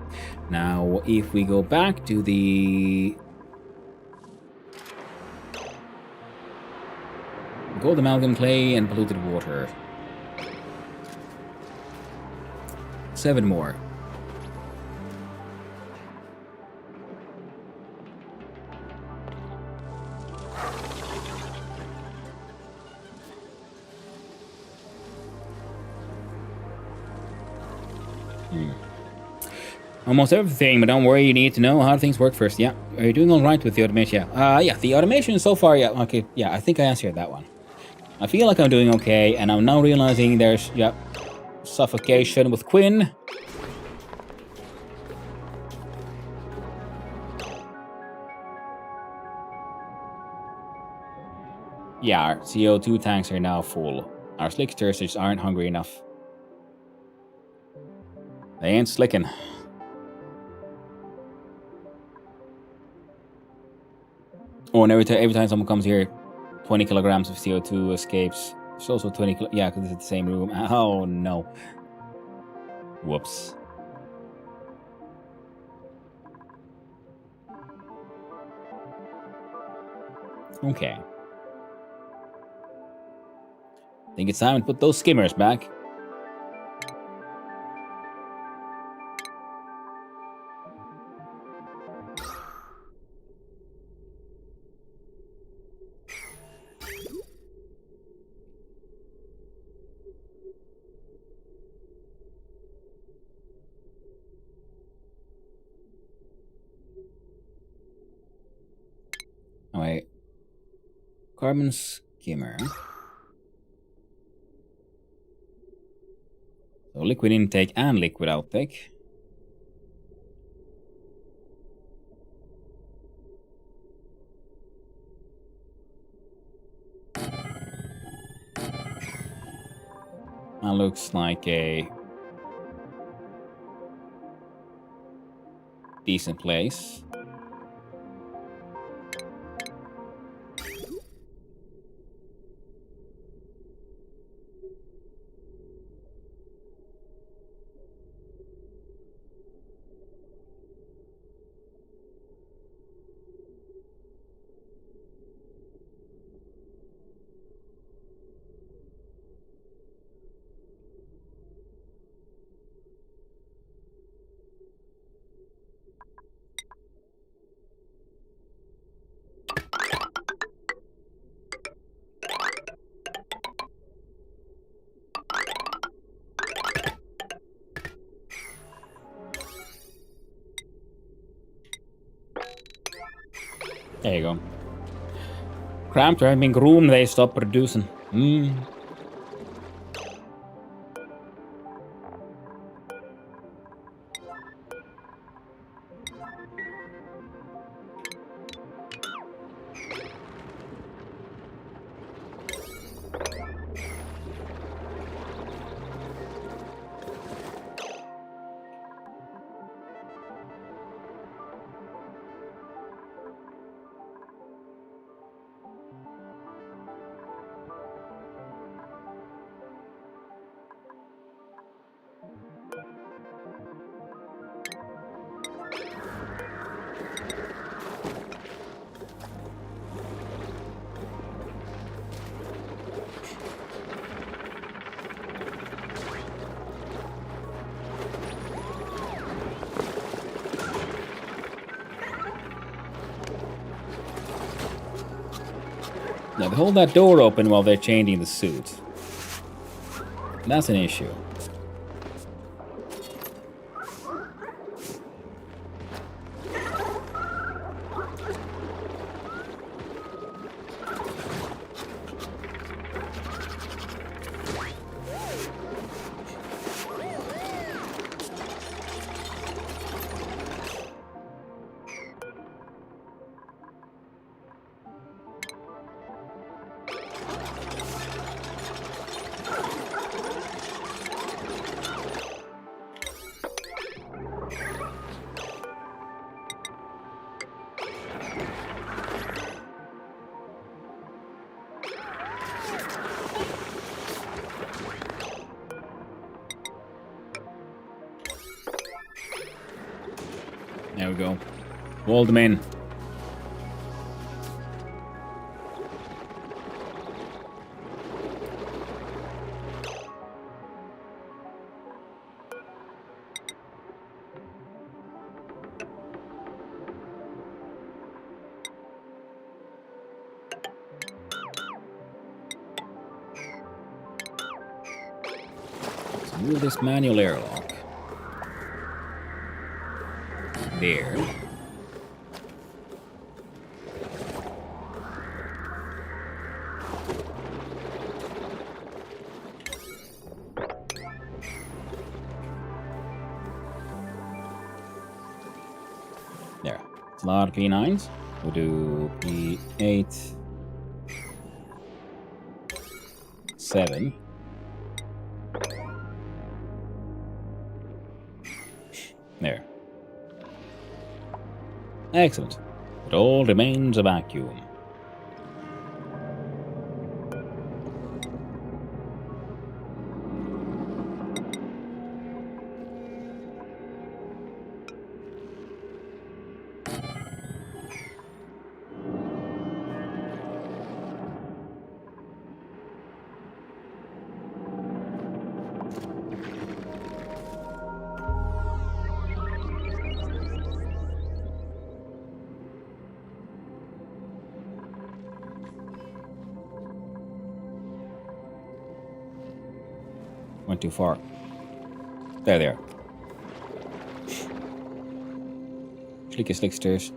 Now, if we go back to the... Gold, amalgam, clay, and polluted water. 7 more. Almost everything, but don't worry, you need to know how things work first. Yeah, are you doing all right with the automation? Yeah, the automation so far, yeah, okay, yeah, I think I answered that one. I feel like I'm doing okay, and I'm now realizing there's, yeah, suffocation with Quinn. Yeah, our CO2 tanks are now full. Our slicksters just aren't hungry enough. They ain't slicking. Oh, and every time someone comes here, 20 kilograms of CO2 escapes. There's also 20 yeah, because it's the same room. Oh, no. Whoops. Okay. I think it's time to put those skimmers back. Oh, wait. Carbon skimmer. So liquid intake and liquid outtake. That looks like a decent place. There you go. Cramped or having room, they stop producing. Now, they hold that door open while they're changing the suit. That's an issue. There we go. Wall them in. So move this manual airlock. There. There. It's a lot of P9s. We'll do P8. 7. There. Excellent. It all remains a vacuum. Went too far. There. Slicky slicksters.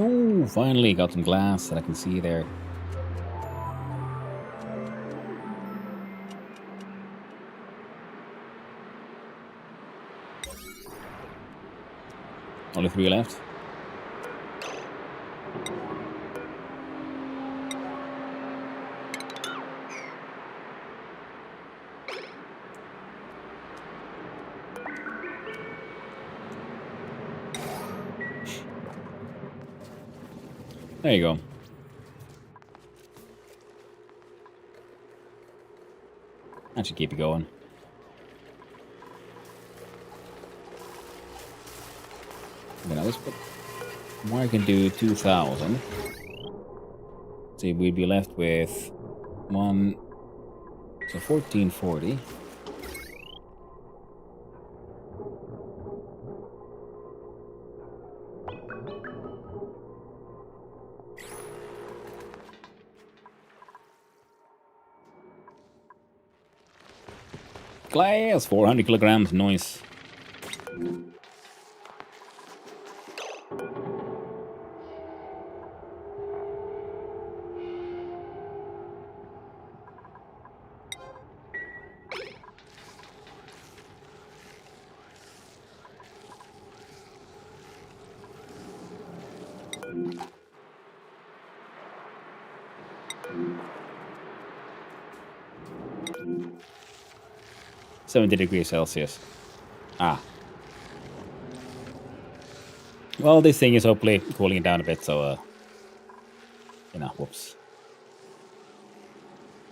Oh, finally got some glass that I can see there. Only 3 left. There you go. That should keep it going. Then let's put Mark can do 2,000. See, we'd be left with 1, so 1440. Glass, 400 kilograms, nice. $70°C. Ah. Well, this thing is hopefully cooling it down a bit, so You know, whoops.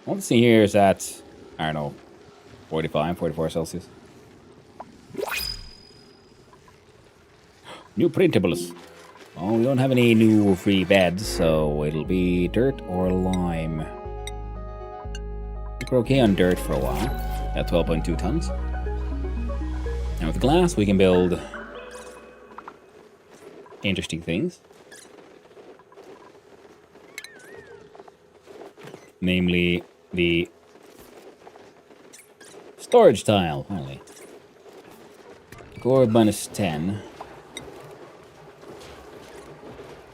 All the thing here is at, I don't know, 45, 44 Celsius. New printables. Oh, we don't have any new free beds, so it'll be dirt or lime. We're okay on dirt for a while. At 12.2 tons. And with glass, we can build interesting things. Namely, the storage tile, finally. Core minus 10.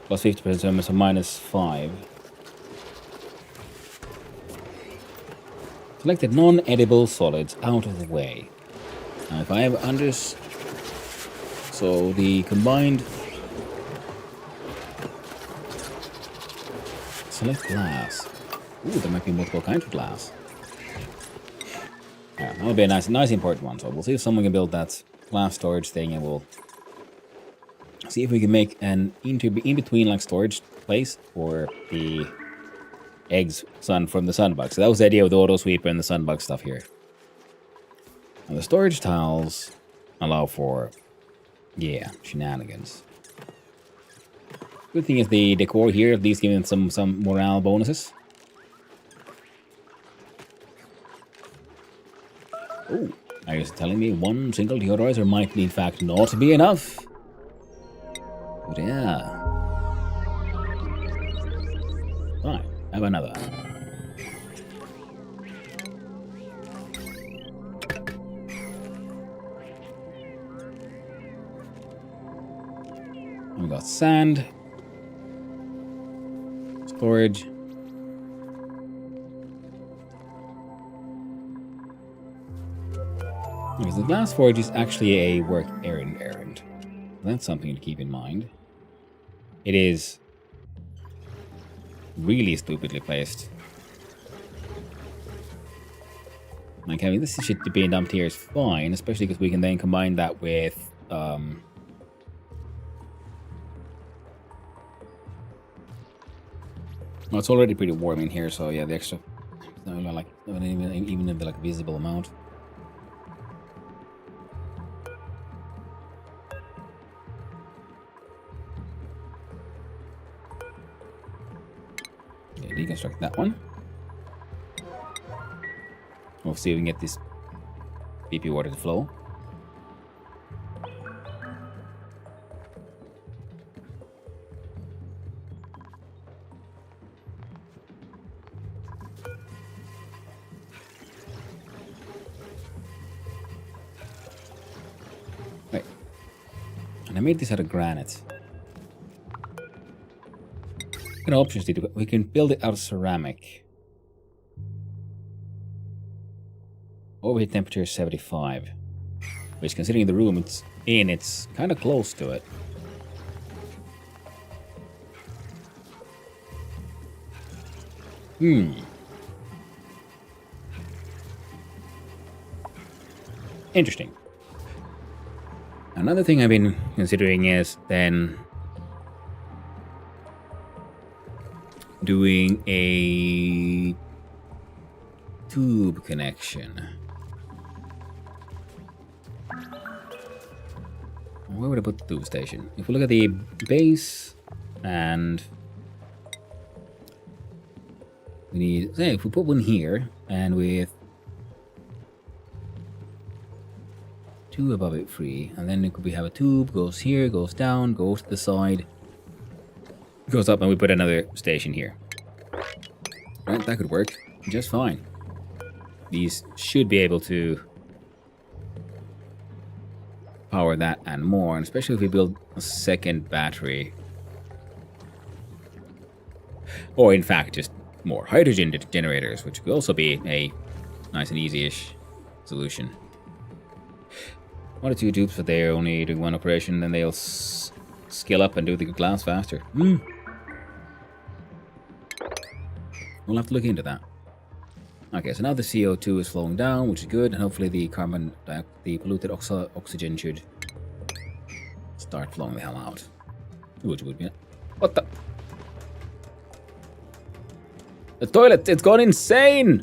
Plus 50%, so minus 5. Selected non-edible solids out of the way. Now if I have so the combined select glass. Ooh, there might be multiple kinds of glass. Yeah, that'll be a nice important one. So we'll see if someone can build that glass storage thing, and we'll see if we can make an in between like storage place for the eggs from the sunbug. So that was the idea with the auto sweeper and the sunbug stuff here. And the storage tiles allow for, yeah, shenanigans. Good thing is the decor here, at least giving some morale bonuses. Oh, are you telling me one single deodorizer might in fact not be enough? But yeah. Fine, have another. We got sand, storage. Because the glass forge is actually a work errand. That's something to keep in mind. It is really stupidly placed. Like having this shit being dumped here is fine, especially because we can then combine that with well, it's already pretty warm in here, so yeah, the extra, like even if like a visible amount. Okay, deconstruct that one. We'll see if we can get this BP water to flow. Wait. And I made this out of granite. What kind of options did we can build it out of ceramic. Overheat temperature is 75. Which, considering the room it's kind of close to it. Interesting. Another thing I've been considering is then doing a tube connection. Where would I put the tube station? If we look at the base, and we need, say, if we put one here, and with two above it free, and then we have a tube, goes here, goes down, goes to the side, goes up, and we put another station here. Right, that could work just fine. These should be able to power that and more, and especially if we build a second battery. Or in fact, just more hydrogen generators, which could also be a nice and easy-ish solution. 1 or 2 tubes, but they're only doing one operation, then they'll scale up and do the glass faster. We'll have to look into that. Okay, so now the CO2 is flowing down, which is good, and hopefully the the polluted oxygen should start flowing the hell out. Which would be... What the... The toilet, it's gone insane!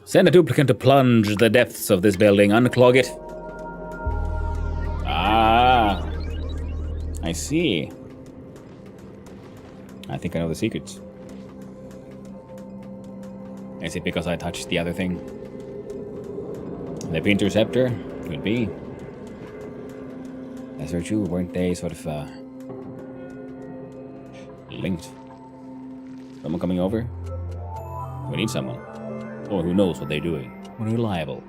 Send a duplicate to plunge the depths of this building, unclog it. Ah, I see. I think I know the secrets. Is it because I touched the other thing? The interceptor? Could be. That's very true, weren't they sort of linked? Someone coming over? We need someone. Or who knows what they're doing. Reliable.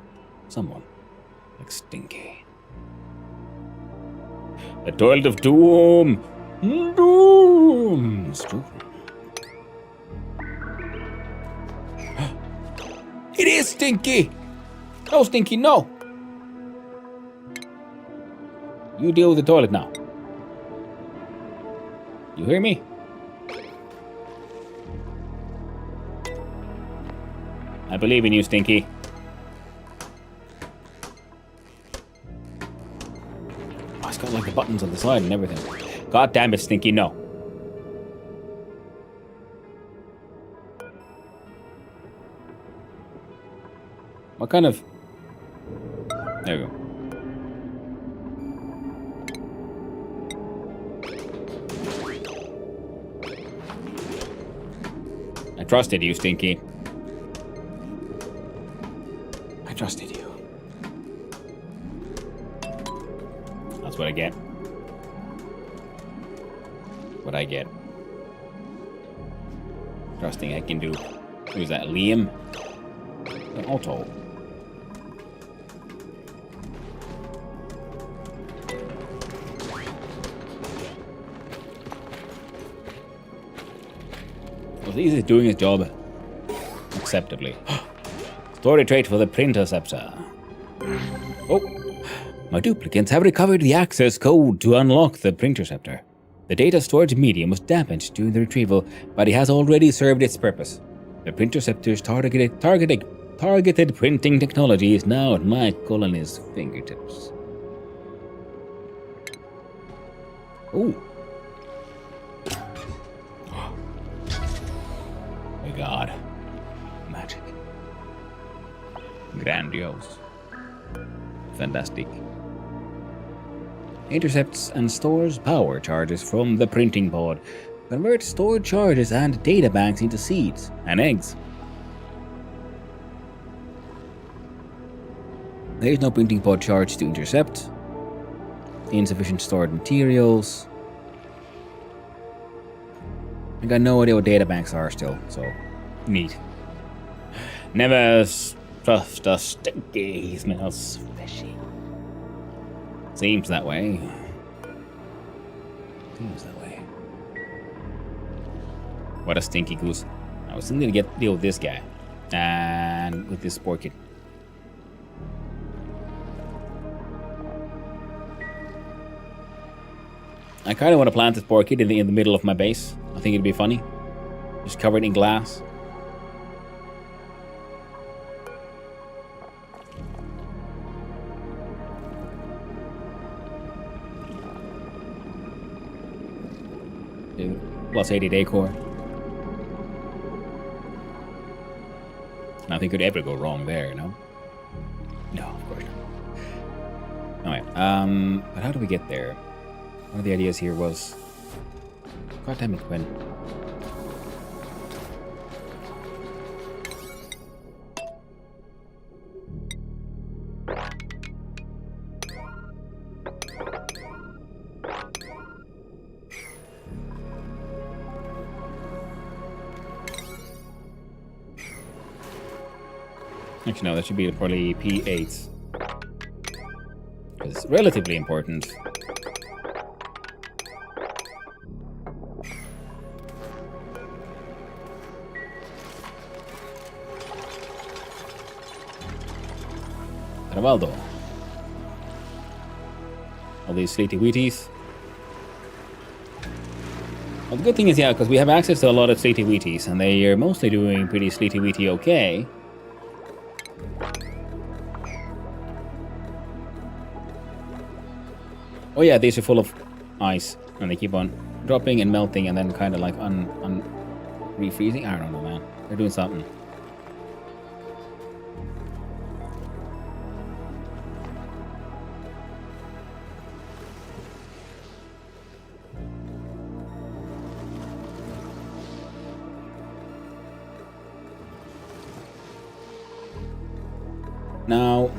Someone. Like Stinky. The Toilet of Doom! Doom! It's true. It is Stinky! No, Stinky, no! You deal with the toilet now. You hear me? I believe in you, Stinky. Oh, it's got like the buttons on the side and everything. God damn it, Stinky, no. What kind of... There we go. I trusted you, Stinky. I trusted you. That's what I get. What I get. Trusting I can do. Who's that, Liam? An auto. Well, he's doing his job acceptably. Story trait for the Printerceptor. Oh, my duplicates have recovered the access code to unlock the Printerceptor. The data storage medium was damaged during the retrieval, but it has already served its purpose. The Printerceptor's targeted printing technology is now at my colony's fingertips. Ooh. My God. Magic. Grandiose. Fantastic. Intercepts and stores power charges from the printing pod. Convert stored charges and data banks into seeds and eggs. There is no printing pod charge to intercept. Insufficient stored materials. I got no idea what data banks are still, so neat. Never trust a Stinky, he smells fishy. Seems that way. Seems that way. What a stinky goose. I was still gonna deal with this guy. And with this spore kid. I kind of want to plant this spore kid in the middle of my base. I think it'd be funny. Just covered in glass. Plus 80 decor. Nothing could ever go wrong there, no? No, of course not. Alright, but how do we get there? One of the ideas here was... God damn it, when? Actually, no, that should be probably P8. It's relatively important. Trabaldo. All these sleety wheaties. Well, the good thing is, yeah, because we have access to a lot of sleety wheaties, and they are mostly doing pretty sleety wheaty okay. Oh yeah, these are full of ice, and they keep on dropping and melting and then kind of like refreezing. I don't know, man. They're doing something. Now,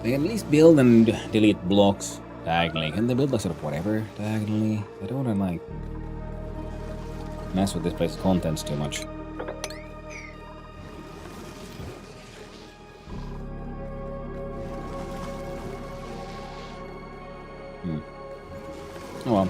they can at least build and delete blocks diagonally. Can they build like sort of whatever diagonally? I don't want to like mess with this place's contents too much. Oh well.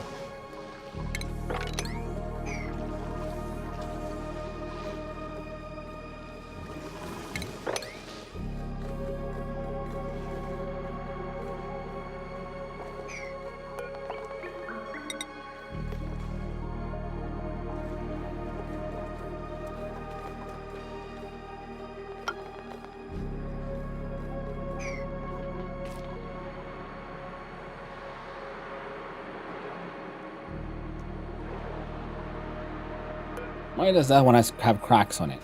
Why does that one have cracks on it?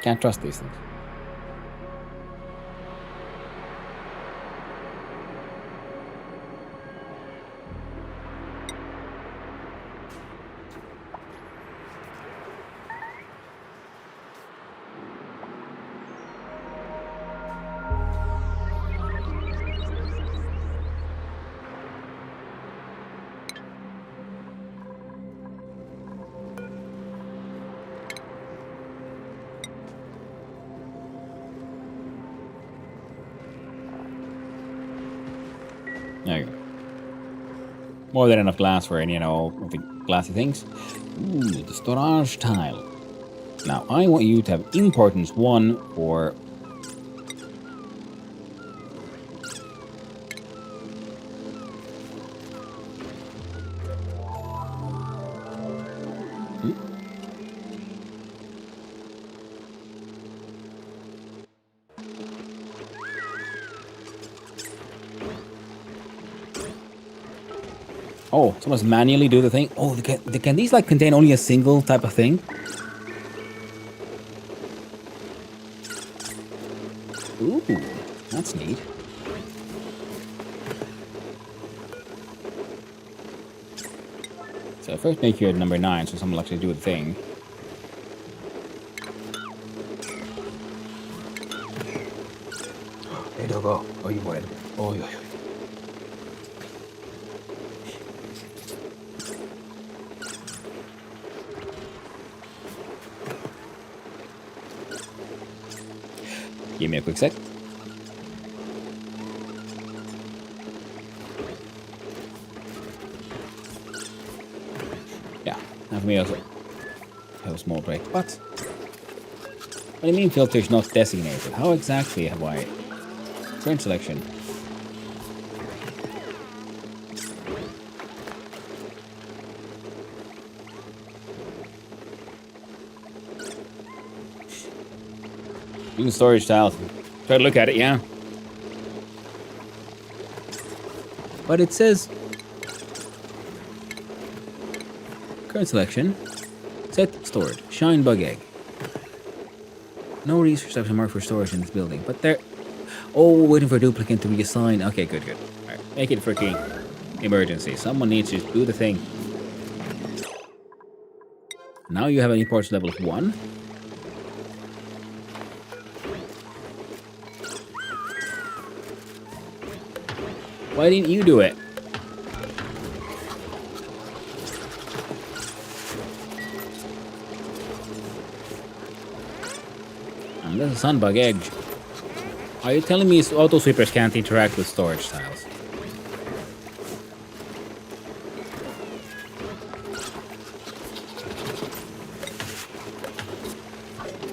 Can't trust these things. There you go. More than enough glass for any, you know, of the glassy things. Ooh, the storage tile. Now, I want you to have importance 1 for... Oh, so must manually do the thing? Oh, can these like contain only a single type of thing? Ooh, that's neat. So first make you at number 9 so someone will actually do the thing. Hey, doggo. Oh, you boy. Oh, yo. Give me a quick sec. Yeah, now for me also have a small break. But what do you mean filter is not designated? How exactly have I current selection? Use storage tiles. Try to look at it, yeah. But it says current selection. Set storage. Shine bug egg. No research option marked for storage in this building. But there. Oh, waiting for a duplicate to be assigned. Okay, good. Alright. Make it freaking emergency. Someone needs to do the thing. Now you have an imports level of 1. Why didn't you do it? And there's a sunbug egg. Are you telling me auto sweepers can't interact with storage tiles?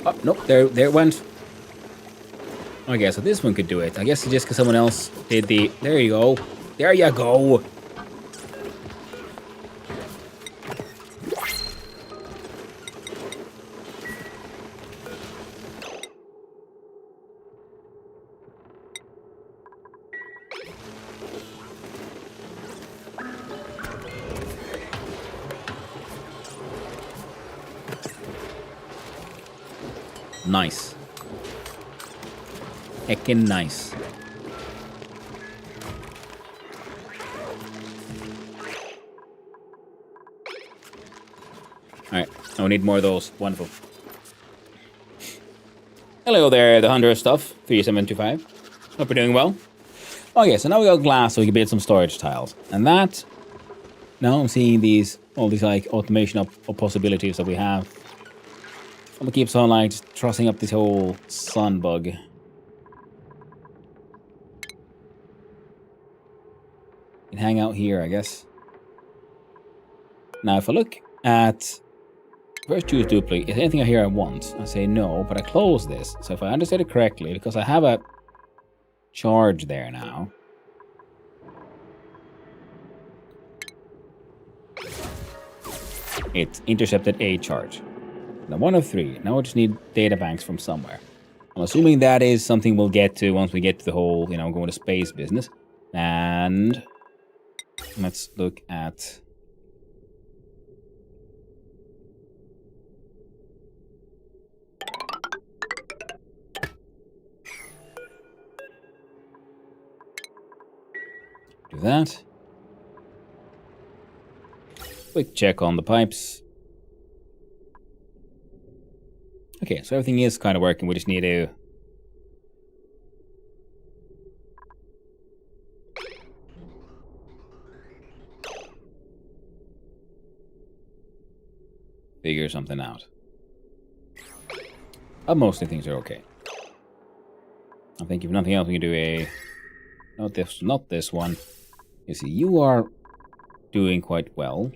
Oh, nope, there it went. Okay, so this one could do it. I guess just because someone else did the... There you go. There you go. Nice. Heckin' nice. Alright, I need more of those. Wonderful. Hello there, the Hunter stuff. 3725. Hope you're doing well. Okay, so now we got glass so we can build some storage tiles. And that... Now I'm seeing all these like automation of possibilities that we have. I'm gonna keep on like just trussing up this whole sun bug. Can hang out here, I guess. Now if I look at... First choose duplicate. Is anything here I want? I say no, but I close this. So if I understand it correctly, because I have a charge there now. It intercepted a charge. Now 1 of 3. Now I just need data banks from somewhere. I'm assuming that is something we'll get to once we get to the whole, you know, going to space business. And let's look at... Do that. Quick check on the pipes. Okay, so everything is kind of working. We just need to... figure something out. But mostly things are okay. I think if nothing else, we can do a... Not this one. You see, you are doing quite well.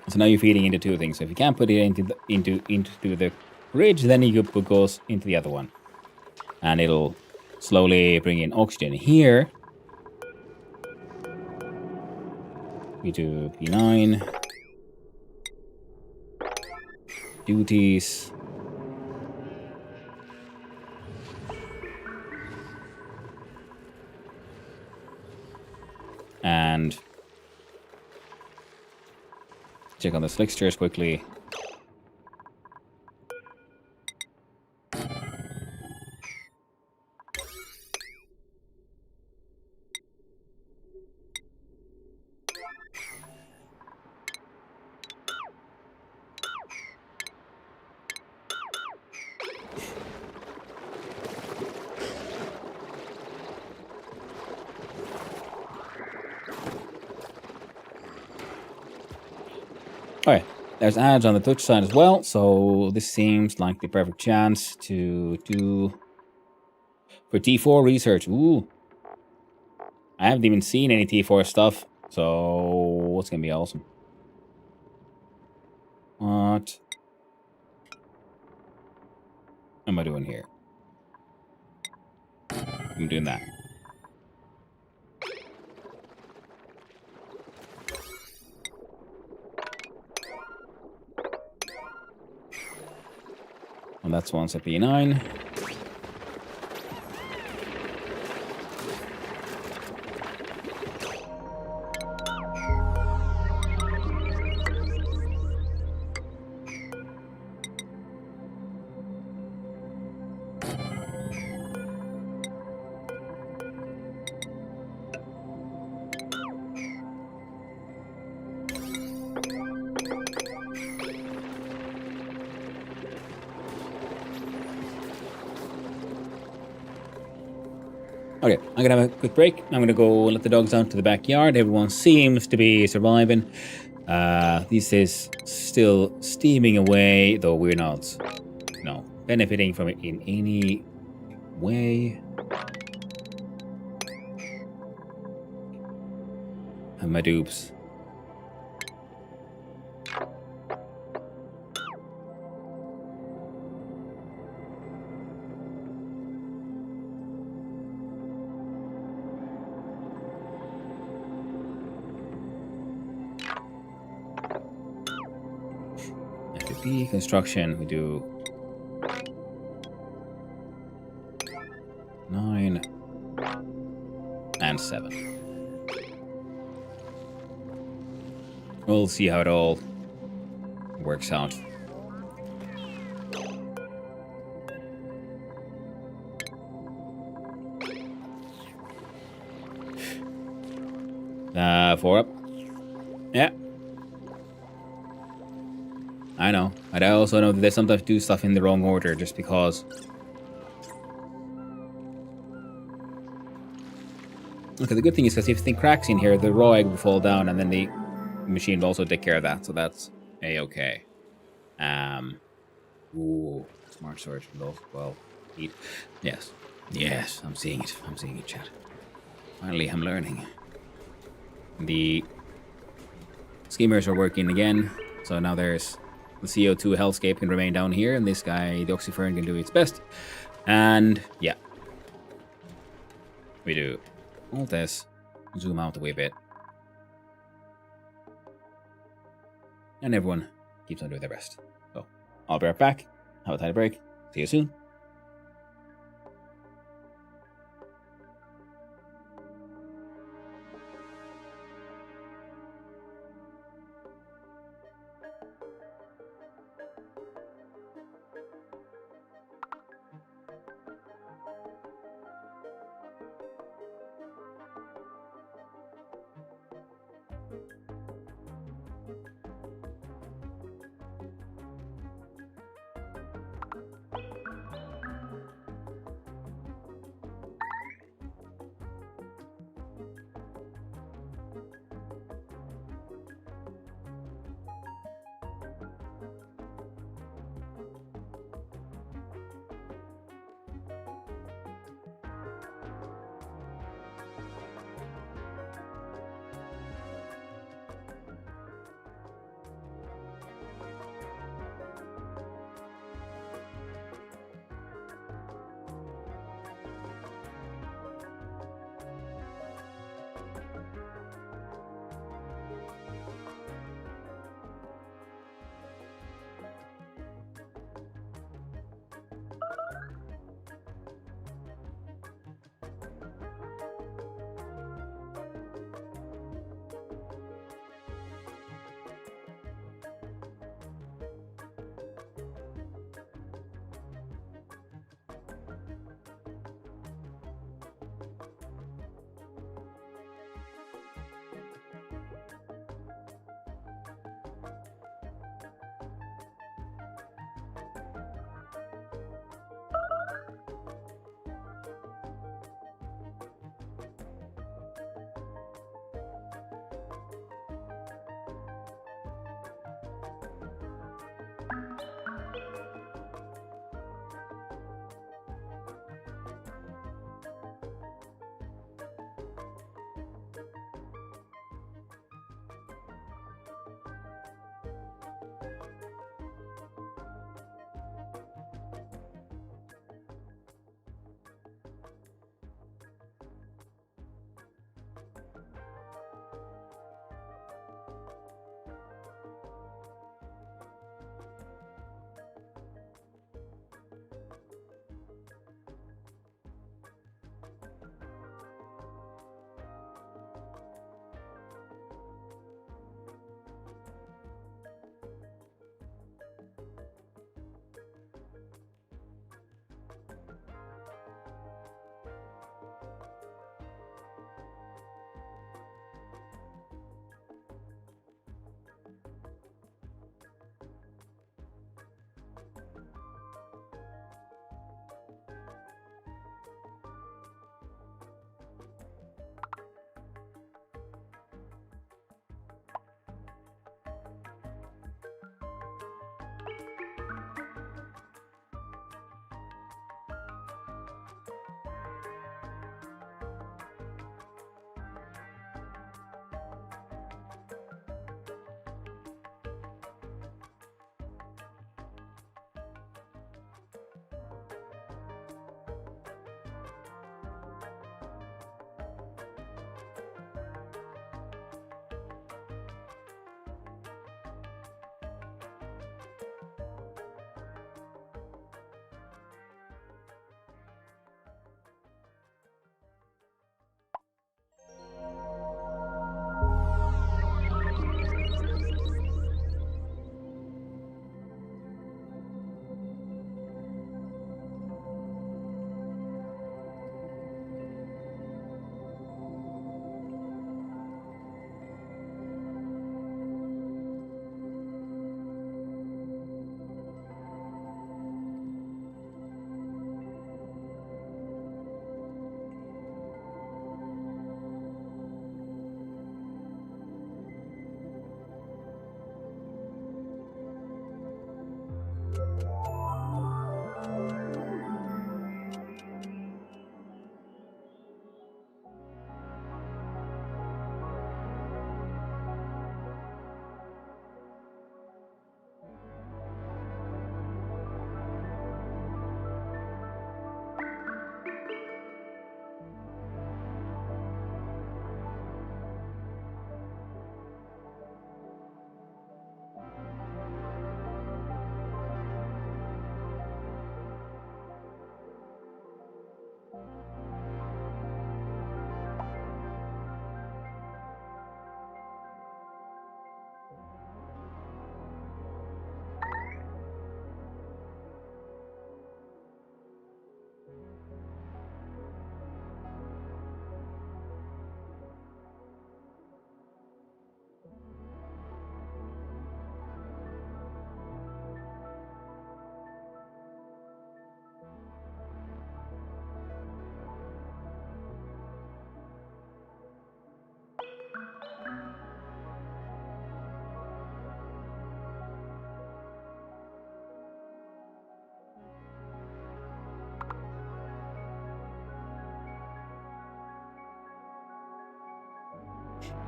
So now you're feeding into 2 things. So if you can't put it into the bridge, then you put goes into the other one, and it'll slowly bring in oxygen. Here we do P9 duties. And check on the slicksters quickly. Okay, there's ads on the Twitch side as well, so this seems like the perfect chance to do for T4 research. Ooh, I haven't even seen any T4 stuff, so it's gonna be awesome. What am I doing here? I'm doing that. And that's once at P9. Okay, I'm gonna have a quick break. I'm gonna go let the dogs out to the backyard. Everyone seems to be surviving. This is still steaming away, though we're not, you know, benefiting from it in any way. And my dupes. FTP construction, we do 9 and 7. We'll see how it all works out. Four up. Yeah. I know. But I also know that they sometimes do stuff in the wrong order just because. Okay, the good thing is because if something cracks in here, the raw egg will fall down and then the machine will also take care of that, so that's a-okay. Ooh, smart storage will well eat. Yes. Yes, I'm seeing it. I'm seeing it, chat. Finally, I'm learning. The skimmers are working again, so now there's the CO2 hellscape can remain down here, and this guy, the oxyfern, can do its best. And yeah, we do all this. Zoom out a wee bit, and everyone keeps on doing their best. So I'll be right back. Have a tidy break. See you soon.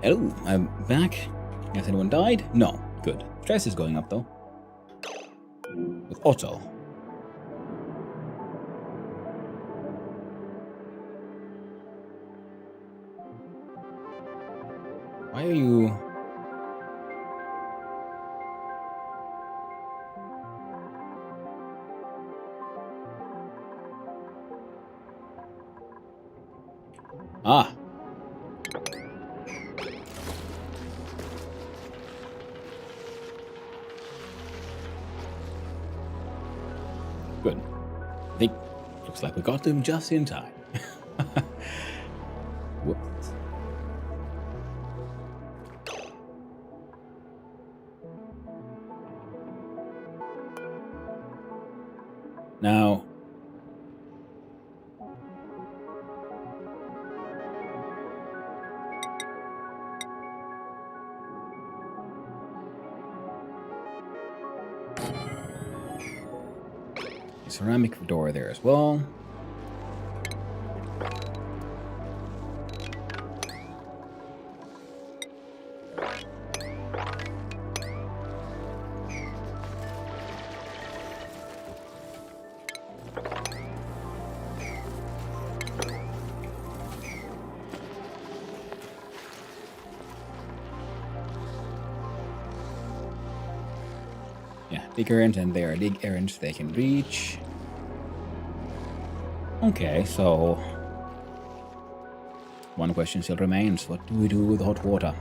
Hello, I'm back. Has anyone died? No. Good. Stress is going up though. With Otto. Why are you... Ah. Good. I think looks like we got them just in time. Whoops. Now, ceramic door there as well. Yeah, big errands, and there are big errands they can reach. Okay, so one question still remains. What do we do with hot water?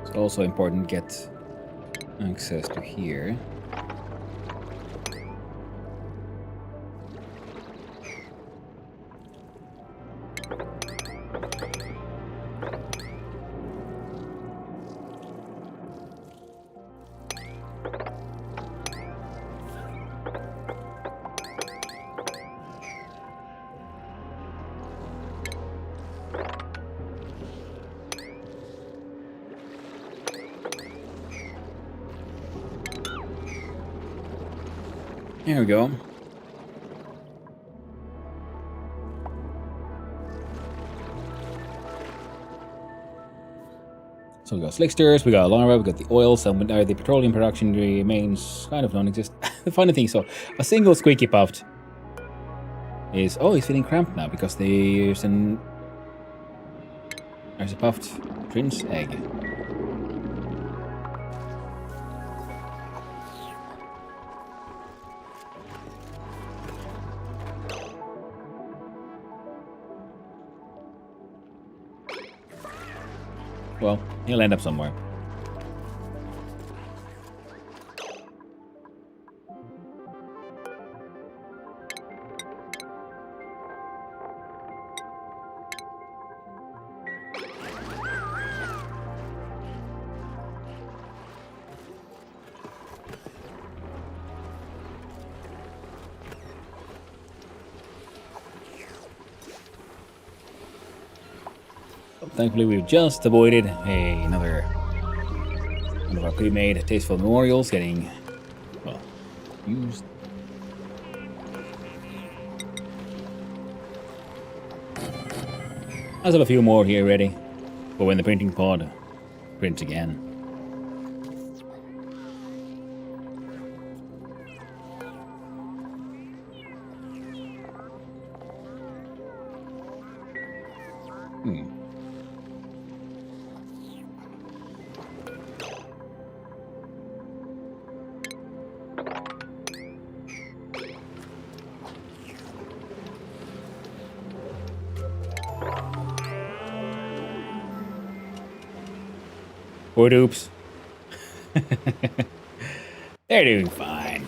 It's also important to get access to here. There we go. So we got slicksters, we got lava, we got the oil, some the petroleum production remains kind of non-existent. The funny thing, so a single squeaky puffed is he's feeling cramped now because there's a puffed prince egg. Well, he'll end up somewhere. Thankfully, we've just avoided another one of our pre-made tasteful memorials getting, well, used. I still have a few more here ready for when the printing pod prints again. Poor dupes. They're doing fine.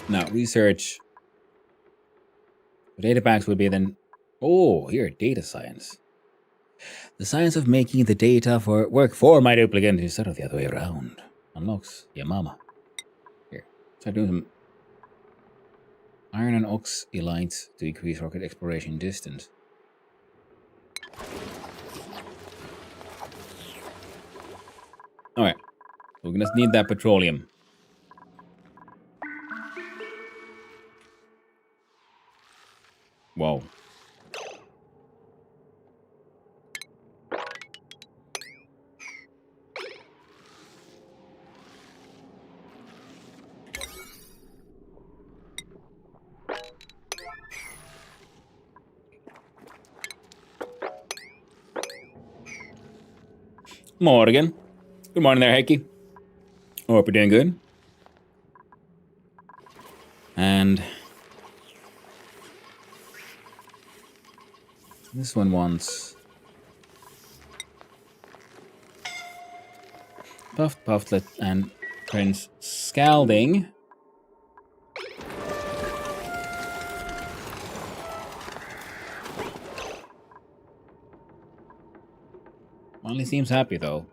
Now, research The data packs would be then. Oh, here, data science. The science of making the data for work for my duplicate instead of the other way around. Unlocks your mama. Here, start doing some iron and ox elites to increase rocket exploration distance. Alright, we're gonna need that petroleum. Whoa. Morgan. Good morning there, Hecky. Hope you're doing good. And this one wants Puffed, Pufflet, and Prince Scalding. Well, he seems happy though.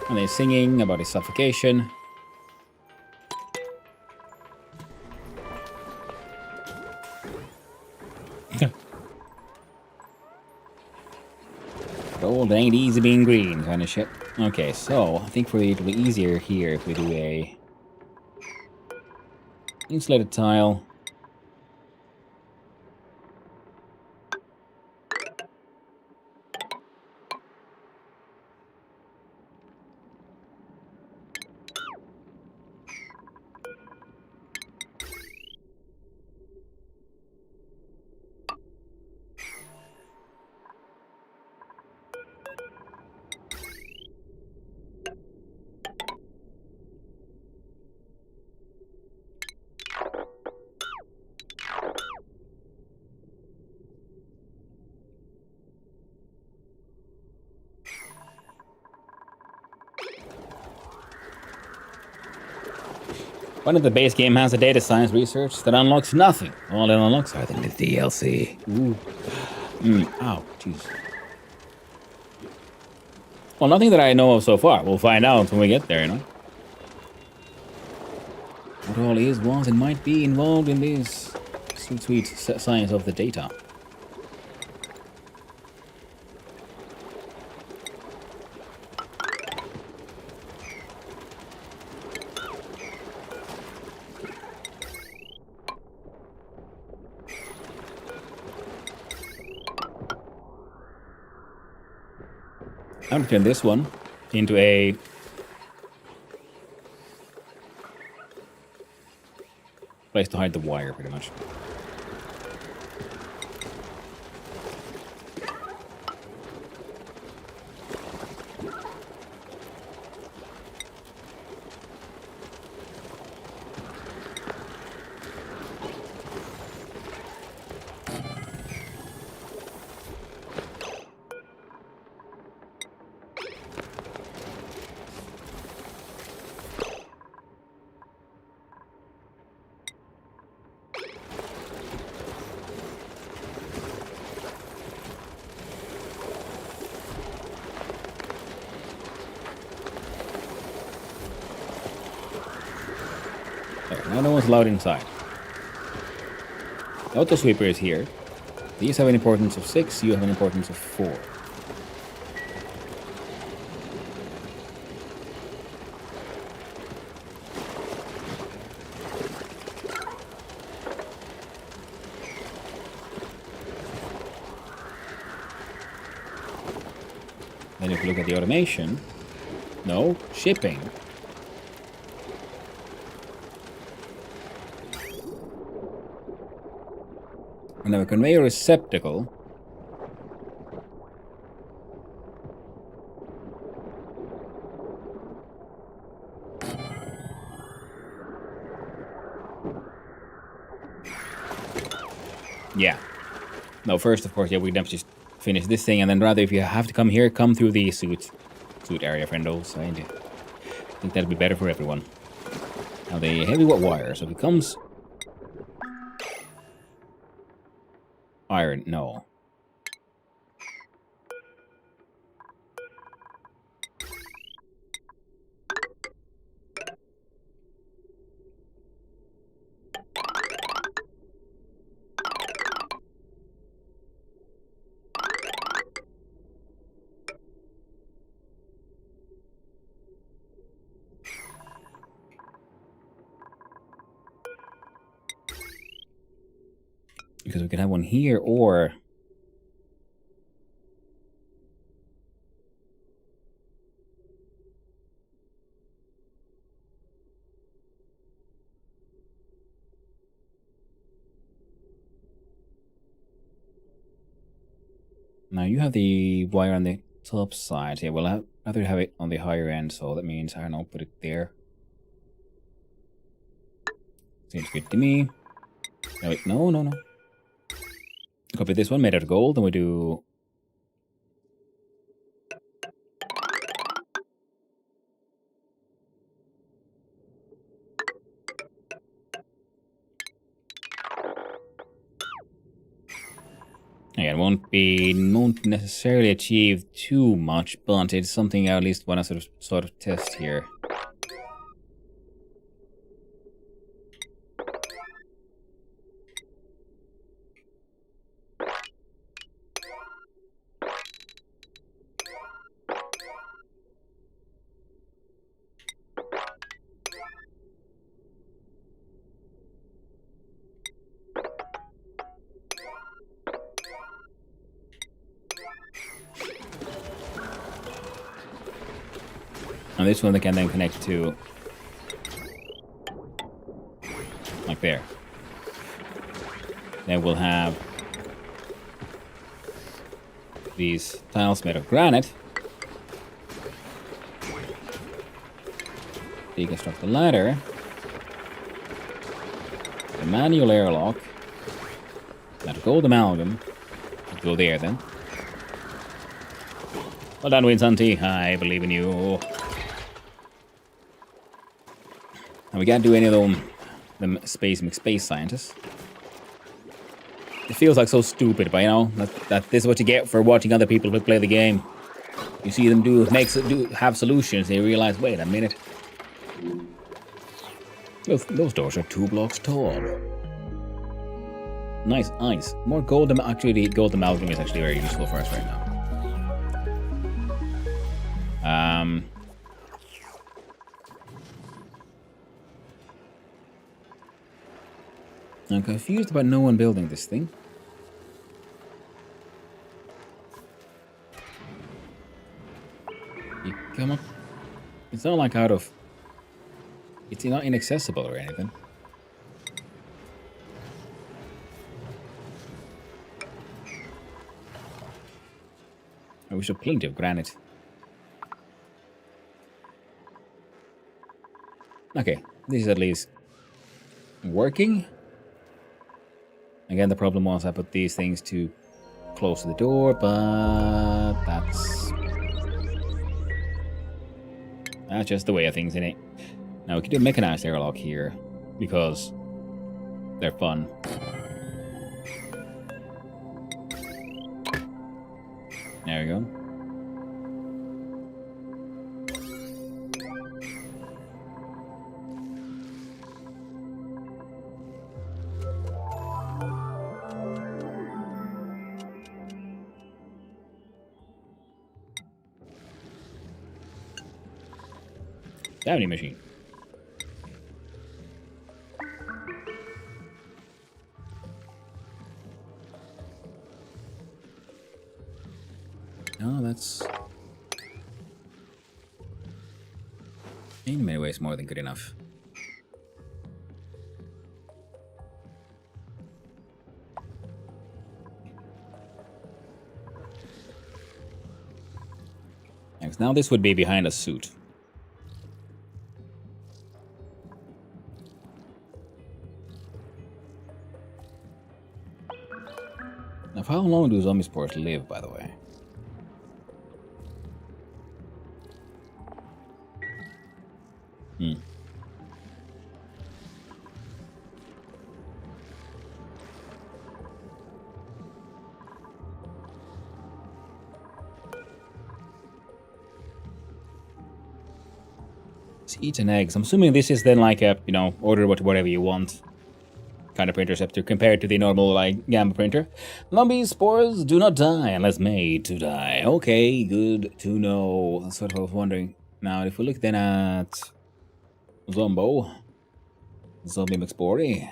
And they're singing about his suffocation. Gold ain't easy being green kind of shit. Okay, so I think for it will be easier here if we do a insulated tile. One of the base game has a data science research that unlocks nothing. All it unlocks are the DLC. Ooh. Ow, jeez. Well, nothing that I know of so far. We'll find out when we get there, you know? What all is, was, and might be involved in this sweet, sweet science of the data. I'm gonna turn this one into a place to hide the wire, pretty much. Now no one's allowed inside. The auto sweeper is here. These have an importance of 6, you have an importance of 4. Then if you look at the automation, no, shipping. And then a conveyor receptacle. Yeah. No, first, of course, yeah, we'd have to just finish this thing, and then rather, if you have to come here, come through the suit area, friendos. I think that'd be better for everyone. Now, the heavy wire, so if it comes... Iron, no. Because we can have one here, or... Now, you have the wire on the top side. Yeah, well, I'd rather have it on the higher end, so that means, I don't know, put it there. Seems good to me. No, wait, no. Copy this one, made out of gold, and we do... Again, won't necessarily achieve too much, but it's something I at least want to sort of test here. And this one they can then connect to, like there. Then we'll have these tiles made of granite. Deconstruct the ladder. The manual airlock. That gold amalgam. Go there then. Well done, Winsanti. I believe in you. And we can't do any of them space McSpace scientists. It feels like so stupid, but you know, that this is what you get for watching other people play the game. You see them have solutions, they realize, wait a minute. Those doors are 2 blocks tall. Nice ice. More gold. Actually, the gold amalgam is actually very useful for us right now. I'm confused about no one building this thing. You come up. It's not like out of... It's not inaccessible or anything. I wish I had plenty of granite. Okay, this is at least working. Again, the problem was I put these things too close to the door, but that's just the way of things, innit? Now we can do a mechanized airlock here because they're fun. There we go. Downy machine. No, that's in many ways more than good enough. Thanks. Now this would be behind a suit. Now, for how long do zombie spores live, by the way? Seeds and eggs. I'm assuming this is then like a, order whatever you want kind of printer, except to compare to the normal, like, gamma printer. Zombie spores do not die unless made to die. Okay, good to know. That's what I was wondering. Now, if we look then at Zombie McSpory.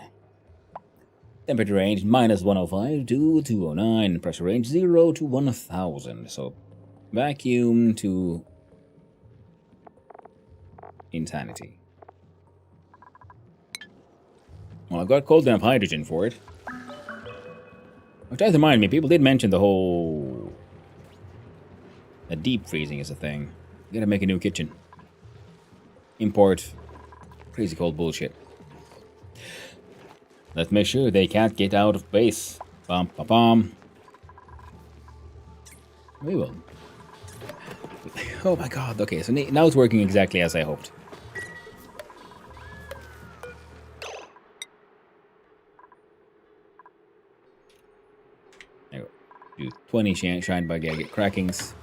Temperature range -105 to 209. Pressure range 0 to 1000. So, vacuum to insanity. Well, I've got cold enough hydrogen for it. Which does remind me, people did mention the whole... deep freezing is a thing. Gotta make a new kitchen. Import crazy cold bullshit. Let's make sure they can't get out of base. Bum, bum, bum. We will. Oh my god, okay, so now it's working exactly as I hoped. There we go. Do 20 shine bug egg crackings.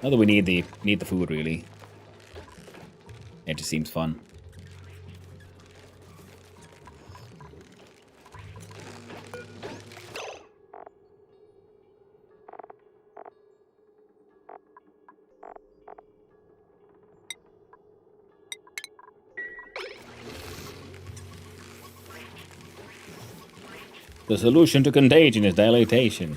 Now that we need the food, really. It just seems fun. The solution to contagion is dilatation.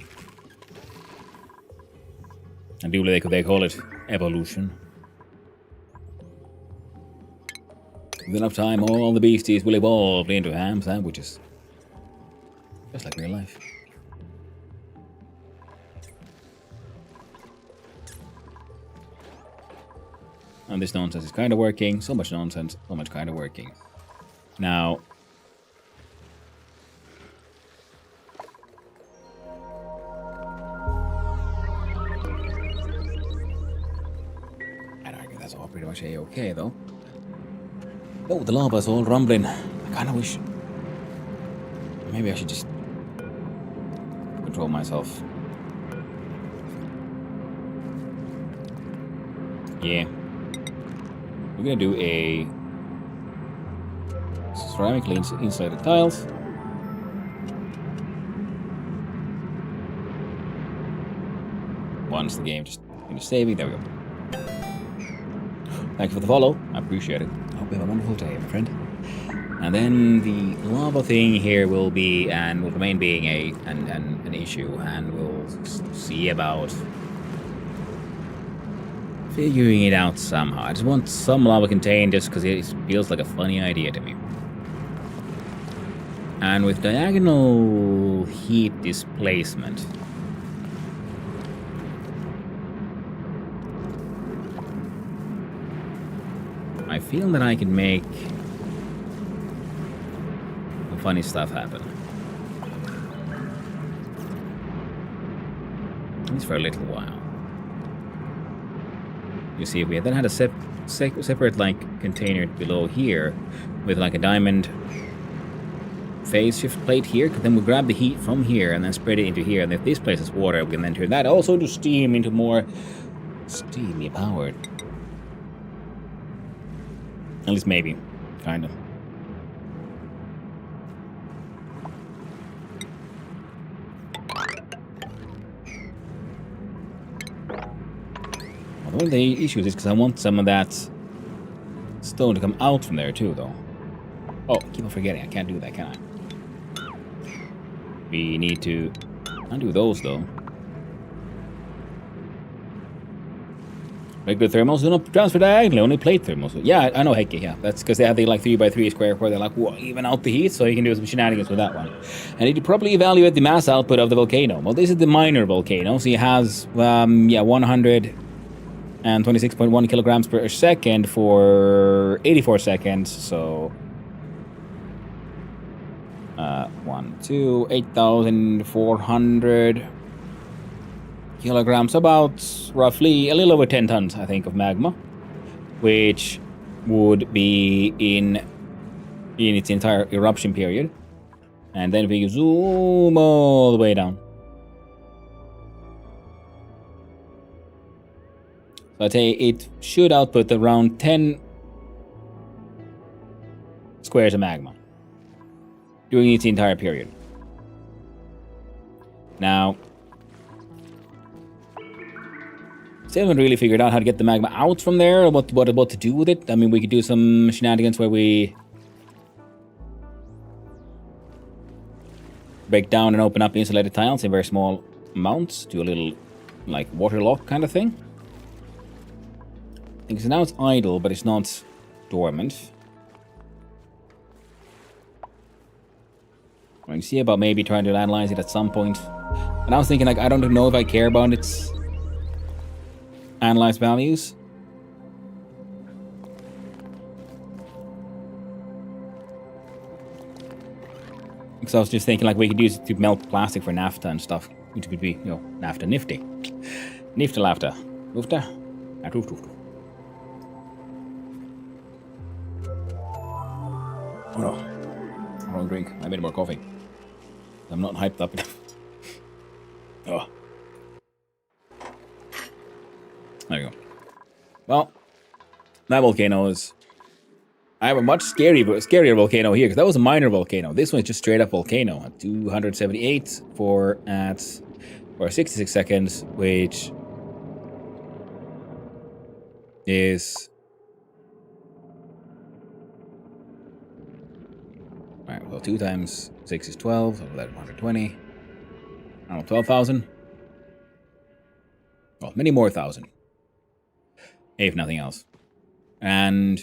I do believe they call it evolution. With enough time, all the beasties will evolve into ham sandwiches. Just like real life. And this nonsense is kind of working. So much nonsense, so much kind of working. Now... pretty much A-okay, though. Oh, the lava's all rumbling. I kind of wish... Maybe I should just... control myself. Yeah. We're gonna do a... ceramically insulated tiles. Once the game just finished saving, there we go. Thank you for the follow. I appreciate it. I hope you have a wonderful day, my friend. And then the lava thing here will be, and will remain being an issue, and we'll see about figuring it out somehow. I just want some lava contained just because it feels like a funny idea to me. And with diagonal heat displacement, I feel that I can make some funny stuff happen. At least for a little while. You see, if we then had a separate like container below here with like a diamond phase shift plate here, then we'll grab the heat from here and then spread it into here. And if this place is water, we can then turn that also to steam into more steamy powered. At least maybe. Kind of. One of the issues is because I want some of that stone to come out from there too, though. Oh, I keep on forgetting. I can't do that, can I? We need to undo those, though. Regular thermals do not transfer diagonally, only plate thermals. Yeah, I know Heike, yeah. That's because they have the like 3x3 square where they're like, whoa, even out the heat, so you can do some shenanigans with that one. And you properly evaluate the mass output of the volcano. Well, this is the minor volcano, so it has, 126.1 kilograms per second for 84 seconds, so... 8,400 kilograms, about roughly a little over 10 tons, I think, of magma, which would be in its entire eruption period. And then if we zoom all the way down. So I'd say it should output around 10 squares of magma during its entire period. Now, still haven't really figured out how to get the magma out from there, or what to do with it. I mean, we could do some shenanigans where we break down and open up insulated tiles in very small amounts, do a little, like, water lock kind of thing. I think so now it's idle, but it's not dormant. I can see about maybe trying to analyze it at some point. And I was thinking, like, I don't know if I care about its analyzed values. Because I was just thinking, like, we could use it to melt plastic for naphtha and stuff, which would be, naphtha nifty. Nifty lafta. Lufta? Oh no. Wrong drink. I made more coffee. I'm not hyped up enough. Oh. There you go. Well, that volcano is... I have a much scarier volcano here, because that was a minor volcano. This one's just straight up volcano at 278 for 66 seconds, which is... Alright, well, 2 times 6 is 12, so that's 120. I don't know, 12,000? Well, many more thousand. If nothing else. And...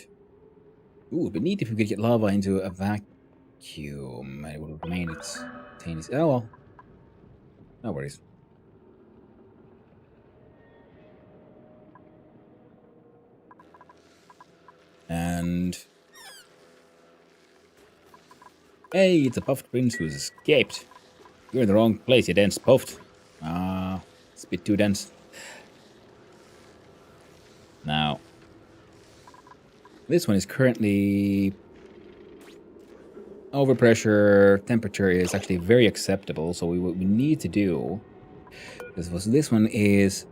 Ooh, it'd be neat if we could get lava into a vacuum. It would remain its... Oh, well. No worries. And... Hey, it's a puffed prince who's escaped. You're in the wrong place, you dense puffed. It's a bit too dense. Now, this one is currently overpressure. Temperature is actually very acceptable. So what we need to do is this one is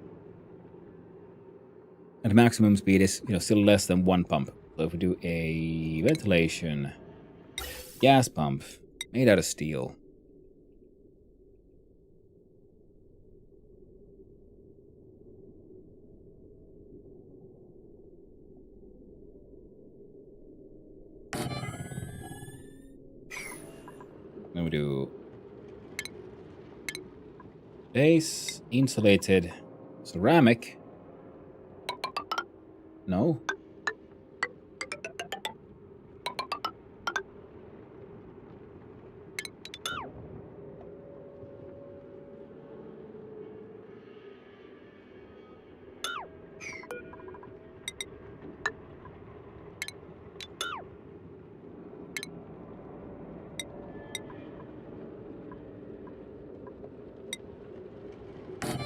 at maximum speed is still less than 1 pump. So if we do a ventilation gas pump made out of steel. Then we do base insulated ceramic. No.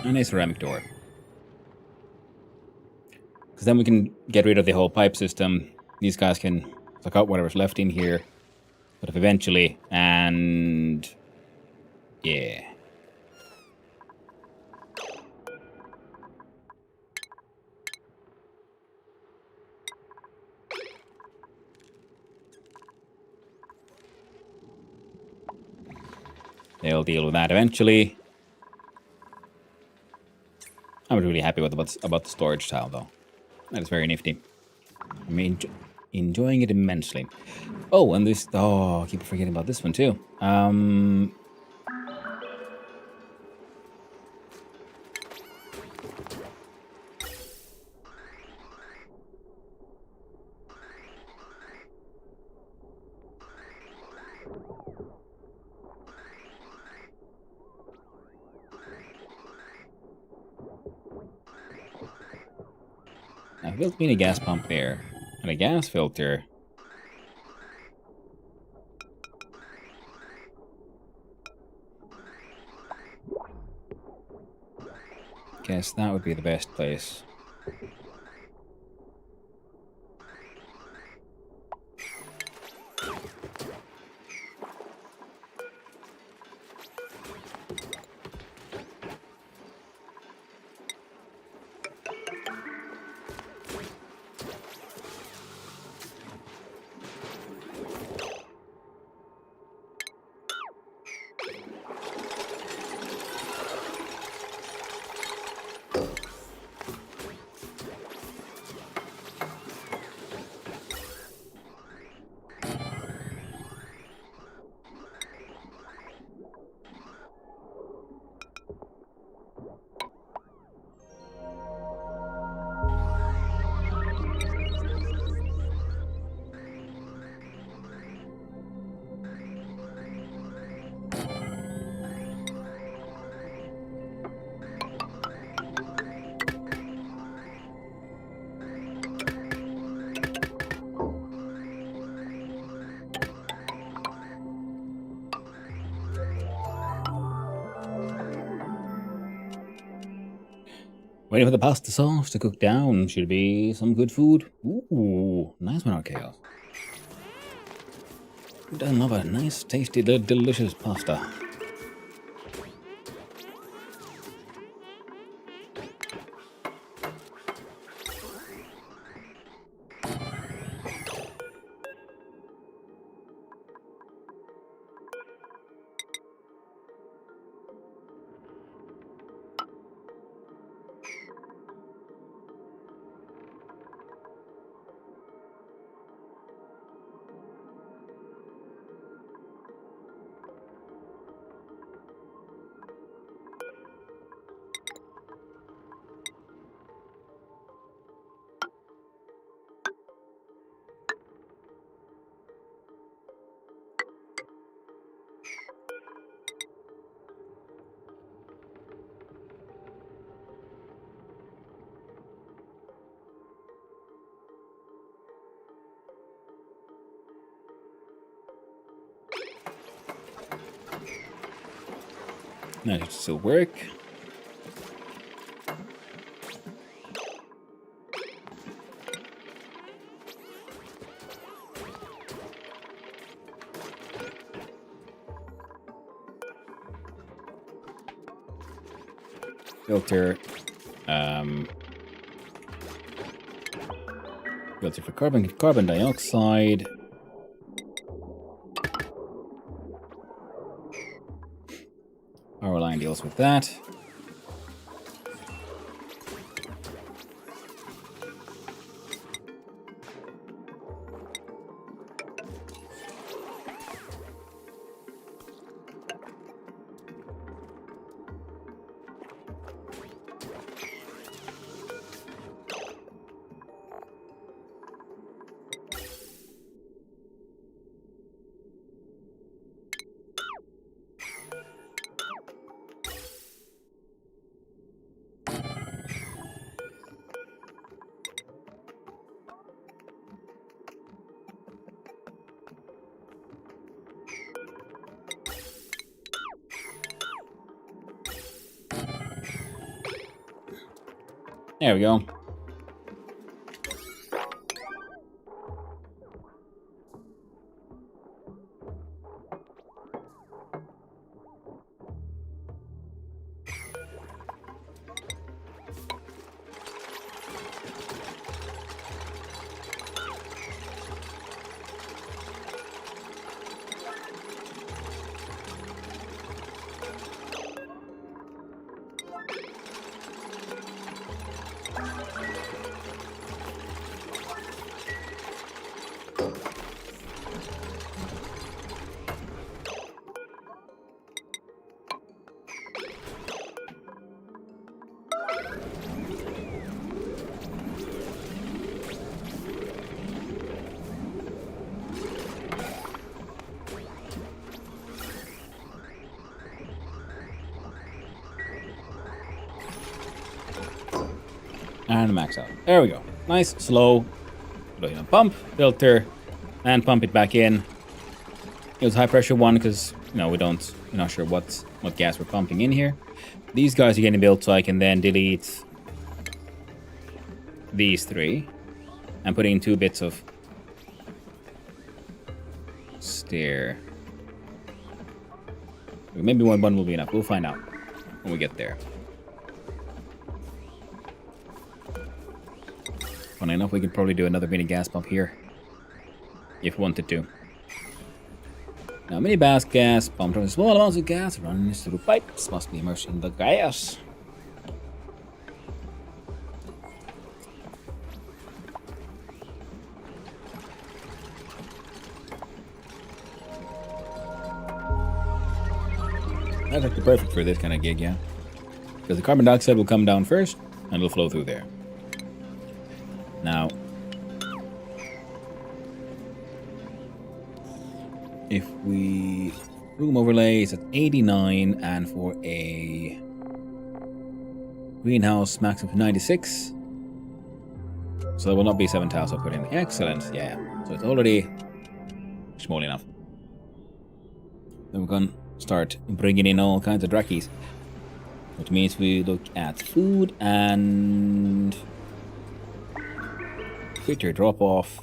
And a ceramic door. Because then we can get rid of the whole pipe system. These guys can suck out whatever's left in here. But if eventually, and... yeah. They'll deal with that eventually. I'm really happy about the storage tile, though. That is very nifty. I'm enjoying it immensely. Oh, and this... oh, I keep forgetting about this one, too. Now, built me a gas pump there. And a gas filter. Guess that would be the best place. Waiting for the pasta sauce to cook down. Should be some good food. Ooh, nice one, Chaos. Who doesn't love a nice, tasty, delicious pasta? That should still work. Filter. Filter for carbon dioxide. Power line deals with that. There we go. And max out. There we go. Nice, slow. Pump, filter, and pump it back in. It was high pressure one because we're not sure what gas we're pumping in here. These guys are getting built so I can then delete these 3 and put in 2 bits of stair. Maybe one will be enough. We'll find out when we get there. Funny enough, we could probably do another mini gas pump here if we wanted to. Now, mini gas pump from small amounts of gas runs through pipes, must be immersed in the gas. That's actually perfect for this kind of gig, yeah. Because the carbon dioxide will come down first, and it'll flow through there. Now, if we room overlay is at 89, and for a greenhouse max of 96, so there will not be 7,000 put in. Excellent, yeah. So it's already small enough. Then we can start bringing in all kinds of drackies, which means we look at food and creature drop off.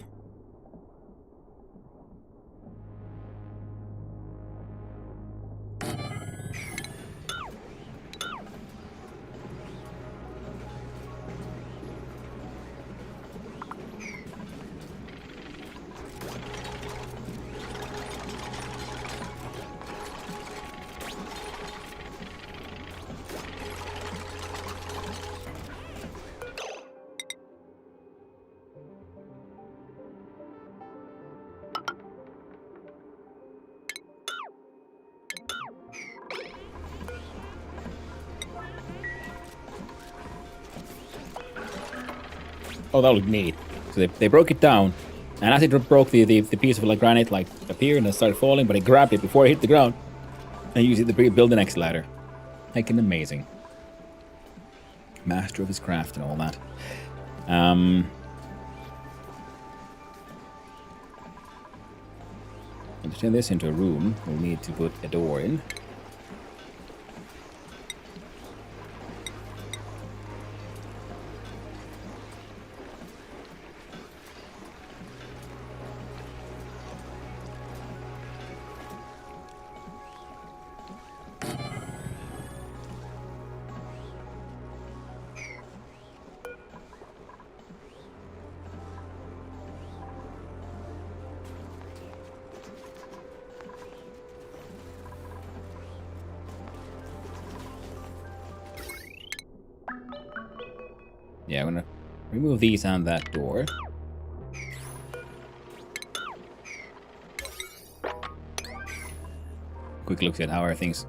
Oh, that looked neat. So they broke it down, and as it broke, the piece of like granite like appeared and started falling, but it grabbed it before it hit the ground and used it to build the next ladder. Heckin' amazing. Master of his craft and all that. To turn this into a room, we'll need to put a door in. Yeah, I'm gonna remove these and that door. Quick look at how are things.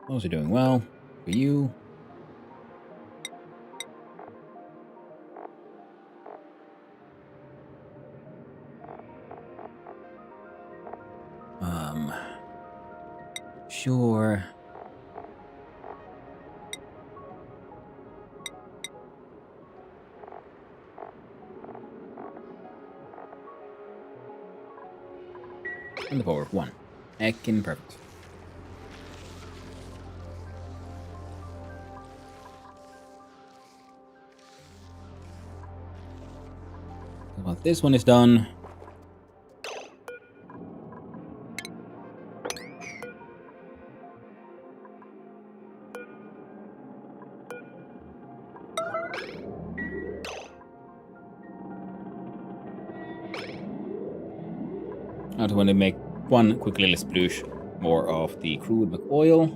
Those are doing well. For you. Sure. And the power of 1. Heckin' perfect. Once this one is done, I just want to make one quick little sploosh more of the crude McOil.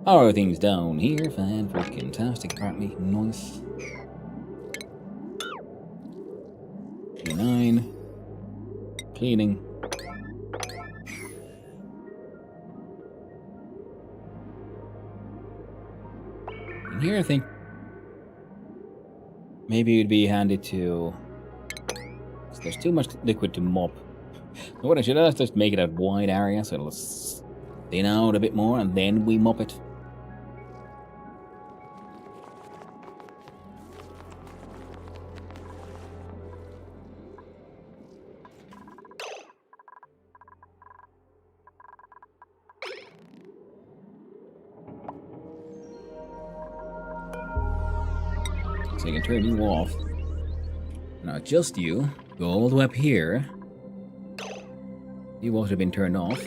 How are things down here? Fan freaking tastic, apparently. Nice. G9. Cleaning. And here I think maybe it'd be handy to So there's too much liquid to mop. So what I should do is just make it a wide area so it'll thin out a bit more and then we mop it. So you can turn you off. Now just you. Go all the way up here. You also have been turned off.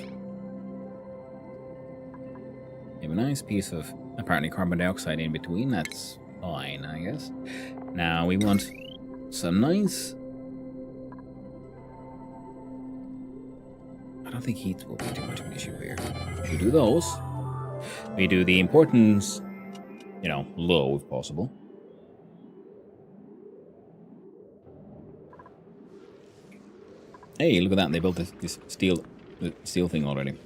You have a nice piece of apparently carbon dioxide in between. That's fine, I guess. Now we want some nice... I don't think heat will be too much of an issue here. We do those. We do the importance, you know, low if possible. Hey, look at that! They built this steel thing already.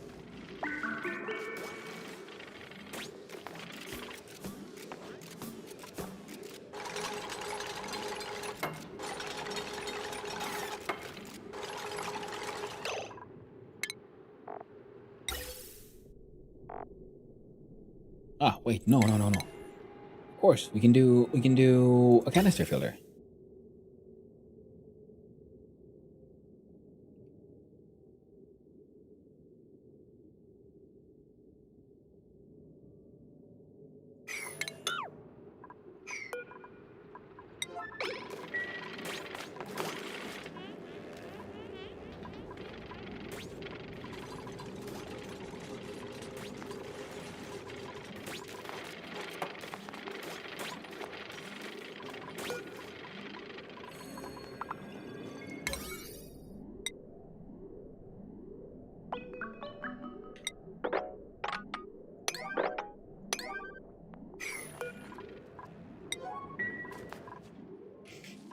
Ah, wait, no. Of course, we can do a canister filter.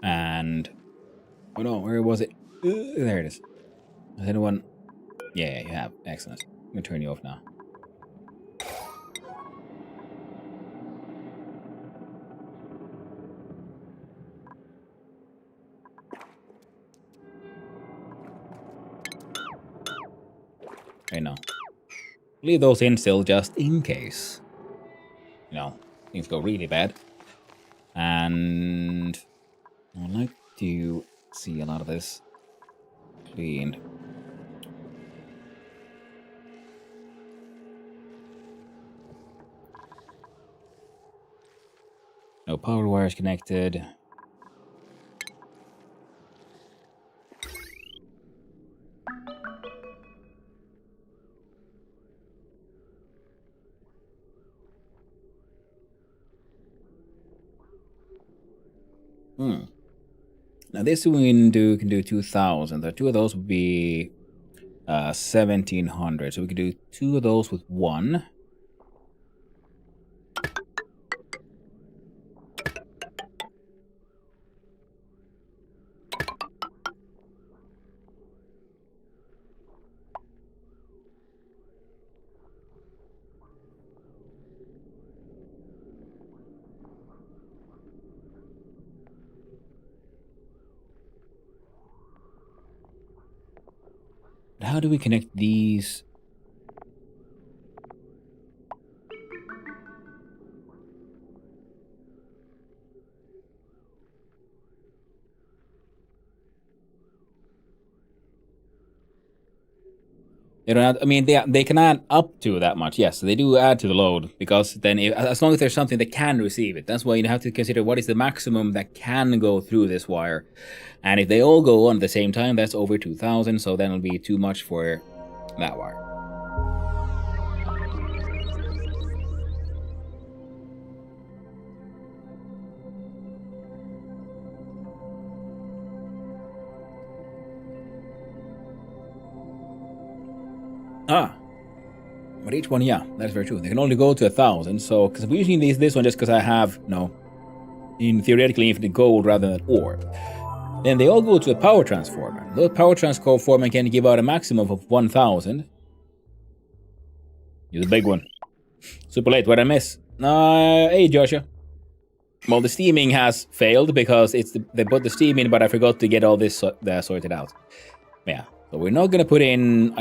And oh no, where was it? There it is. Has anyone? Yeah, you have. Excellent. I'm gonna turn you off now. Okay, no. Leave those in still just in case. You know, things go really bad. And I'd like to see a lot of this cleaned. No power wires connected. Now this we can do 2,000. The two of those would be 1,700. So we could do two of those with one. How do we connect these? They don't. I mean, they can add up to that much. Yes, they do add to the load because then, as long as there's something that can receive it, that's why you have to consider what is the maximum that can go through this wire. And if they all go on at the same time, that's over 2,000. So then it'll be too much for that wire. But each one, yeah, that's very true. They can only go to 1,000. So, because we're using this one just because I have, in theoretically infinite gold rather than ore. Then they all go to a power transformer. Those power transformer can give out a maximum of 1,000. Use a big one. Super late. What'd I miss? Hey, Joshua. Well, the steaming has failed because they put the steam in, but I forgot to get all this sorted out. Yeah, so we're not gonna put in.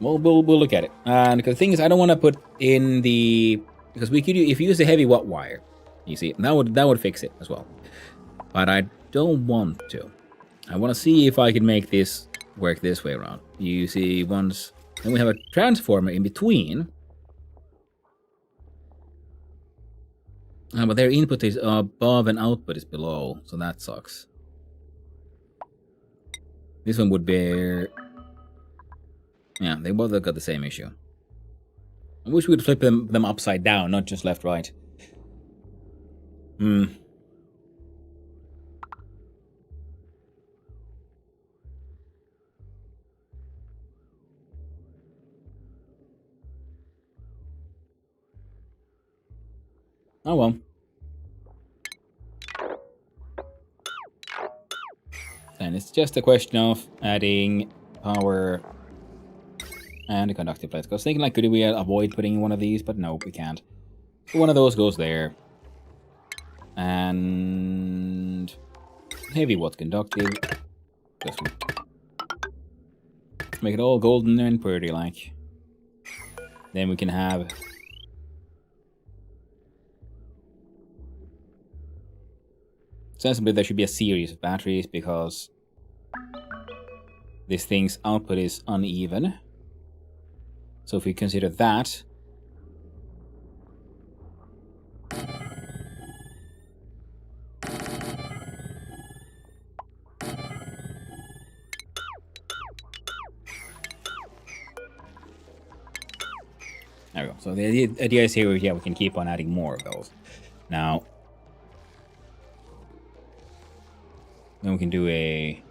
We'll look at it. And because the thing is, I don't want to put in because we could if you use the heavy watt wire, you see, that would fix it as well. But I don't want to. I want to see if I can make this work this way around. You see, once then we have a transformer in between. But their input is above and output is below, so that sucks. This one would be... Yeah, they both got the same issue. I wish we'd flip them upside down, not just left, right. Oh well. And it's just a question of adding power and a conductive plate. I was thinking, like, could we avoid putting in one of these? But no, we can't. So one of those goes there. And... heavy watt conductive. Just make it all golden and pretty, like. Then we can have... Sensibly, there should be a series of batteries because this thing's output is uneven. So if we consider that, there we go. So the idea is here, yeah, we can keep on adding more of those. Now, then we can do a...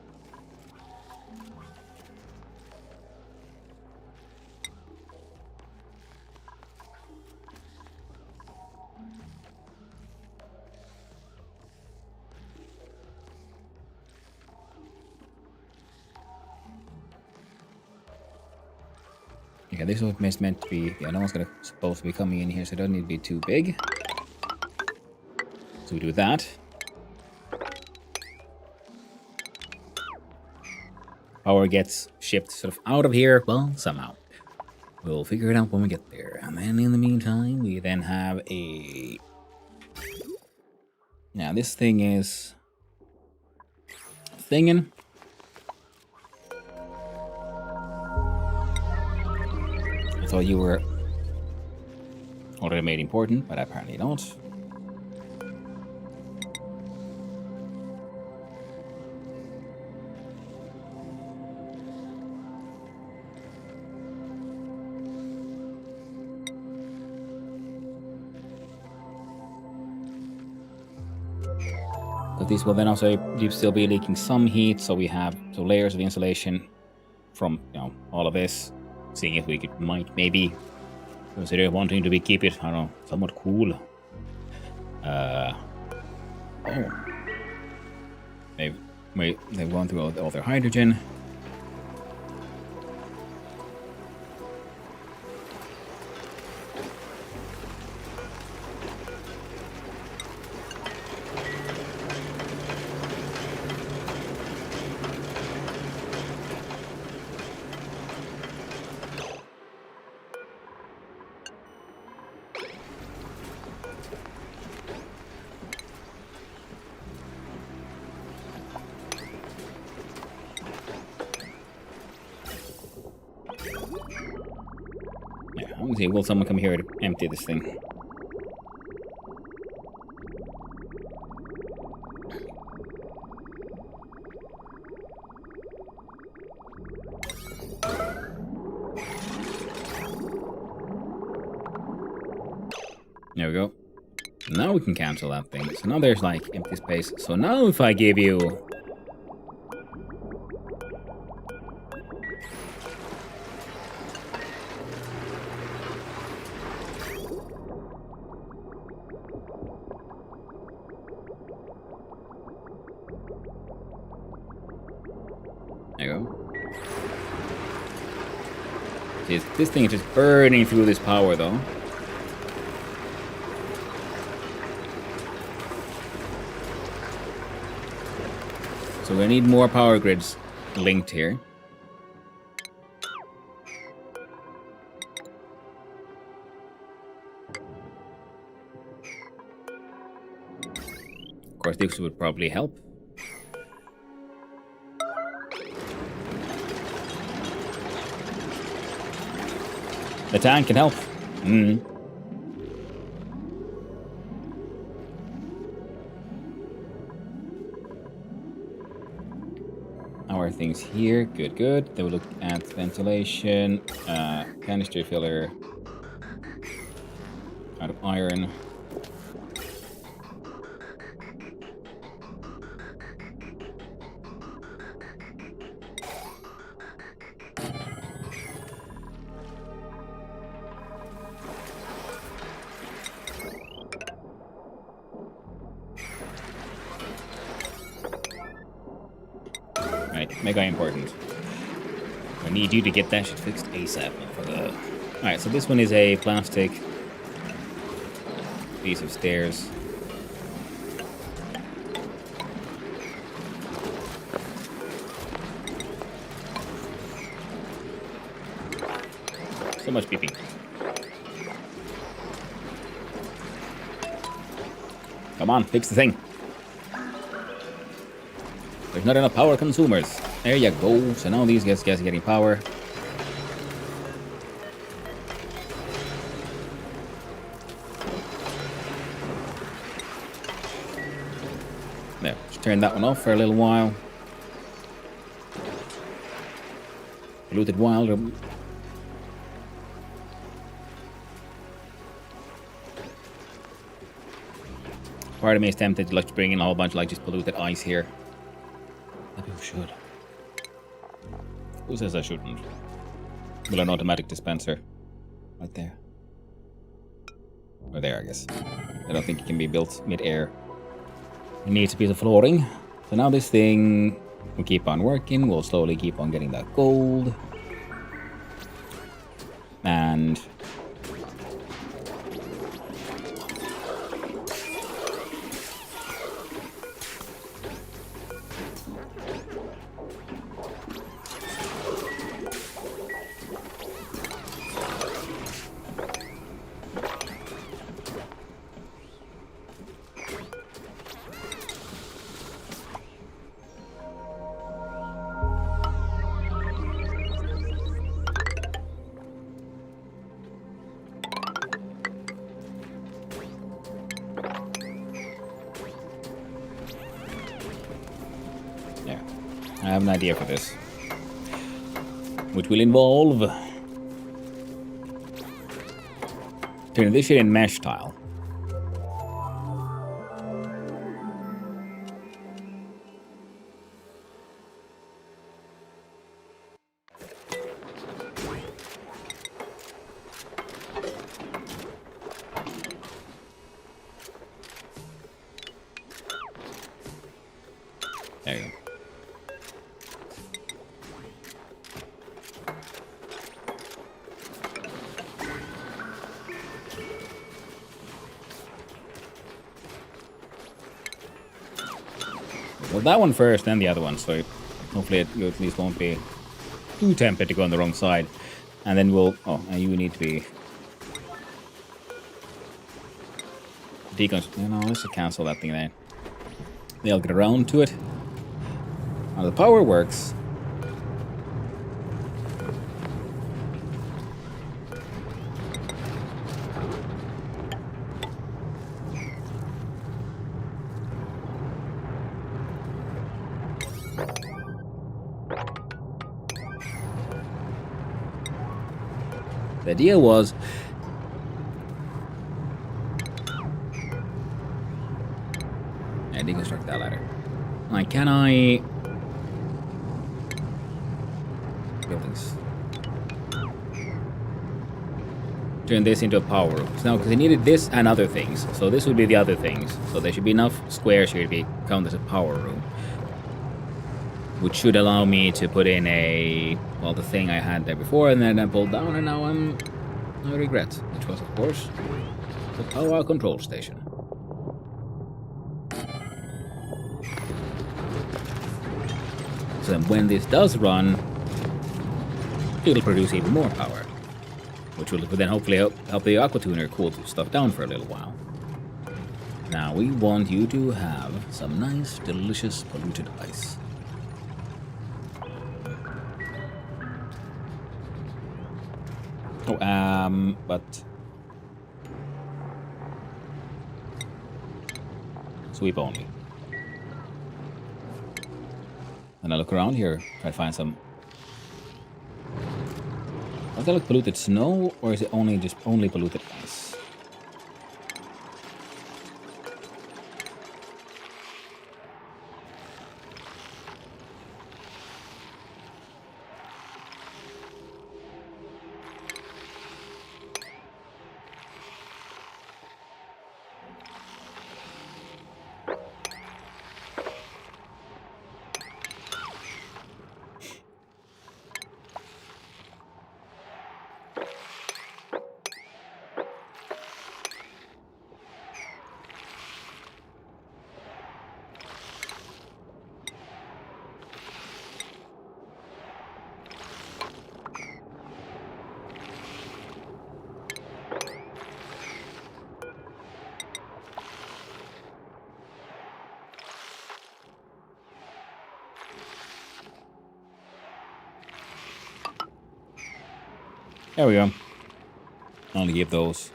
Okay, this was meant to be... Yeah, no one's supposed to be coming in here, so it doesn't need to be too big. So we do that. Power gets shipped sort of out of here, well, somehow. We'll figure it out when we get there. And then in the meantime, we then have a... Now, this thing is... thingin'. I thought you were already made important, but apparently not. But these will then also still be leaking some heat, so we have layers of insulation from all of this. Seeing if we might maybe consider wanting to keep it, I don't know, somewhat cool. Oh, they've gone through all their hydrogen. See, will someone come here to empty this thing? There we go. Now we can cancel that thing. So now there's like empty space. So now if I give you... There you go. See, this thing is just burning through this power, though. So we need more power grids linked here. Of course, this would probably help. The tank can help. Our things here, good, good. Then we look at ventilation, canister filler, out of iron. Right, mega important. I need you to get that shit fixed ASAP. Alright, so this one is a plastic piece of stairs. So much beeping. Come on, fix the thing. There's not enough power consumers. There you go. So now these guys are getting power. There, just turn that one off for a little while. Polluted wild. Part of me is tempted to like bring in a whole bunch of like just polluted ice here. Maybe we should. Who says I shouldn't? Well, an automatic dispenser. Right there. Or there, I guess. I don't think it can be built mid-air. It needs a piece of flooring. So now this thing will keep on working. We'll slowly keep on getting that gold. And... yeah, I have an idea for this. Which will involve turning this shit in mesh tile. There you go. Well, that one first, then the other one, so hopefully you at least won't be too tempted to go on the wrong side. And then we'll... Oh, and you need to be... No, let's just cancel that thing then. They'll get around to it. Now the power works. The idea was... I deconstruct that ladder. Like, can I... Buildings. Turn this into a power room. So now, because I needed this and other things. So this would be the other things. So there should be enough squares here to be counted as a power room. Which should allow me to put in a... Well, the thing I had there before, and then I pulled down, and now I regret. Which was, of course, the power control station. So then when this does run, it'll produce even more power, which will then hopefully help the aqua tuner cool stuff down for a little while. Now we want you to have some nice, delicious polluted ice. Oh, but sweep only. And I look around here, try to find some. Does that look polluted snow, or is it only polluted ice? There we go. Only give those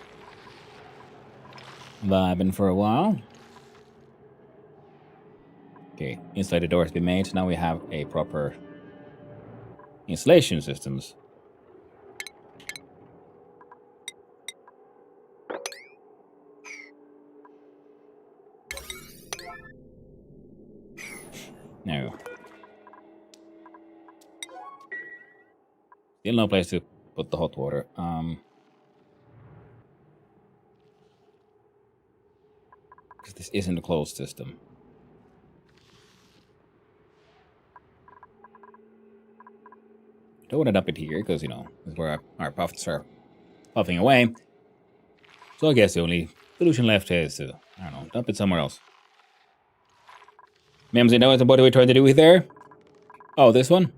vibing for a while. Okay, insulated door has been made. So now we have a proper insulation systems. No. Still no place to put the hot water. Because this isn't a closed system. Don't want to dump it here because, you know, this is where our puffs are puffing away. So I guess the only solution left is to, I don't know, dump it somewhere else. Memsy, know what are we trying to do with there? Oh, this one?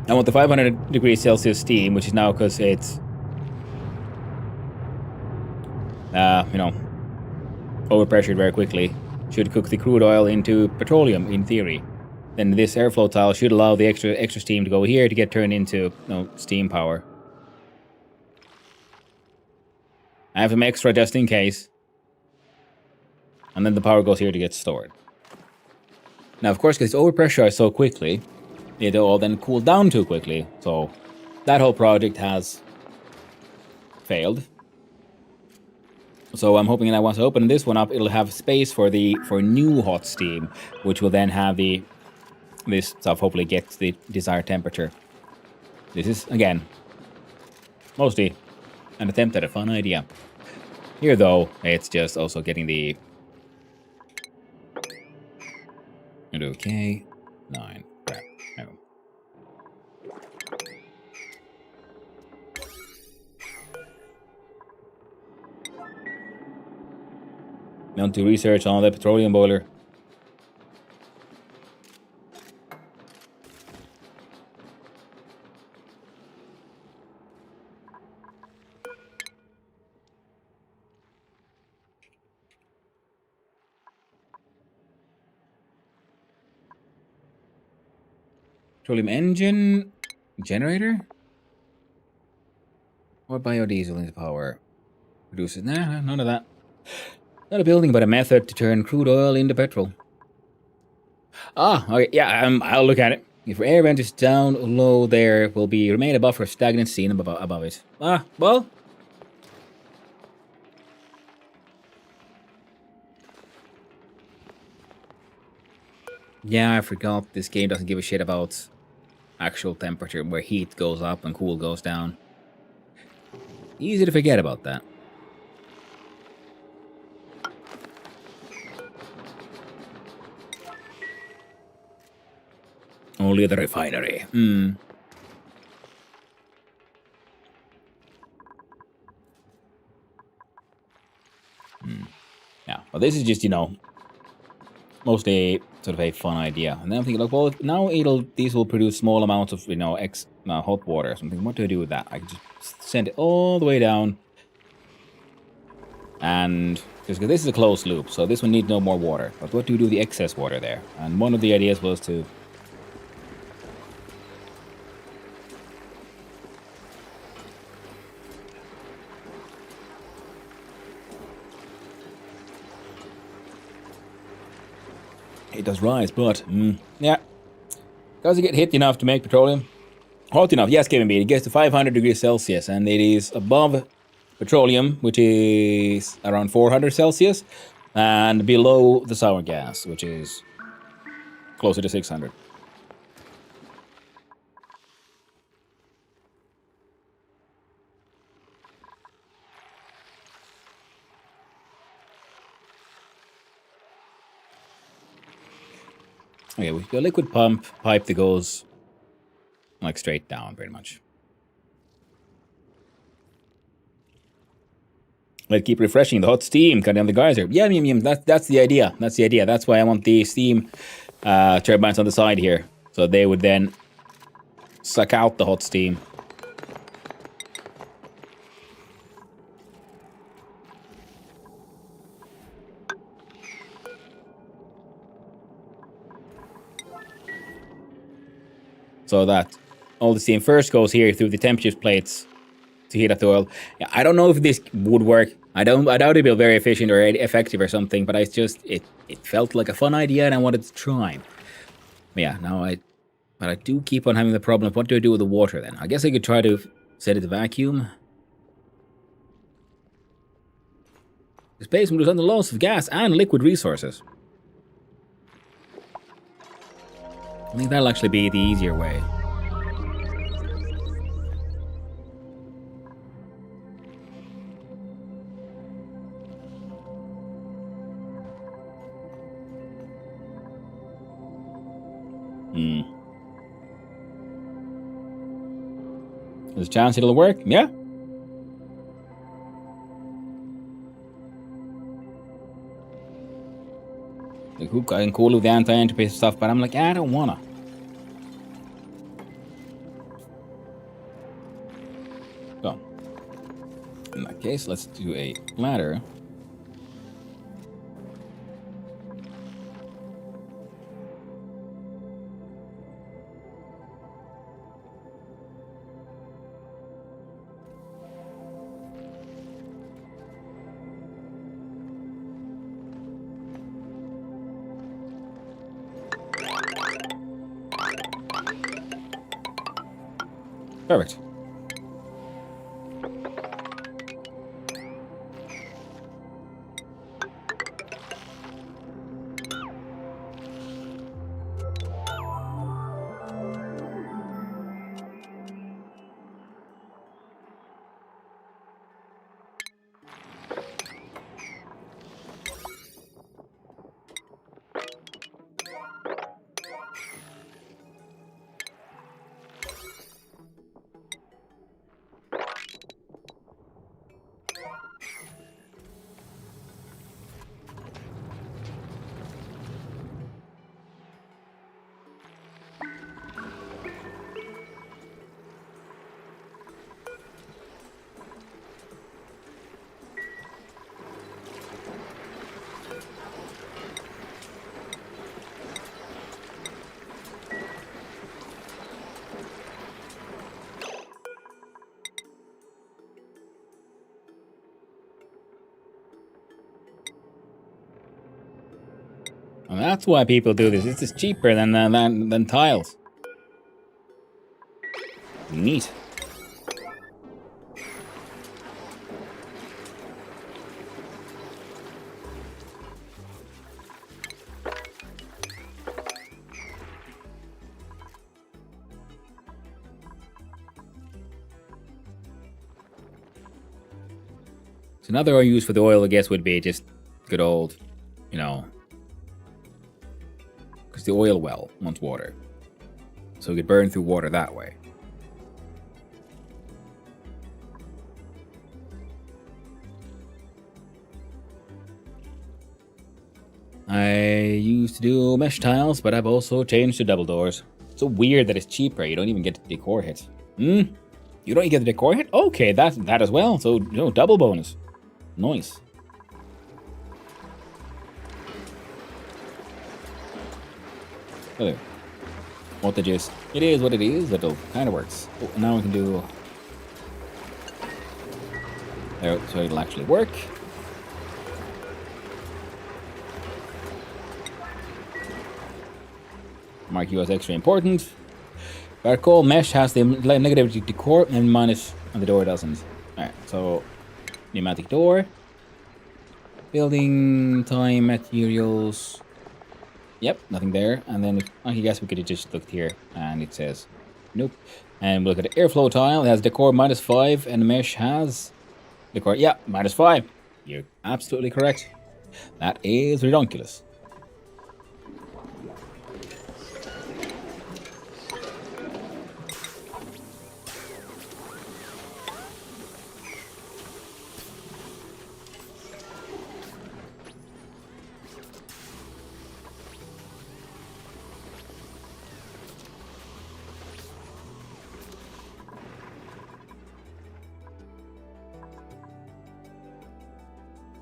I want the 500 degrees Celsius steam, which is now because it's, you know, overpressured very quickly. Should cook the crude oil into petroleum, in theory. Then this airflow tile should allow the extra steam to go here to get turned into, you know, steam power. I have some extra just in case. And then the power goes here to get stored. Now, of course, because it's overpressurized so quickly, it'll all then cool down too quickly. So that whole project has failed. So I'm hoping that once I open this one up, it'll have space for new hot steam, which will then have this stuff hopefully gets the desired temperature. This is, again, mostly an attempt at a fun idea. Here, though, it's just also getting the... Okay, 9. Crap. No. Mount to research on the petroleum boiler. Petroleum engine generator? What biodiesel is power? Produces? Nah, none of that. Not a building, but a method to turn crude oil into petrol. Ah, okay, yeah, I'll look at it. If air vent is down low, there will remain a buffer of stagnant steam above it. Ah, well. Yeah, I forgot this game doesn't give a shit about actual temperature, where heat goes up and cool goes down. Easy to forget about that. Only the refinery. Yeah, well, this is just, you know, mostly sort of a fun idea. And then I'm thinking, like, well, now these will produce small amounts of, hot water. So I'm thinking, what do I do with that? I can just send it all the way down. And because this is a closed loop, so this one needs no more water. But what do we do with the excess water there? And one of the ideas was to... It does rise, but, yeah. Does it get hit enough to make petroleum? Hot enough, yes, Kevin B. It gets to 500 degrees Celsius, and it is above petroleum, which is around 400 Celsius, and below the sour gas, which is closer to 600. Okay, we've got a liquid pipe that goes like straight down, pretty much. Let's keep refreshing the hot steam coming down the geyser. Yeah, that's the idea. That's the idea. That's why I want the steam turbines on the side here, so they would then suck out the hot steam. So that all the steam first goes here through the temperature plates to heat up the oil. Yeah, I don't know if this would work. I doubt it'd be very efficient or effective or something, but it felt like a fun idea and I wanted to try. But yeah, but I do keep on having the problem of what do I do with the water then? I guess I could try to set it to vacuum. This basement was under loss of gas and liquid resources. I think that'll actually be the easier way. There's a chance it'll work? Yeah. Like, who can cool with the anti-entropy stuff, but I'm like, I don't wanna. So, in that case, let's do a ladder. Perfect. And that's why people do this. This is cheaper than tiles. Neat. So another use for the oil, I guess, would be just good old, because the oil well wants water. So we could burn through water that way. I used to do mesh tiles, but I've also changed to double doors. It's so weird that it's cheaper. You don't even get the decor hit. You don't even get the decor hit? Okay, that as well. So, double bonus. Nice. Hello. What the gist? It is what it is. It kind of works. Oh, now we can do... There, so it'll actually work. Mark you as extra important. Recall mesh has the negative decor and minus, and the door doesn't. Alright, so pneumatic door. Building time materials. Yep, nothing there. And then I guess we could have just looked here and it says nope. And we'll look at the airflow tile. It has decor -5 and the mesh has decor. Yeah, -5. You're absolutely correct. That is ridiculous.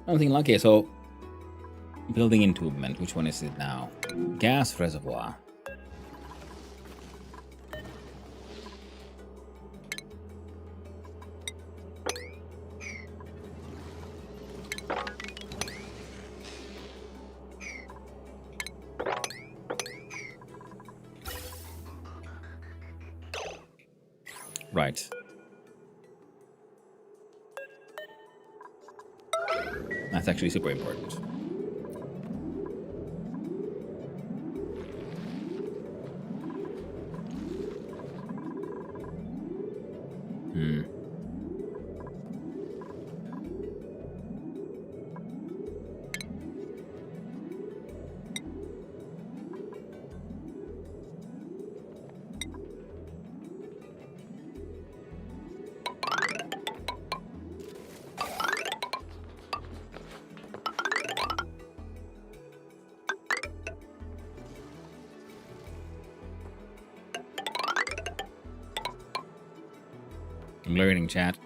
Something like it. So, building entombment. Which one is it now? Gas reservoir. Right. That's actually super important. I'm learning, chat.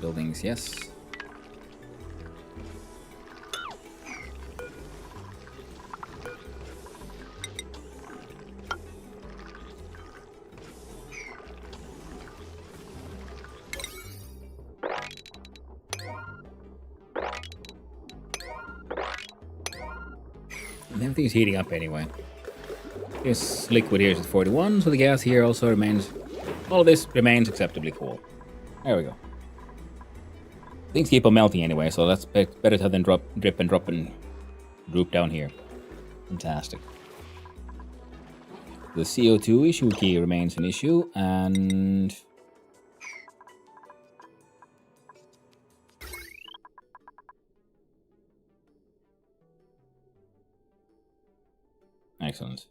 Buildings, yes. And everything's heating up anyway. This liquid here is at 41, so the gas here also remains... All of this remains acceptably cool. There we go. Things keep on melting anyway, so that's better than drip and drop and droop down here. Fantastic. The CO2 issue key remains an issue, and... Excellent.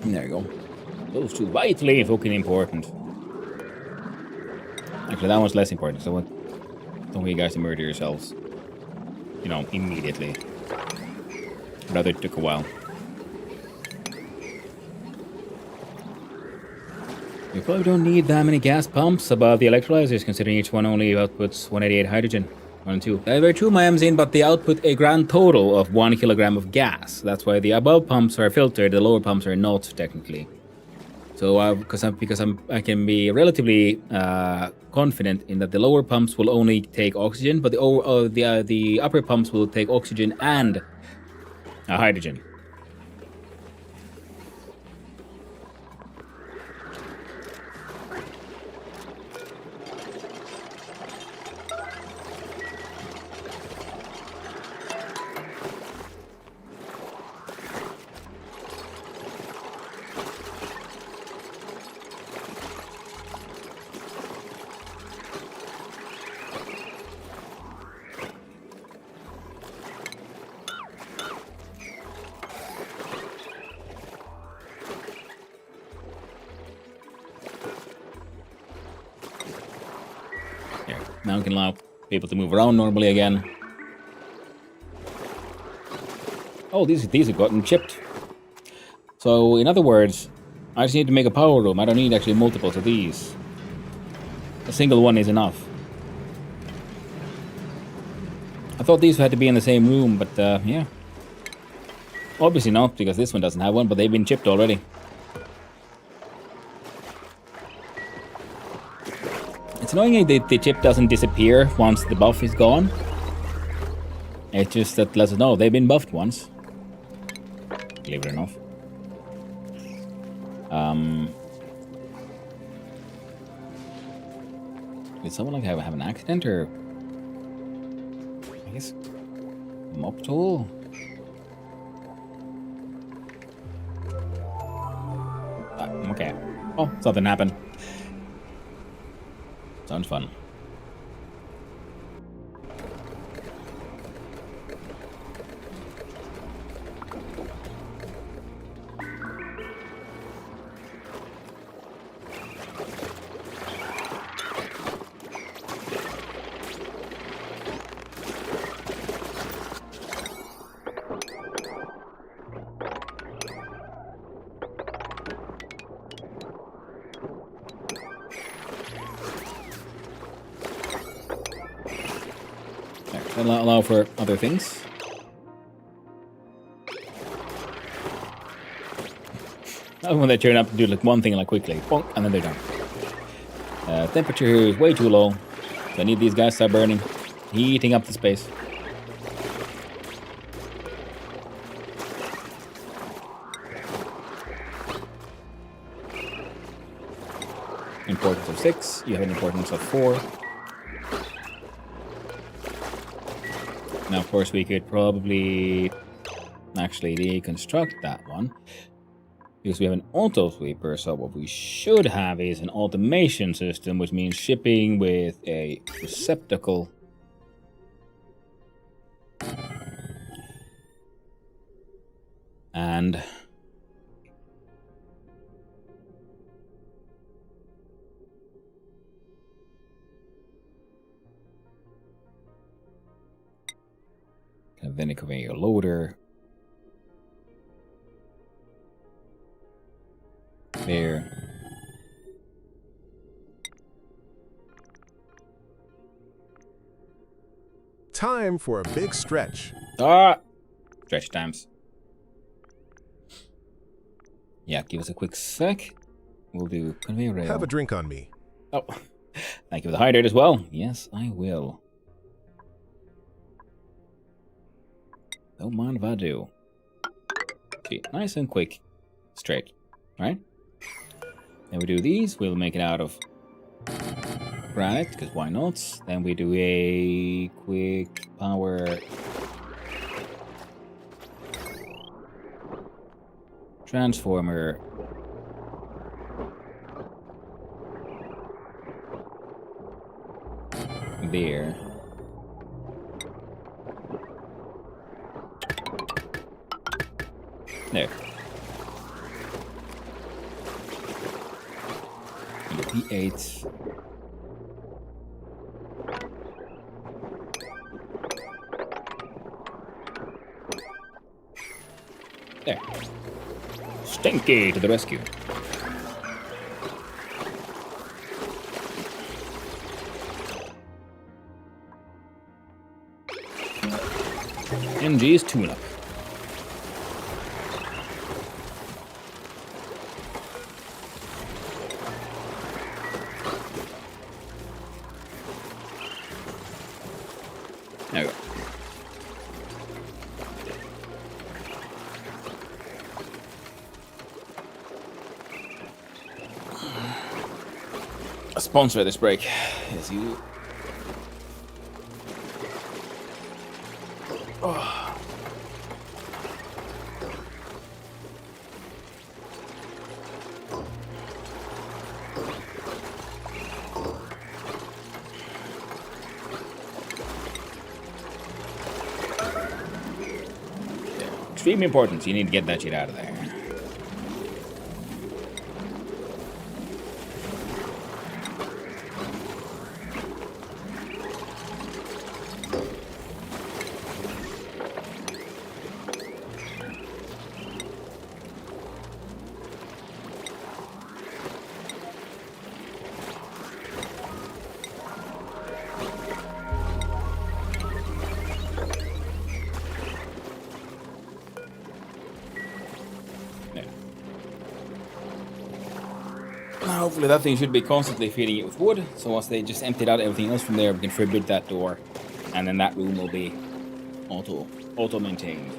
There you go. Those two vitally fucking important. Actually, that one's less important, so I don't want you guys to murder yourselves. You know, immediately. Rather, it took a while. You probably don't need that many gas pumps above the electrolyzers, considering each one only outputs 188 hydrogen. 1 and 2. There were 2 MIMs in, but they output a grand total of 1 kilogram of gas. That's why the above pumps are filtered, the lower pumps are not, technically. So, because I can be relatively confident in that the lower pumps will only take oxygen, but the upper pumps will take oxygen and hydrogen. Now we can allow people to move around normally again. Oh, these have gotten chipped. So, in other words, I just need to make a power room. I don't need actually multiples of these. A single one is enough. I thought these had to be in the same room, but yeah. Obviously not, because this one doesn't have one, but they've been chipped already. It's annoying that the chip doesn't disappear once the buff is gone. It's just that lets us know they've been buffed once. Believe it or not. Did someone like have an accident, or I guess mop tool? Okay. Oh, something happened. Sounds fun. Allow for other things. I when they turn up to do like one thing like quickly, bonk, and then they're done. Temperature here is way too low, so I need these guys to start burning, heating up the space. Importance of 6. You have an importance of 4. Now, of course, we could probably actually deconstruct that one, because we have an auto sweeper. So what we should have is an automation system, which means shipping with a receptacle. And then a conveyor loader. There. Time for a big stretch. Stretch times. Yeah, give us a quick sec. We'll do conveyor rail. Have a drink on me. Oh, thank you for the hydrate as well. Yes, I will. Don't mind if I do. See, nice and quick. Straight. Right? Then we do these. We'll make it out of granite, because why not? Then we do a quick power transformer. There. There. And the P8. There. Stinky to the rescue. MG's tune-up. There we go. A sponsor of this break is you. Oh. Extreme importance. You need to get that shit out of there. Hopefully that thing should be constantly feeding it with wood, so once they just emptied out everything else from there, we can forbid that door, and then that room will be auto-maintained.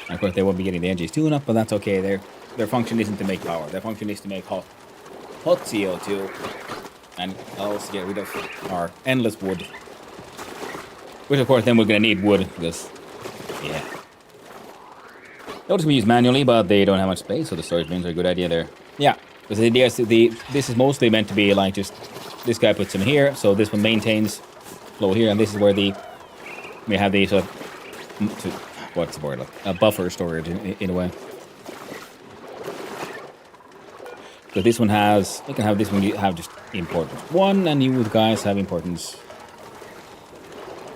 Of course, they won't be getting the engines tune up, but that's okay. Their function isn't to make power. Their function is to make hot CO2, and also get rid of our endless wood. Which, of course, then we're gonna need wood because, yeah. Notice we use manually, but they don't have much space, so the storage bins are a good idea there. Yeah, because the idea is this is mostly meant to be like just this guy puts them here, so this one maintains flow here, and this is where we have the sort of what's the word, like a buffer storage in a way. So this one has, you can have this one have just importance 1, and you guys have importance.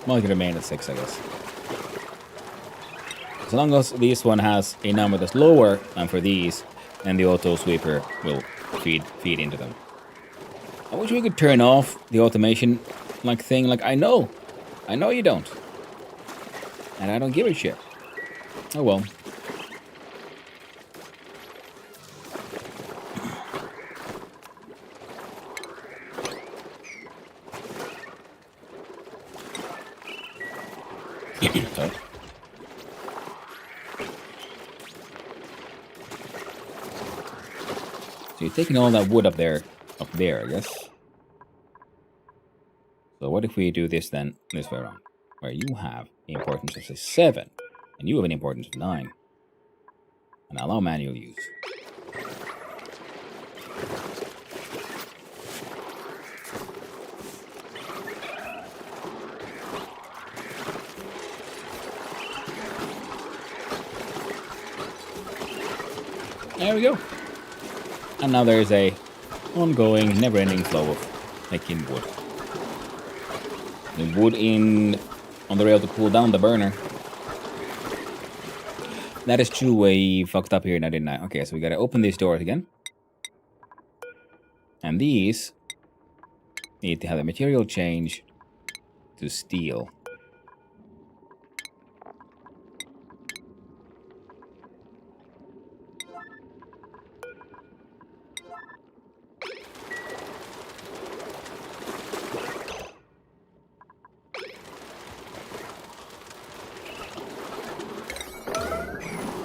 Well, you can remain at 6, I guess. As long as this one has a number that's lower than for these, then the auto sweeper will feed into them. I wish we could turn off the automation like thing. Like I know you don't, and I don't give a shit. Oh well. Sorry. So you're taking all that wood up there, I guess. So what if we do this then, this way around, where you have the importance of say 7, and you have an importance of 9, and allow manual use. There we go. And now there is a ongoing, never-ending flow of making wood. The wood on the rail to cool down the burner. That is true. We fucked up here now, didn't I? Okay, so we gotta open these doors again. And these need to have a material change to steel.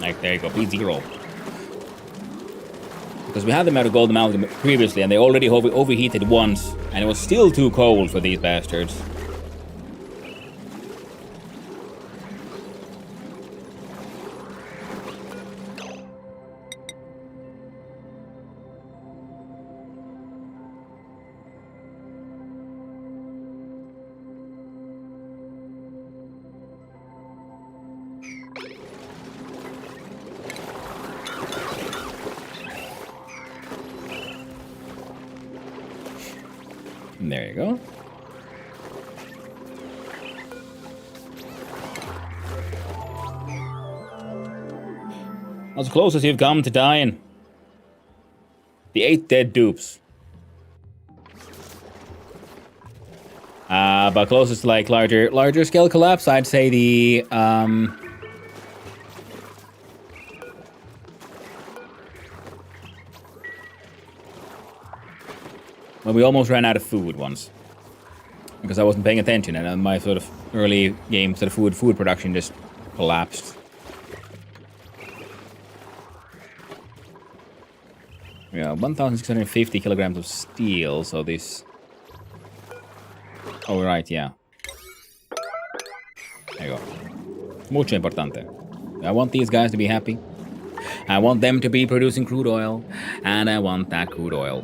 Like, there you go, P0. Because we had them out of gold amalgam previously, and they already overheated once, and it was still too cold for these bastards. There you go. As close as you've come to dying. The 8 dead dupes. But closest to like larger scale collapse, I'd say the well, we almost ran out of food once. Because I wasn't paying attention, and my sort of early game sort of food production just collapsed. Yeah, 1,650 kilograms of steel, so this... Oh, right, yeah. There you go. Mucho importante. I want these guys to be happy. I want them to be producing crude oil, and I want that crude oil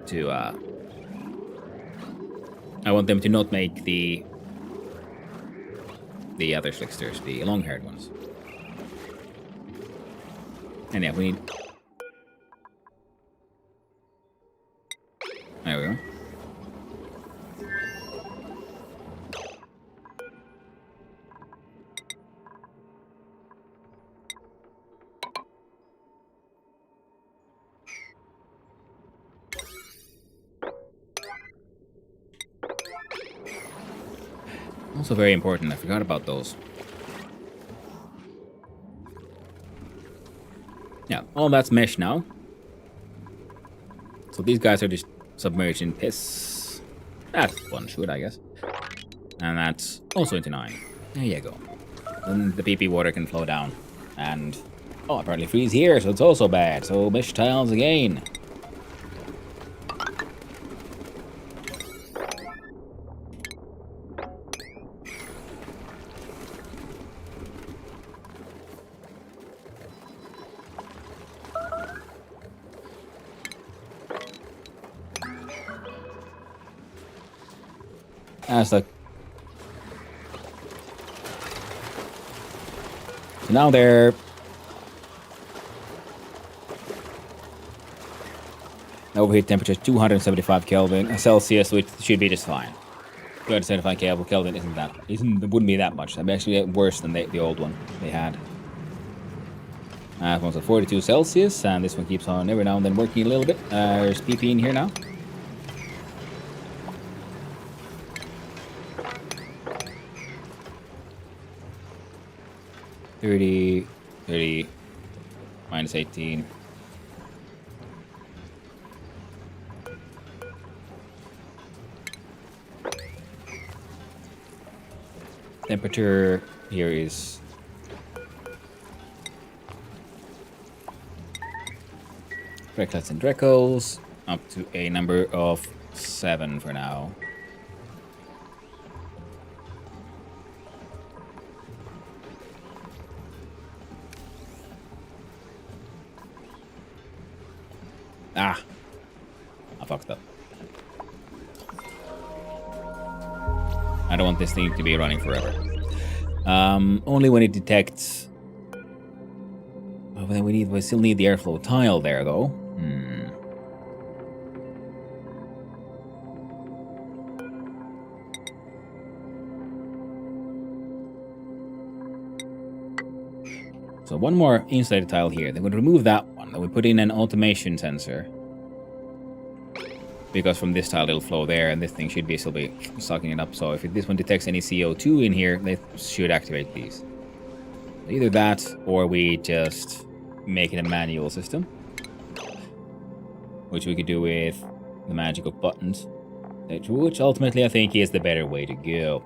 to, I want them to not make the other slicksters, the long-haired ones. And yeah, we need... There we go. Also very important, I forgot about those. Yeah, all that's mesh now. So these guys are just submerged in piss. That's one shoot, I guess. And that's also into 9. There you go. Then the PP water can flow down. And, oh, apparently freeze here, so it's also bad. So mesh tiles again. That's like... So now they're... Overheat temperature is 275 Kelvin Celsius, which should be just fine. 275 Kelvin wouldn't be that much. That'd be actually worse than the old one they had. That one's at 42 Celsius, and this one keeps on every now and then working a little bit. There's PP in here now. -30, -18. Temperature here is Recklets and Drecos up to a number of 7 for now. Ah, I fucked up. I don't want this thing to be running forever. Only when it detects. Oh, then we still need the airflow tile there, though. So one more insulated tile here. Then we'll remove that one. Then we put in an automation sensor. Because from this tile it'll flow there, and this thing should still be sucking it up. So if this one detects any CO2 in here, they should activate these. Either that, or we just make it a manual system. Which we could do with the magic of buttons. Which ultimately I think is the better way to go.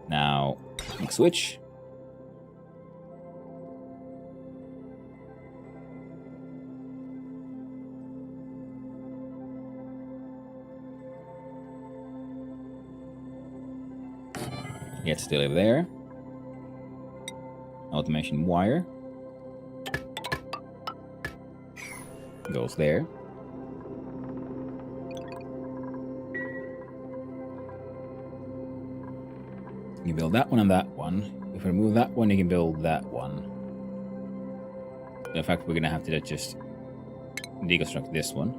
Now, switch. Gets still over there. Automation wire. Goes there. You can build that one and that one. If we remove that one, you can build that one. In fact, we're gonna have to just deconstruct this one.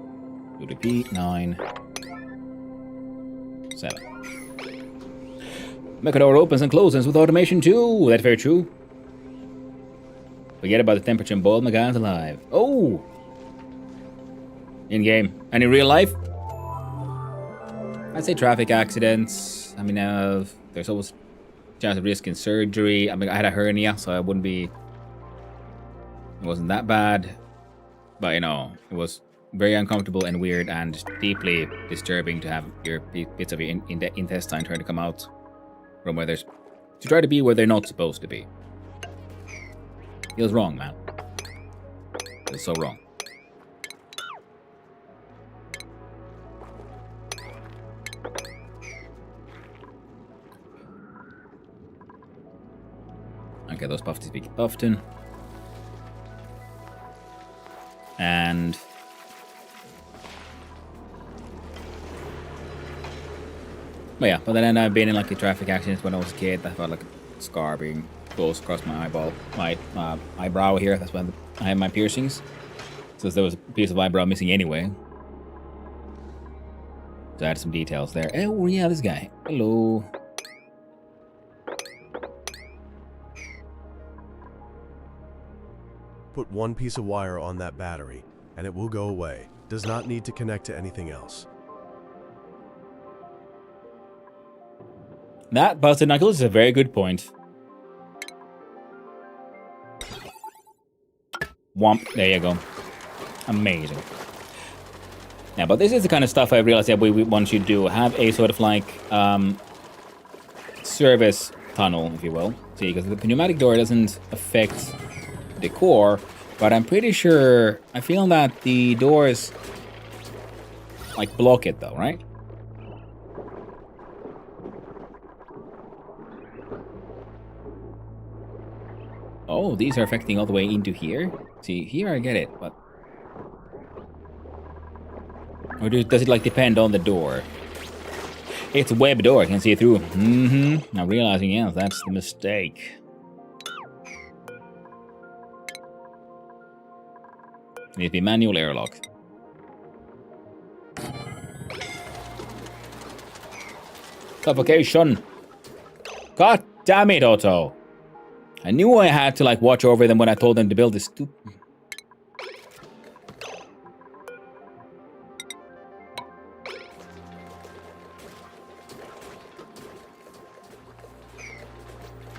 Go to P9. 7. Mecha door opens and closes with automation too. That's very true. Forget about the temperature and boiled my guys alive. Oh! In game. And in real life? I'd say traffic accidents. I mean, there's always a chance of risk in surgery. I mean, I had a hernia, so I wouldn't be. It wasn't that bad. But, you know, it was very uncomfortable and weird and deeply disturbing to have your bits of your intestine trying to come out from where there's. To try to be where they're not supposed to be. Feels wrong, man. Feels so wrong. Okay, those Buffed speak Buffton. And but yeah, but then I've been in like a traffic accident when I was a kid. I felt like a scar being goes across my eyeball, my eyebrow here. That's why I have my piercings. So there was a piece of eyebrow missing anyway. So I had some details there. Oh yeah, this guy. Hello. Put one piece of wire on that battery, and it will go away. Does not need to connect to anything else. That, Busted Knuckles, is a very good point. Womp. There you go. Amazing. Yeah, but this is the kind of stuff I realized that we want you to do. Have a sort of like service tunnel, if you will. See, because the pneumatic door doesn't affect the core, but I'm pretty sure, I feel that the doors like block it though, right? Oh, these are affecting all the way into here. See, here I get it, but or does it like depend on the door? It's a web door, I can see it through. Now realizing, yeah, that's the mistake. Needs to be manual airlock. Suffocation! God damn it, Otto! I knew I had to like watch over them when I told them to build this stupid.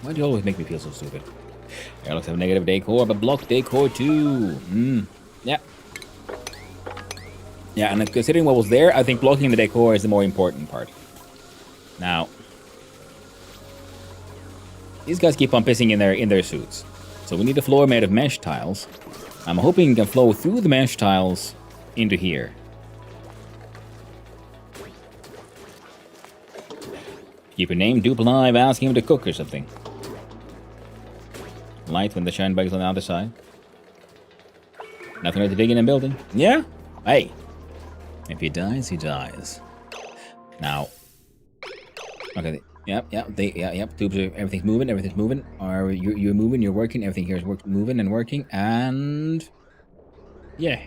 Why do you always make me feel so stupid? Airlocks have negative decor, but block decor too. Yeah. Yeah, and considering what was there, I think blocking the decor is the more important part. Now, these guys keep on pissing in their suits. So we need a floor made of mesh tiles. I'm hoping it can flow through the mesh tiles into here. Keep your name dupe alive, ask him to cook or something. Light when the shine bug's on the other side. Nothing to dig in and building. Yeah? Hey. If he dies, he dies. Now. Okay. Yep. Tubes are, everything's moving. Are you're moving, you're working, everything here is moving and working, and yeah.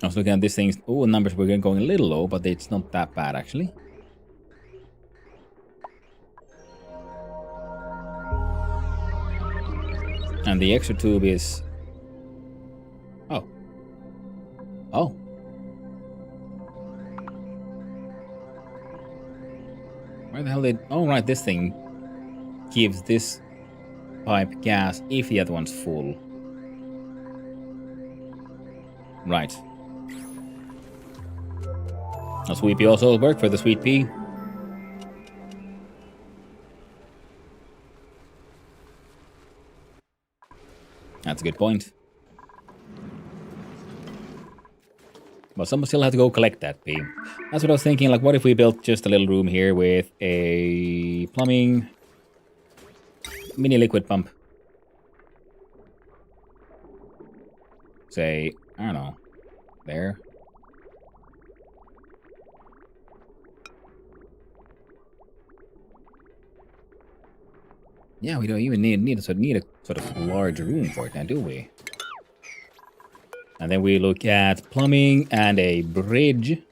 I was looking at these things. Oh, numbers were going a little low, but it's not that bad actually. And the extra tube is Oh. Where the hell did... Oh, right, this thing gives this pipe gas if the other one's full. Right. Now, Sweet Pea also work for the Sweet Pea. That's a good point. But someone still has to go collect that P. That's what I was thinking. Like, what if we built just a little room here with a plumbing mini liquid pump? Say, I don't know, there. Yeah, we don't even need a sort of large room for it now, do we? And then we look at plumbing and a bridge.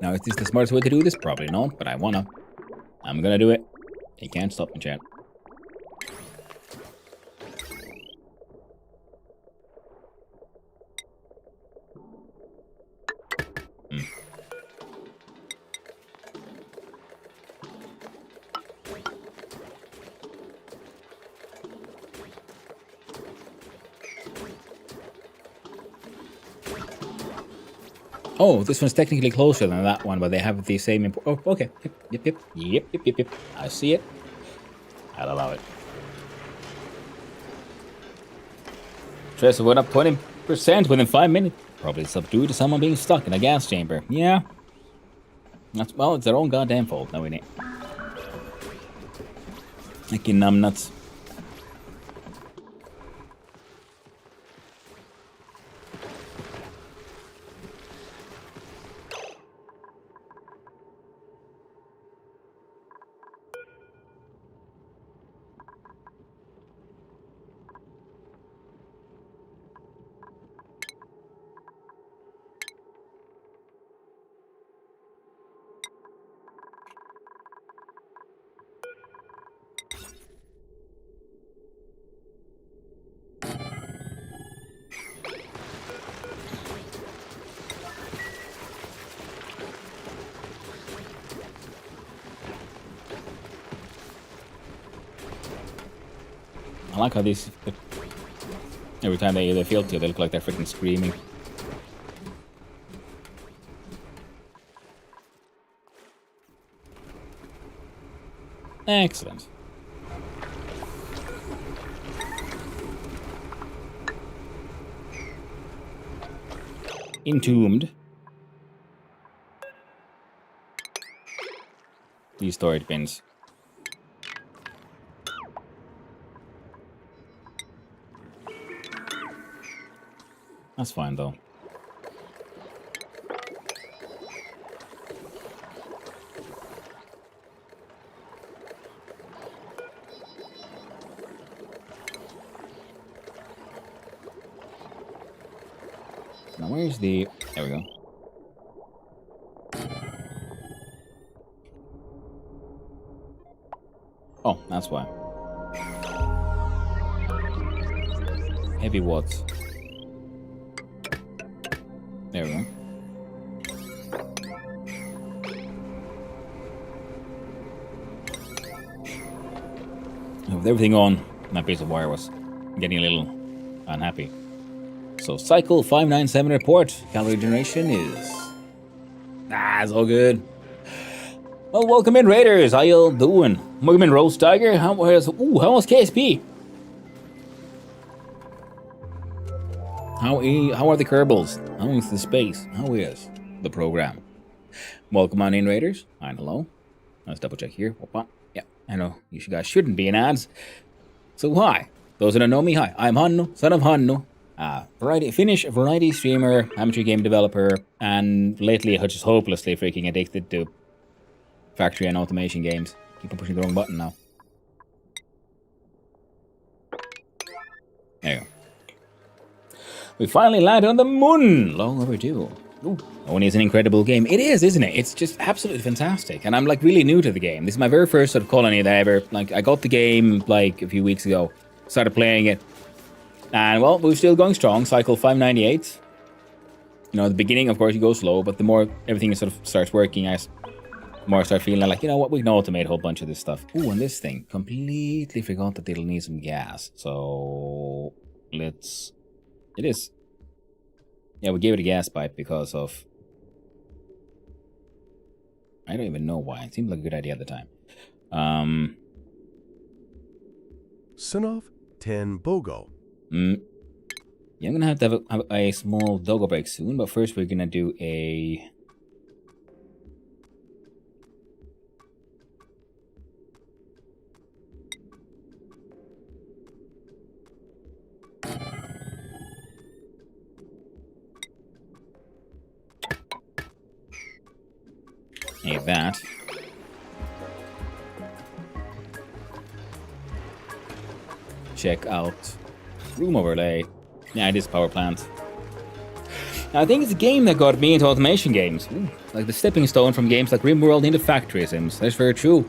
Now, is this the smartest way to do this? Probably not, but I wanna. I'm gonna do it. You can't stop me, chat. Oh, this one's technically closer than that one, but they have the same Oh, okay. Yep. I see it. I'll allow it. Stress went up 20% within 5 minutes. Probably subdued to someone being stuck in a gas chamber. Yeah. Well, it's their own goddamn fault. No, we ain't. Like you numbnuts. I like how these, every time they feel to, they look like they're freaking screaming. Excellent. Entombed. These storage bins. That's fine, though. Now, where's the... There we go. Oh, that's why. Heavy watts. There we go. With everything on, that piece of wire was getting a little unhappy. So, cycle 597 report. Calorie generation is... it's all good. Well, welcome in, Raiders. How y'all doing? Welcome in, Roast Tiger. How was KSP? How are the Kerbals? How is the space? How is the program? Welcome on in, Raiders. Hi, hello. Let's double check here. Opa. Yeah, I know you guys shouldn't be in ads. So hi. Those that don't know me, hi. I'm Hanno, son of Hanno. Finnish variety streamer, amateur game developer, and lately just hopelessly freaking addicted to factory and automation games. Keep on pushing the wrong button now. There you go. We finally landed on the moon! Long overdue. Ooh, ONI is an incredible game. It is, isn't it? It's just absolutely fantastic. And I'm like really new to the game. This is my very first sort of colony that I ever, like, I got the game like a few weeks ago. Started playing it. And well, we're still going strong. Cycle 598. You know, at the beginning, of course, you go slow, but the more everything sort of starts working, the more I start feeling like, you know what, we can automate a whole bunch of this stuff. Ooh, and this thing. Completely forgot that it'll need some gas. So, let's... It is. Yeah, we gave it a gas pipe because of... I don't even know why. It seemed like a good idea at the time. Sinov 10 Bogo. Yeah, I'm gonna have to have a small doggo break soon, but first we're gonna do a... that. Check out room overlay. Yeah, it is power plant. Now, I think it's a game that got me into automation games. Ooh, like the stepping stone from games like RimWorld into factory sims. That's very true.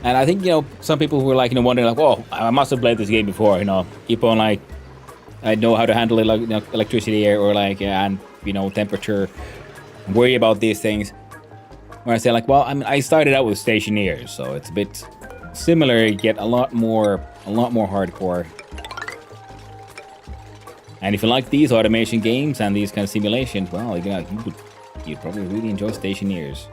And I think, you know, some people who were like, you know, wondering like, oh, I must have played this game before, you know, keep on like, I know how to handle it, like, you know, electricity or like, and, you know, temperature, worry about these things. Where I say like, well, I mean, I started out with stationeers, so it's a bit similar, yet a lot more hardcore. And if you like these automation games and these kind of simulations, well, you'd probably really enjoy stationeers.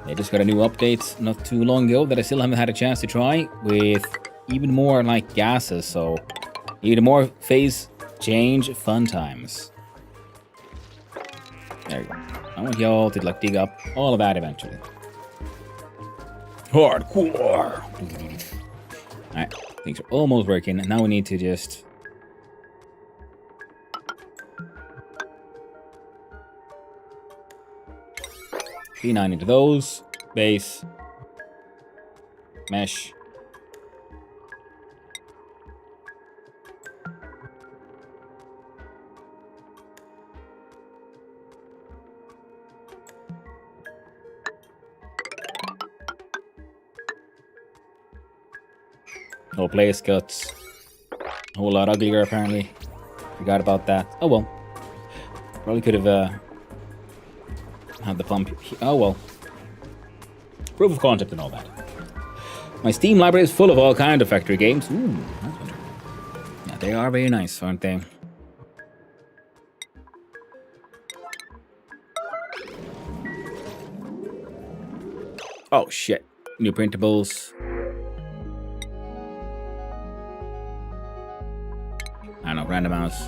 They just got a new update not too long ago that I still haven't had a chance to try, with even more like gases, so even more phase change fun times. There you go. I want y'all to like dig up all of that eventually. Hardcore! Alright, things are almost working. Now we need to just... P9 into those. Base. Mesh. Whole place got a whole lot uglier apparently. Forgot about that. Oh well. Probably could have had the pump. Oh well. Proof of concept and all that. My Steam library is full of all kinds of factory games. Ooh, that's wonderful. Yeah, they are very nice, aren't they? Oh shit. New printables. I don't know, random mouse,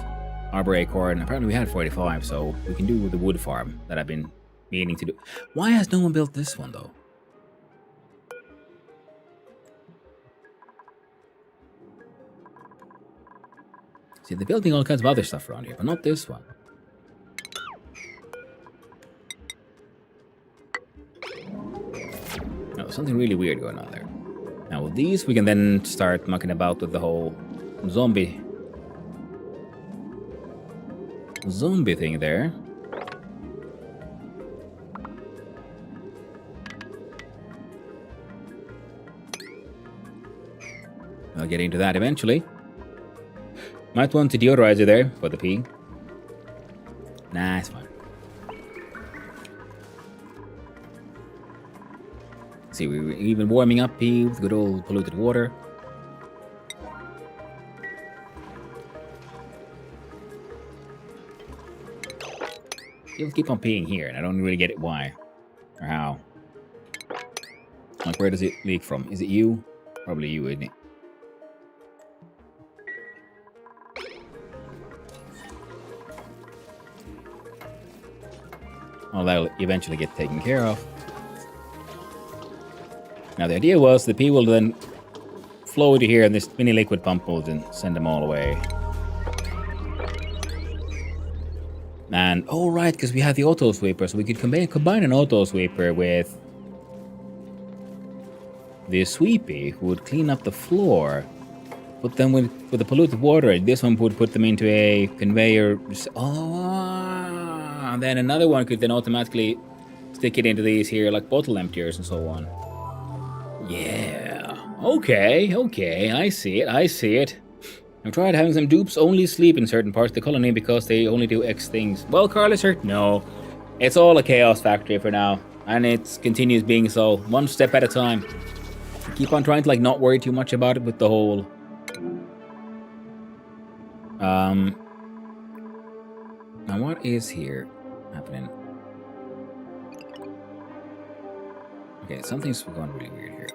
arbor acorn. Apparently we had 45, so we can do the wood farm that I've been meaning to do. Why has no one built this one though? See, they're building all kinds of other stuff around here, but not this one. No, something really weird going on there. Now with these, we can then start mucking about with the whole zombie thing there. I'll get into that eventually. Might want to deodorizer there for the pee. Nah, it's fine. See, we're even warming up pee with good old polluted water. You'll keep on peeing here, and I don't really get it why. Or how. Like, where does it leak from? Is it you? Probably you, isn't it? Well, that'll eventually get taken care of. Now, the idea was the pee will then flow into here, and this mini liquid pump will then send them all away. And, oh right, because we have the auto sweeper, so we could combine an auto sweeper with the sweepy, who would clean up the floor. But then with the polluted water, this one would put them into a conveyor. Oh, and then another one could then automatically stick it into these here, like bottle emptiers and so on. Yeah. Okay, I see it. I've tried having some dupes only sleep in certain parts of the colony because they only do X things. Well, Carlos, no. It's all a chaos factory for now. And it continues being so, one step at a time. I keep on trying to, like, not worry too much about it with the whole... Now what is here happening? Okay, something's going really weird here.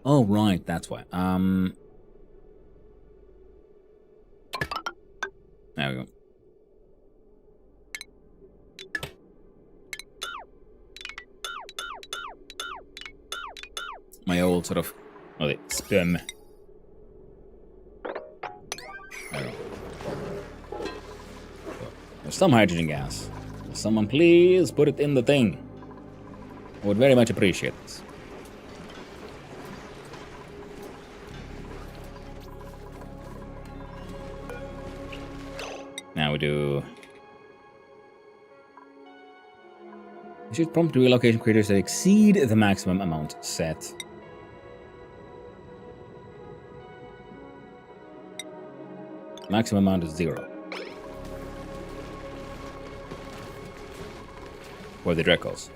Oh right, that's why. There we go. My old sort of, well, spum. There we go. There's some hydrogen gas. Will someone please put it in the thing? I would very much appreciate this. Now we do. We should prompt relocation critters that exceed the maximum amount set. Maximum amount is 0. For the Drekos.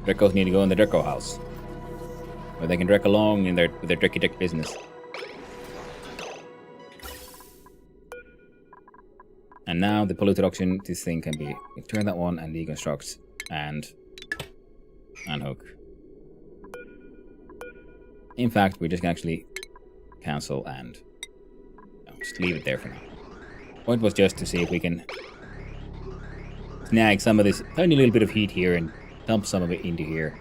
Drekos need to go in the Dreco house. Where they can Drek along in with their Drecky Deck business. And now the polluted oxygen, this thing can be turn that one and deconstruct and unhook. In fact, we just can actually cancel and just leave it there for now. Point was just to see if we can snag some of this tiny little bit of heat here and dump some of it into here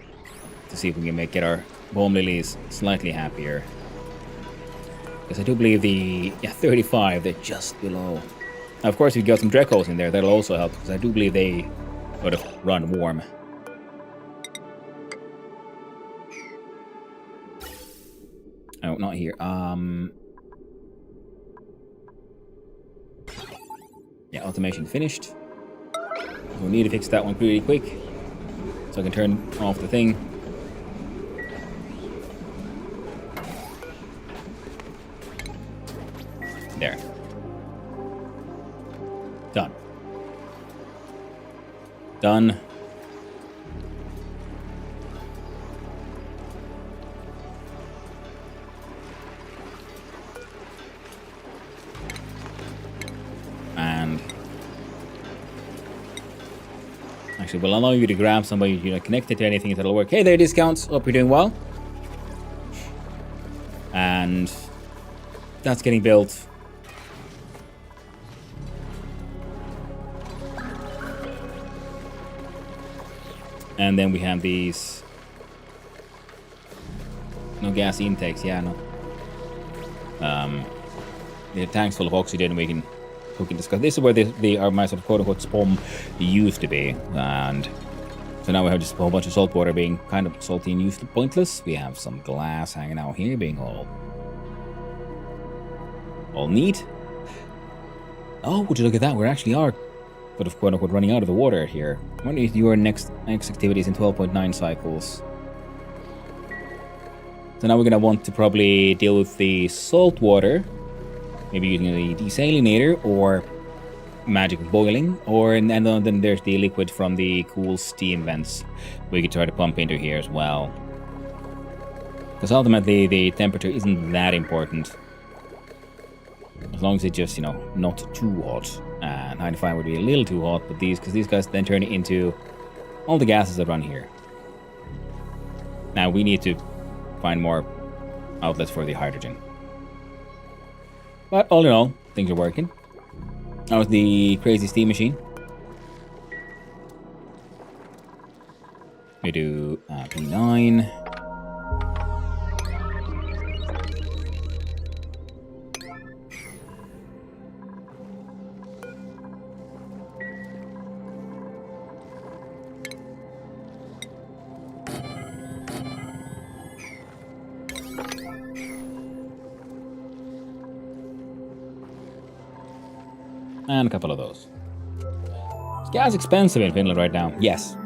to see if we can get our bomb lilies slightly happier. Because I do believe the 35, they're just below. Now, of course, if you got some Drekos in there, that'll also help because I do believe they sort of run warm. Oh, not here. Yeah, automation finished. We'll need to fix that one pretty quick. So I can turn off the thing. There. Done. Done. And actually, we'll allow you to grab somebody, connected to anything that'll work. Hey there, discounts. Hope you're doing well. And that's getting built. And then we have these no gas intakes, yeah, no. The tanks full of oxygen we can discuss. This is where they are my sort of quote unquote spom used to be. And so now we have just a whole bunch of salt water being kind of salty and used pointless. We have some glass hanging out here being all neat. Oh, would you look at that? We actually are sort of quote unquote running out of the water here. I wonder if your next activity is in 12.9 cycles. So now we're gonna want to probably deal with the salt water, maybe using a desalinator or magic boiling, or and then there's the liquid from the cool steam vents we could try to pump into here as well. Because ultimately the temperature isn't that important. As long as it's just, not too hot. 95 would be a little too hot, but because these guys then turn it into all the gases that run here. Now we need to find more outlets for the hydrogen. But all in all, things are working. That was the crazy steam machine. We do P9. And a couple of those. Is gas expensive in Finland right now? Yes.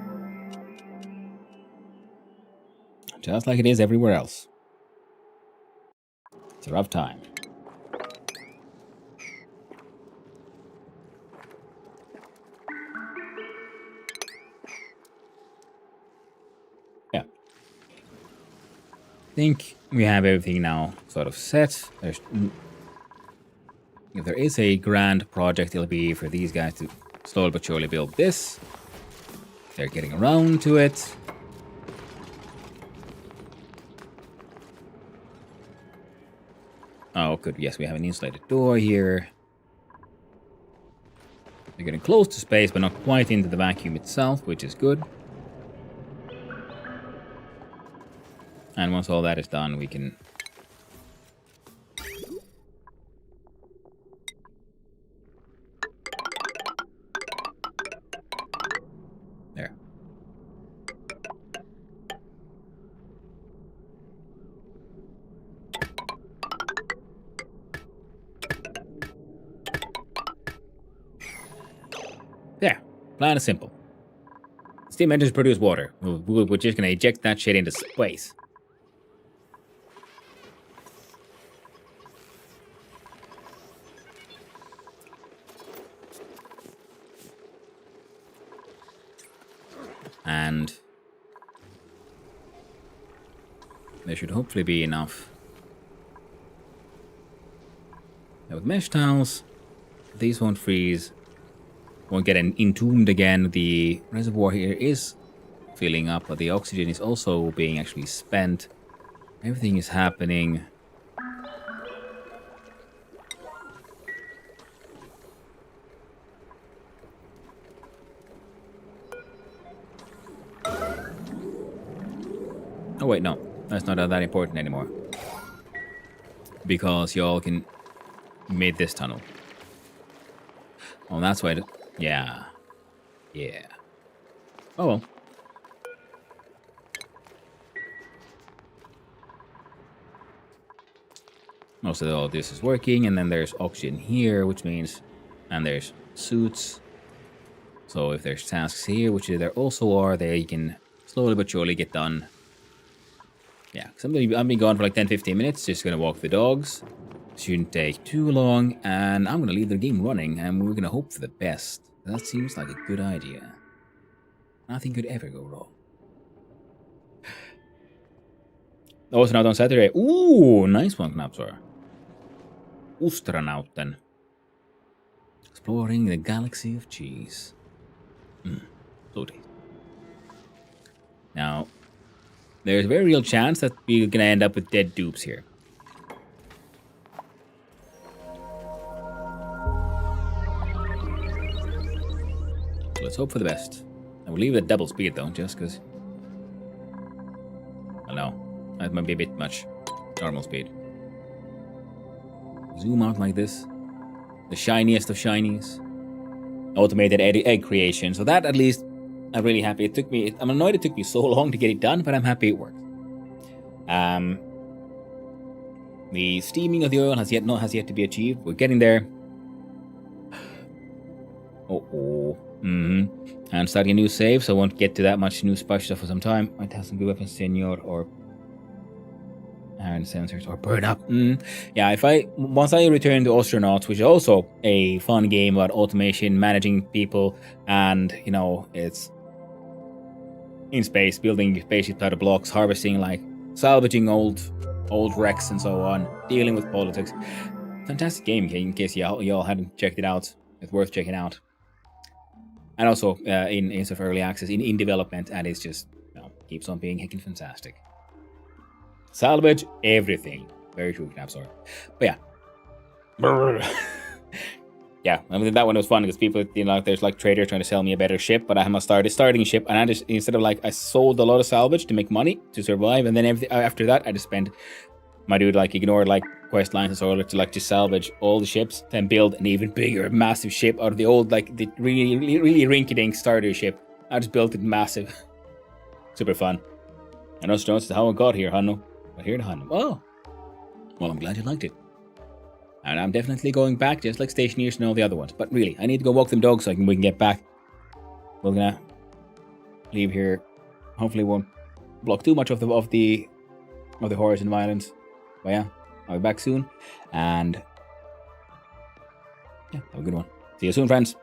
Just like it is everywhere else. It's a rough time. Yeah. I think we have everything now sort of set. There's if there is a grand project, it'll be for these guys to slowly but surely build this. They're getting around to it. Oh, good. Yes, we have an insulated door here. They're getting close to space, but not quite into the vacuum itself, which is good. And once all that is done, we can... There. There. Plan is simple. Steam engines produce water. We're just gonna eject that shit into space. And there should hopefully be enough. Now with mesh tiles, these won't freeze. Won't get entombed again. The reservoir here is filling up, but the oxygen is also being actually spent. Everything is happening. Oh wait, no. That's not that important anymore. Because y'all can made this tunnel. Oh, that's why... Yeah. Yeah. Oh well. Most of all this is working, and then there's oxygen here, which means... And there's suits. So if there's tasks here, which there also are, they can slowly but surely get done. Yeah, I've been gone for like 10-15 minutes, just gonna walk the dogs. Shouldn't take too long, and I'm gonna leave the game running, and we're gonna hope for the best. That seems like a good idea. Nothing could ever go wrong. Also out on Saturday. Ooh, nice one, Knapsor. Ustronauten. Exploring the galaxy of cheese. So tasty. Now, there's a very real chance that we're gonna end up with dead dupes here. Let's hope for the best. I will leave it at double speed though, just because... I know. That might be a bit much. Normal speed. Zoom out like this. The shiniest of shinies. Automated egg creation. So that at least, I'm really happy. It took me... I'm annoyed it took me so long to get it done, but I'm happy it worked. The steaming of the oil has yet to be achieved. We're getting there. And starting a new save, so I won't get to that much new splash stuff for some time. Might have some good weapons, Senor, or iron sensors, or burn up. Yeah, once I return to Astronauts, which is also a fun game about automation, managing people, and you know, it's in space, building spaceships out of blocks, harvesting, like salvaging old wrecks and so on, dealing with politics. Fantastic game, in case y'all hadn't checked it out. It's worth checking out. And also in sort of early access, in development, and it's just, you know, keeps on being heckin' fantastic. Salvage everything. Very true, Knapsor. But yeah. Yeah, I mean, that one was fun because people, you know, there's like traders trying to sell me a better ship, but I have starting ship, and I just, instead of like, I sold a lot of salvage to make money, to survive, and then after that, I just spent, my dude like ignored like quest lines and so on to like just salvage all the ships, then build an even bigger, massive ship out of the old, like the really rinky-dink starter ship. I just built it massive. Super fun. And also noticed how I got here, Hanno. But here to Hanno. Oh, well, I'm glad you liked it. And I'm definitely going back, just like Stationeers and all the other ones. But really, I need to go walk them dogs so we can get back. We're gonna leave here. Hopefully, won't block too much of the horrors and violence. But yeah, I'll be back soon. And yeah, have a good one. See you soon, friends.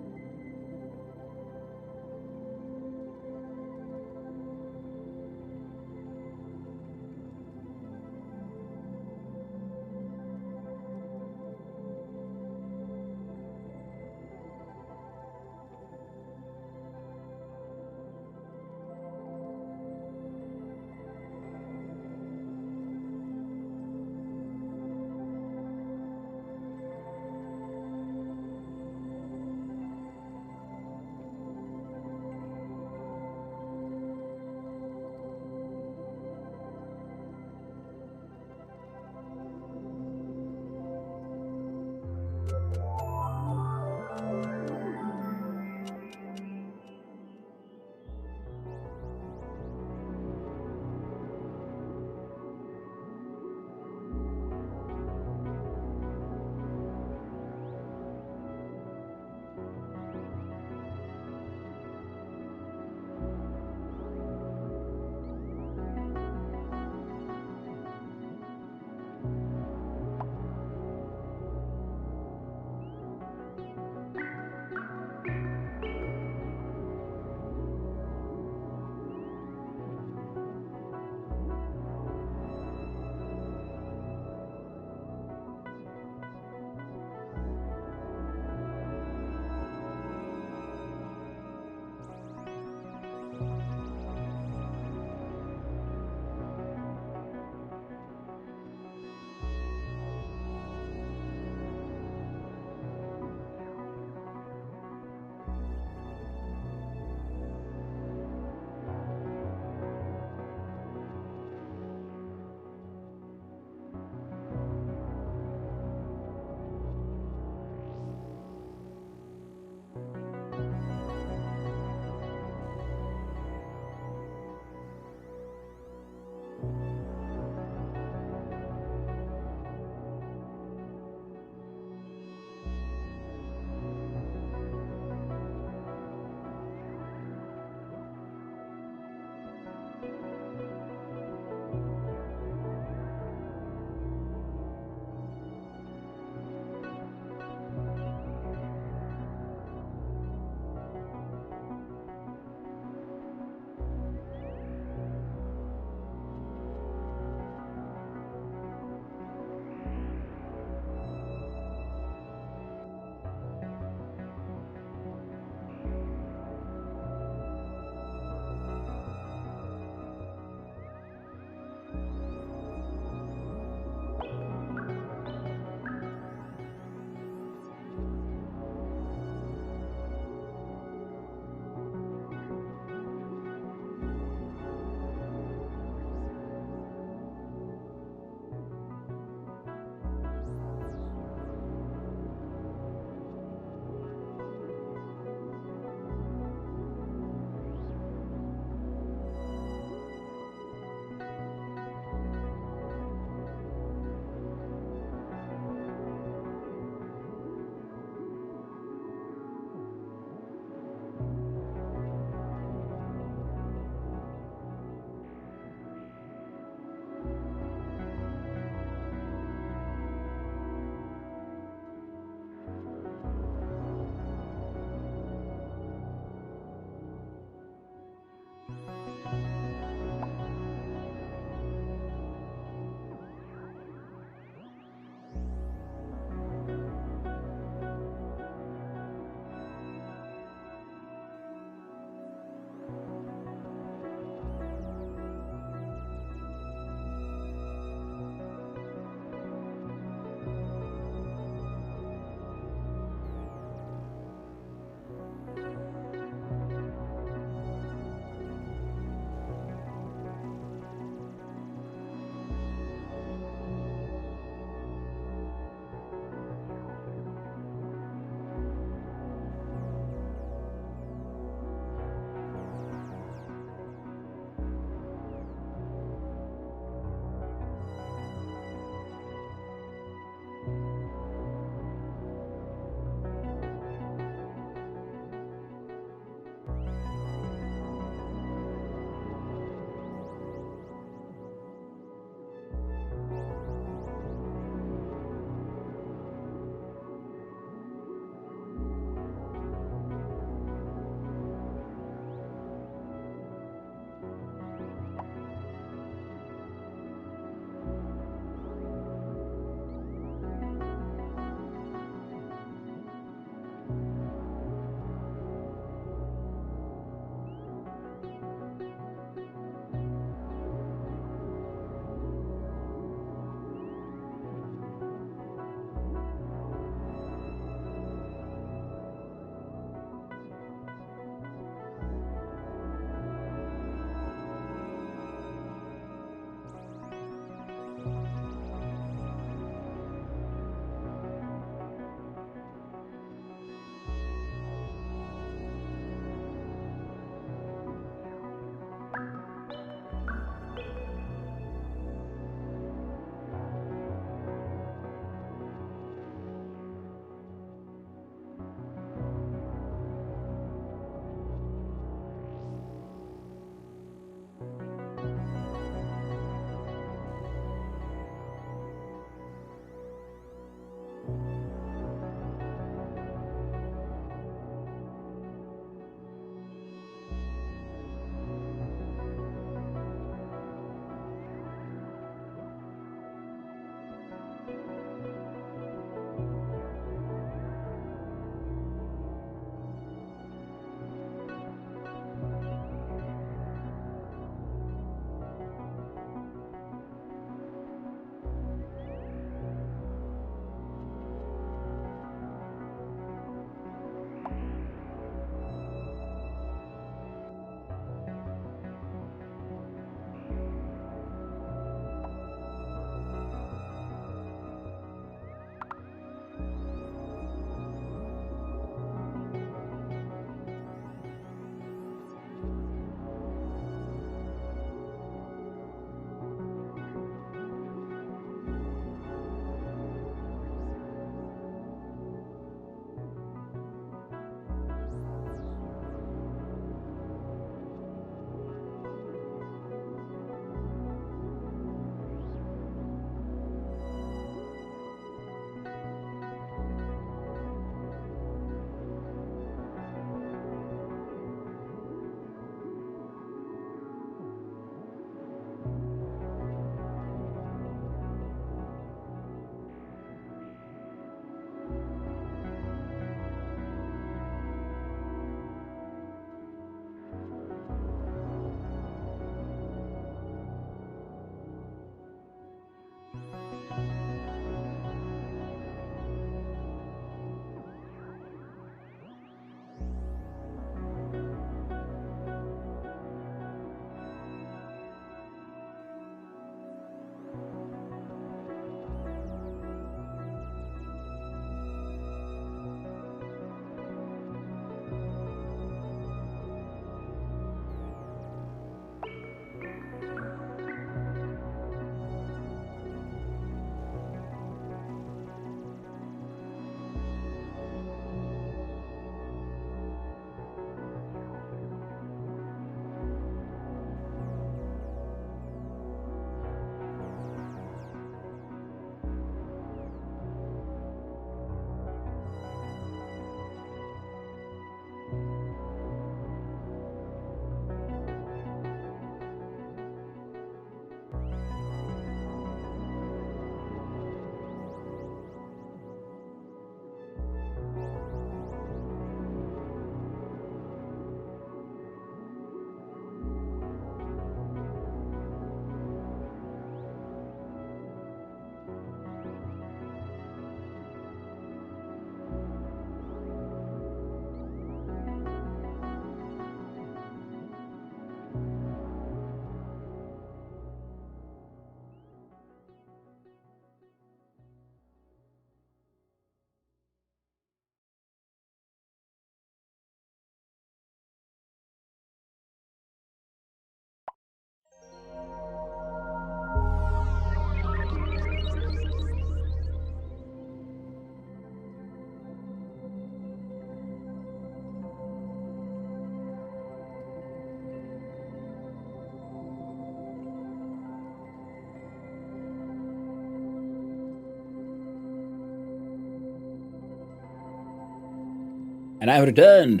And I have returned.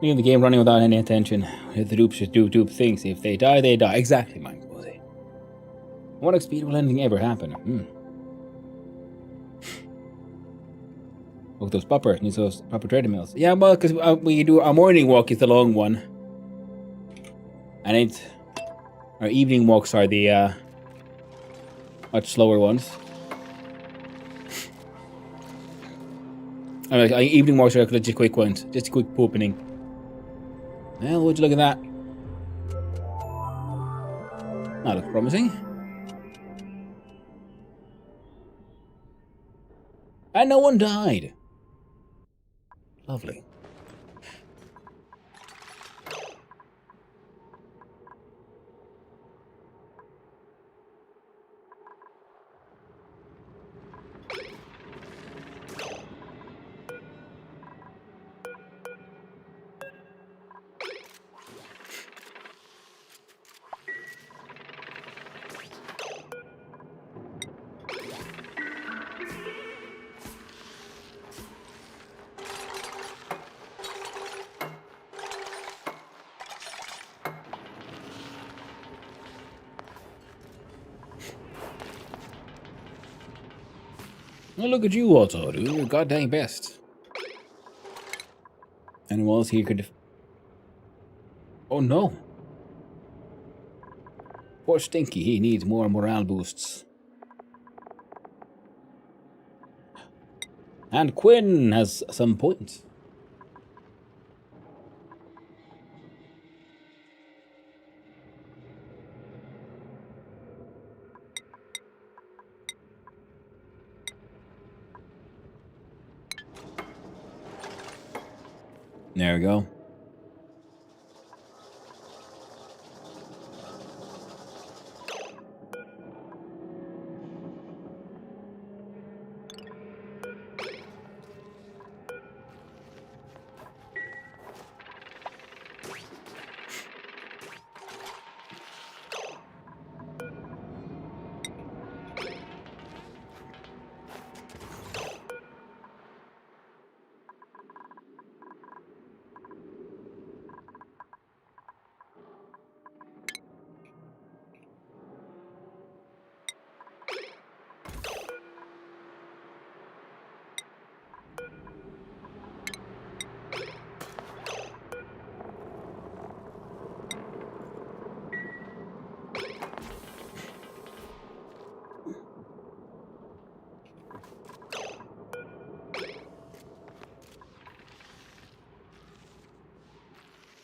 Leaving the game running without any attention. The dupes just do dupe things. If they die, they die. Exactly, Mike. What a speed will anything ever happen? Look, those puppers need those proper treadmills. Yeah, well, because we do our morning walk is the long one, and our evening walks are the much slower ones. Evening walks are just quick ones, just a quick opening. Well, would you look at that? That looks promising. And no one died. Lovely. Well, look at you, Otto, doing your goddamn best. And what else he could... Oh, no. Poor Stinky, he needs more morale boosts. And Quinn has some points. There we go.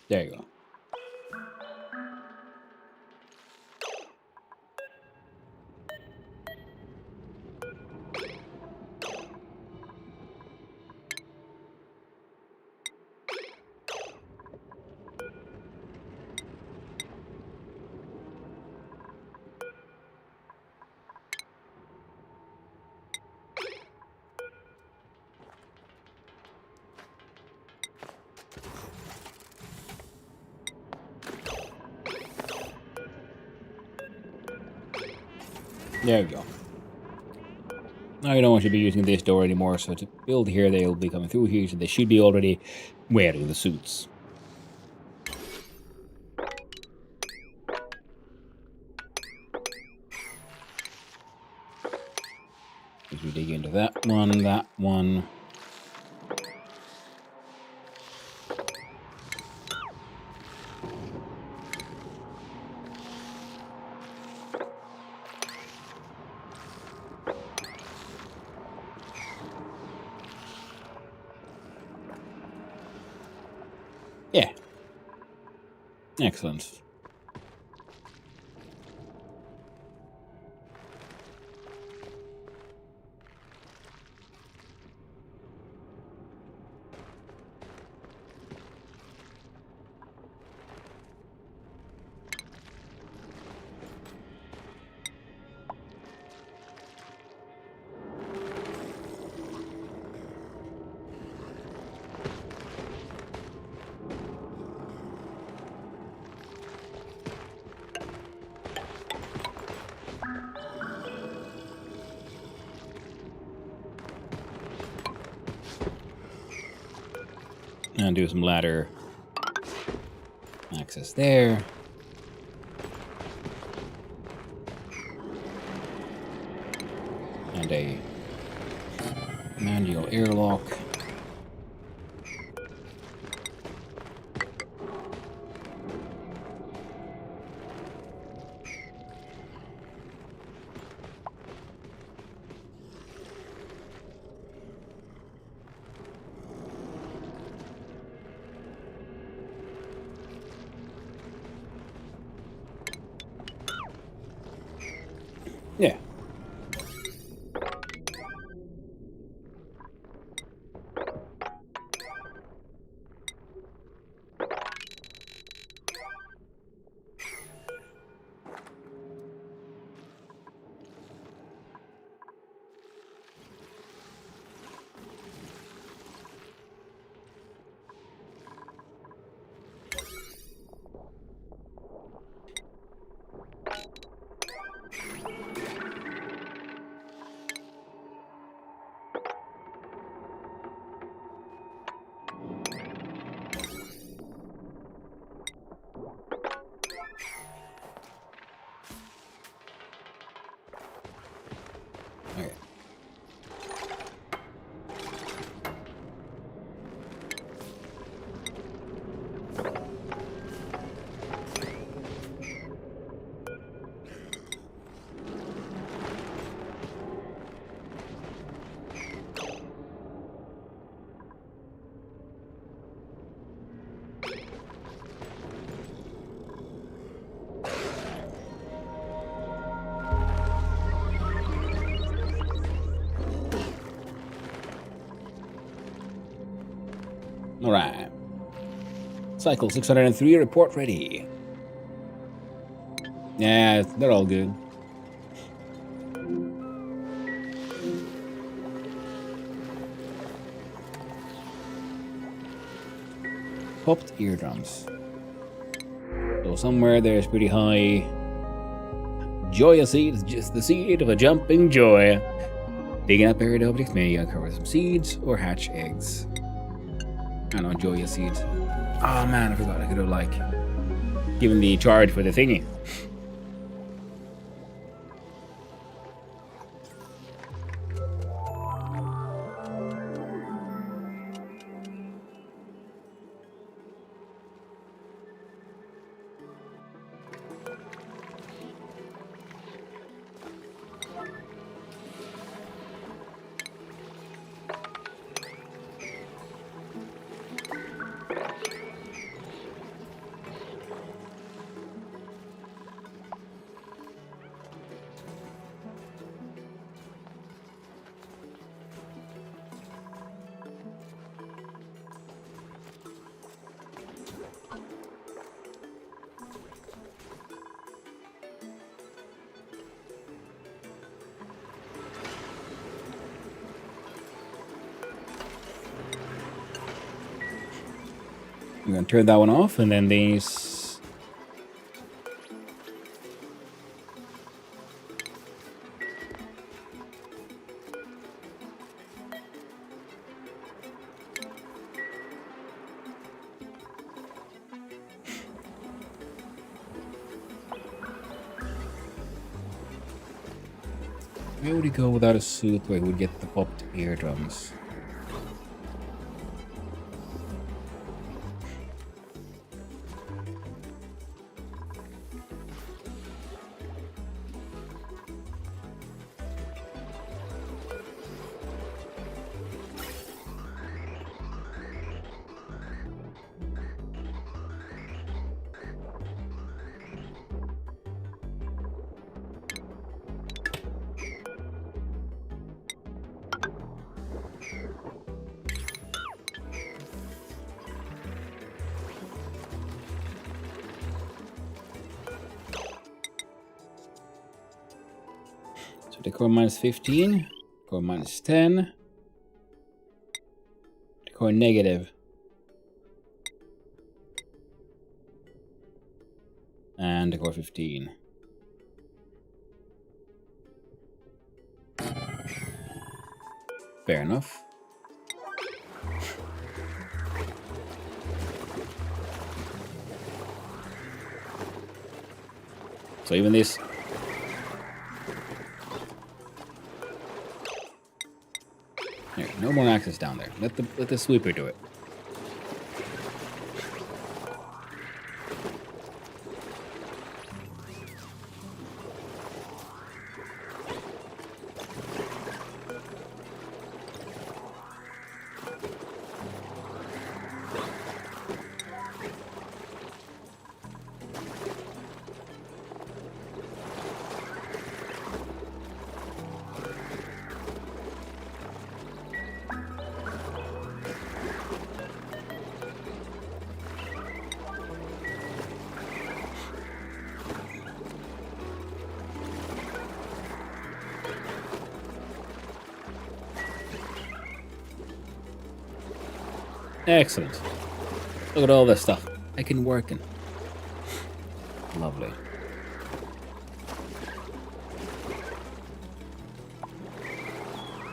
There you go. There we go. Now you don't want to be using this door anymore, so to build here, they'll be coming through here, so they should be already wearing the suits. As we dig into that one. Yeah. Excellent. And do some ladder access there. And a manual airlock. Yeah. Okay. Alright. Cycle 603, report ready. Yeah, they're all good. Popped eardrums. So somewhere there's pretty high joya seeds, just the seed of a jumping joy. Digging up buried objects may uncover some seeds or hatch eggs. I don't know, joya seeds. Oh man, I forgot I could have like given the charge for the thingy. I'm gonna turn that one off, and then these. Where would he go without a suit where he would get the popped eardrums? So decor minus 15, decor minus 10, decor negative, and decor 15. Fair enough. So even this... There, no more access down there. Let the sweeper do it. Excellent. Look at all this stuff. I can work in. Lovely.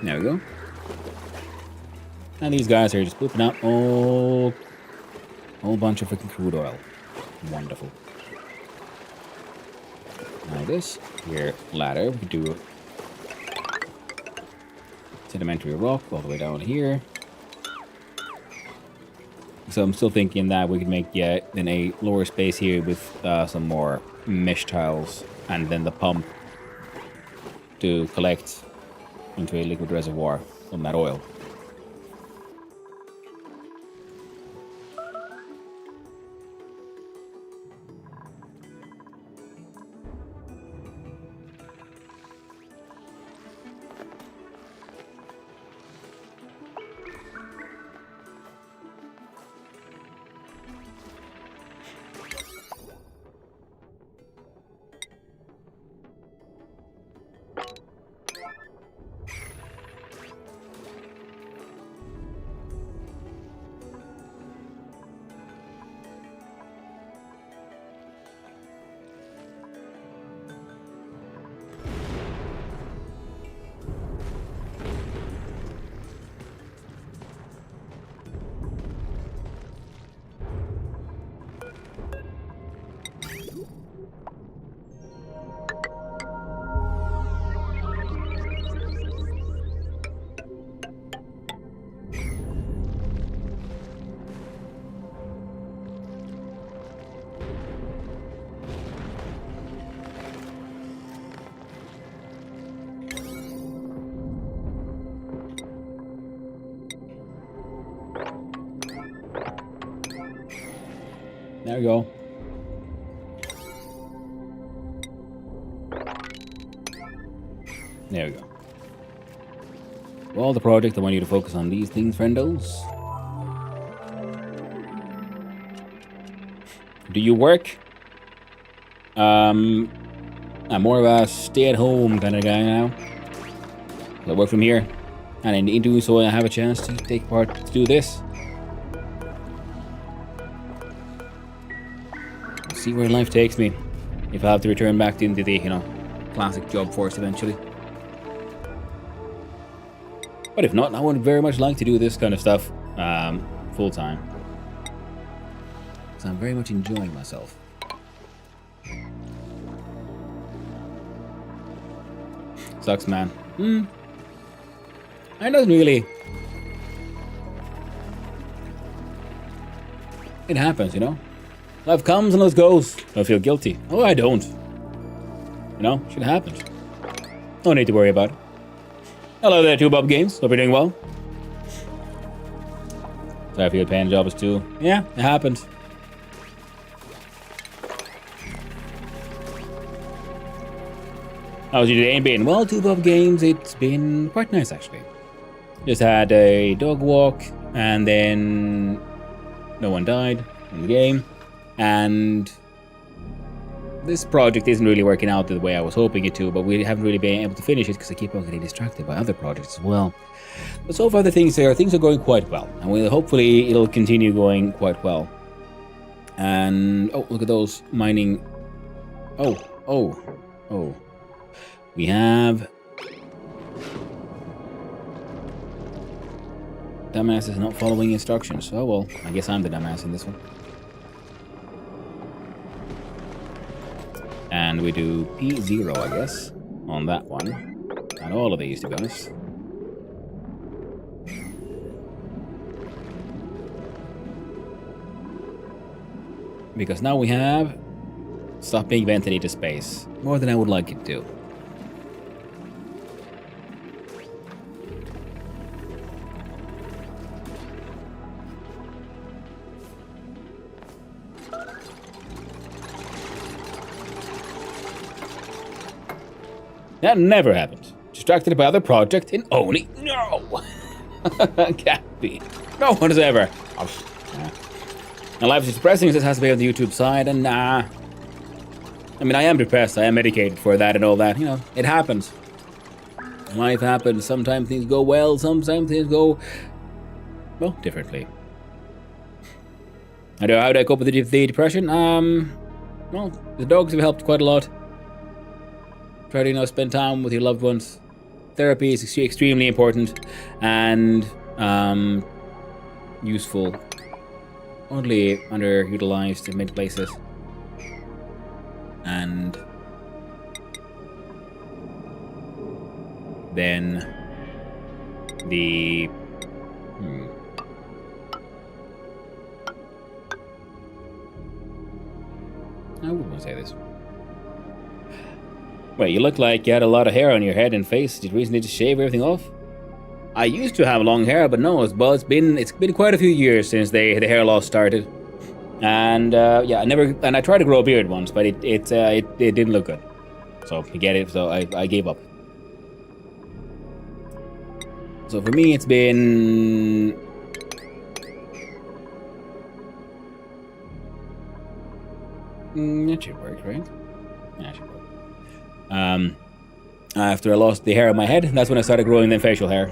There we go. And these guys are just pooping out whole bunch of freaking crude oil. Wonderful. Now this here ladder, we can do sedimentary rock all the way down here. So I'm still thinking that we could make then a lower space here with some more mesh tiles, and then the pump to collect into a liquid reservoir from that oil. There we go. There we go. Well, the project, I want you to focus on these things, friendos. Do you work? I'm more of a stay-at-home kind of guy now. I work from here, and in doing so, I have a chance to take part to do this. See where life takes me. If I have to return back into the, classic job force eventually. But if not, I would very much like to do this kind of stuff full time. So I'm very much enjoying myself. Sucks, man. I don't really. It happens, Life comes and it goes. I feel guilty. Oh, I don't. Shit happens. No need to worry about it. Hello there, Two Bob Games. Hope you're doing well. Sorry for your paying jobs too. Yeah, it happened. How's your day been? Well, Two Bob Games, it's been quite nice actually. Just had a dog walk, and then no one died in the game. And this project isn't really working out the way I was hoping it to, but we haven't really been able to finish it because I keep on getting distracted by other projects as well. But so far things are going quite well, and hopefully it'll continue going quite well. And oh, look at those mining. Oh. We have dumbass is not following instructions. Oh well, I guess I'm the dumbass in this one. And And we do P0, I guess, on that one. And all of these, to be honest. Because now we have stuff being vented into space. More than I would like it to. That never happened. Distracted by other project in ONI. No! Can't be. No one has ever. Oh, nah. My life is depressing, this has to be on the YouTube side, and nah. I mean, I am depressed, I am medicated for that and all that. You know, it happens. Life happens. Sometimes things go well, sometimes things go, well, differently. How do I cope with the depression? Well, the dogs have helped quite a lot. Try to, spend time with your loved ones. Therapy is extremely important and useful. Only underutilized in many places. And then the I wouldn't want to say this. Wait, you look like you had a lot of hair on your head and face. Did you recently just shave everything off? I used to have long hair, but no, it's been quite a few years since the hair loss started. And yeah, I tried to grow a beard once, but it didn't look good. So you get it. So I gave up. So for me, it's been that should work, right? Yeah, it should work. After I lost the hair on my head, that's when I started growing the facial hair.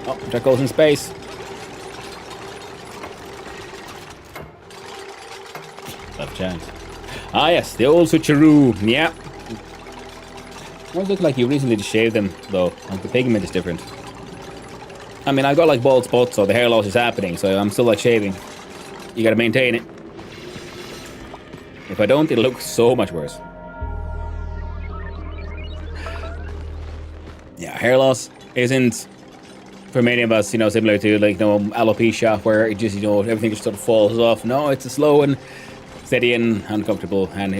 Oh, Jack goes in space. Tough chance. Ah yes, the old switcheroo. Yeah. Those look like you recently just shaved them, though. Like, the pigment is different. I mean, I've got like bald spots, so the hair loss is happening, so I'm still like shaving. You gotta maintain it. If I don't, it'll look so much worse. Yeah, hair loss isn't, for many of us, similar to like, alopecia, where it just, everything just sort of falls off. No, it's a slow and steady and uncomfortable and,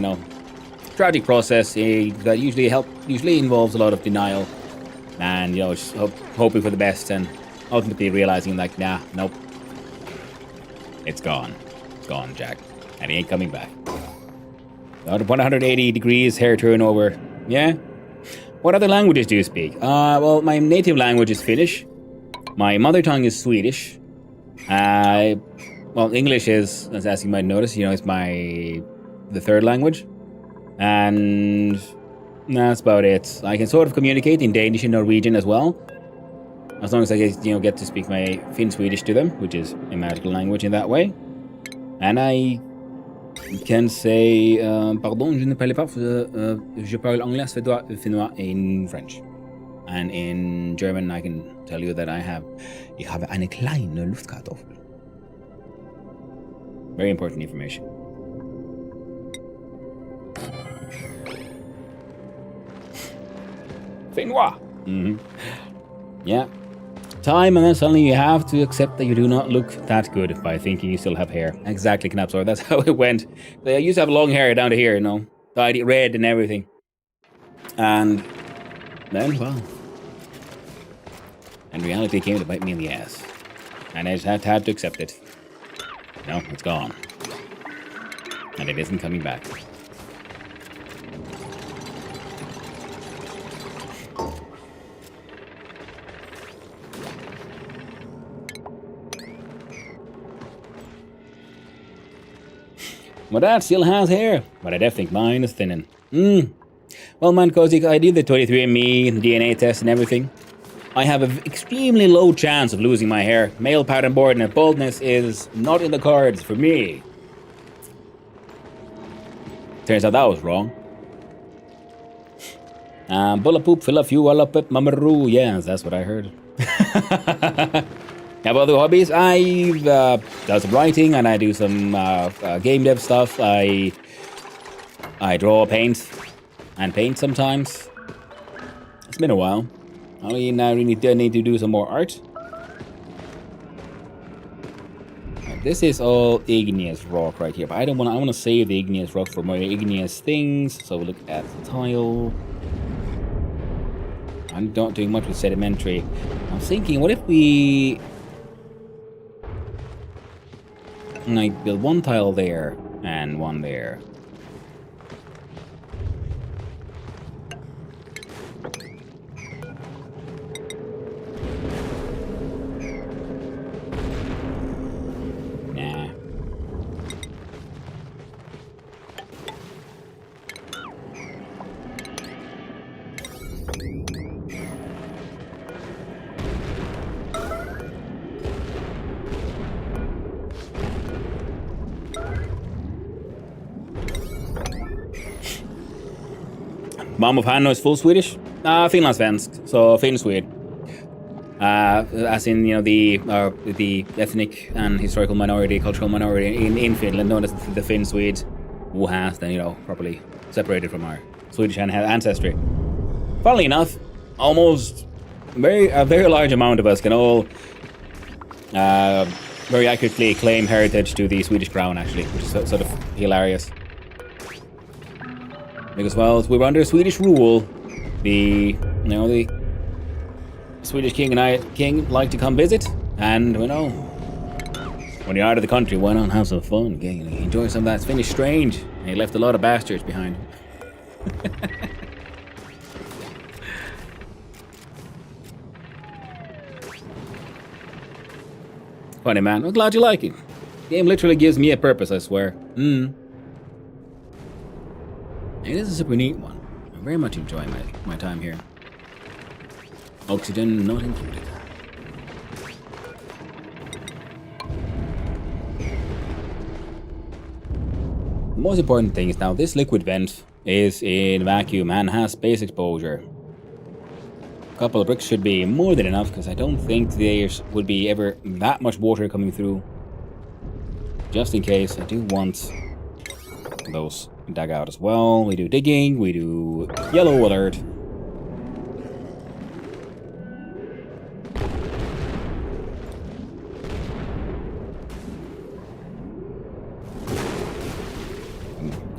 tragic process that usually involves a lot of denial and just hoping for the best and ultimately realizing like, nah, nope, it's gone, Jack, and he ain't coming back. 180 degrees hair turnover. Yeah. What other languages do you speak? Well, my native language is Finnish. My mother tongue is Swedish. Well, English is, as you might notice, it's the third language. And that's about it. I can sort of communicate in Danish and Norwegian as well. As long as I get to speak my Finn-Swedish to them, which is a magical language in that way. And I can say, pardon, je ne parle pas, je parle anglais, finnois, in French. And in German, I can tell you that ich habe eine kleine Luftkartoffel. Very important information. Finnois. Mm-hmm. Yeah. Time, and then suddenly you have to accept that you do not look that good by thinking you still have hair. Exactly, Knapsor. That's how it went. I used to have long hair down to here, dyed it red and everything. And then, well, and reality came to bite me in the ass. And I just had to accept it. No, it's gone. And it isn't coming back. My dad still has hair, but I definitely think mine is thinning. Well, man, Cozy, I did the 23andMe, the DNA test and everything. I have an extremely low chance of losing my hair. Male pattern baldness and baldness is not in the cards for me. Turns out that was wrong. Bulla poop, fill a few all up at Mamaroo. Yes, that's what I heard. Have other hobbies? I do some writing and I do some game dev stuff. I draw, paint sometimes. It's been a while. I now really need to do some more art. This is all igneous rock right here, but I don't want. I want to save the igneous rock for more igneous things. So look at the tile. I'm not doing much with sedimentary. I'm thinking, what if we like build one tile there and one there? Nah. Mom of Hanno is full Swedish? Finlandssvensk, so Finnswede. As in, you know, the ethnic and historical minority, cultural minority in Finland, known as the Finn Swedes, who has then, you know, properly separated from our Swedish ancestry. Funnily enough, almost a very large amount of us can all very accurately claim heritage to the Swedish crown, actually, which is sort of hilarious. Because, well, we were under Swedish rule. The Swedish king like to come visit, and you know, when you're out of the country, why not have some fun? Okay? Enjoy some of that Finnish strange. And he left a lot of bastards behind. Funny, man. I'm glad you like it. The game literally gives me a purpose, I swear. It is a super neat one. I very much enjoy my time here. Oxygen not included. The most important thing is now this liquid vent is in vacuum and has space exposure. A couple of bricks should be more than enough because I don't think there would be ever that much water coming through. Just in case, I do want those dug out as well. We do digging, we do yellow alert.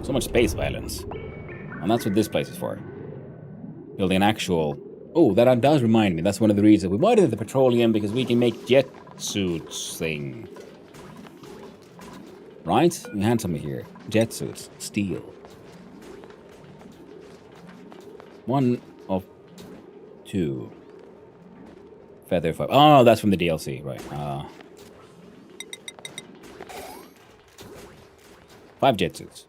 So much space violence. And that's what this place is for. Building an actual... Oh, that does remind me. That's one of the reasons we wanted the petroleum, because we can make jet suits thing. Right? We had something here. Jet suits. Steel. 1 of 2. Feather 5. Oh, that's from the DLC. Right. 5 jet suits.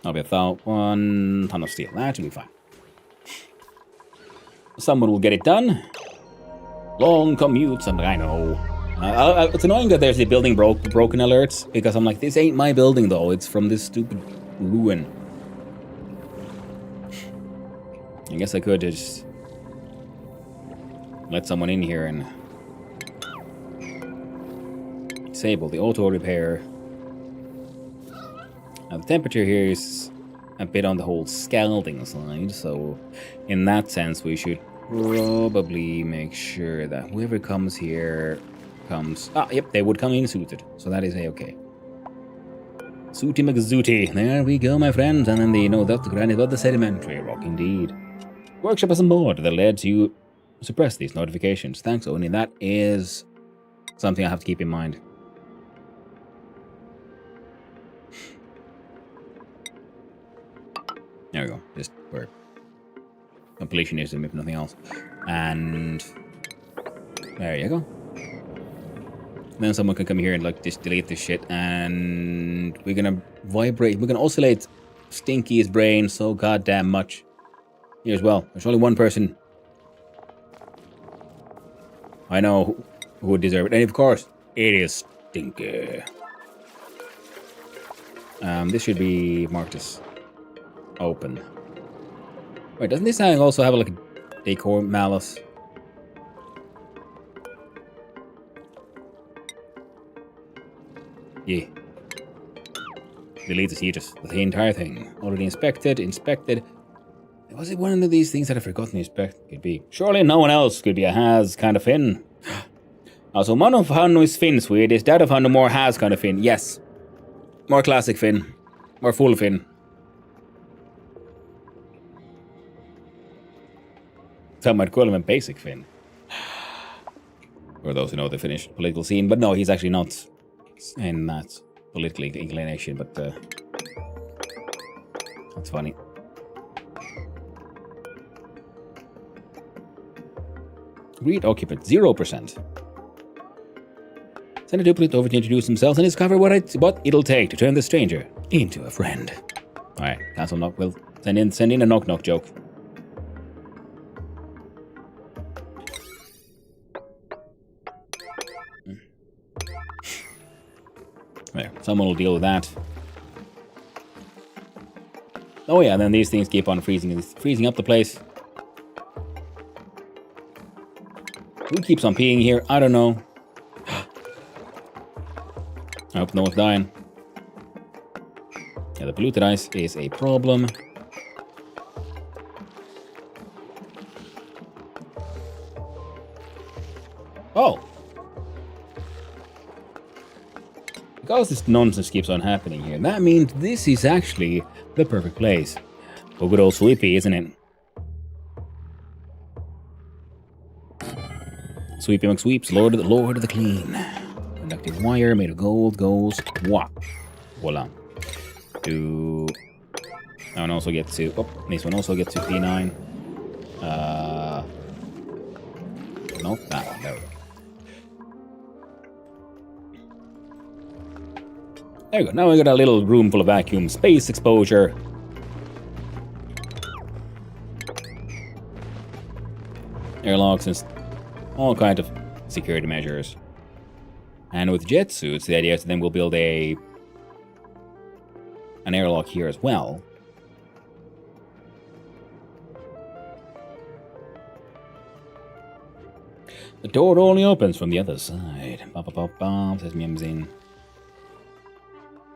I'll be without 1 ton of steel. That should be fine. Someone will get it done. Long commutes, and I know. It's annoying that there's the building broken alerts, because I'm like, this ain't my building though. It's from this stupid ruin. I guess I could just let someone in here and disable the auto repair. Now, the temperature here is a bit on the whole scalding side, so in that sense we should probably make sure that whoever comes here comes... Ah, yep, they would come in suited, so that is a-okay. Suity McZooty, there we go, my friends, and then the, that's the granny about the sedimentary rock, indeed. Workshop has a mod that lets you suppress these notifications. Thanks, Oni, that is something I have to keep in mind. There we go, just for completionism, if nothing else. And there you go. Then someone can come here and like just delete this shit, and we're gonna vibrate, we're gonna oscillate Stinky's brain so goddamn much. Here as well, there's only one person I know who would deserve it, and of course, it is Stinky. This should be marked as Open. Wait, doesn't this thing also have like a decor malice? Yeah. Delete the heaters. The entire thing. Already inspected. Was it one of these things that I've forgotten to inspect? Could be. Surely no one else could be a has kind of fin. Also, one of Hanno's fin Swede is that of Hanno more has kind of fin. Yes. More classic fin. More full fin. Some might call him a basic fin. For those who know the Finnish political scene. But no, he's actually not in that political inclination, but that's funny. Read occupant, 0%. Send a duplicate over to introduce themselves and discover what it'll take to turn the stranger into a friend. Alright, cancel knock. We'll send in a knock joke. There, someone will deal with that. Oh yeah, and then these things keep on freezing up the place. Who keeps on peeing here? I don't know. I hope no one's dying. Yeah, the polluted ice is a problem. Oh! Because this nonsense keeps on happening here, that means this is actually the perfect place. For good old Sweepy, isn't it? Sweepy McSweeps, Lord of the Clean. Conductive wire made of gold goes wah. Voila. That one also gets to. Oh, this one also gets to P9. Nope, that one. There we go. There we go. Now we got a little room full of vacuum space exposure. Airlocks and all kinds of security measures. And with jet suits, the idea is that then we'll build an airlock here as well. The door only opens from the other side. Says Mimzin.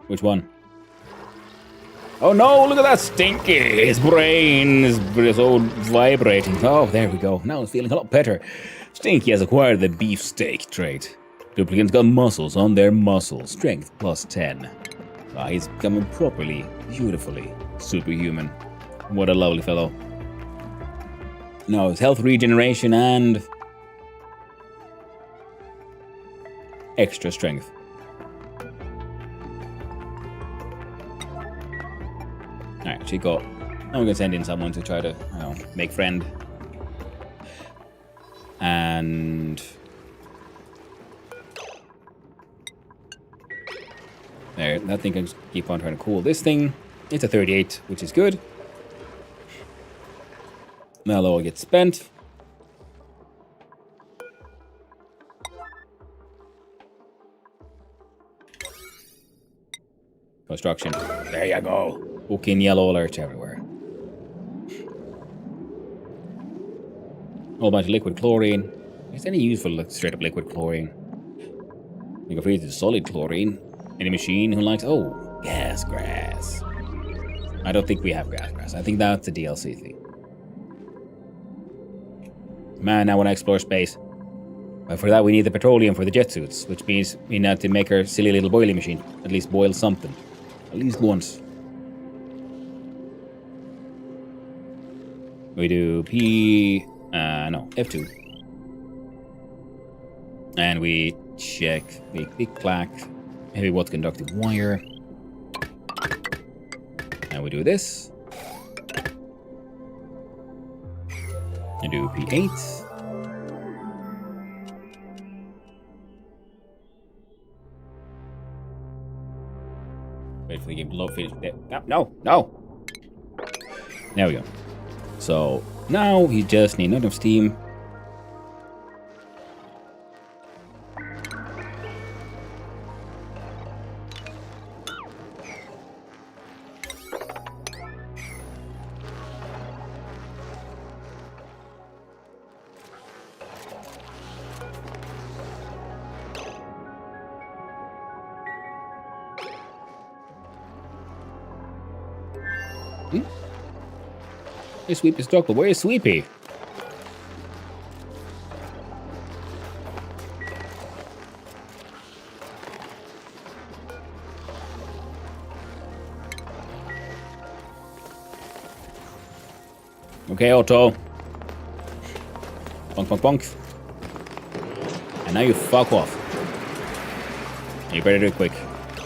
Which one? Oh no, look at that Stinky! His brain is all vibrating. Oh, there we go. Now it's feeling a lot better. Stinky has acquired the beefsteak trait. Duplicants got muscles on their muscles. Strength plus 10. He's becoming properly, beautifully superhuman. What a lovely fellow. No, his health regeneration and extra strength. Alright, Chico. I'm gonna send in someone to try to, make friend. And there, that thing can keep on trying to cool this thing. It's a 38, which is good. Mellow gets spent. Construction. There you go. Fucking yellow alerts everywhere. Whole bunch of liquid chlorine. Is any useful like, straight up liquid chlorine? You can freeze it to solid chlorine. Any machine who likes gas grass. I don't think we have gas grass. I think that's a DLC thing. Man, I want to explore space. But for that we need the petroleum for the jet suits, which means we need to make our silly little boiling machine. At least boil something. At least once. We do F2. And we check the big plaque, heavy watt conductive wire. And we do this. And do P8. Wait for the game to load finish. No! There we go. So now he just needs enough steam. Hey, Sweepy stuck, but where is Sweepy? Okay, Otto. Bonk, bonk, bonk. And now you fuck off. You better do it quick.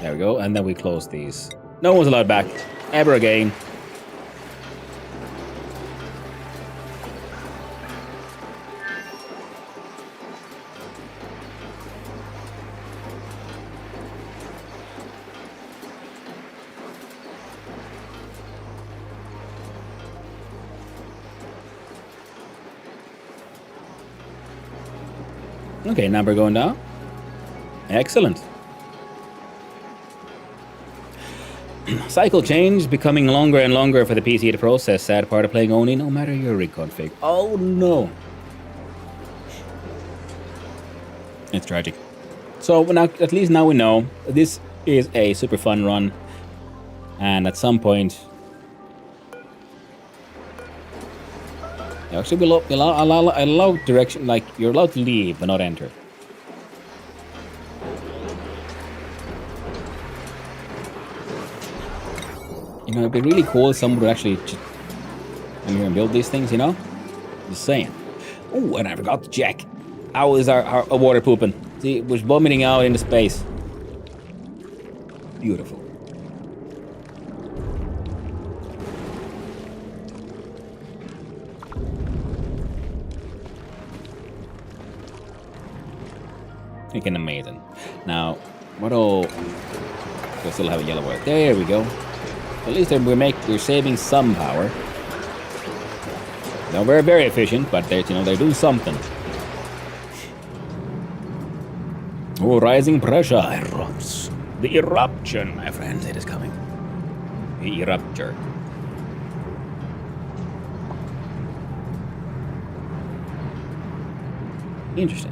There we go, and then we close these. No one's allowed back. Ever again. Okay, number going down. Excellent. Cycle change becoming longer and longer for the PC to process. Sad part of playing ONI, no matter your rig config. Oh no. It's tragic. So now, at least now we know this is a super fun run, and at some point, you actually allow direction, like you're allowed to leave but not enter. You know, it'd be really cool if someone would actually just come here and build these things, you know? Just saying. Oh, and I forgot to check. How is our water pooping? See, it was vomiting out into space. Beautiful. Freaking amazing. Now, we'll still have a yellow wire. There we go. At least we're saving some power. Now we're very efficient, but they're doing something. Oh, rising pressure erupts. The eruption, my friends, it is coming. The erupture. Interesting.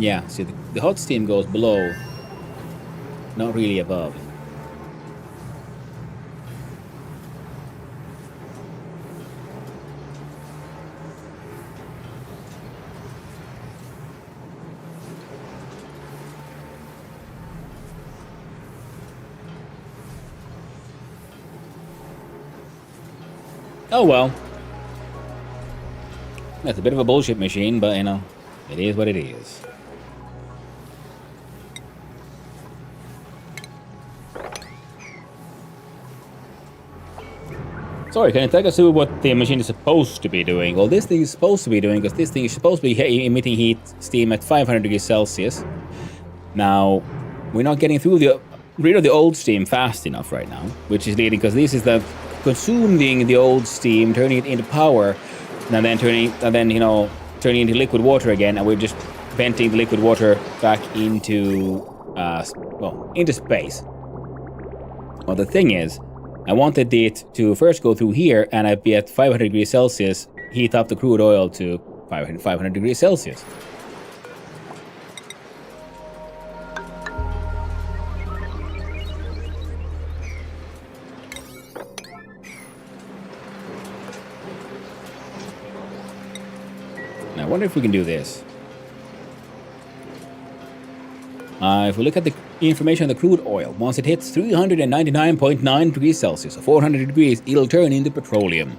Yeah, see, the hot steam goes below, not really above. Oh well. That's a bit of a bullshit machine, but you know, it is what it is. Sorry, can you take us through what the machine is supposed to be doing? Well, this thing is supposed to be doing, because this thing is supposed to be emitting heat steam at 500 degrees Celsius. Now, we're not getting through rid of the old steam fast enough right now, which is leading, because this is consuming the old steam, turning it into power, and then turning into liquid water again, and we're just venting the liquid water back into space. Well, the thing is, I wanted it to first go through here, and I'd be at 500 degrees Celsius, heat up the crude oil to 500 degrees Celsius. Now, I wonder if we can do this. If we look at the information on the crude oil, once it hits 399.9 degrees Celsius, or 400 degrees, it'll turn into petroleum.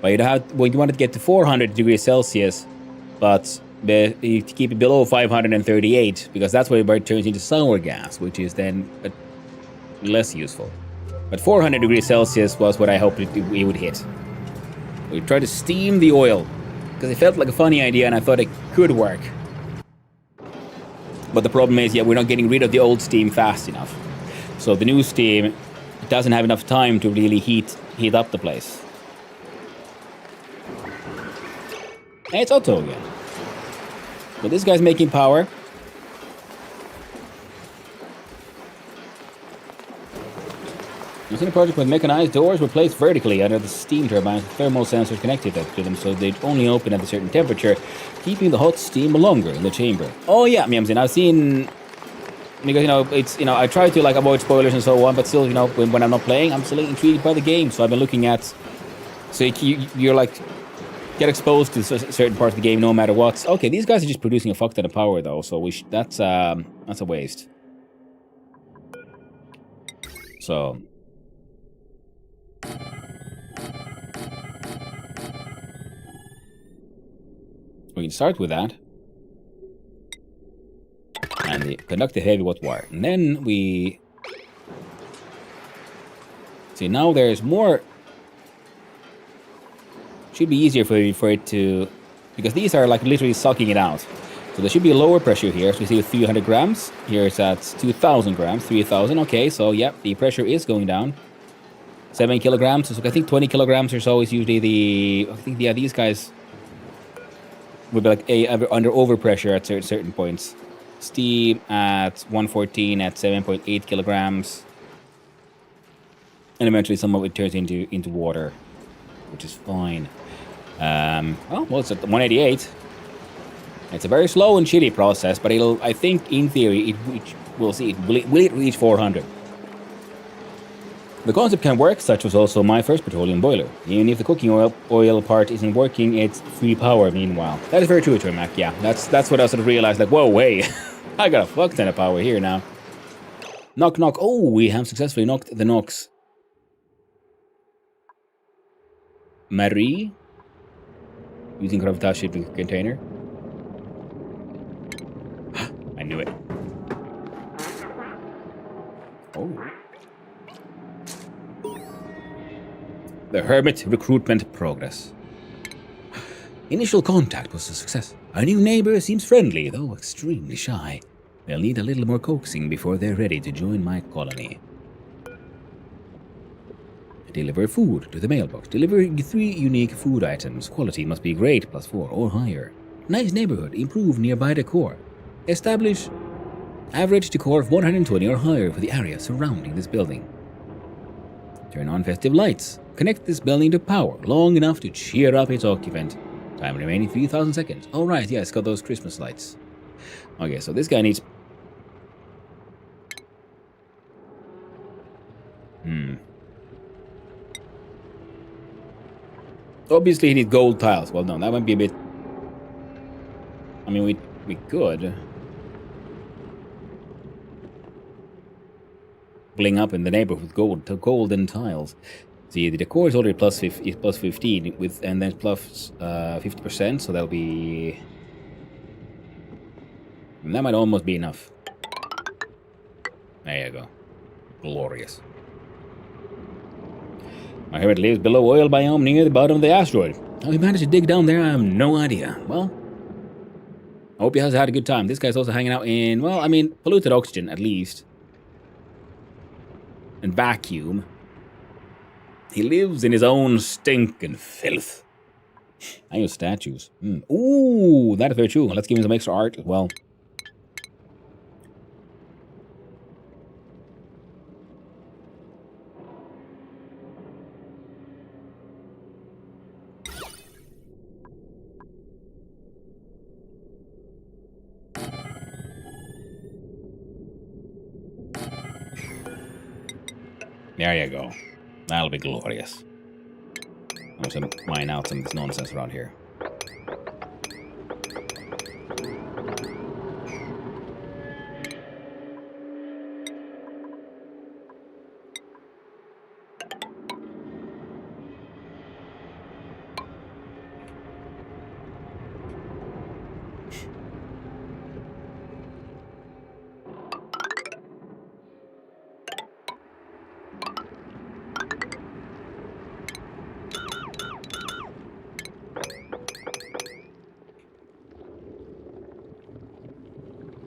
But you want to get to 400 degrees Celsius, but you keep it below 538, because that's where it turns into sour gas, which is then less useful. But 400 degrees Celsius was what I hoped it would hit. We tried to steam the oil, because it felt like a funny idea, and I thought it could work. But the problem is, we're not getting rid of the old steam fast enough. So the new steam doesn't have enough time to really heat up the place. And it's Otto again. But this guy's making power. Using a project with mechanized doors were placed vertically under the steam turbines with thermal sensors connected to them so they'd only open at a certain temperature, keeping the hot steam longer in the chamber. Oh yeah, I've seen... Because, it's, I try to, like, avoid spoilers and so on, but still, when I'm not playing, I'm still intrigued by the game, so I've been looking at... So you're, like, get exposed to certain parts of the game no matter what. Okay, these guys are just producing a fuck ton of power, though, so that's a waste. So... we can start with that. And conduct the heavy watt wire. And then we... See, now there's more... Should be easier for it to... Because these are like literally sucking it out. So there should be a lower pressure here. So we see 300 grams. Here it's at 2,000 grams. 3,000. Okay, so yep, the pressure is going down. 7 kilograms. So I think 20 kilograms or so is usually the... I think, yeah, these guys would be like under overpressure at certain points. Steam at 114 at 7.8 kilograms. And eventually some of it turns into water, which is fine. Well, it's at 188. It's a very slow and shitty process, but I think in theory, we'll see. Will it reach 400? The concept can work, such was also my first petroleum boiler. Even if the cooking oil part isn't working, it's free power meanwhile. That is very true, Termac, yeah. That's what I sort of realized, like, whoa, hey, I got a fuck ton of power here now. Knock, knock. Oh, we have successfully knocked the Nox. Marie? Using gravitas shipping container. I knew it. Oh. The Hermit recruitment progress. Initial contact was a success. Our new neighbor seems friendly, though extremely shy. They'll need a little more coaxing before they're ready to join my colony. Deliver food to the mailbox. Deliver 3 unique food items. Quality must be great, +4 or higher. Nice neighborhood. Improve nearby decor. Establish average decor of 120 or higher for the area surrounding this building. Turn on festive lights. Connect this building to power long enough to cheer up its occupant. Time remaining 3,000 seconds. All right, yeah, it's got those Christmas lights. Okay, so this guy needs... Obviously, he needs gold tiles. Well, no, that might be a bit... I mean, we could... bling up in the neighborhood with golden tiles. See, the decor is already plus 15 with, and then plus 50%, so that'll be... And that might almost be enough. There you go. Glorious. My hermit lives below oil biome near the bottom of the asteroid. How he managed to dig down there, I have no idea. Well, I hope he has had a good time. This guy's also hanging out in, well, I mean, polluted oxygen, at least. And vacuum. He lives in his own stink and filth. I use statues. Ooh, that is very true. Let's give him some extra art as well. There you go. That'll be glorious. I'm just gonna mine out some of this nonsense around here.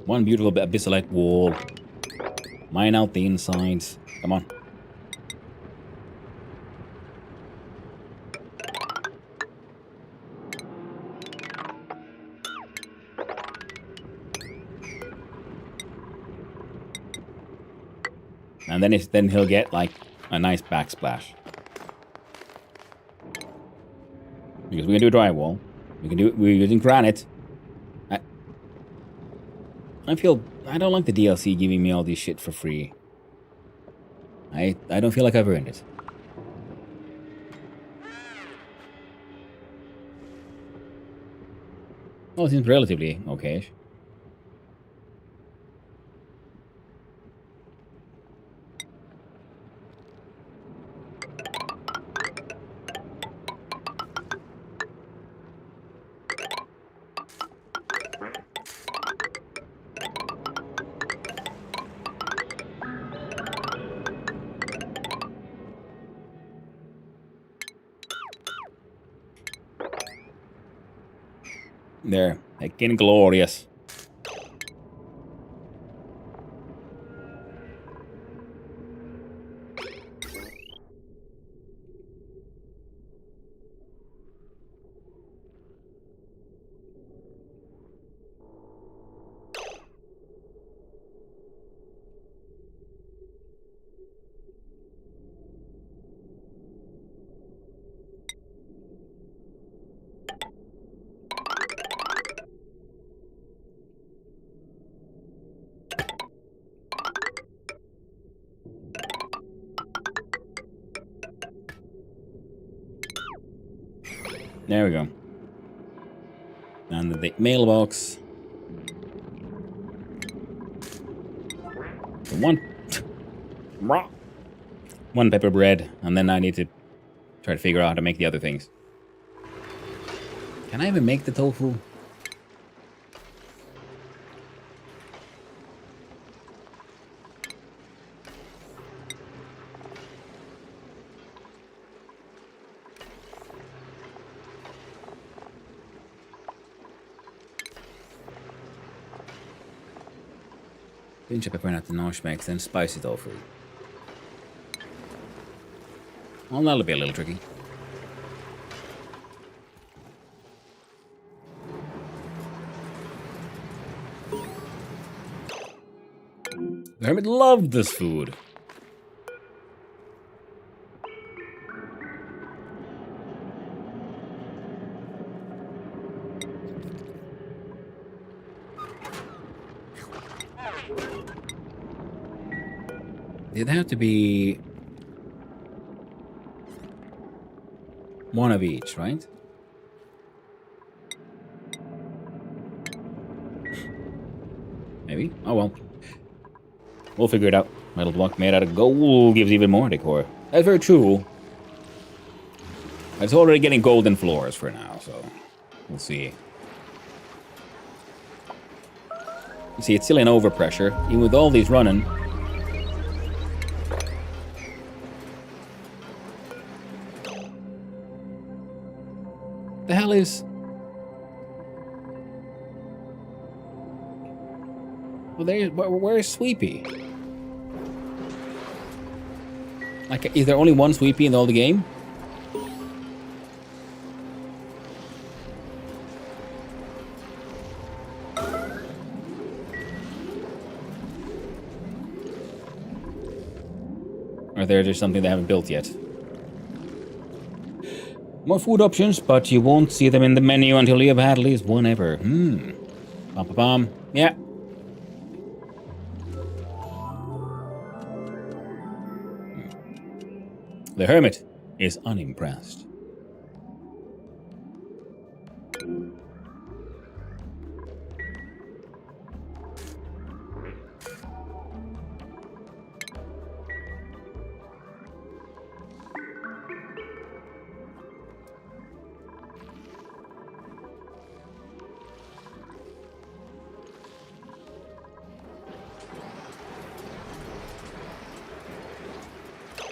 One beautiful abyssalite wall. Mine out the insides. Come on. And then he'll get like a nice backsplash. Because we can do drywall. We're using granite. I don't like the DLC giving me all this shit for free. I don't feel like I've earned it. Well, it seems relatively okay. There, again, glorious. There we go. And the mailbox. One pepper bread, and then I need to try to figure out how to make the other things. Can I even make the tofu? Pinch of pepper, not the noshmaks, then spicy tofu. Well, that'll be a little tricky. The hermit loved this food. It'd have to be one of each, right? Maybe? Oh well. We'll figure it out. Metal block made out of gold gives even more decor. That's very true. It's already getting golden floors for now, so we'll see. You see, it's still in overpressure, even with all these running. The hell is... Well, where's Sweepy? Like, is there only one Sweepy in all the game? Or is there just something they haven't built yet? More food options, but you won't see them in the menu until you have had at least one ever. Bum. Yeah. The hermit is unimpressed.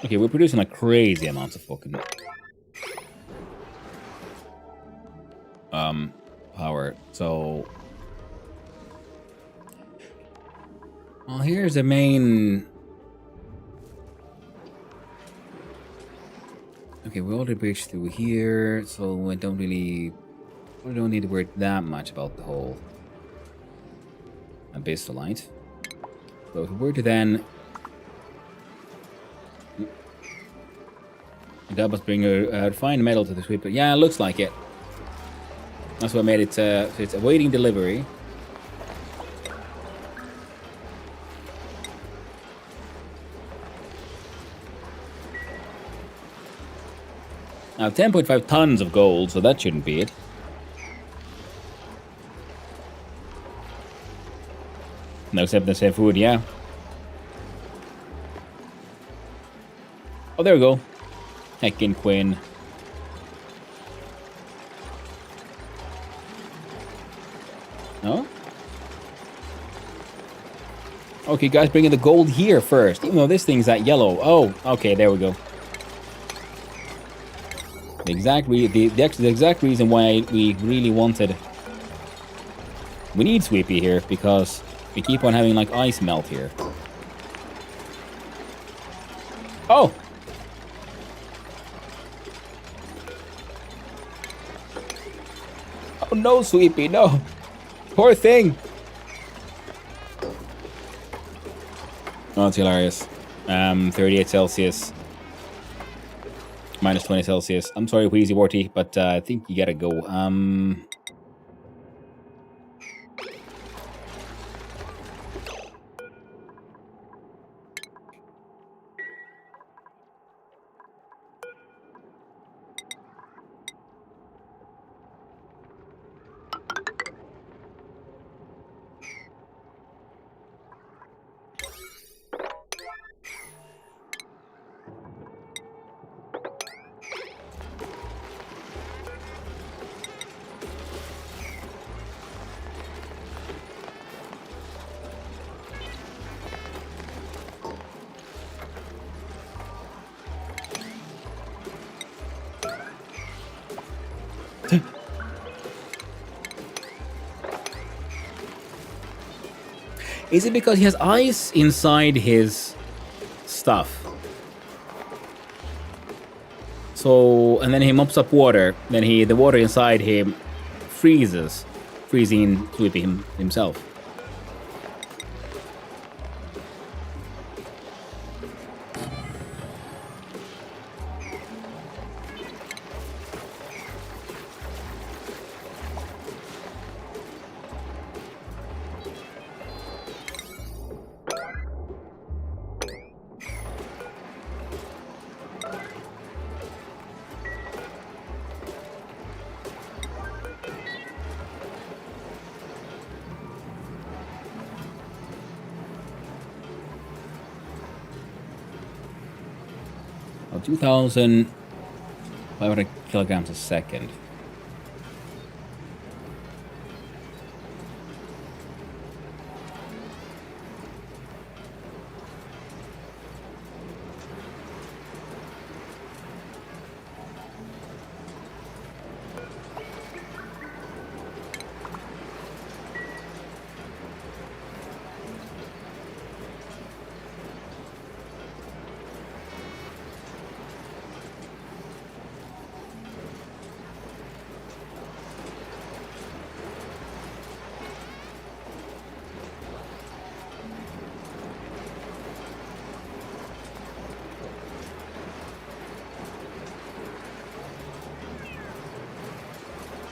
Okay, we're producing like crazy amounts of fucking power. So, well, here's the main. Okay, we already bridged through here, so we don't need to worry that much about the whole abyssal light. So if we were to then That must bring a refined metal to the sweeper. Yeah, it looks like it. That's what made it. So it's awaiting delivery. Now 10.5 tons of gold, so that shouldn't be it. No, except the same food, yeah. Oh, there we go. Heckin' Quinn. No? Okay, guys, bringing the gold here first. Even though this thing's that yellow. Oh, okay, there we go. The exact reason why we really wanted... We need Sweepy here, because we keep on having, like, ice melt here. Oh! Oh no, Sweepy, no! Poor thing! Oh, it's hilarious. 38 Celsius. Minus 20 Celsius. I'm sorry, Wheezy Warty, but I think you gotta go. 2. Is it because he has ice inside his stuff? So, and then he mops up water, then the water inside him freezes, freezing Sweepy himself. Well, 2,500 kilograms a second.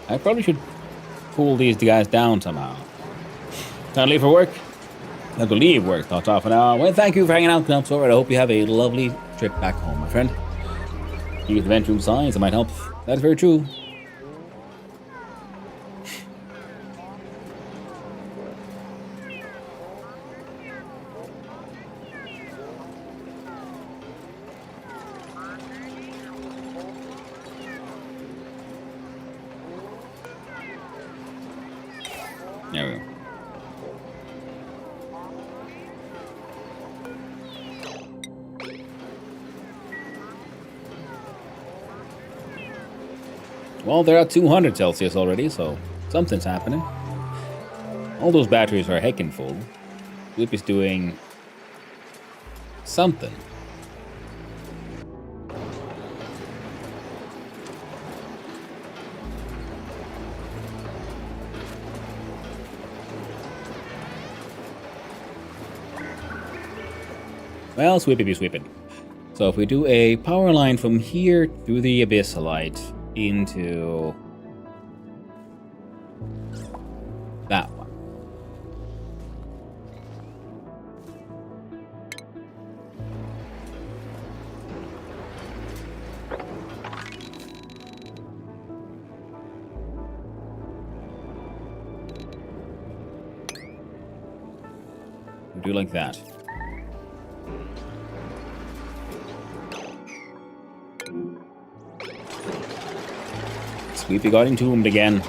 I probably should pull these guys down somehow. Time to leave for work? I have to leave work, not half an hour. Well, thank you for hanging out, Knopsor, and I hope you have a lovely trip back home, my friend. Use the vent room signs, it might help. That's very true. There we go. Well, they're at 200 Celsius already, so something's happening. All those batteries are heckin' full. Whip is doing something. Well, sweepy be sweeping. So if we do a power line from here through the abyssalite into that one. We do like that. Sweepy got entombed again.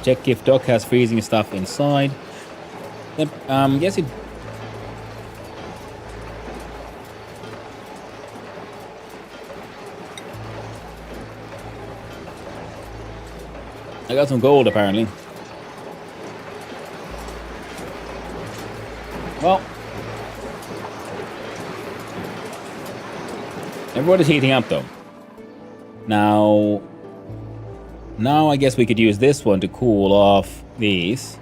Check if Doc has freezing stuff inside. Yep, yes it... I got some gold, apparently. Well... everybody's heating up, though. Now I guess we could use this one to cool off these.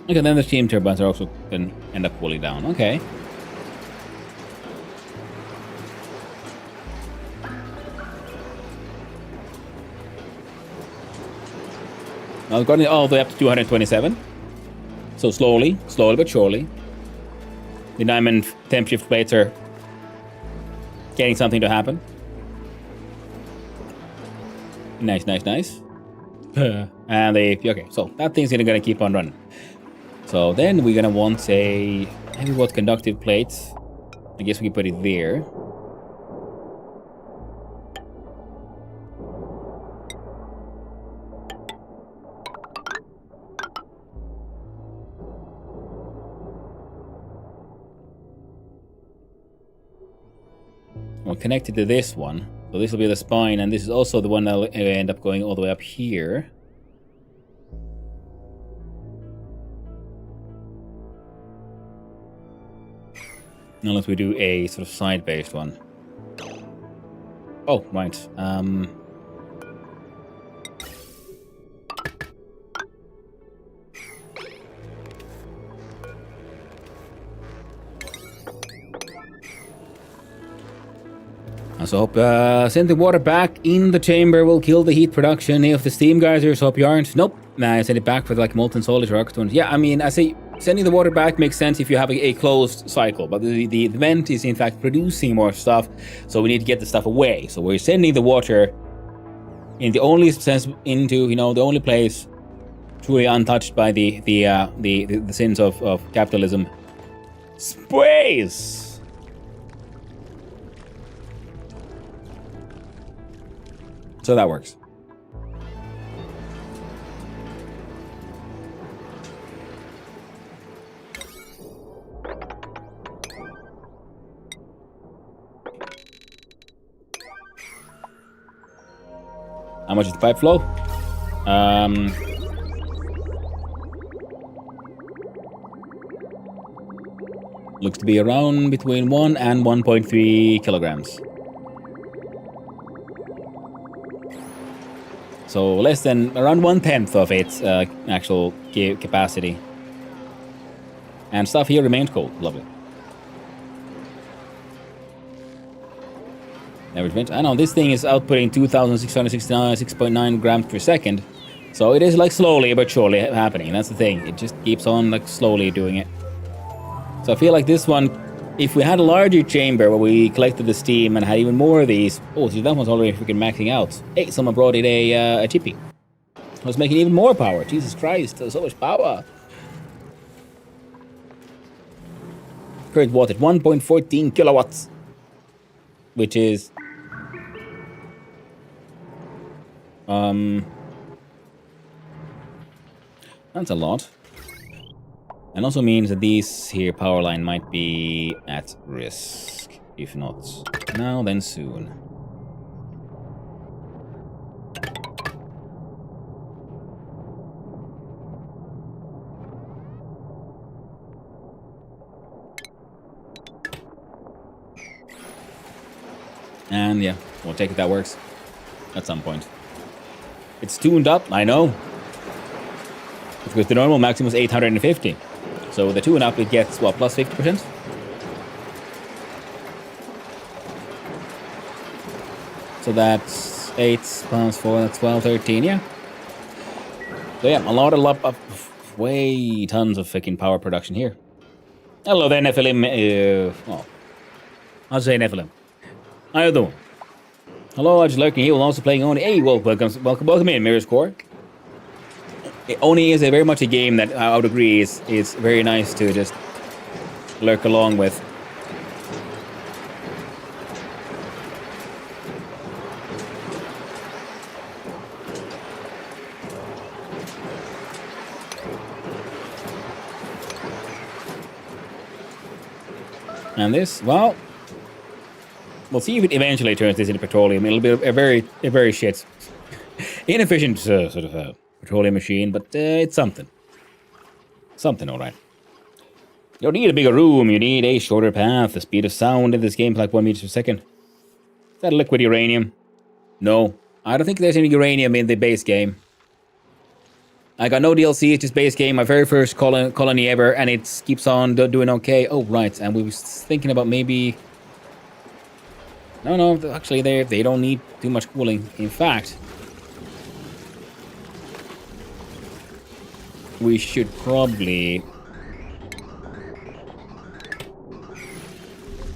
Okay, then the steam turbines are also can end up cooling down. Okay. Now we've gotten all the way up to 227. So slowly but surely, the diamond temp shift plates are getting something to happen. Nice. And okay, so that thing's gonna keep on running. So then we're gonna want a heavy watt conductive plate. I guess we can put it there. We'll connect it to this one. So this will be the spine, and this is also the one that'll end up going all the way up here. Unless we do a sort of side-based one. Oh, right. So send the water back in the chamber will kill the heat production if the steam geysers. Hope you aren't. Nope. Nah, I send it back for like molten solid or arctones. Yeah, I mean, I say sending the water back makes sense if you have a closed cycle, but the vent is in fact producing more stuff, so we need to get the stuff away. So we're sending the water in the only sense into, you know, the only place truly untouched by the sins of capitalism. Space. So that works. How much is the pipe flow? Looks to be around between 1 and 1.3 kilograms. So less than around 1/10 of its actual capacity. And stuff here remains cold. Lovely. Average vent. I know this thing is outputting 2,669.6.9 grams per second. So it is like slowly but surely happening. That's the thing. It just keeps on like slowly doing it. So I feel like this one, if we had a larger chamber where we collected the steam and had even more of these. Oh, see, that one's already freaking maxing out. Hey, someone brought in a chippy. I was making even more power. Jesus Christ, there's so much power. Current watt at 1.14 kilowatts. Which is... That's a lot. And also means that these here power line might be at risk. If not now, then soon. And yeah, we'll take it that works. At some point. It's tuned up, I know. Because the normal maximum is 850. So the tune up, it gets, what, plus 50%? So that's 8 plus 4, that's 12, 13, yeah. So yeah, a lot of way tons of freaking power production here. Hello there, Nephilim. Well, I'll say Nephilim. How you doing? Hello, I just lurking here. We're also playing ONI. Hey, well, welcome in, Mirror's Core. ONI is very much a game that I would agree is very nice to just lurk along with. And this, well, we'll see if it eventually turns this into petroleum. It'll be a very shit, inefficient sort of petroleum machine, but it's something. Something, all right. You don't need a bigger room. You need a shorter path. The speed of sound in this game is like 1 meter per second. Is that liquid uranium? No, I don't think there's any uranium in the base game. I got no DLC, it's just base game, my very first colony ever, and it keeps on doing okay. Oh, right, and we was thinking about maybe... No, actually they don't need too much cooling. In fact, we should probably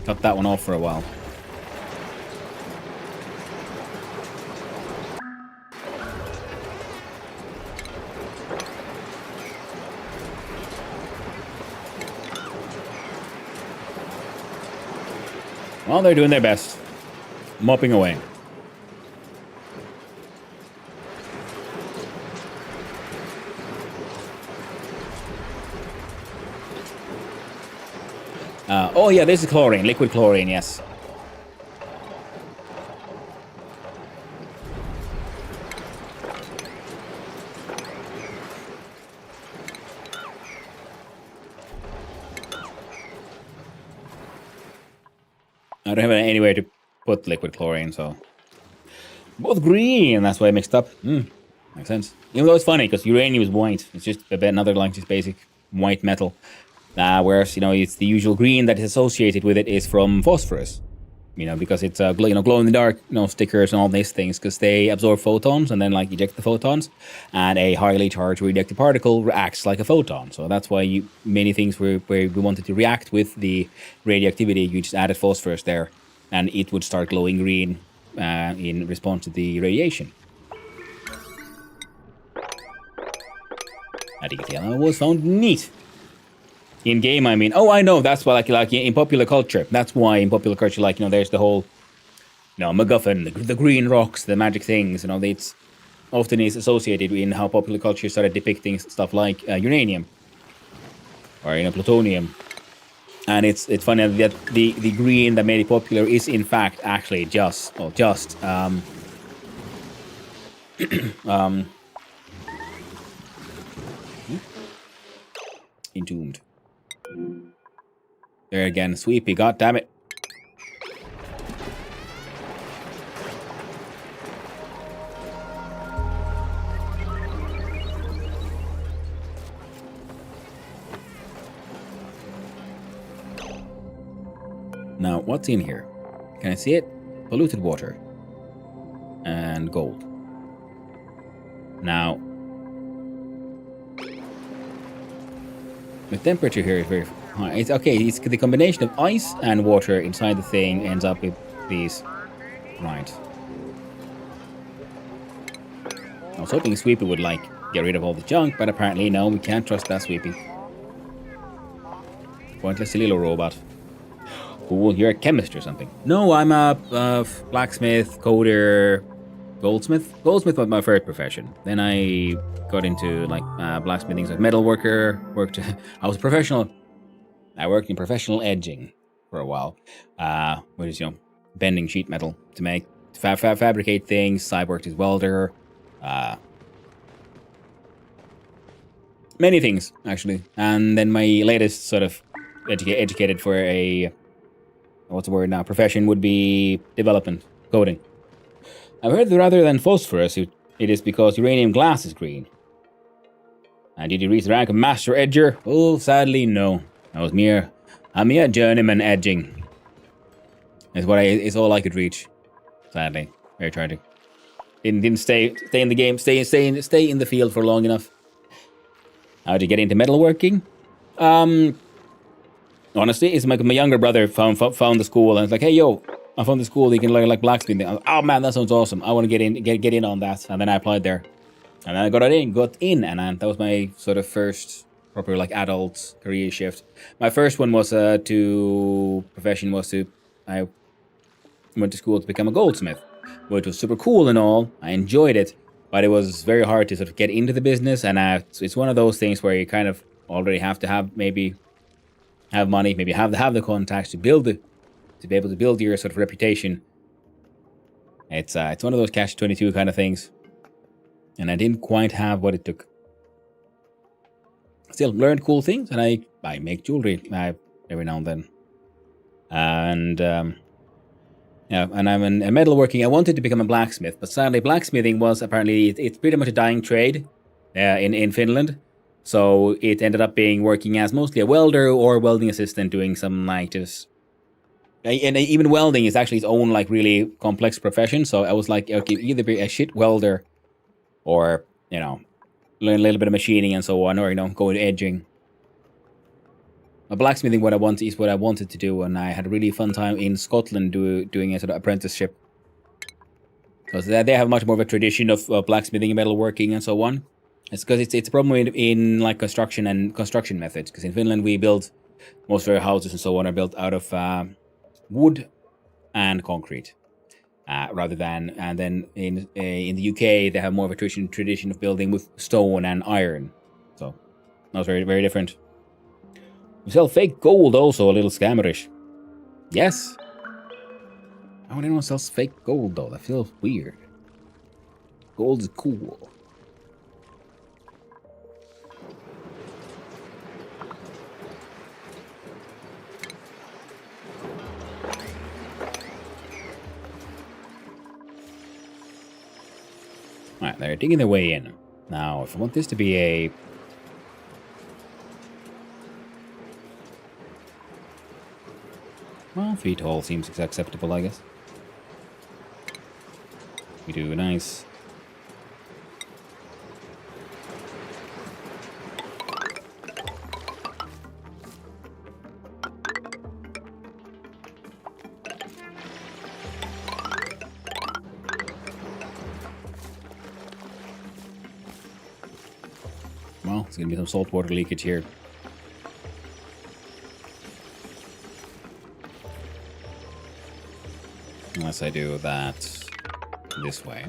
cut that one off for a while. Well, they're doing their best. Mopping away. Oh yeah, this is chlorine. Liquid chlorine, yes. I don't have anywhere to put liquid chlorine, so... Both green, that's why I mixed up. Makes sense. Even though it's funny, because uranium is white. It's just another, like, just basic white metal. Whereas, you know, it's the usual green that is associated with it is from phosphorus. You know, because it's, glow-in-the-dark, stickers and all these things, because they absorb photons and then, like, eject the photons. And a highly charged radioactive particle acts like a photon. So that's why many things where we wanted to react with the radioactivity, you just added phosphorus there. And it would start glowing green in response to the radiation. I think it was found neat. In game, I mean. Oh, I know. That's why, like in popular culture. That's why in popular culture, like, there's the whole, MacGuffin, the green rocks, the magic things. It's often is associated in how popular culture started depicting stuff like uranium or plutonium. And it's funny that the green that made it popular is in fact actually just entombed. There again, sweepy, god damn it. Now, what's in here? Can I see it? Polluted water. And gold. Now, The temperature here is very high. It's okay. It's the combination of ice and water inside the thing ends up with these. Right. I was hoping Sweepy would like get rid of all the junk, but apparently no, we can't trust that Sweepy. Pointless little robot. Cool, you're a chemist or something. No, I'm a blacksmith, coder, goldsmith. Goldsmith was my first profession. Then I got into like blacksmithing, like metal worker. I was a professional. I worked in professional edging for a while, which is bending sheet metal to make fabricate things. I worked as welder. Many things actually, and then my latest sort of educated for a what's the word now? Profession would be development, coding. I've heard that rather than phosphorus, it is because uranium glass is green. And did you reach the rank of master edger? Oh, sadly, no. I'm mere journeyman edging. It's all I could reach. Sadly, very tragic. Didn't stay in the game, stay in the field for long enough. How to get into metalworking? Honestly, it's like my younger brother found the school and it's like, hey yo, I found the school. You can learn like blacksmithing. Like, oh man, that sounds awesome. I want to get in on that. And then I applied there, and then I got in, and that was my sort of first proper like adult career shift. My first one was I went to school to become a goldsmith, which was super cool and all. I enjoyed it, but it was very hard to sort of get into the business, and it's one of those things where you kind of already have to have money, maybe have the contacts to be able to build your sort of reputation. It's one of those catch-22 kind of things, and I didn't quite have what it took. Still learned cool things, and I make jewelry every now and then, and and I'm in metalworking. I wanted to become a blacksmith, but sadly, blacksmithing was apparently it's pretty much a dying trade in Finland. So it ended up working as mostly a welder or welding assistant, doing some like just. And even welding is actually its own like really complex profession. So I was like, okay, either be a shit welder, or learn a little bit of machining and so on, or go into edging. A blacksmithing, what I wanted to do, and I had a really fun time in Scotland doing a sort of apprenticeship. Because they have much more of a tradition of blacksmithing and metalworking and so on. It's because it's a problem in like construction methods. Because in Finland we build most of our houses and so on are built out of wood and concrete, rather than, and then in the UK they have more of a tradition of building with stone and iron. So that's very very different. We sell fake gold also, a little scammerish. Yes. How would anyone sells fake gold though? That feels weird. Gold is cool. Alright, they're digging their way in. Now, if I want this to be a... Well, 3 tall seems acceptable, I guess. We do nice. Well, there's going to be some saltwater leakage here. Unless I do that this way.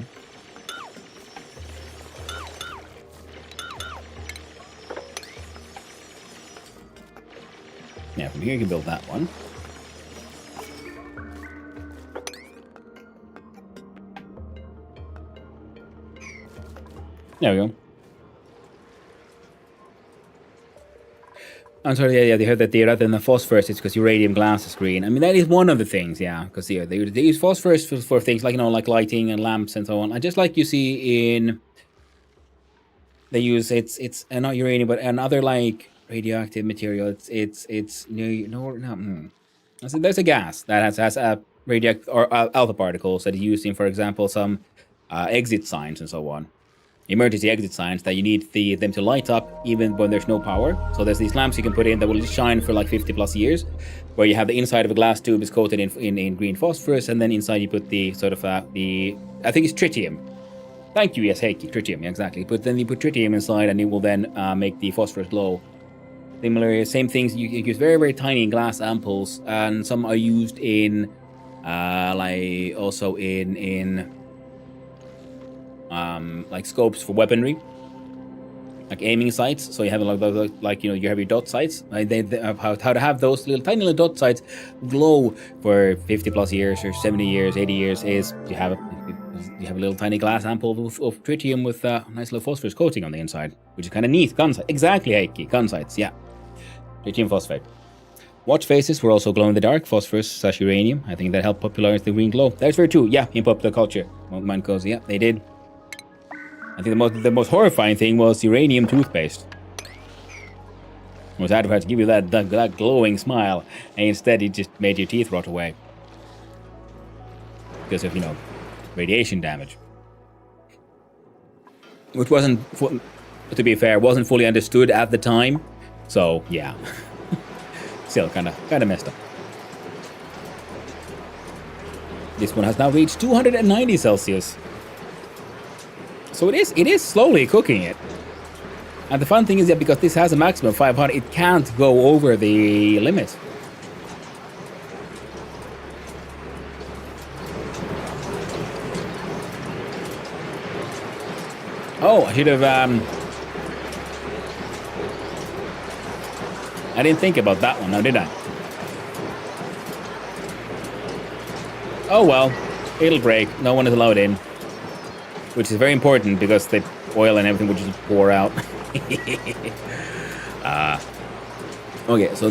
Yeah, from here you can build that one. There we go. I'm sorry, yeah, they heard that rather than the phosphorus, it's because uranium glass is green. I mean, that is one of the things, yeah, because they use phosphorus for things like, like lighting and lamps and so on. And just like you see in, they use, it's not uranium, but another like radioactive material. There's a gas that has a radioactive or alpha particles that are used in, for example, some exit signs and so on. emergency exit signs that you need them to light up even when there's no power. So there's these lamps you can put in that will just shine for like 50 plus years, where you have the inside of a glass tube is coated in green phosphorus, and then inside you put the sort of I think it's tritium. Thank you, yes, Heikki, tritium, yeah, exactly. But then you put tritium inside, and it will then make the phosphorus glow. Similarly, same things. You use very, very tiny glass ampoules, and some are used in like also in like scopes for weaponry, like aiming sights. So you have like you know, you have your dot sights. They how to have those little tiny little dot sights glow for 50 plus years or 70 years, 80 years is you have a little tiny glass ampoule of tritium with a nice little phosphorus coating on the inside, which is kind of neat. Gun sights, exactly, Heikki. Gun sights, yeah. Tritium phosphate. Watch faces were also glow in the dark, phosphorus/uranium. I think that helped popularize the green glow. That's very true. Yeah, in popular culture. Mine goes, yeah, they did. I think the most horrifying thing was uranium toothpaste. It was advertised to give you that glowing smile, and instead it just made your teeth rot away because of, you know, radiation damage, which wasn't, to be fair, wasn't fully understood at the time. So yeah, still kind of messed up. This one has now reached 290 Celsius. So it is slowly cooking it. And the fun thing is that because this has a maximum of 500, it can't go over the limit. Oh, I should have I didn't think about that one now, did I? Oh well, it'll break. No one is allowed in. Which is very important because the oil and everything would just pour out. Okay, so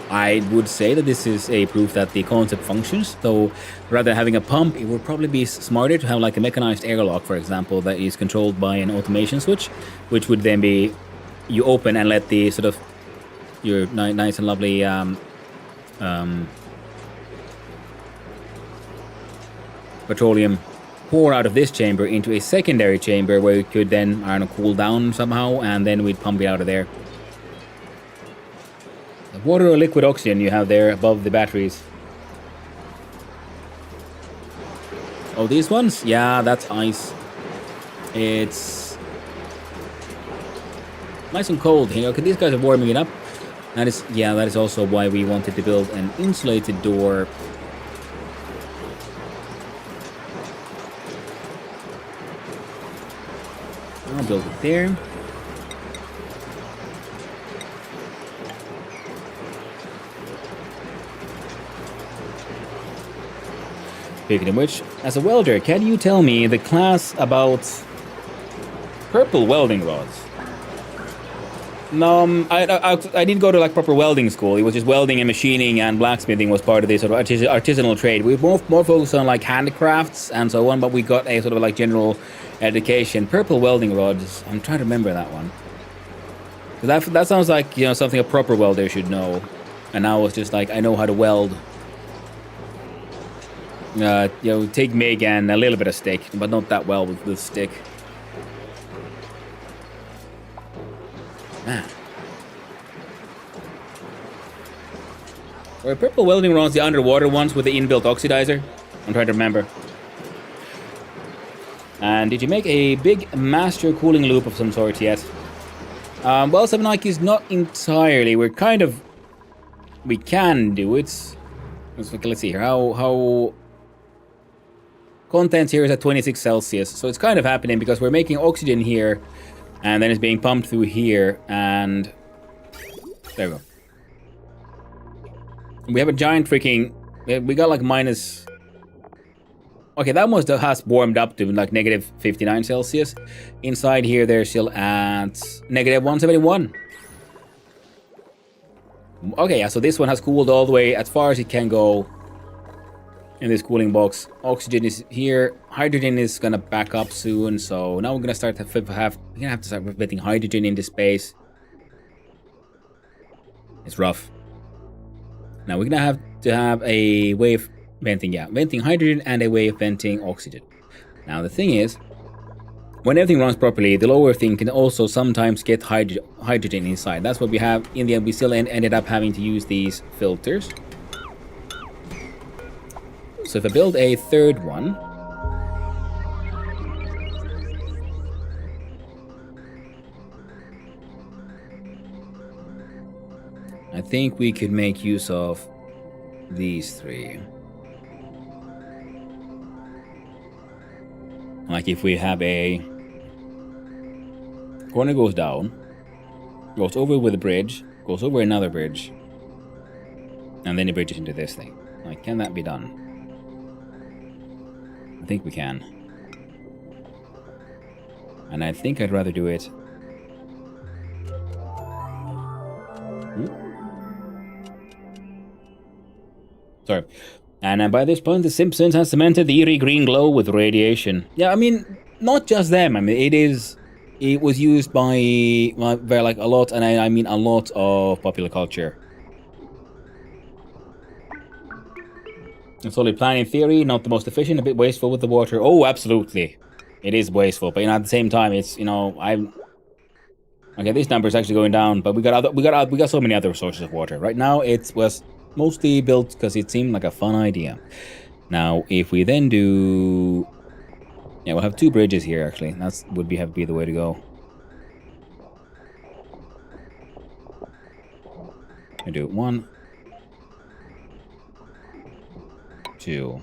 I would say that this is a proof that the concept functions. So rather than having a pump, it would probably be smarter to have like a mechanized airlock, for example, that is controlled by an automation switch, which would then be you open and let the sort of your nice and lovely petroleum pour out of this chamber into a secondary chamber where it could then, I don't know, cool down somehow, and then we'd pump it out of there. The water or liquid oxygen you have there above the batteries. Oh, these ones? Yeah, that's ice. It's nice and cold here. Okay, these guys are warming it up. That is also why we wanted to build an insulated door. I'll build it there. Speaking of which, as a welder, can you tell me the class about purple welding rods? No, I didn't go to like proper welding school. It was just welding and machining, and blacksmithing was part of the sort of artisanal trade. We were more focused on like handicrafts and so on, but we got a sort of like general education. Purple welding rods. I'm trying to remember that one. That sounds like, you know, something a proper welder should know. And now it's just like I know how to weld. You know, take MIG and a little bit of stick, but not that well with stick. Man. Were purple welding rods the underwater ones with the inbuilt oxidizer? I'm trying to remember. And did you make a big master cooling loop of some sort yet? Well, 7 Nike is not entirely. We can do it. Let's see here. How contents here is at 26 Celsius. So it's kind of happening because we're making oxygen here, and then it's being pumped through here, and there we go. We have a giant freaking. We got like minus. Okay, that almost has warmed up to like negative 59 Celsius. Inside here, they're still at negative 171. Okay, yeah, so this one has cooled all the way as far as it can go in this cooling box. Oxygen is here. Hydrogen is gonna back up soon, so now we're gonna start we're gonna have to start putting hydrogen into space. It's rough. Now we're gonna have to have a way of venting hydrogen and a way of venting oxygen. Now the thing is, when everything runs properly, the lower thing can also sometimes get hydrogen inside. That's what we have. In the end, we still ended up having to use these filters. So if I build a third one, I think we could make use of these three. Like if we have a corner goes down, goes over with a bridge, goes over another bridge, and then it bridges into this thing. Like, can that be done? I think we can. And I think I'd rather do it. Sorry. And by this point, the Simpsons has cemented the eerie green glow with radiation. Yeah, I mean, not just them. I mean, it was used by like a lot, and I mean a lot of popular culture. It's only plan in theory, not the most efficient, a bit wasteful with the water. Oh, absolutely. It is wasteful, but at the same time, it's, okay, this number is actually going down, but we got so many other sources of water. Right now, it was mostly built because it seemed like a fun idea. Now, if we then do, yeah, we'll have 2 bridges here. Actually, that's would have to be the way to go. I do 1, 2,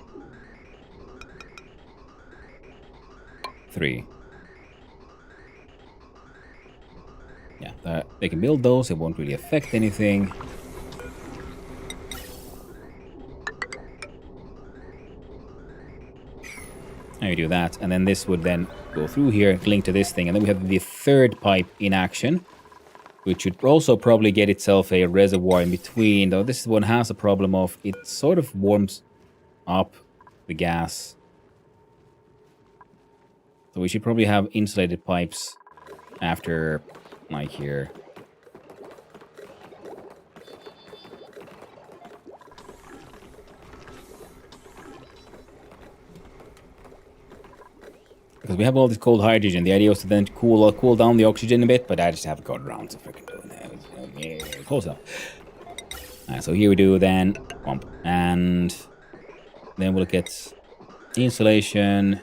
3. Yeah, they can build those. It won't really affect anything. Now you do that, and then this would then go through here, link to this thing, and then we have the third pipe in action, which should also probably get itself a reservoir in between, though this one has a problem of it sort of warms up the gas. So we should probably have insulated pipes after, like here. Because we have all this cold hydrogen, the idea was to then cool down the oxygen a bit, but I just haven't got around to freaking doing that. Yeah, close enough. Alright, so here we do then pump, and then we'll look at insulation.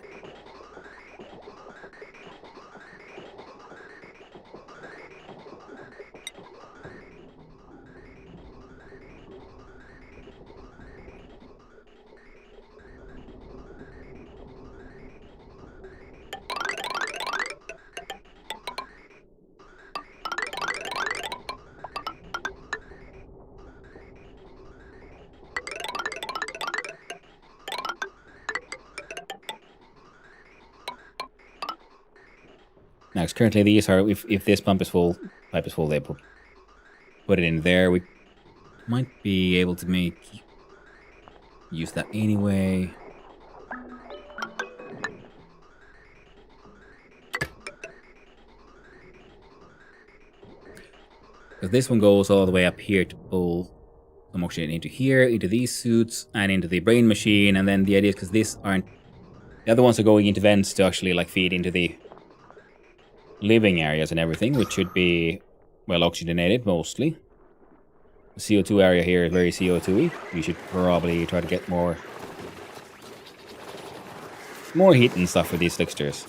Now, currently these are, if this pipe is full, they put it in there. We might be able to use that anyway. Because this one goes all the way up here to pull some oxygen into here, into these suits, and into the brain machine. And then the idea is because these aren't, the other ones are going into vents to actually like feed into the living areas and everything, which should be well oxygenated mostly. The CO2 area here is very CO2-y. We should probably try to get more heat and stuff for these slicksters.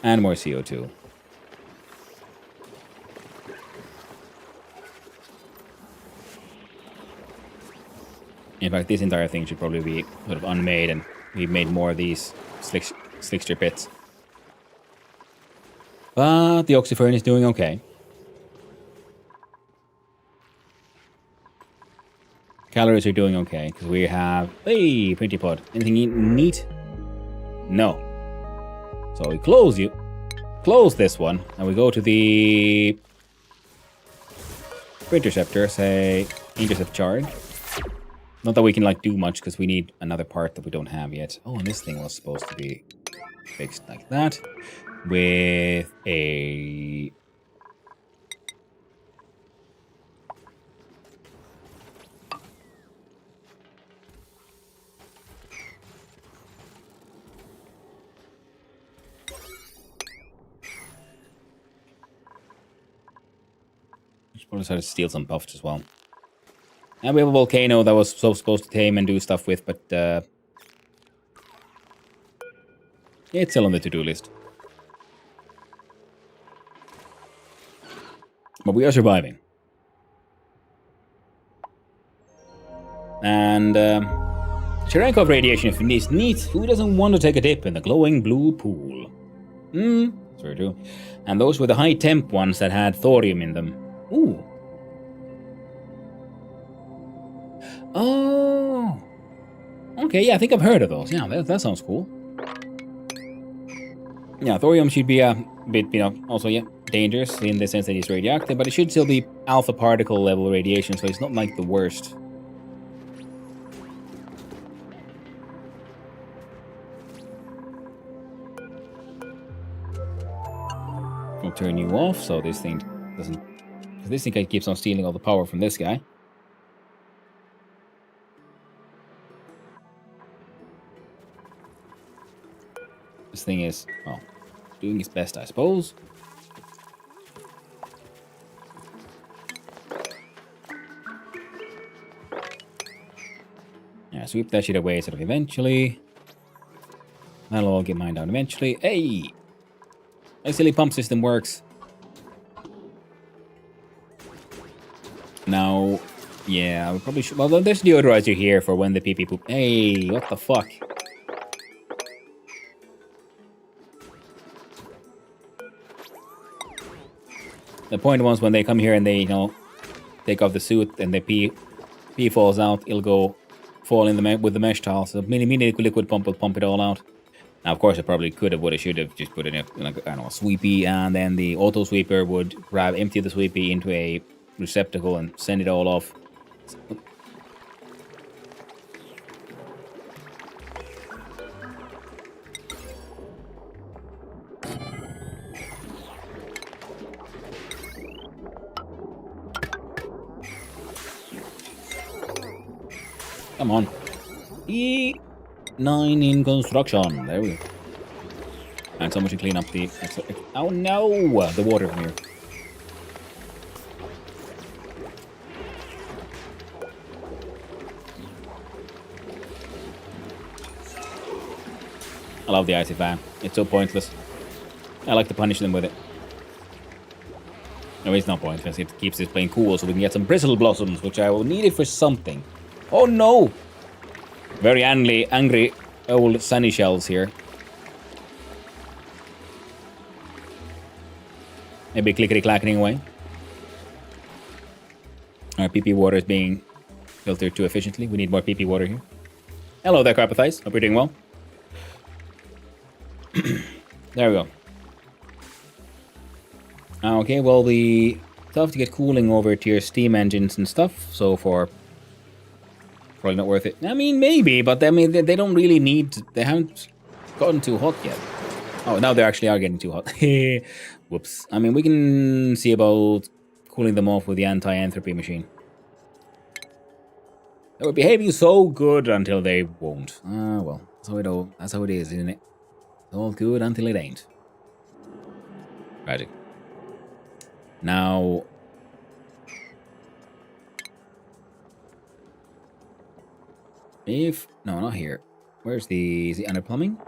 And more CO2. In fact, this entire thing should probably be sort of unmade, and we've made more of these slickster pits. But the oxyfern is doing okay. Calories are doing okay, because we have... Hey, printing pod. Anything neat? No. So we close this one, and we go to the interceptor, say intercept charge. Not that we can like do much, because we need another part that we don't have yet. Oh, and this thing was supposed to be fixed like that. With a... We'll just try to steal some puffs as well. And we have a volcano that was supposed to tame and do stuff with, but it's still on the to-do list. But we are surviving. And Cherenkov radiation is neat. Who doesn't want to take a dip in the glowing blue pool? That's very true. And those were the high temp ones that had thorium in them. Ooh. Oh. Okay, yeah, I think I've heard of those. Yeah, that sounds cool. Yeah, thorium should be a bit, also, yeah, dangerous in the sense that it's radioactive, but it should still be alpha particle level radiation, so it's not like the worst. I'll turn you off so this thing doesn't... Because this thing keeps on stealing all the power from this guy. This thing is, well, doing its best, I suppose. Yeah, sweep that shit away sort of eventually. That'll all get mine down eventually. Hey! My silly pump system works. Now, yeah, we probably should... Well, there's deodorizer here for when the pee-pee poop... Hey, what the fuck? The point was when they come here and they, take off the suit and the pee falls out, it'll go fall in the with the mesh towel. So mini liquid pump will pump it all out. Now, of course, I probably could have, would have, should have just put it in a, like, I don't know, a sweepy, and then the auto sweeper would empty the sweepy into a receptacle and send it all off. Come on. E9 in construction. There we go. And someone should clean up the... Oh no! The water from here. I love the icy fan. It's so pointless. I like to punish them with it. No, it's not pointless. It keeps this plane cool so we can get some bristle blossoms, which I will need it for something. Oh no! Very angry old sunny shells here. Maybe clickety-clacketing away. Our PP water is being filtered too efficiently. We need more PP water here. Hello there, Carpathize. Hope you're doing well. There we go. Okay, well, we still have to get cooling over to your steam engines and stuff, so for... Probably not worth it. I mean, maybe, but I mean, they don't really need... They haven't gotten too hot yet. Oh, now they actually are getting too hot. Whoops. I mean, we can see about cooling them off with the anti-entropy machine. They were behaving so good until they won't. Ah, well, that's how it is, isn't it? It's all good until it ain't. Tragic. Now... No, not here. Where's is the under plumbing?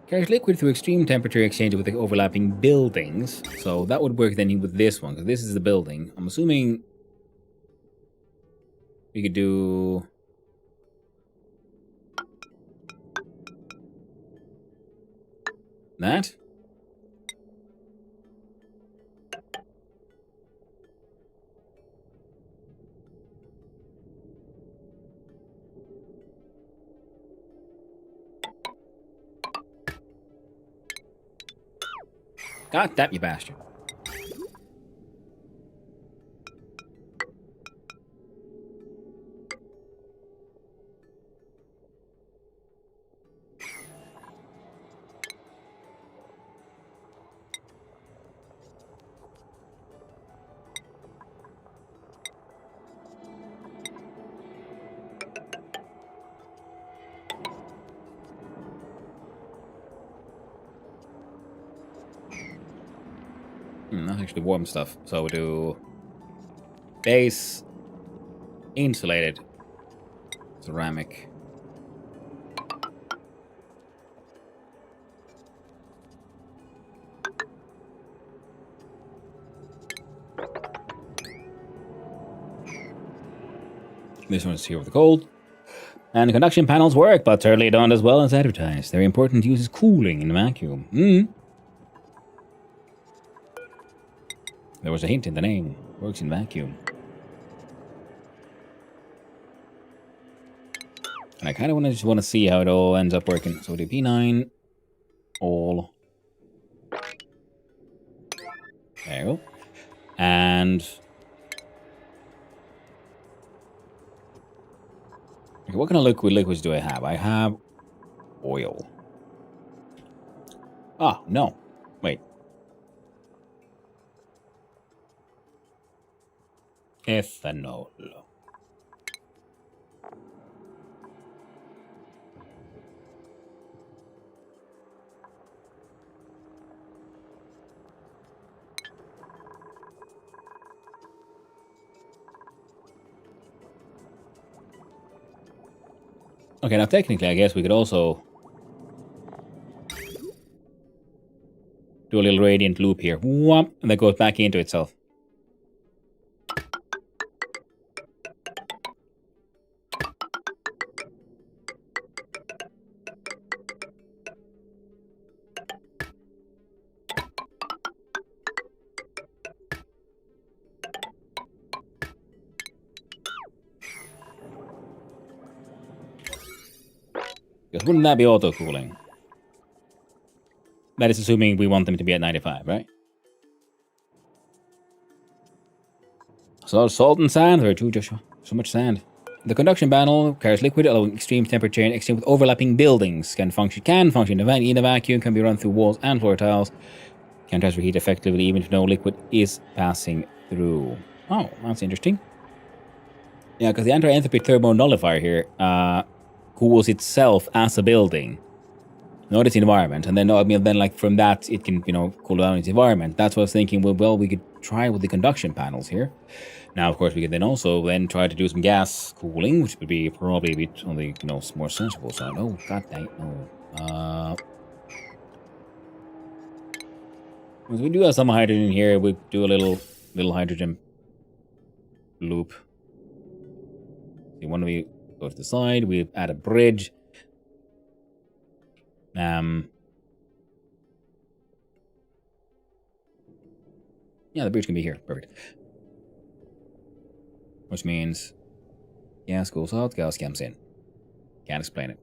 Carries liquid through extreme temperature exchange with the overlapping buildings. So that would work then with this one, because this is the building. I'm assuming we could do... that? God damn you bastard. That's actually warm stuff. So we'll do base insulated ceramic. This one's here with the cold. And the conduction panels work, but certainly don't as well as advertised. Their important use is cooling in a vacuum. There was a hint in the name. Works in vacuum. And I kind of just want to see how it all ends up working. So the P9 all. There you go. And okay, what kind of liquids do I have? I have oil. Ah, no. Wait. Ethanol. Okay, now technically I guess we could also do a little radiant loop here. Whoop, and that goes back into itself. Because wouldn't that be auto-cooling? That is assuming we want them to be at 95, right? So salt and sand, very true, Joshua. So much sand. The conduction panel carries liquid, allowing extreme temperature and extreme with overlapping buildings. Can function in a vacuum, can be run through walls and floor tiles. Can transfer heat effectively even if no liquid is passing through. Oh, that's interesting. Yeah, because the anti-entropy thermo nullifier here cools itself as a building, not its environment. And then, then like from that, it can, cool down its environment. That's what I was thinking. Well, we could try with the conduction panels here. Now, of course, we could then also try to do some gas cooling, which would be probably a bit on the, more sensible side. Oh, god dang, no. We do have some hydrogen here. We do a little hydrogen loop. See, when we go to the side, we add a bridge. Yeah, the bridge can be here. Perfect. Which means gas goes out, gas comes in. Can't explain it.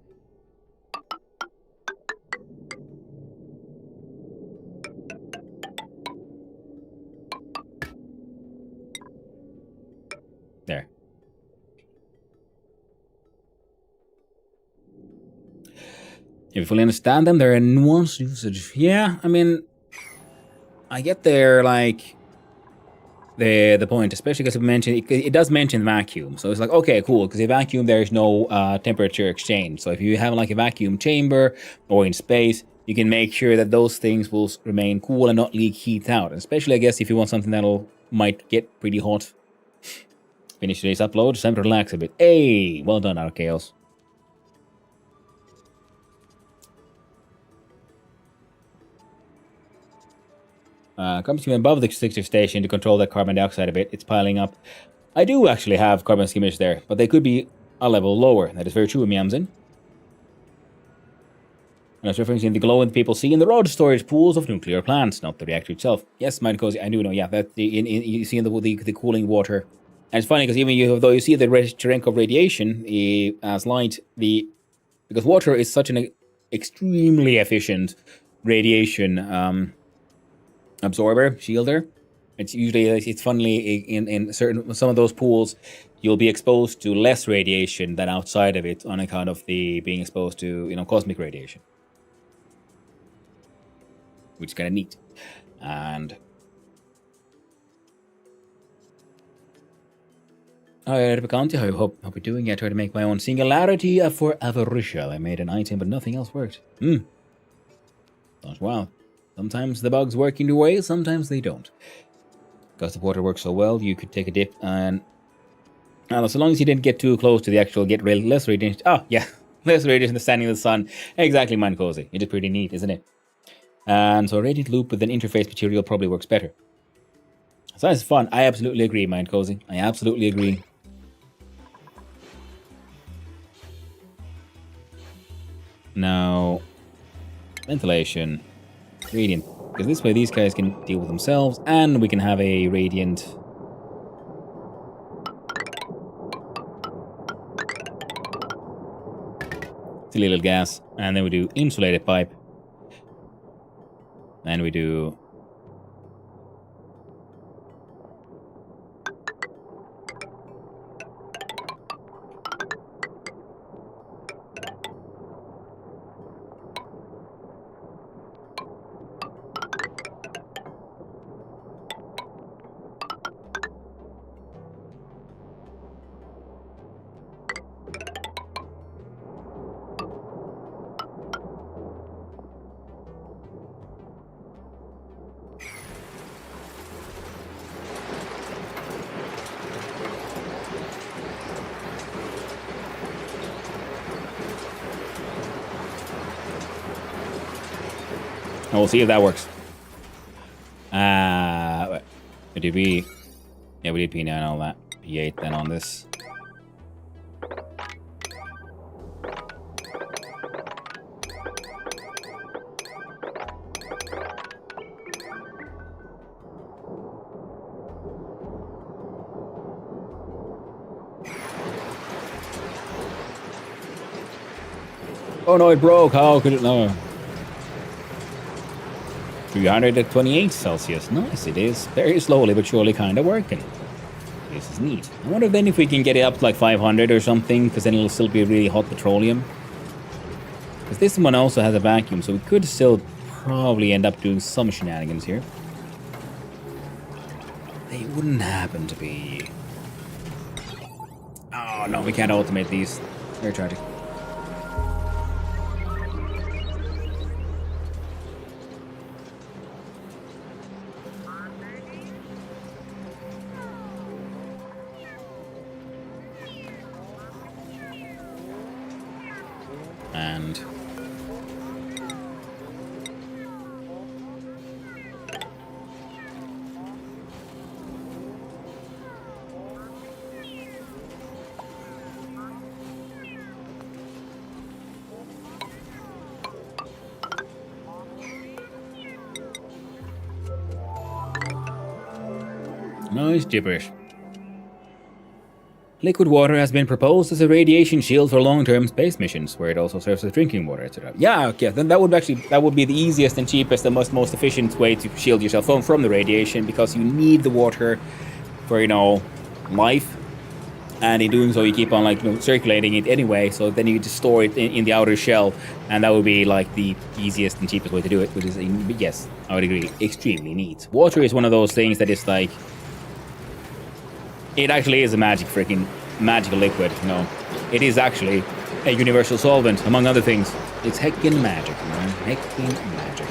There. If you fully understand them, they're a nuanced usage. Yeah, I mean, I get there, like, the point, especially because it does mention vacuum. So it's like, okay, cool, because in vacuum there is no temperature exchange. So if you have like a vacuum chamber or in space, you can make sure that those things will remain cool and not leak heat out. Especially, I guess, if you want something that'll might get pretty hot. Finish today's upload, just time to relax a bit. Hey, well done, Archaeos. Comes from above the sixer station to control that carbon dioxide a bit. It's piling up. I do actually have carbon skimmers there, but they could be a level lower. That is very true, Miamzin. And I was referencing the glow in people see in the road storage pools of nuclear plants, not the reactor itself. Yes, Mind Cozy, I do know. Yeah, that you see in the cooling water. And it's funny because even though you see the Cherenkov radiation as light, because water is such an extremely efficient radiation absorber, shielder. It's funnily in some of those pools, you'll be exposed to less radiation than outside of it on account of the being exposed to cosmic radiation, which is kind of neat. And hi, County. I hope you're doing. I tried to make my own singularity for Avarisha. I made an item, but nothing else worked. Thought, wow. Sometimes the bugs work in your way, sometimes they don't. because the water works so well, you could take a dip and so long as you didn't get too close to the actual less radiation. Oh, yeah. Less radiation standing in the sun. Exactly, Mind Cozy. It is pretty neat, isn't it? And so a radiant loop with an interface material probably works better. So that's fun. I absolutely agree, Mind Cozy. I absolutely agree. Now, ventilation. Radiant. Because this way these guys can deal with themselves, and we can have a radiant... silly little gas. And then we do insulated pipe. And we do... And we'll see if that works. Did we... Yeah, we did P9 and all that. P8 then on this. Oh no, it broke. How could it know? 328 Celsius. Nice, it is. Very slowly but surely kind of working. This is neat. I wonder then if we can get it up to like 500 or something, because then it'll still be really hot petroleum. Because this one also has a vacuum, so we could still probably end up doing some shenanigans here. They wouldn't happen to be... Oh no, we can't automate these. Very tragic. And nice gibberish. Liquid water has been proposed as a radiation shield for long-term space missions, where it also serves as drinking water, etc. Yeah, okay, then that would be the easiest and cheapest and most efficient way to shield yourself from the radiation, because you need the water for, you know, life. And in doing so, you keep on, like, you know, circulating it anyway, so then you just store it in the outer shell, and that would be, like, the easiest and cheapest way to do it, which is, yes, I would agree, extremely neat. Water is one of those things that is, like... It actually is a magical liquid, you know. It is actually a universal solvent, among other things. It's heckin' magic, man. Heckin' magic.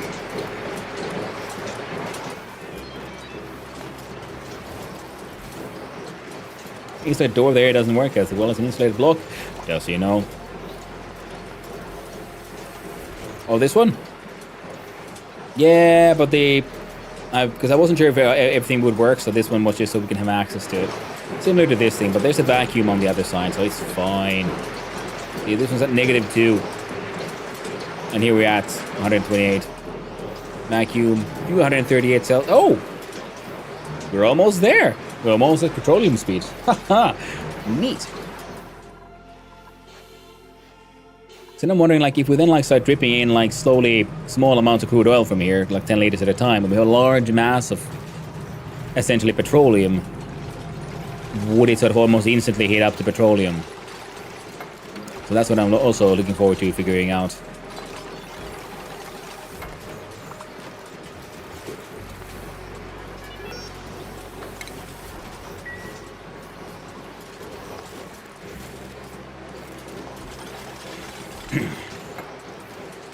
Insulated door there doesn't work as well as an insulated block, just so you know. Oh, this one? Yeah, but because I wasn't sure if everything would work, so this one was just so we can have access to it. Similar to this thing, but there's a vacuum on the other side, so it's fine. See, this one's at -2. And here we're at 128. Vacuum, 238 cells. Oh! We're almost there. We're almost at petroleum speed. Haha! Neat. So then I'm wondering, like, if we then, like, start dripping in, like, slowly small amounts of crude oil from here, like 10 liters at a time, and we have a large mass of essentially petroleum, would it sort of almost instantly heat up to petroleum? So that's what I'm also looking forward to figuring out.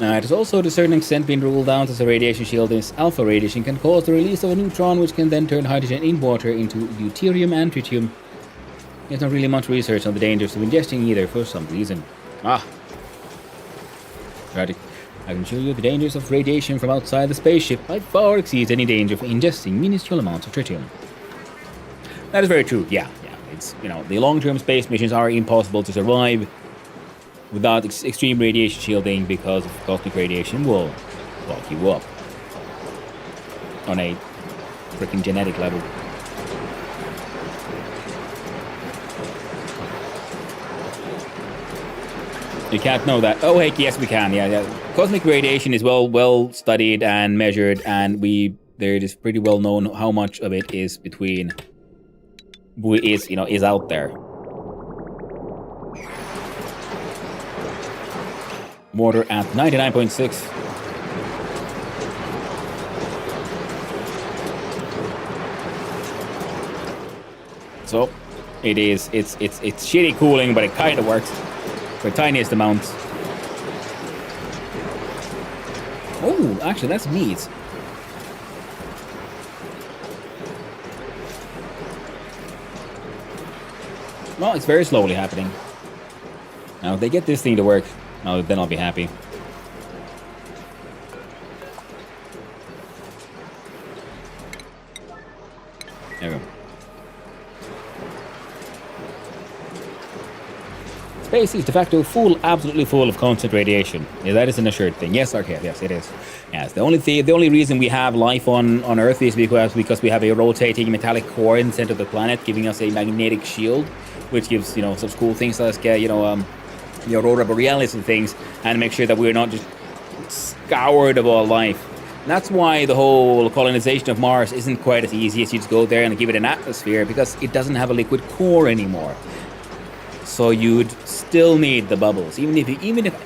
It has also to a certain extent been ruled out as a radiation shield is alpha radiation can cause the release of a neutron which can then turn hydrogen in water into deuterium and tritium. There's not really much research on the dangers of ingesting either for some reason. Tragic. I can show you the dangers of radiation from outside the spaceship by far exceeds any danger of ingesting minuscule amounts of tritium. That is very true, yeah. It's, the long-term space missions are impossible to survive without extreme radiation shielding because of cosmic radiation will fuck you up on a freaking genetic level. You can't know that. Oh, heck, yes, we can. Yeah. Cosmic radiation is well studied and measured, and there is pretty well known how much of it is is out there. Water at 99.6. So it's shitty cooling, but it kind of works for tiniest amounts. Oh, actually, that's meat. Well, it's very slowly happening. Now, if they get this thing to work, then I'll be happy. There we go. Space is de facto absolutely full of constant radiation. Yeah, that is an assured thing. Yes, Arcade, yes, it is. Yes, the only reason we have life on Earth is because we have a rotating metallic core in the center of the planet, giving us a magnetic shield, which gives, some cool things like, the aurora borealis and things, and make sure that we're not just scoured of all life. And that's why the whole colonization of Mars isn't quite as easy as you just go there and give it an atmosphere, because it doesn't have a liquid core anymore. So you'd still need the bubbles. Even if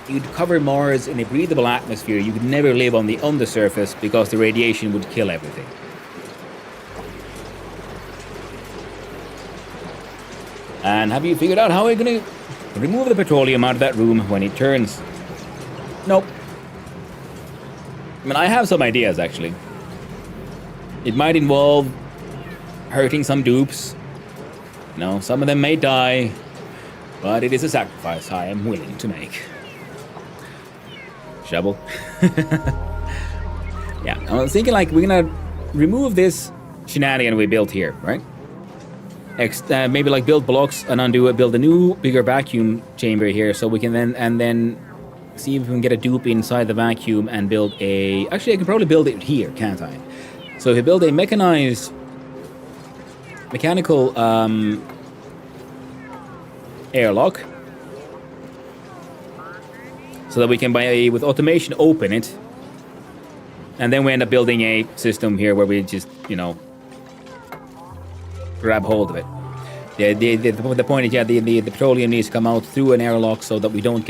you'd cover Mars in a breathable atmosphere, you could never live on the undersurface because the radiation would kill everything. And have you figured out how we're going to remove the petroleum out of that room when it turns? Nope. I mean, I have some ideas, actually. It might involve hurting some dupes. Some of them may die. But it is a sacrifice I am willing to make. Shovel. Yeah, I was thinking we're gonna remove this shenanigan we built here, right? Maybe build blocks and undo it, build a new, bigger vacuum chamber here, so we can then see if we can get a dupe inside the vacuum and build a... Actually, I can probably build it here, can't I? So if we build a mechanical, airlock, so that we can with automation open it, and then we end up building a system here where we just grab hold of it. The point is, the petroleum needs to come out through an airlock so that we don't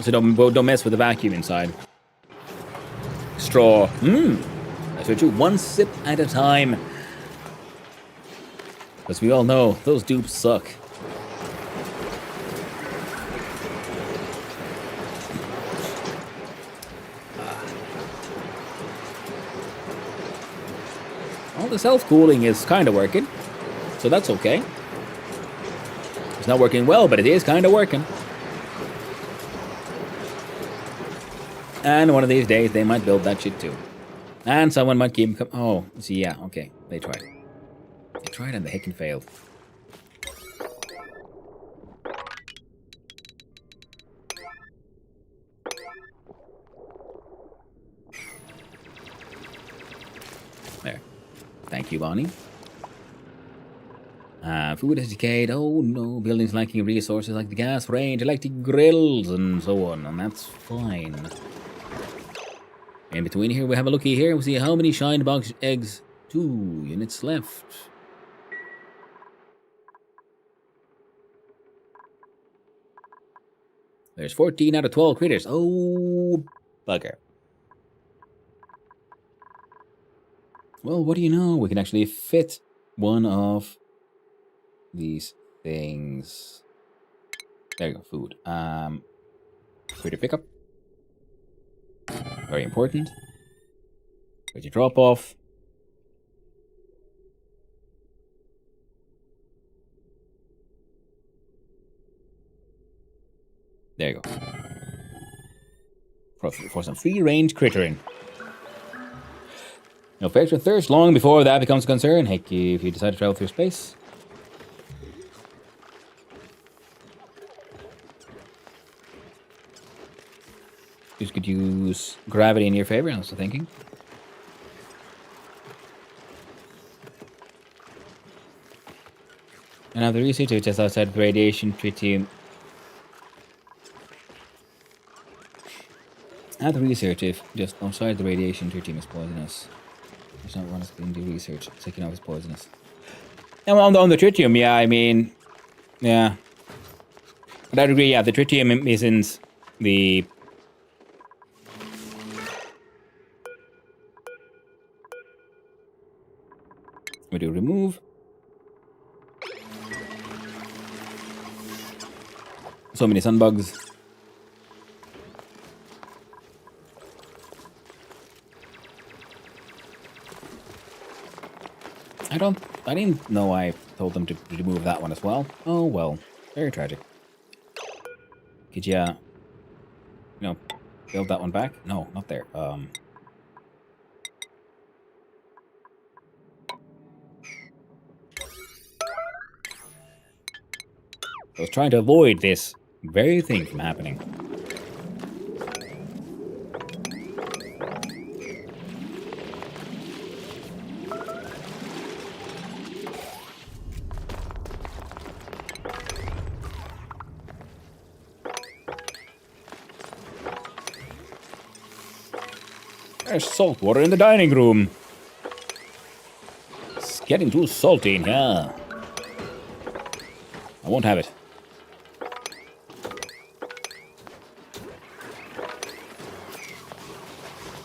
don't mess with the vacuum inside. Straw. That's what you one sip at a time, because we all know those dupes suck. Well, the self-cooling is kind of working, so that's okay. It's not working well, but it is kind of working. And one of these days, they might build that shit too. And someone might keep them... Oh, see, yeah, okay. They tried. They tried and they heckin' failed. There. Thank you, Bonnie. Food has decayed. Oh no, buildings lacking resources like the gas range, electric grills, and so on. And that's fine. In between here, we have a looky here. We see how many shine box eggs. 2 units left. There's 14 out of 12 critters. Oh, bugger. Well, what do you know? We can actually fit one of these things. There you go, food. Critter pickup. Very important. Where'd you drop off? There you go. For some free range crittering. No fetch or thirst long before that becomes a concern. Heck, if you decide to travel through space. You could use gravity in your favor, I was thinking. And now the researcher just outside the radiation treaty. Now the researcher just outside the radiation tritium is poisonous. There's not one that's been do research. Taking out is poisonous. And on the tritium, yeah, I mean, yeah. But I agree, yeah, the tritium isn't the. We do remove. So many sunbugs. I didn't know I told them to remove that one as well. Oh well, very tragic. Could you build that one back? No, not there. I was trying to avoid this very thing from happening. There's salt water in the dining room. It's getting too salty in here. I won't have it.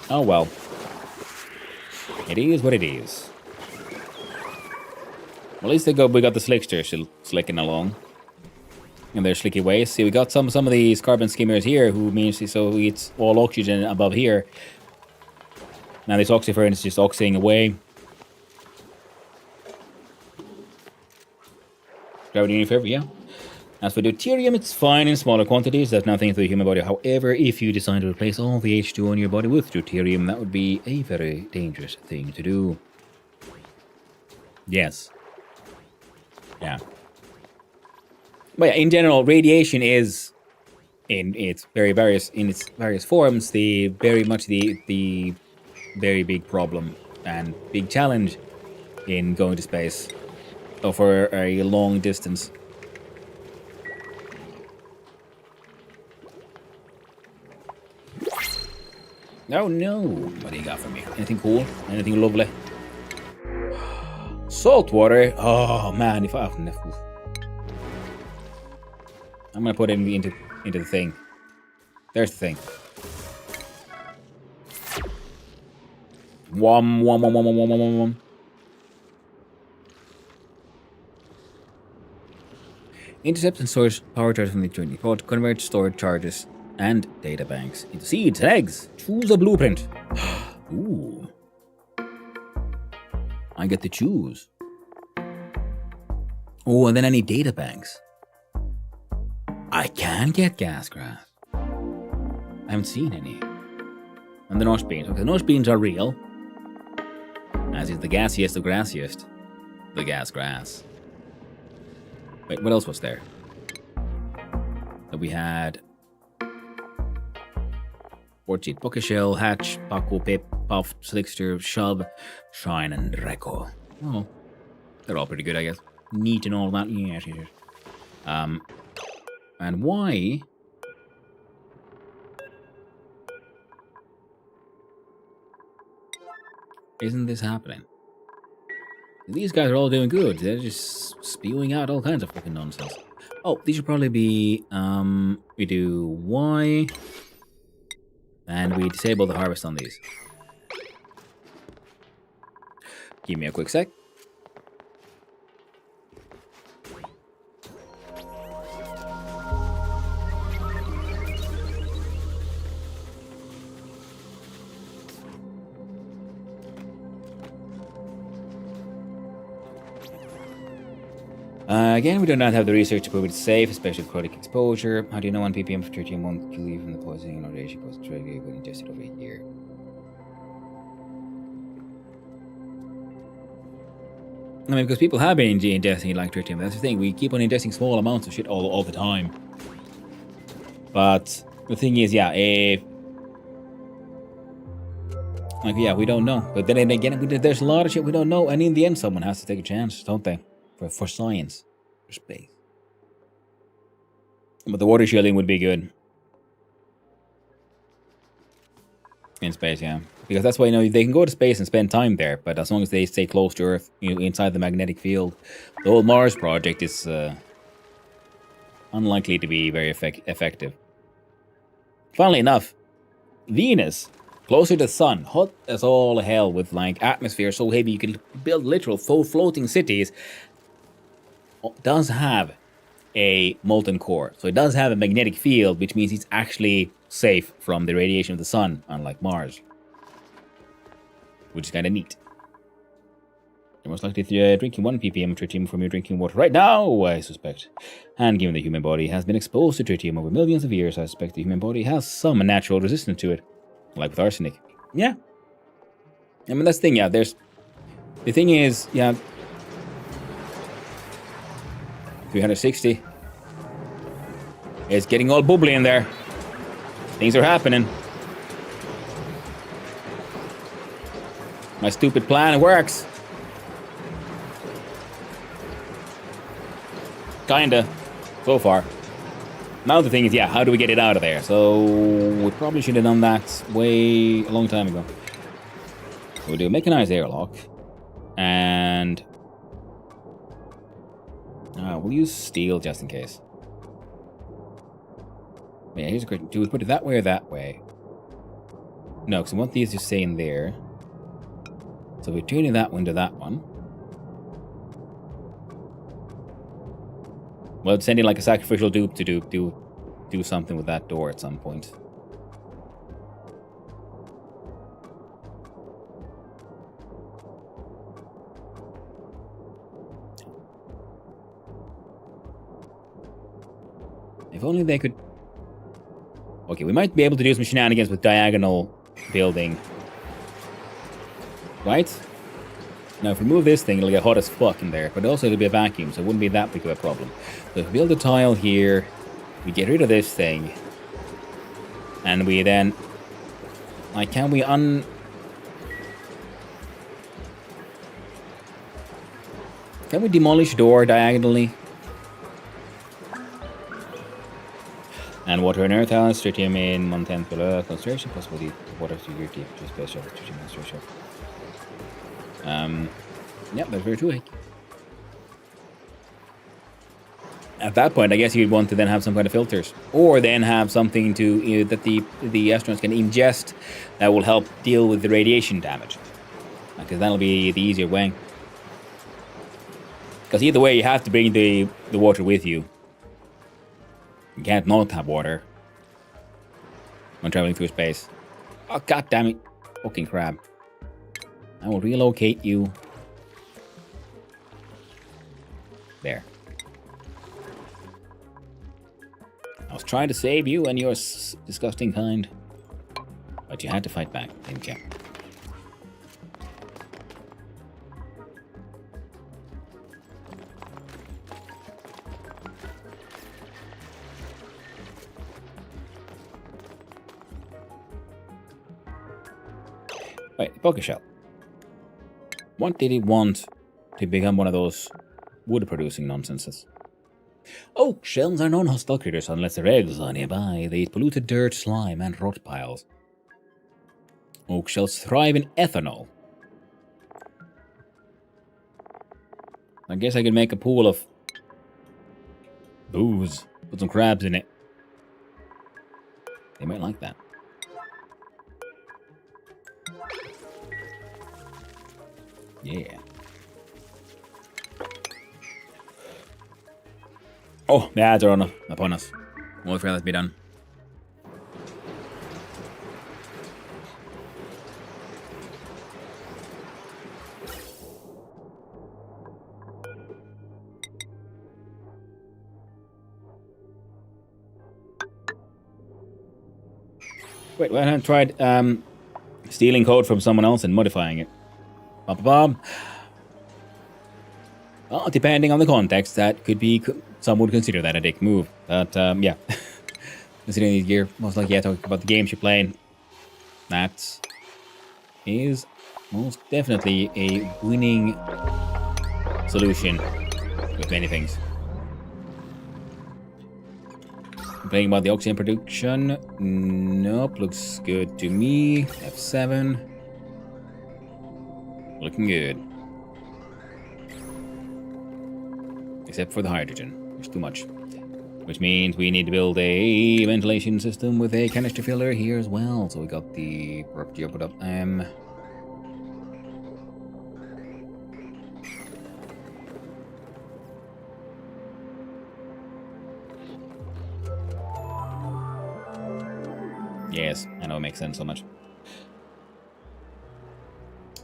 Oh well. It is what it is. Well, at least we got the slickster still slicking along. In their slicky ways. See, we got some of these carbon skimmers here, who means so it's all oxygen above here. Now this oxyferrin is just oxying away. Gravity in your favor, yeah. As for deuterium, it's fine in smaller quantities. That's nothing to the human body. However, if you decide to replace all the H2O in your body with deuterium, that would be a very dangerous thing to do. Yes. Yeah. But yeah, in general, radiation is, in its various forms, the very big problem and big challenge in going to space or for a long distance. Oh no! What do you got for me? Anything cool? Anything lovely? Salt water? Oh man, if I'm gonna put it into the thing. There's the thing. Wom. Intercept and stores power charges from the journey. Convert stored charges and data banks into seeds and eggs. Choose a blueprint. Ooh. I get to choose. Oh, and then I need data banks. I can get gas grass. I haven't seen any. And the Norse beans. Okay, the Norse beans are real. As is the gassiest of grassiest. The gas grass. Wait, what else was there? That we had... Orchid, Buckashell, Hatch, Paco, Pip, Puff, Slickster, Shub, Shine, and Reco. Oh, they're all pretty good, I guess. Neat and all that. Yes. And why? Isn't this happening? These guys are all doing good. They're just spewing out all kinds of fucking nonsense. Oh, these should probably be, we do Y. And we disable the harvest on these. Give me a quick sec. Again, we do not have the research to prove it's safe, especially with chronic exposure. How do you know 1 ppm for tritium won't kill you from the poisoning or radiation caused tritium when ingested over a year? I mean, because people have been ingesting like tritium. That's the thing. We keep on ingesting small amounts of shit all the time. But the thing is, yeah, we don't know. But then again, there's a lot of shit we don't know. And in the end, someone has to take a chance, don't they? For science. For space. But the water shielding would be good. In space, yeah. Because that's why, they can go to space and spend time there. But as long as they stay close to Earth, inside the magnetic field, the whole Mars project is unlikely to be very effective. Funnily enough, Venus, closer to the sun, hot as all hell with like atmosphere so heavy you can build literal floating cities, does have a molten core. So it does have a magnetic field, which means it's actually safe from the radiation of the sun, unlike Mars. Which is kind of neat. You're most likely drinking 1 ppm of tritium from your drinking water right now, I suspect. And given the human body has been exposed to tritium over millions of years, I suspect the human body has some natural resistance to it. Like with arsenic. Yeah. I mean, that's the thing, yeah. The thing is, yeah. 360. It's getting all bubbly in there. Things are happening. My stupid plan works. Kinda. So far. Now the thing is, yeah, how do we get it out of there? So we probably should have done that a long time ago. We'll do a mechanized airlock. And we'll use steel just in case. Yeah, here's a question. Do we put it that way or that way? No, because we want these to stay in there. So we're turning that one to that one. Well, it's sending like a sacrificial dupe to do something with that door at some point. If only they could... Okay, we might be able to do some shenanigans with diagonal building. Right? Now, if we move this thing, it'll get hot as fuck in there. But also, it'll be a vacuum, so it wouldn't be that big of a problem. So if we build a tile here, we get rid of this thing. And we then... Like, can we Can we demolish door diagonally? And water and earth house, tritium in 1/10 below concentration, possibly water to your deep to space shuttle, tritium concentration. Yep, that's very true. At that point, I guess you'd want to then have some kind of filters, or then have something to that the astronauts can ingest that will help deal with the radiation damage, because that'll be the easier way. Because either way, you have to bring the water with you. You can't not have water when traveling through space. Oh, god damn it. Fucking crab. I will relocate you. There. I was trying to save you and your disgusting kind. But you had to fight back, didn't you? Right, poker shell. What did he want to become one of those wood-producing nonsenses? Oh, shells are non-hostile critters unless their eggs are nearby. They eat polluted dirt, slime, and rot piles. Oak shells thrive in ethanol. I guess I could make a pool of booze. Put some crabs in it. They might like that. Yeah. Oh, the ads are upon us. Wait for that to be done. Wait, why haven't I tried stealing code from someone else and modifying it? Bob. Well, depending on the context, that could be. Some would consider that a dick move. But yeah, considering these gear, most likely, yeah, talking about the games you're playing, that is most definitely a winning solution with many things. Playing about the oxygen production. Nope, looks good to me. F7. Looking good. Except for the hydrogen. There's too much. Which means we need to build a ventilation system with a canister filler here as well. So we got the property put up. Yes, I know it makes sense so much.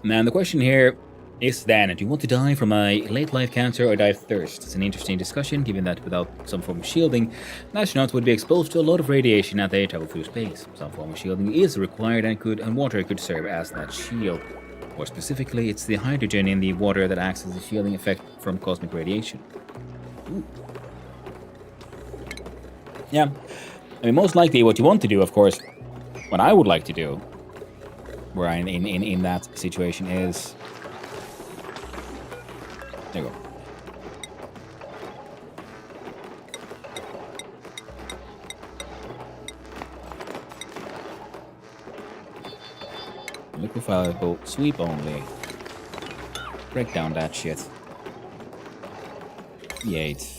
Now, the question here is then, do you want to die from a late-life cancer or die of thirst? It's an interesting discussion, given that without some form of shielding, astronauts would be exposed to a lot of radiation as they travel through space. Some form of shielding is required, and water could serve as that shield. More specifically, it's the hydrogen in the water that acts as a shielding effect from cosmic radiation. Ooh. Yeah, I mean, most likely what you want to do, of course, what I would like to do, where I'm in that situation is... There you go. Liquefiable sweep only. Break down that shit. Yeet.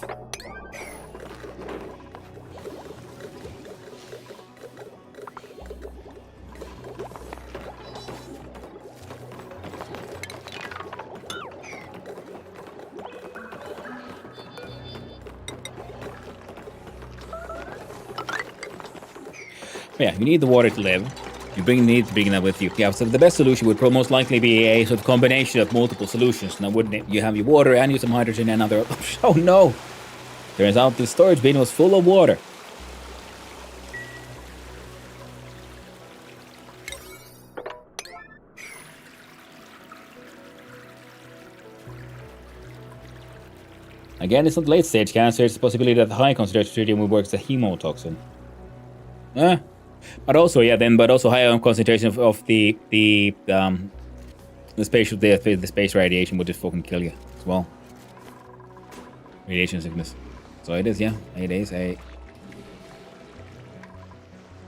Yeah, you need the water to live. You need to bring that with you. Yeah, so the best solution would most likely be a sort of combination of multiple solutions. Now, wouldn't it? You have your water and you some hydrogen and other... Oh, no! Turns out the storage bin was full of water. Again, it's not late-stage cancer. It's a possibility that the high concentration tritium will work as a hemotoxin. But also, yeah, but also higher concentration of the space radiation would just fucking kill you as well. Radiation sickness. So it is, yeah, it is a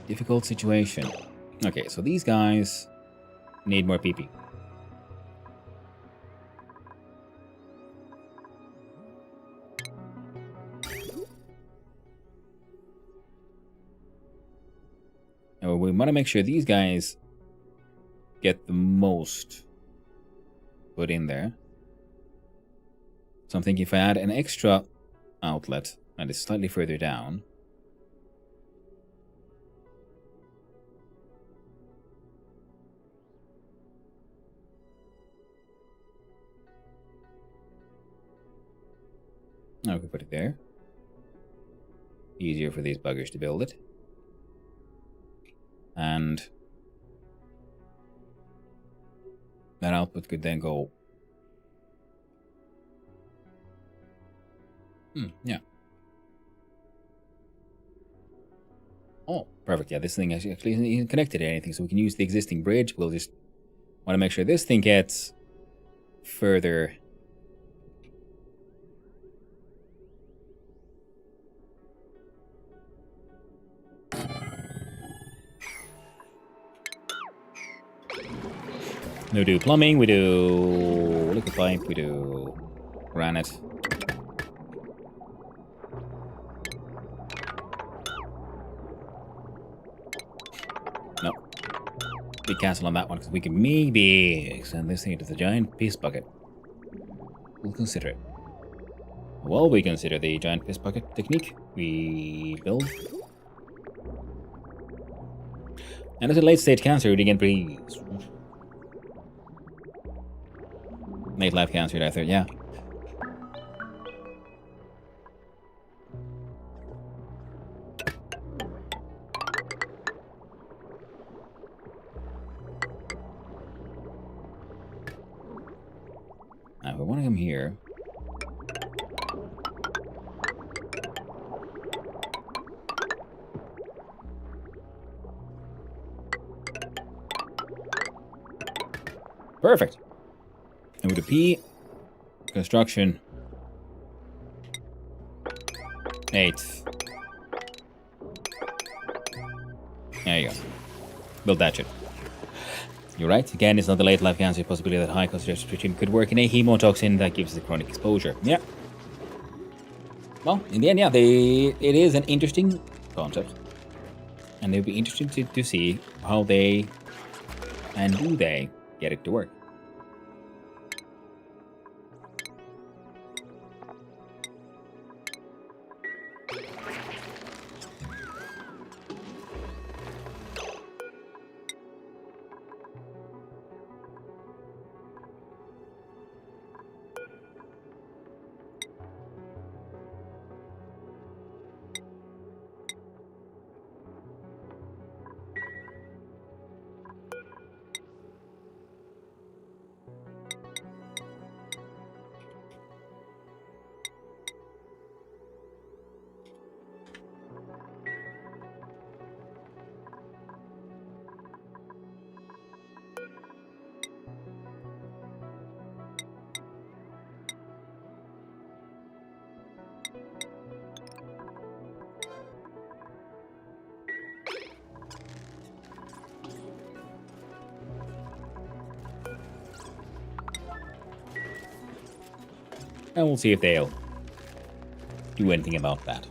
difficult situation. Okay, so these guys need more PP. And we want to make sure these guys get the most put in there. So I'm thinking if I add an extra outlet and it's slightly further down. Now we can put it there. Easier for these buggers to build it. And that output could then go. Yeah. Oh, perfect. Yeah, this thing actually isn't connected to anything, so we can use the existing bridge. We'll just want to make sure this thing gets further. We do plumbing, we do liquid pipe, we do granite. No. Big cancel on that one, because we can maybe extend this thing into the giant piss bucket. We'll consider it. While we consider the giant piss bucket technique, we build. And as a late stage cancer, we again breathe. Late life cancer, I thought, yeah. Now, if I want to come here... Perfect. And with the P, construction, 8. There you go. Build that shit. You're right. Again, it's not a late life cancer possibility that high concentration tritium could work in a hemotoxin that gives the chronic exposure. Yeah. Well, in the end, yeah, it is an interesting concept. And it'll be interesting to see how they and do they get it to work. And we'll see if they'll do anything about that.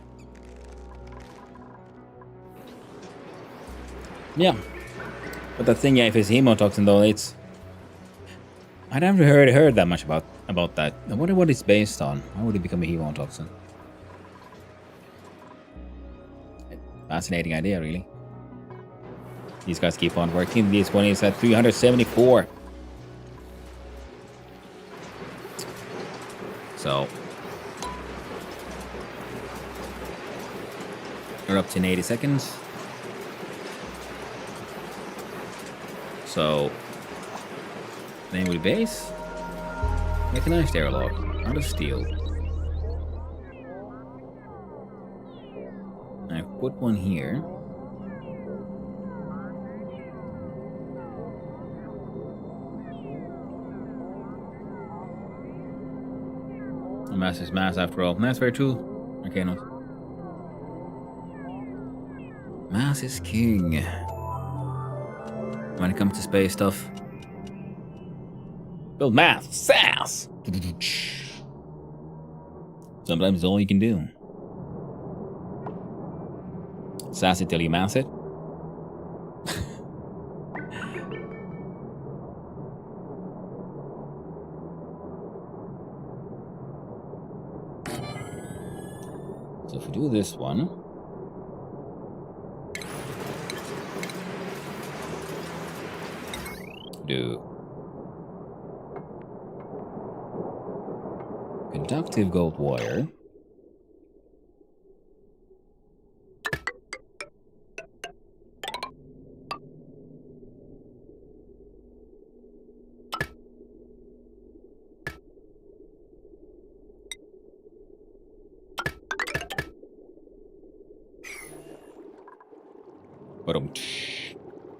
Yeah. But the thing, yeah, if it's hemotoxin though, it's... I never heard that much about that. I wonder what it's based on. How would it become a hemotoxin? Fascinating idea, really. These guys keep on working. This one is at 374. So we're up to in 80 seconds. So name with base. Mechanized airlock. Out of steel. I put one here. Mass is mass after all. That's very true. Okay, no. Mass is king. When it comes to space stuff. Build mass. Sass! Sometimes it's all you can do. Sass it till you mass it. So if we do this one, do conductive gold wire,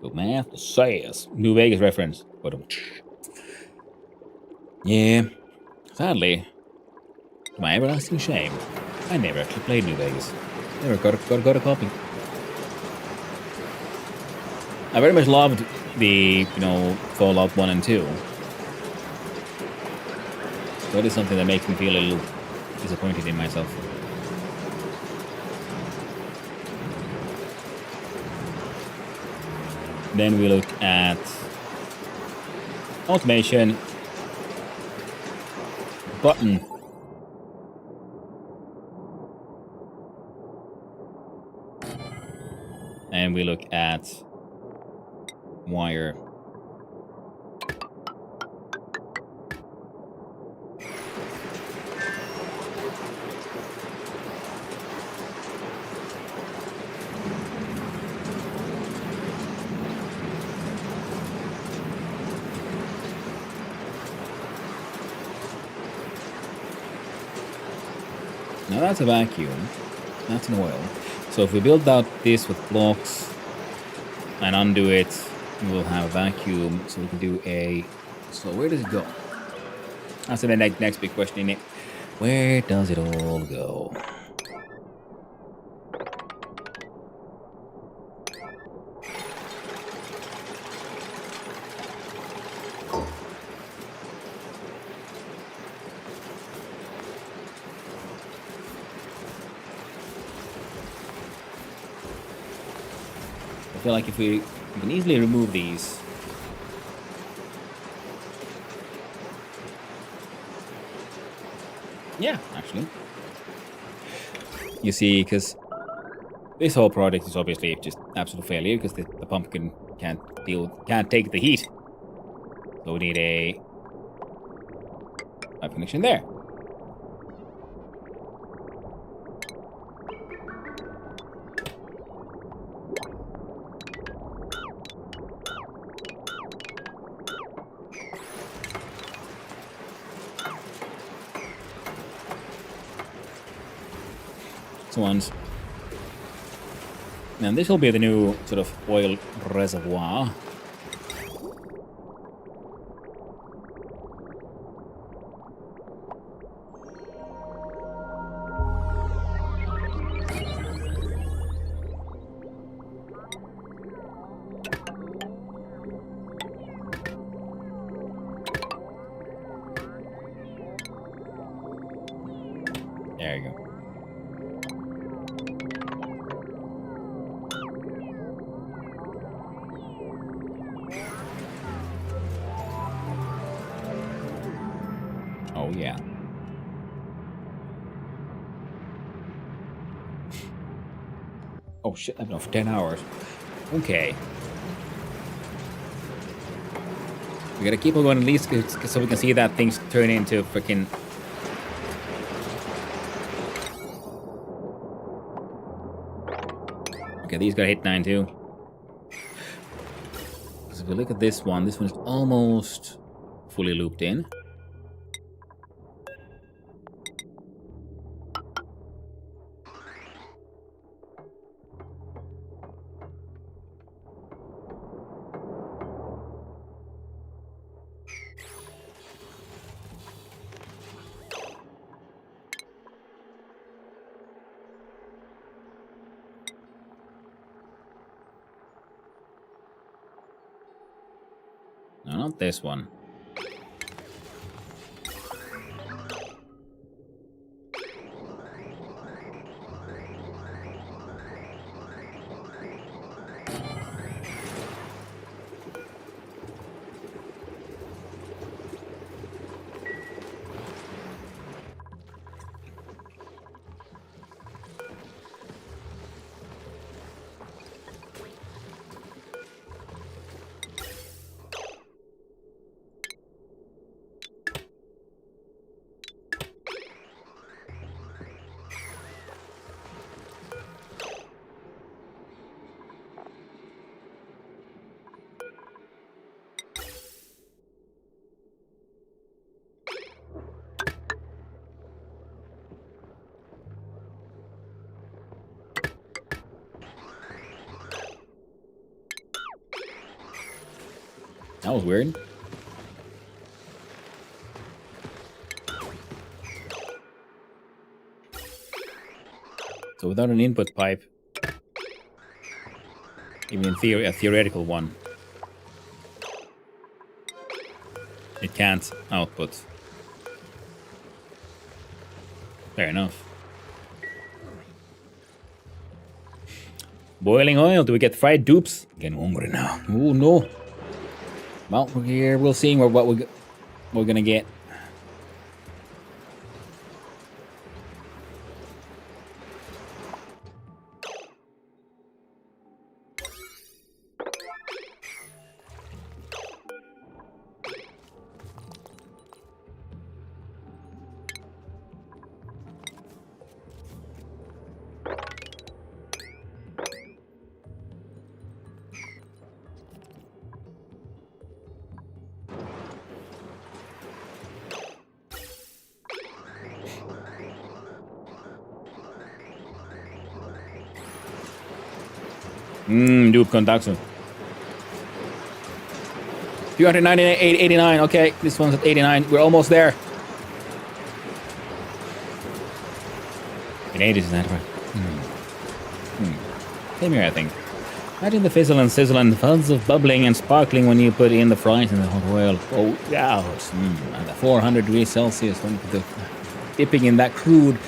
good math, says New Vegas reference. Yeah, sadly, to my everlasting shame, I never actually played New Vegas. Never got a copy. I very much loved the, Fallout 1 and 2. So it is something that makes me feel a little disappointed in myself. Then we look at automation, button, and we look at wire. Now that's a vacuum. That's an oil. So if we build out this with blocks and undo it, we'll have a vacuum. So we can do a... So where does it go? That's the next big question, isn't it? Where does it all go? I feel like if we can easily remove these. Yeah, actually. You see, because this whole project is obviously just absolute failure because the pumpkin can't take the heat. So we need a connection there. Ones. And this will be the new sort of oil reservoir. There you go. Oh, yeah. Oh, shit. I've been off for 10 hours. Okay. We gotta keep on going at least so we can see that things turn into freaking... Okay, these got hit 9 too. So if we look at this one is almost fully looped in. No, not this one. That was weird. So without an input pipe, even in theory, a theoretical one, it can't output. Fair enough. Boiling oil. Do we get fried dupes? Getting hungry now. Oh no. Well, we're here. We'll see what we're gonna get. Dupe conduction. 298.89. Okay, this one's at 89. We're almost there. In ages, is that right? Same here, I think. Imagine the fizzle and sizzle and fuzz of bubbling and sparkling when you put in the fries in the hot oil. Oh, gosh. At the 400 degrees Celsius when you put the dipping in that crude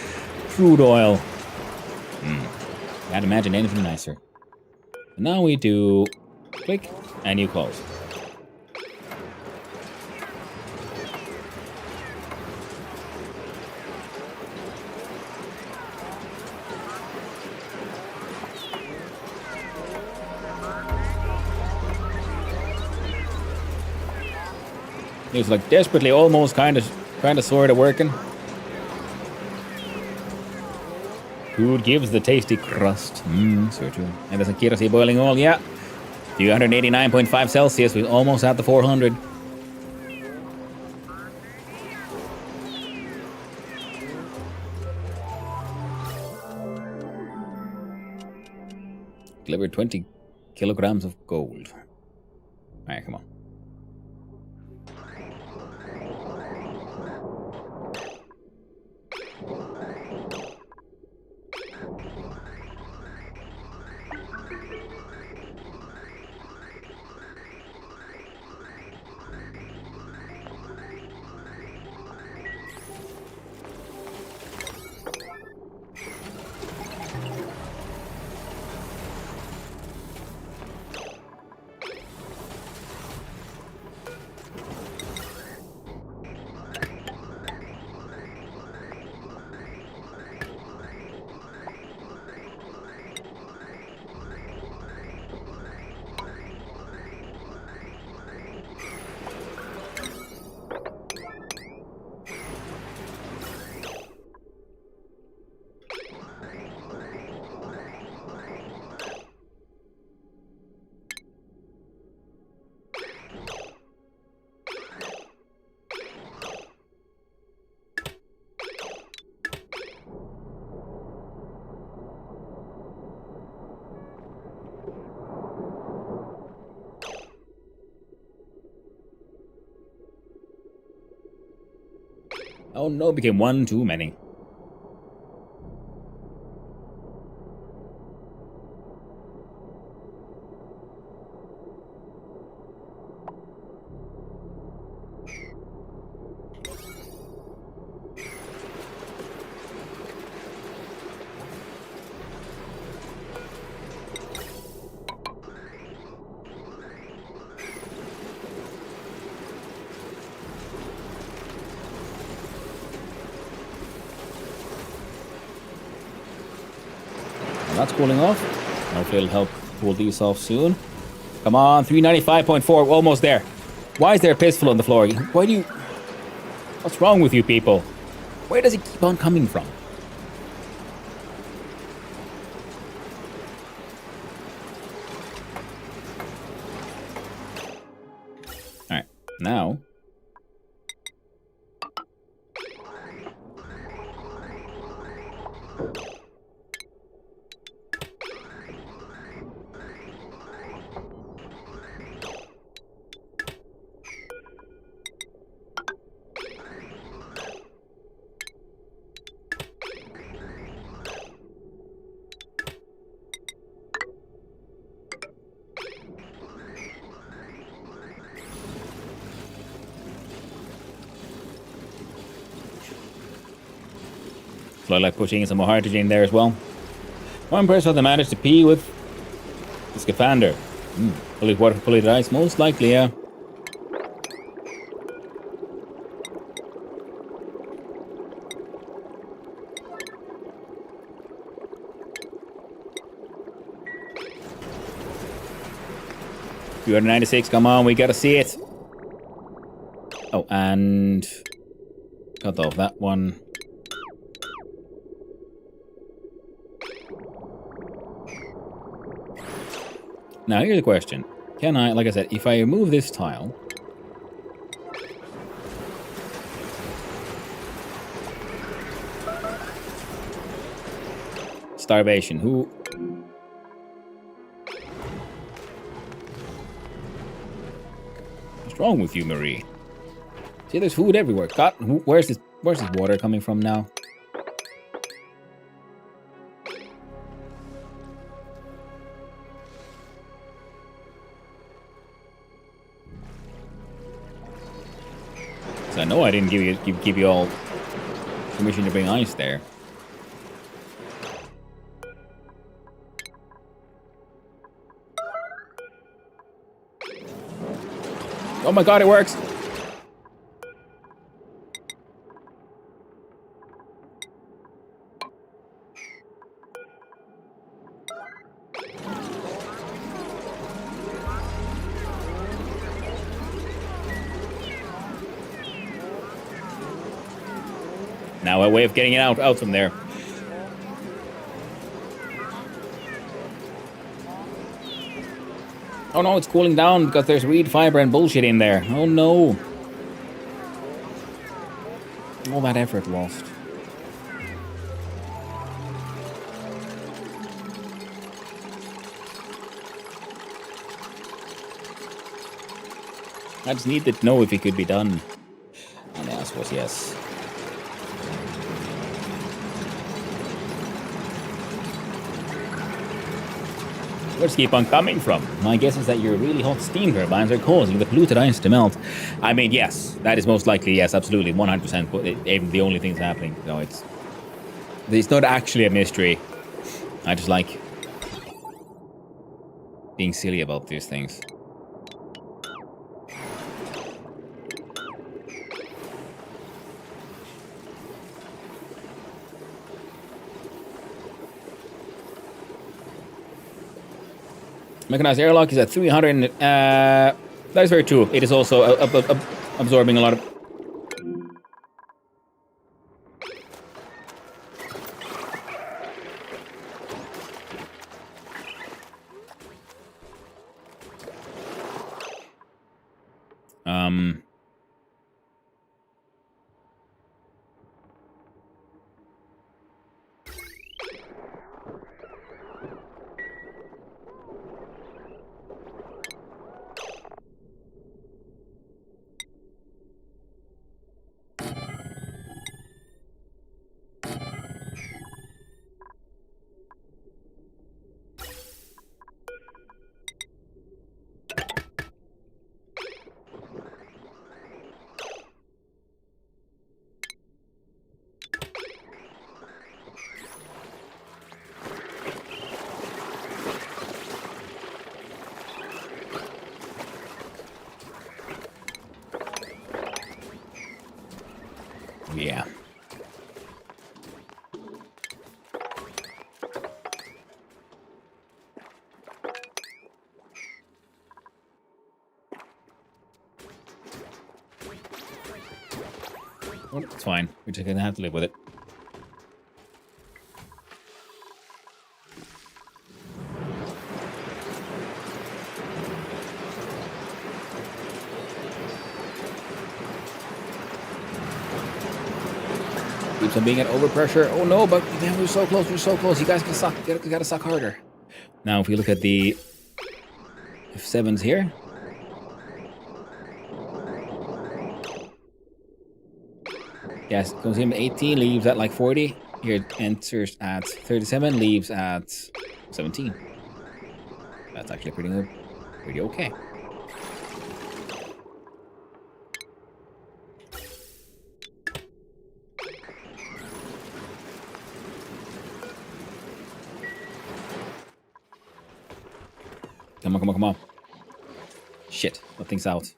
oil. Can't imagine anything nicer. Now we do click and you close. It's like desperately, almost, kind of, sort of working. Food gives the tasty crust. So true. And there's a kerosene boiling oil, yeah. 289.5 Celsius. We're almost at the 400. Delivered 20 kilograms of gold. All right, come on. Oh no, became one too many. That's cooling off. Hopefully it'll help cool these off soon. Come on, 395.4, almost there. Why is there a pistol on the floor? Why do you... What's wrong with you people? Where does it keep on coming from? Alright, now... So I like pushing in some more hydrogen there as well. I'm impressed how they managed to pee with the scaphander. Fully water, fully ice, most likely, yeah. You're at 96, come on, we gotta see it. Oh, and cut off that one. Now, here's the question. Can I, like I said, if I remove this tile... Starvation, who... What's wrong with you, Marie? See, there's food everywhere. God, where's this water coming from now? So I know I didn't give you all permission to bring ice there. Oh my god, it works! Now a way of getting it out from there. Oh no, it's cooling down because there's reed fiber and bullshit in there. Oh no. All that effort lost. I just needed to know if it could be done. And the answer was yes. Where's keep on coming from? My guess is that your really hot steam turbines are causing the polluted ice to melt. I mean, yes, that is most likely, yes, absolutely, 100%. Even the only thing that's happening. No, it's not actually a mystery. I just like being silly about these things. Mechanized airlock is at 300. That is very true. It is also absorbing a lot of. Yeah. Well, it's fine. We're just gonna have to live with it. Keeps on being at overpressure. Oh no, but man, we're so close. We're so close. You guys can suck. You gotta suck harder. Now, if we look at the F7s here. Yes, goes in at 18, leaves at like 40. Here it enters at 37, leaves at 17. That's actually pretty okay. Come on, come on, come on. Shit, nothing's out.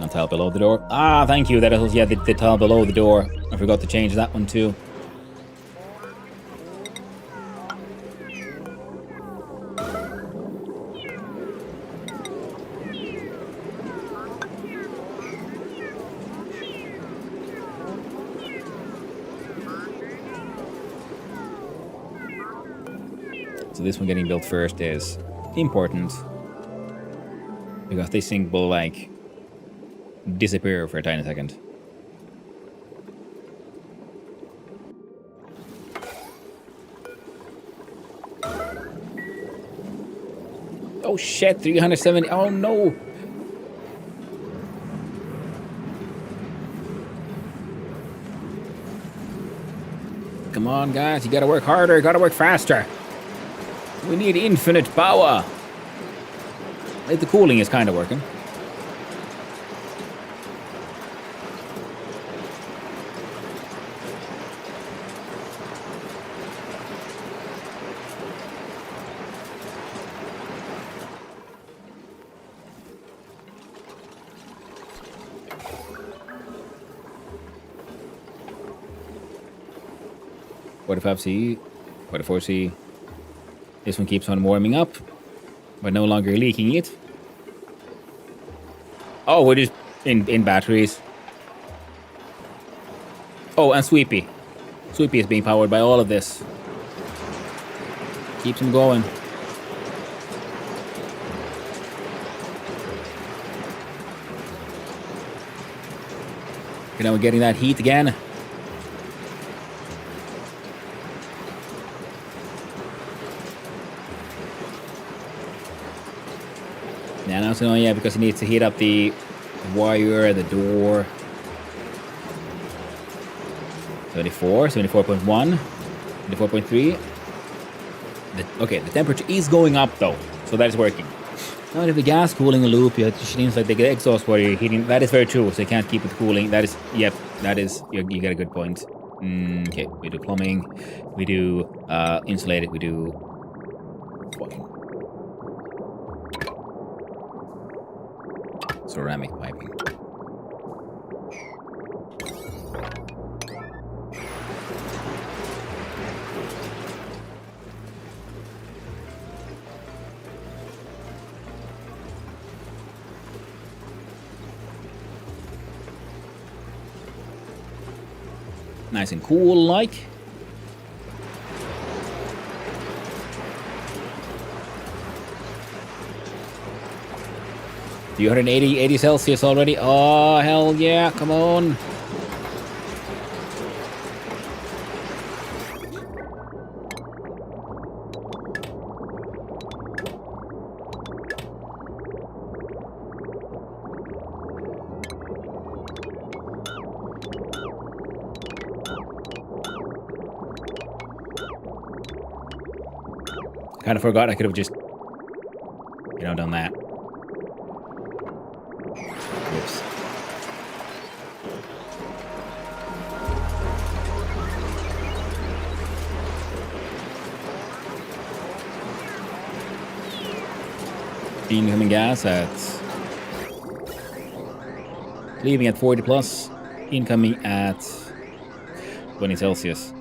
On tile below the door. Ah, thank you. That is, yeah, the tile below the door. I forgot to change that one too. So this one getting built first is important. Because this thing will, like, disappear for a tiny second. Oh shit, 370. Oh no! Come on, guys, you gotta work harder, gotta work faster. We need infinite power. Like, the cooling is kind of working. C, 44C. This one keeps on warming up, but no longer leaking it. Oh, we're just in batteries. Oh, and Sweepy. Sweepy is being powered by all of this. Keeps him going. Okay, now we're getting that heat again. Yeah, now so yeah, because it needs to heat up the wire, the door. 74, 74.1, 74.3. Okay, the temperature is going up though, so that is working. Now if the gas cooling loop, it seems like the exhaust water you're heating. That is very true, so you can't keep it cooling. That is, yep, that is, you get a good point. Okay, we do plumbing, we do insulated, we do ceramic piping. Nice and cool, like. Do you 180 Celsius already? Oh, hell yeah, come on. Kind of forgot I could have just, done that. Whoops. Incoming gas at... leaving at 40 plus. Incoming at 20 Celsius.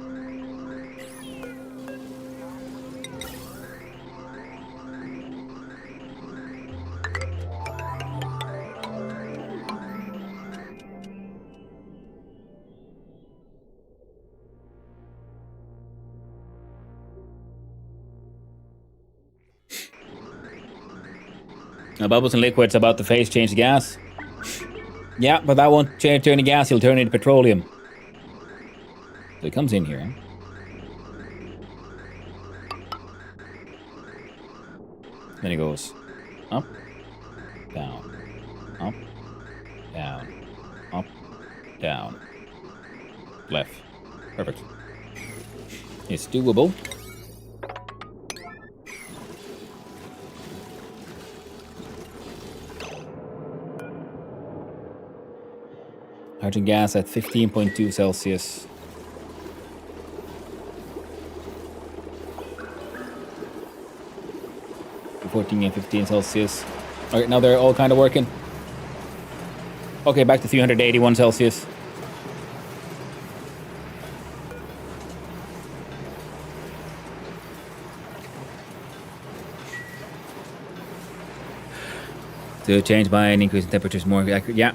Now, bubbles and liquids about to phase change gas. Yeah, but that won't turn into gas, he'll turn into petroleum. So it comes in here. Then it goes up, down, up, down, up, down, left. Perfect. It's doable. Hydrogen gas at 15.2 Celsius. .14 and 15 Celsius. Alright, now they're all kind of working. Okay, back to 381 Celsius. To change by an increase in temperatures more accurate. Yeah.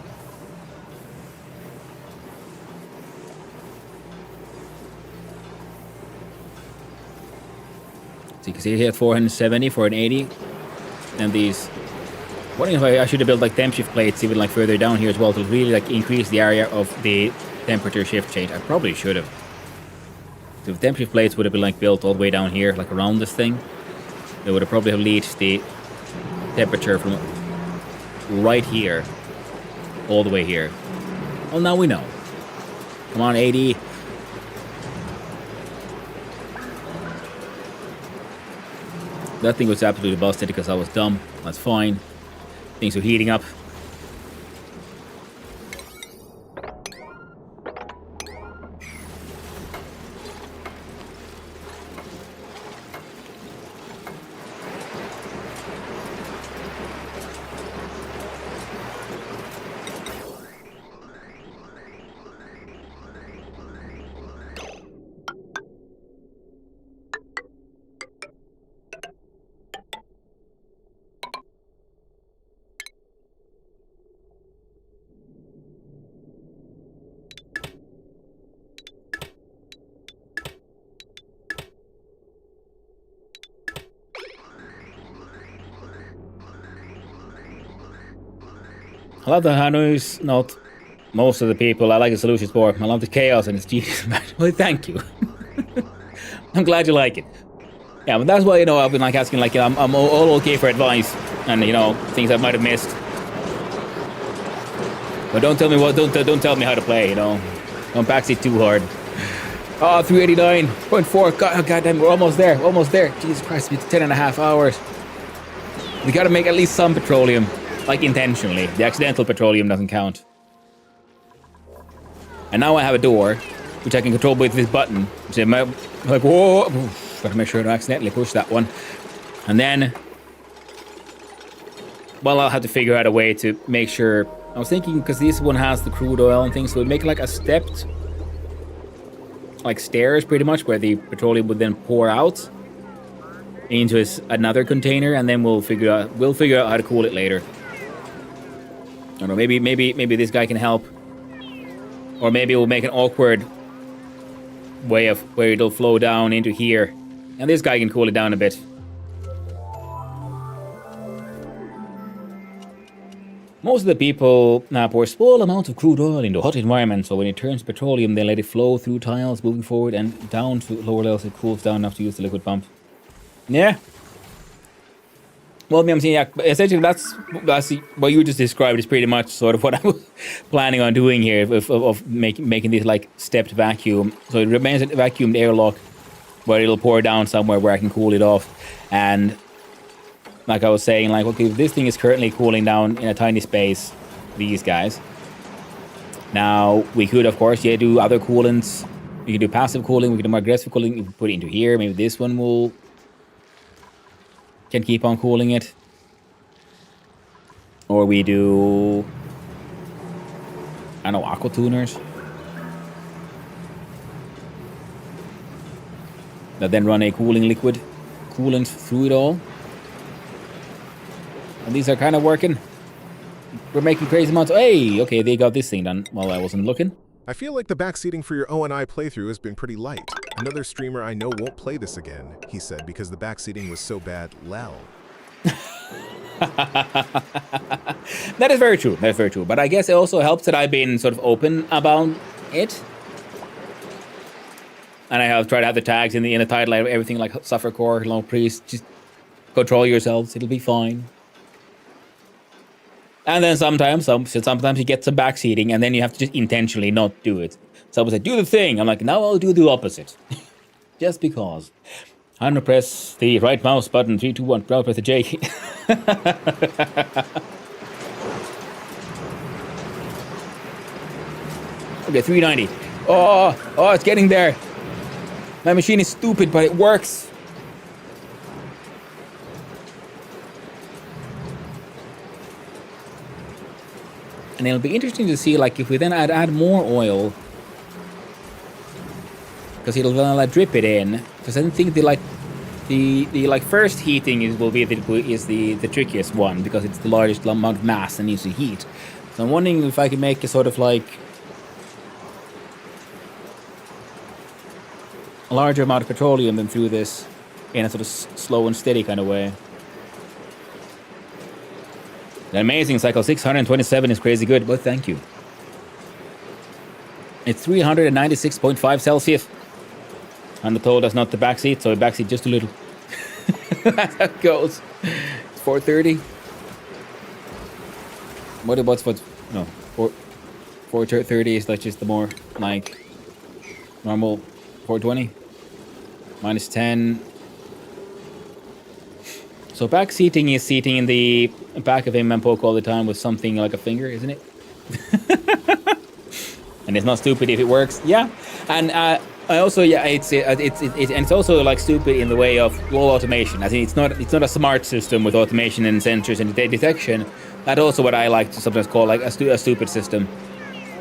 So you can see here 470 for an 80. And these... Wondering if I should have built like temp shift plates even like further down here as well to really like increase the area of the temperature shift change. I probably should have. So if temp shift plates would have been like built all the way down here, like around this thing, it would have probably have reached the temperature from right here all the way here. Well, now we know. Come on, 80. That thing was absolutely busted because I was dumb. That's fine. Things are heating up. I love that Hanu's not most of the people I like the solutions for. I love the chaos and its genius. Well, thank you. I'm glad you like it. Yeah, but that's why, you know, I've been like asking, like, I'm all okay for advice and, you know, things I might have missed. But don't tell me what, don't tell me how to play, you know. Don't backseat too hard. Oh, 389.4. God, goddamn, we're almost there. Almost there. Jesus Christ, it's 10.5 hours. We gotta make at least some petroleum. Like intentionally. The accidental petroleum doesn't count. And now I have a door, which I can control with this button. So I'm like, whoa! Gotta make sure I don't accidentally push that one. And then, well, I'll have to figure out a way to make sure. I was thinking, because this one has the crude oil and things, so we'd make like a stepped, like stairs pretty much, where the petroleum would then pour out into another container, and then we'll figure out how to cool it later. I don't know, maybe this guy can help. Or maybe we'll make an awkward way of where it'll flow down into here. And this guy can cool it down a bit. Most of the people now pour small amounts of crude oil into a hot environment, so when it turns petroleum, they let it flow through tiles, moving forward and down to lower levels. It cools down enough to use the liquid pump. Yeah. Well, I'm saying, yeah, essentially that's what you just described is pretty much sort of what I was planning on doing here of making this like stepped vacuum. So it remains a vacuumed airlock where it'll pour down somewhere where I can cool it off. And like I was saying, like, okay, this thing is currently cooling down in a tiny space, these guys. Now, we could, of course, yeah, do other coolants. We can do passive cooling, we can do more aggressive cooling. You can put it into here. Maybe this one can keep on cooling it. Or we do, I don't know, aqua tuners that then run a cooling liquid coolant through it all. And these are kind of working. We're making crazy amounts. Hey, okay, they got this thing done while I wasn't looking. I feel like the backseating for your ONI playthrough has been pretty light. Another streamer I know won't play this again, he said, because the backseating was so bad. Lol. That is very true. That's very true. But I guess it also helps that I've been sort of open about it. And I have tried to have the tags in the title, like everything like Suffer Core, Long Priest. Just control yourselves. It'll be fine. And then sometimes you get some backseating, and then you have to just intentionally not do it. Someone said, do the thing. I'm like, now I'll do the opposite. Just because. I'm gonna press the right mouse button. 3, 2, 1. I'll press the J key. Okay, 390. Oh, it's getting there. My machine is stupid, but it works. And it'll be interesting to see, like, if we then add more oil, because it'll then like drip it in. Because I think the like first heating will be the trickiest one, because it's the largest amount of mass that needs to heat. So I'm wondering if I can make a sort of like a larger amount of petroleum than through this in a sort of slow and steady kind of way. The amazing cycle 627 is crazy good, but thank you. It's 396.5 Celsius. And the told us not the backseat, so the backseat just a little. That's how it goes. It's 430. What's no 430 is like just the more like normal 420 minus 10. So back seating is seating in the back of him and poke all the time with something like a finger, isn't it? And it's not stupid if it works. Yeah, and I also it's also like stupid in the way of low automation. I think it's not a smart system with automation and sensors and detection. That's also what I like to sometimes call like a stupid system.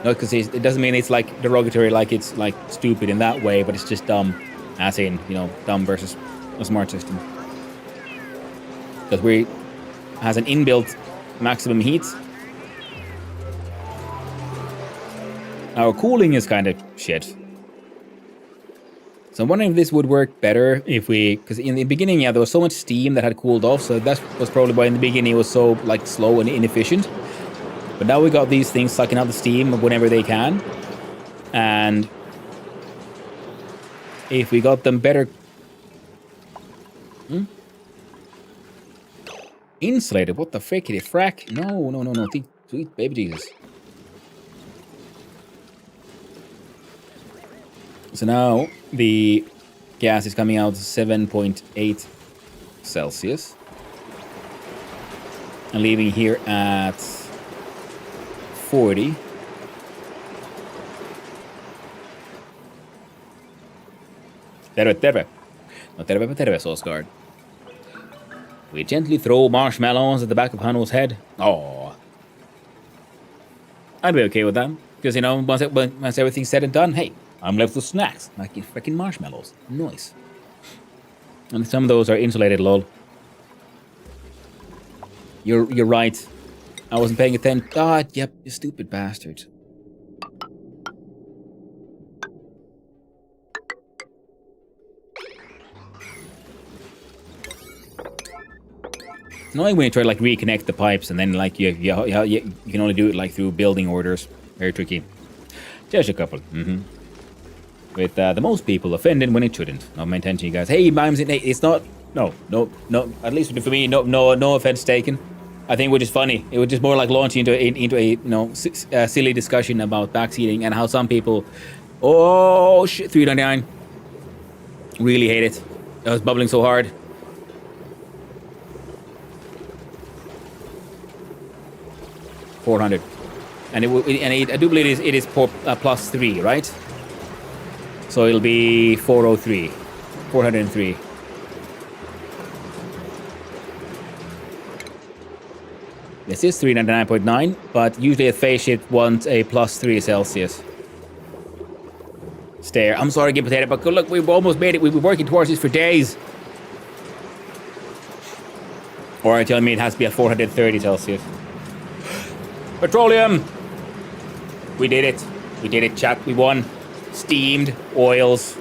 Not because it doesn't mean it's like derogatory, like it's like stupid in that way, but it's just dumb, as in dumb versus a smart system. Because we has an inbuilt maximum heat. Our cooling is kind of shit. So I'm wondering if this would work better if we, because in the beginning, yeah, there was so much steam that had cooled off, so that was probably why in the beginning it was so like slow and inefficient. But now we got these things sucking out the steam whenever they can, and if we got them better insulated, what the frickity frack? No, sweet baby Jesus. So now the gas is coming out 7.8 Celsius and leaving here at 40. Terve, Solskjaer. We gently throw marshmallows at the back of Hanu's head. Oh, I'd be okay with that, because once everything's said and done, hey, I'm left with snacks, like freaking marshmallows. Nice. And some of those are insulated, lol. You're right. I wasn't paying attention. God, yep, you stupid bastard. It's annoying when you try to like reconnect the pipes and then like you can only do it like through building orders. Very tricky. Just a couple. With the most people offended when it shouldn't. Not my intention, you guys. Hey, Mimes, it's not. No. At least for me, no offense taken. I think it was just funny. It was just more like launching into a silly discussion about backseating and how some people, oh shit, 399, really hate it. I was bubbling so hard. $400, and I do believe it is plus 3, right? So it'll be 403, 403. This is 399.9, but usually a phase shift wants a plus 3 Celsius. Stare. I'm sorry, Gib Potato, but look, we've almost made it. We've been working towards this for days. Or are you telling me it has to be at 430 Celsius? Petroleum! We did it, chat. We won. Steamed oils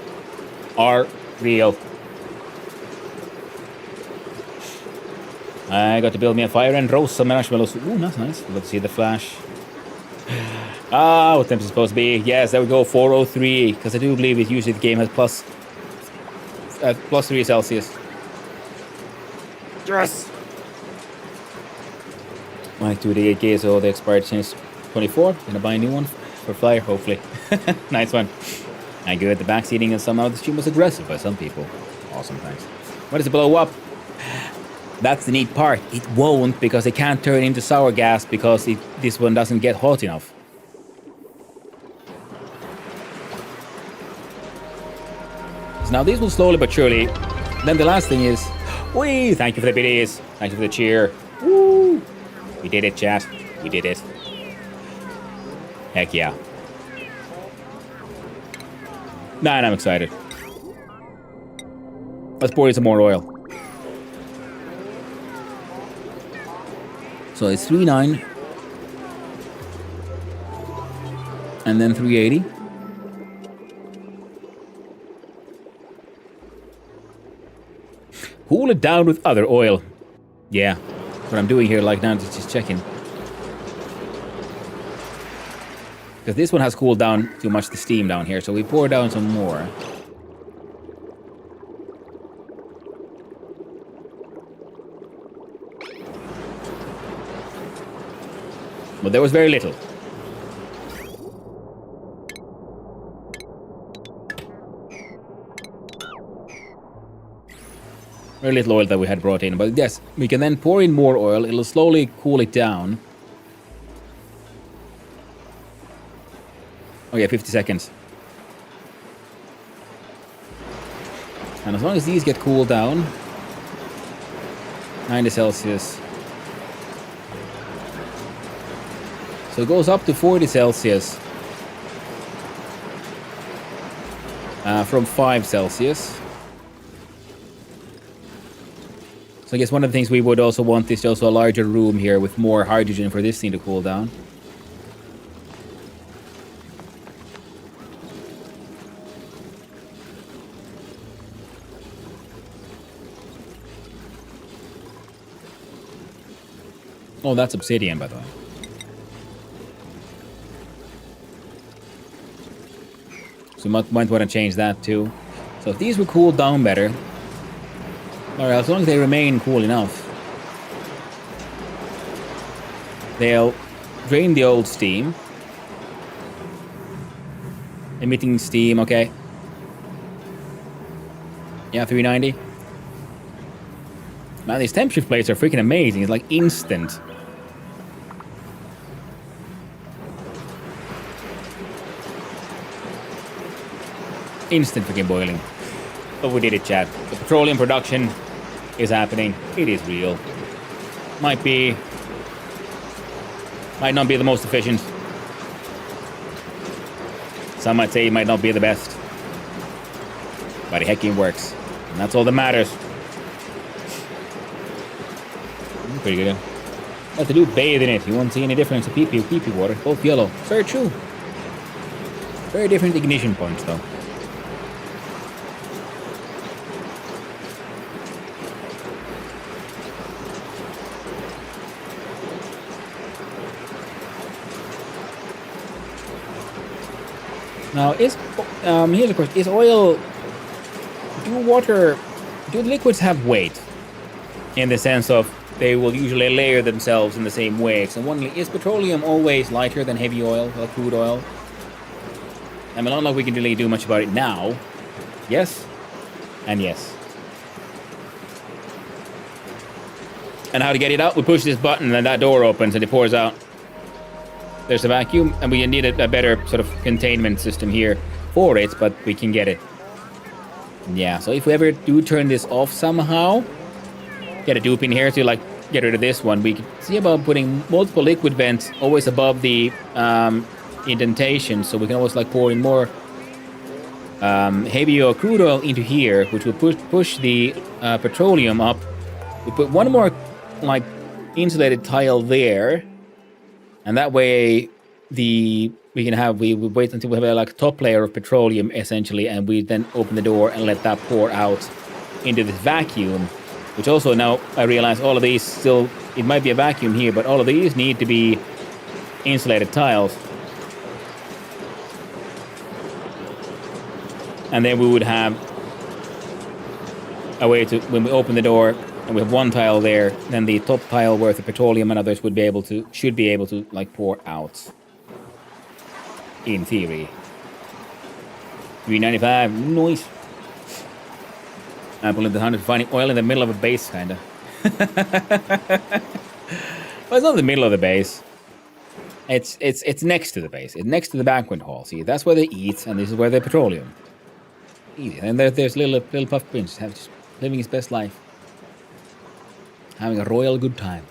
are real. I got to build me a fire and roast some marshmallows. Ooh, that's nice. Let's see the flash. What temperature is supposed to be? Yes, there we go, 403. Because I do believe it usually the game has plus 3 Celsius. Yes! Like 2D8K, so the expired since 24. Gonna buy a new one for Flyer, hopefully. Nice one. I give it the backseating, and somehow the stream was aggressive by some people. Awesome, thanks. What does it blow up? That's the neat part. It won't, because it can't turn into sour gas because this one doesn't get hot enough. So now these will slowly but surely. Then the last thing is, wee! Thank you for the biddies. Thank you for the cheer. Woo! We did it, chat. We did it. Heck yeah. Man, I'm excited. Let's pour in some more oil. So it's 3.9. And then 380. Cool it down with other oil. Yeah. What I'm doing here like now is just checking. Because this one has cooled down too much the steam down here, so we pour down some more. But there was very little. Very little oil that we had brought in. But yes, we can then pour in more oil. It'll slowly cool it down. Oh yeah, 50 seconds. And as long as these get cooled down, 90 Celsius. So it goes up to 40 Celsius from 5 Celsius. So I guess one of the things we would also want is also a larger room here with more hydrogen for this thing to cool down. Oh, that's obsidian, by the way. So you might want to change that too. So if these were cooled down better, or as long as they remain cool enough, they'll drain the old steam. Emitting steam, okay. Yeah, 390. Man, these temp shift plates are freaking amazing. It's like instant. Instant freaking boiling. But we did it, chat. The petroleum production is happening. It is real. Might not be the most efficient. Some might say it might not be the best. But heck, it works. And that's all that matters. Pretty good. What to do? Bathe in it. You won't see any difference in pee-pee water. Both yellow. Very true. Very different ignition points, though. Now, here's a question. Is oil... Do liquids have weight? In the sense of they will usually layer themselves in the same way. So is petroleum always lighter than heavy oil, or crude oil? I mean, not like we can really do much about it now. Yes, and yes. And how to get it out? We push this button and that door opens and it pours out. There's a vacuum, and we need a better sort of containment system here for it, but we can get it. Yeah, so if we ever do turn this off somehow, get a dupe in here to like get rid of this one, we can see about putting multiple liquid vents always above the indentation, so we can always like pour in more heavy or crude oil into here, which will push the petroleum up. We put one more like insulated tile there, and that way we wait until we have a like top layer of petroleum essentially, and we then open the door and let that pour out into this vacuum. Which also now I realize all of these still, it might be a vacuum here, but all of these need to be insulated tiles. And then we would have a way to, when we open the door and we have one tile there, then the top tile worth of petroleum and others should be able to like pour out. In theory. 395, nice. I'm pulling the 100, finding oil in the middle of a base, kinda. Well, it's not the middle of the base. It's next to the base. It's next to the banquet hall. See, that's where they eat, and this is where they petroleum. Easy. And there's little Puff Prince, just living his best life, having a royal good time.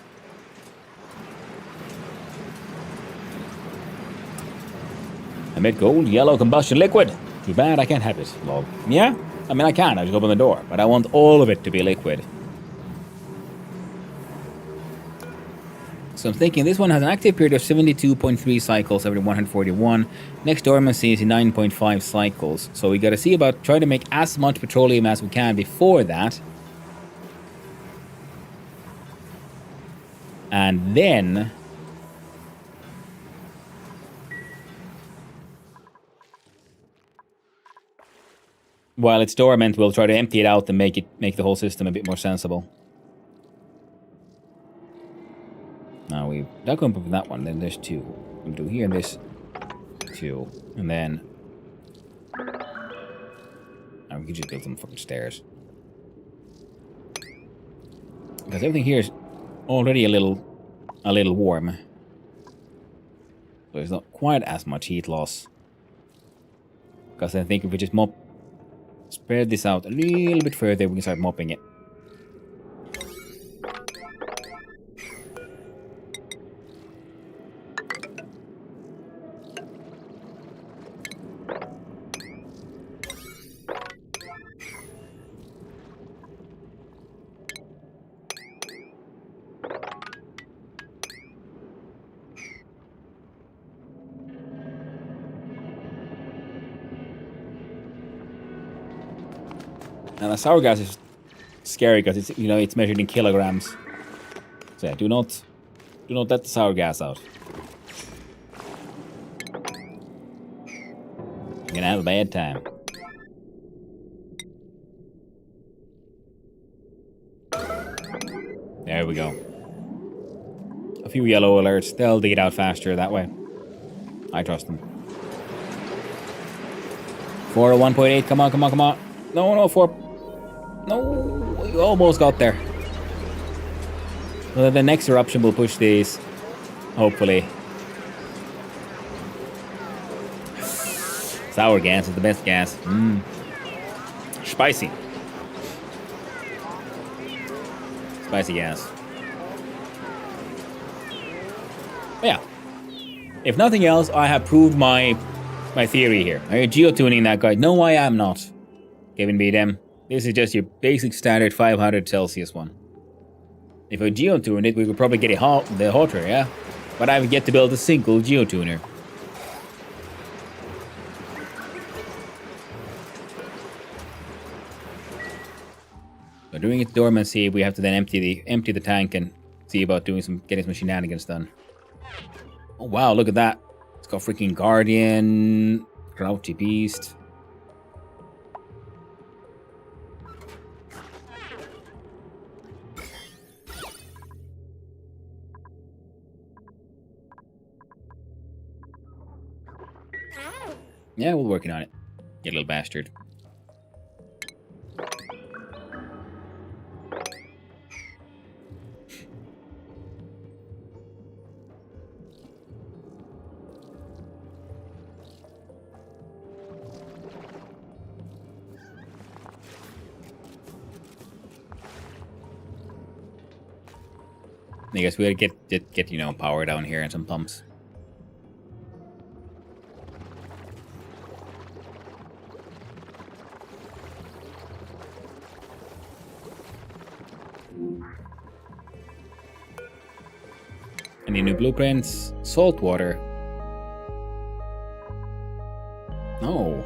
Emit gold, yellow combustion liquid. Too bad I can't have it. Lol. Yeah? I mean, I can. I just open the door. But I want all of it to be liquid. So I'm thinking this one has an active period of 72.3 cycles every 141. Next dormancy is 9.5 cycles. So we got to see about trying to make as much petroleum as we can before that. And then... while it's dormant, we'll try to empty it out and make the whole system a bit more sensible. Now we've dug up that one, then there's two. We'll do here this two. And then we could just build some fucking stairs. Because everything here is already a little warm. So there's not quite as much heat loss. Because I think if we just spread this out a little bit further, we can start mopping it. Now the sour gas is scary because it's it's measured in kilograms. So yeah, do not let the sour gas out. You're gonna have a bad time. There we go. A few yellow alerts. They'll dig it out faster that way. I trust them. 401.8. Come on, come on, come on. No, 4. No, you almost got there. Well, the next eruption will push these, hopefully. Sour gas is the best gas. Spicy. Spicy gas. But yeah. If nothing else, I have proved my theory here. Are you geotuning that guy? No, I am not. Kevin B. them. This is just your basic standard 500 Celsius one. If I geotune it, we could probably get it the hotter, yeah? But I've yet to build a single geotuner. So doing it dormancy, we have to then empty the tank and see about getting some shenanigans done. Oh wow, look at that. It's got freaking Guardian, Crouchy Beast. Yeah, we're working on it. You little bastard. I guess we gotta get power down here and some pumps. Any new blueprints? Salt water. No.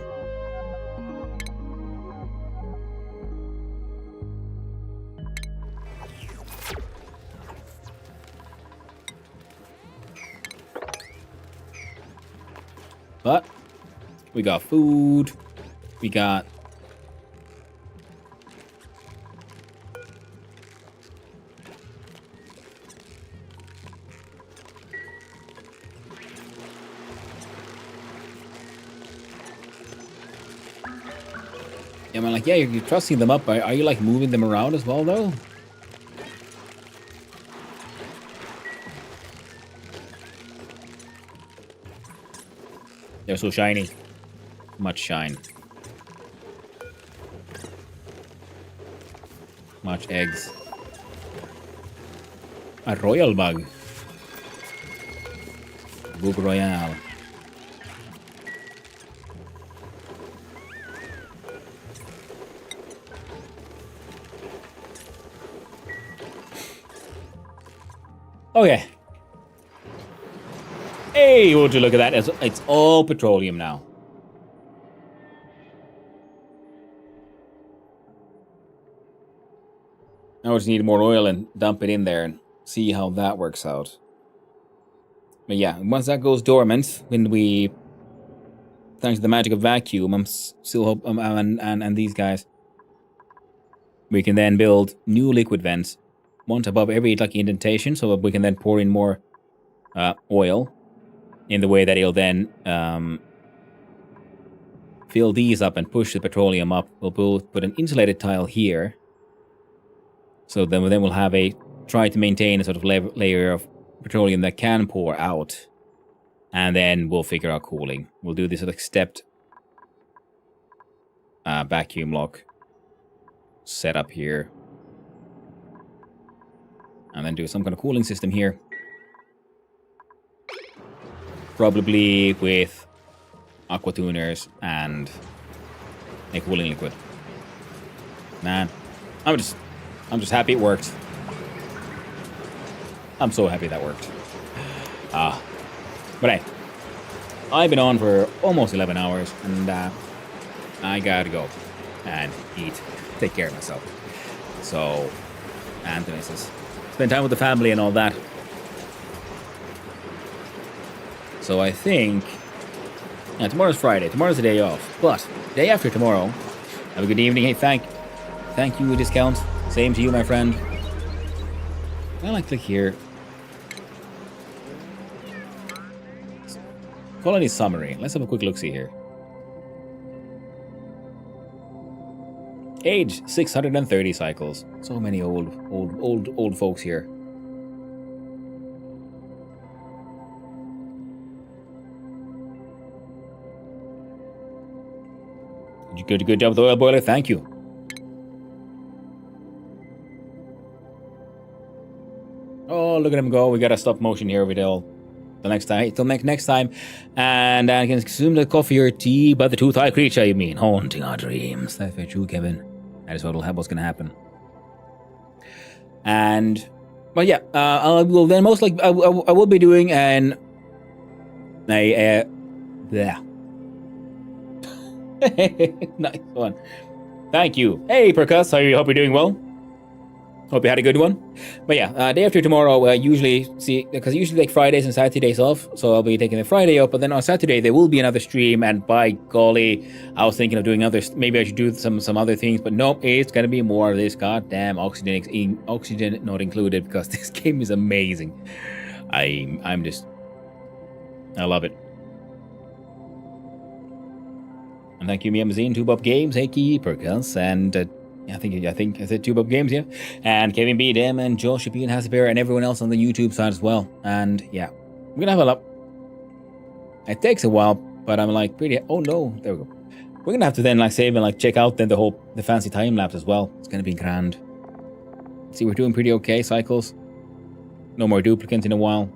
But we got food. We got I mean, like, yeah, you're trusting them up. Are you, like, moving them around as well, though? They're so shiny. Much shine. Much eggs. A royal bug. Bug royale. Okay. Hey, would you look at that? It's all petroleum now. Now we just need more oil and dump it in there and see how that works out. But yeah, once that goes dormant, when we, thanks to the magic of vacuum, I'm still hope and these guys, we can then build new liquid vents, one above every like indentation, so that we can then pour in more oil in the way that it'll then fill these up and push the petroleum up. We'll put an insulated tile here, so then we'll have try to maintain a sort of layer of petroleum that can pour out, and then we'll figure out cooling. We'll do this sort of stepped vacuum lock setup here, and then do some kind of cooling system here, probably with aqua tuners and a cooling liquid. Man, I'm just happy it worked. I'm so happy that worked. But hey, I've been on for almost 11 hours, and I gotta go and eat, take care of myself. So, Anthony says, spend time with the family and all that. So I think, yeah, tomorrow's Friday. Tomorrow's the day off. But day after tomorrow, have a good evening. Hey, thank you, discount. Same to you, my friend. I like click here. Colony summary. Let's have a quick look-see here. Age 630 cycles. So many old folks here. Good job with the oil boiler. Thank you. Oh, look at him go. We got a stop motion here with all. Till next time. And I can consume the coffee or tea, but the tooth-eye creature, you mean. Haunting our dreams. That's very true, Kevin. That is what's going to happen. And, but yeah, I will then most likely, I will be doing yeah. Nice one. Thank you. Hey, Percuss, hope you're doing well. Hope you had a good one. But yeah, day after tomorrow, I usually take Fridays and Saturdays off, so I'll be taking the Friday off, but then on Saturday there will be another stream, and by golly, I was thinking of doing maybe I should do some other things, but nope, it's gonna be more of this goddamn oxygen not included, because this game is amazing. I love it. And thank you, Miamazine, Tubop Games, Heiki, Perkins, and I think I said Tubop Games, yeah, and Kevin B, Dem, and Joel Shapiro, Hasbear, and everyone else on the YouTube side as well. And yeah, we're gonna have a lot. It takes a while, but I'm like pretty. Oh no, there we go. We're gonna have to then like save and like check out then the fancy time lapse as well. It's gonna be grand. See, we're doing pretty okay. Cycles. No more duplicates in a while.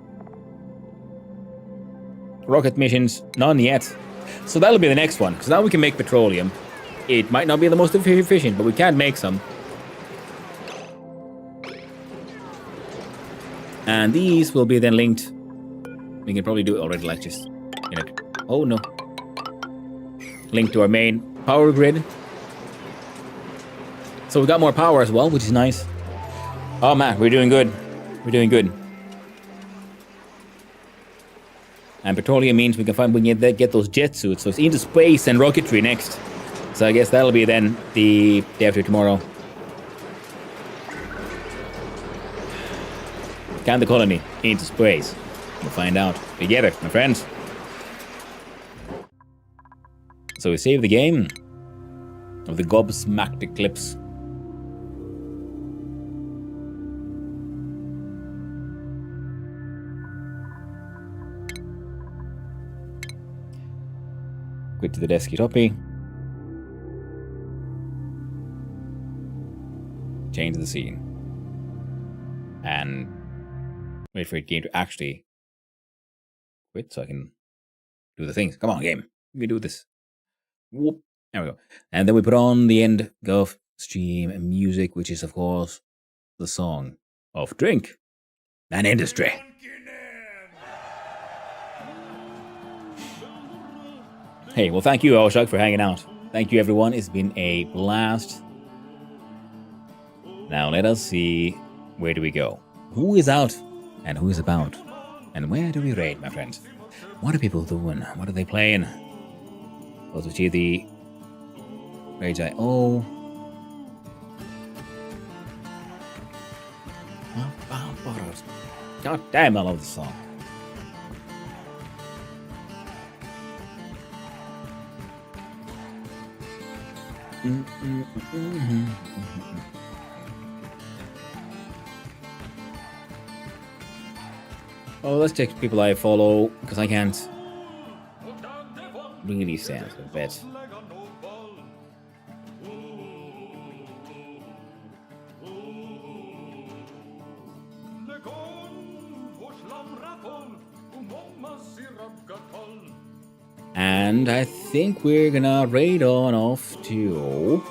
Rocket missions, none yet. So that'll be the next one, because now we can make petroleum. It might not be the most efficient, but we can make some. And these will be then linked. We can probably do it already, like just, oh no. Linked to our main power grid. So we got more power as well, which is nice. Oh man, we're doing good. We're doing good. And petroleum means we can get those jet suits. So it's into space and rocketry next. So I guess that'll be then the day after tomorrow. Can the colony into space? We'll find out together, my friends. So we save the game of the gobsmacked eclipse. Quit to the desktopy. Change the scene. And wait for the game to actually quit so I can do the things. Come on, game. Let me do this. Whoop. There we go. And then we put on the end of stream music, which is, of course, the song of Drink. An industry. Hey, well, thank you, Oshak, for hanging out. Thank you, everyone. It's been a blast. Now, let us see. Where do we go? Who is out? And who is about? And where do we raid, my friends? What are people doing? What are they playing? Also, achieve the raids I owe. God damn, I love this song. Oh, let's check people I follow, because I can't really stand a bit. And I think we're gonna raid on off to...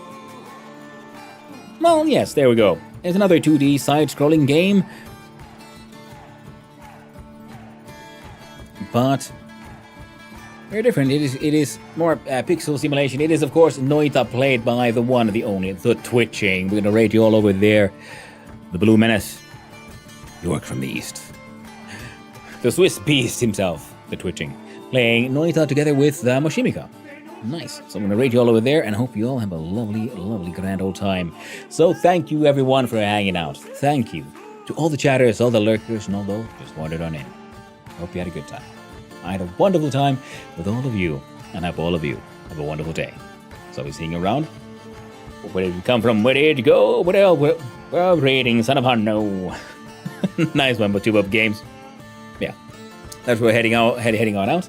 Well, yes, there we go. It's another 2D side-scrolling game. But very different. It is more pixel simulation. It is, of course, Noita, played by the one, the only, the Twitching. We're gonna raid you all over there. The Blue Menace. York from the East. The Swiss Beast himself, the Twitching. Playing Noita together with Moshimika. Nice. So I'm going to rate you all over there and hope you all have a lovely, lovely grand old time. So thank you everyone for hanging out. Thank you to all the chatters, all the lurkers, and all those just wandered on in. Hope you had a good time. I had a wonderful time with all of you, and I hope all of you have a wonderful day. So we're seeing you around. Where did you come from? Where did you go? Where raiding, son of a no. Nice one, but 2 up games. Yeah. That's where we're heading on out.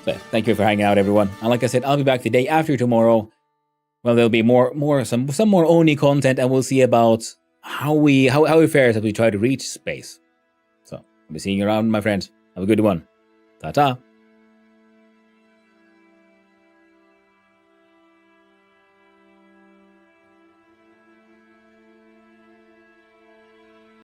So thank you for hanging out, everyone. And like I said, I'll be back the day after tomorrow. Well, there'll be some more ONI content, and we'll see about how it fares as we try to reach space. So I'll be seeing you around, my friends. Have a good one. Ta-ta.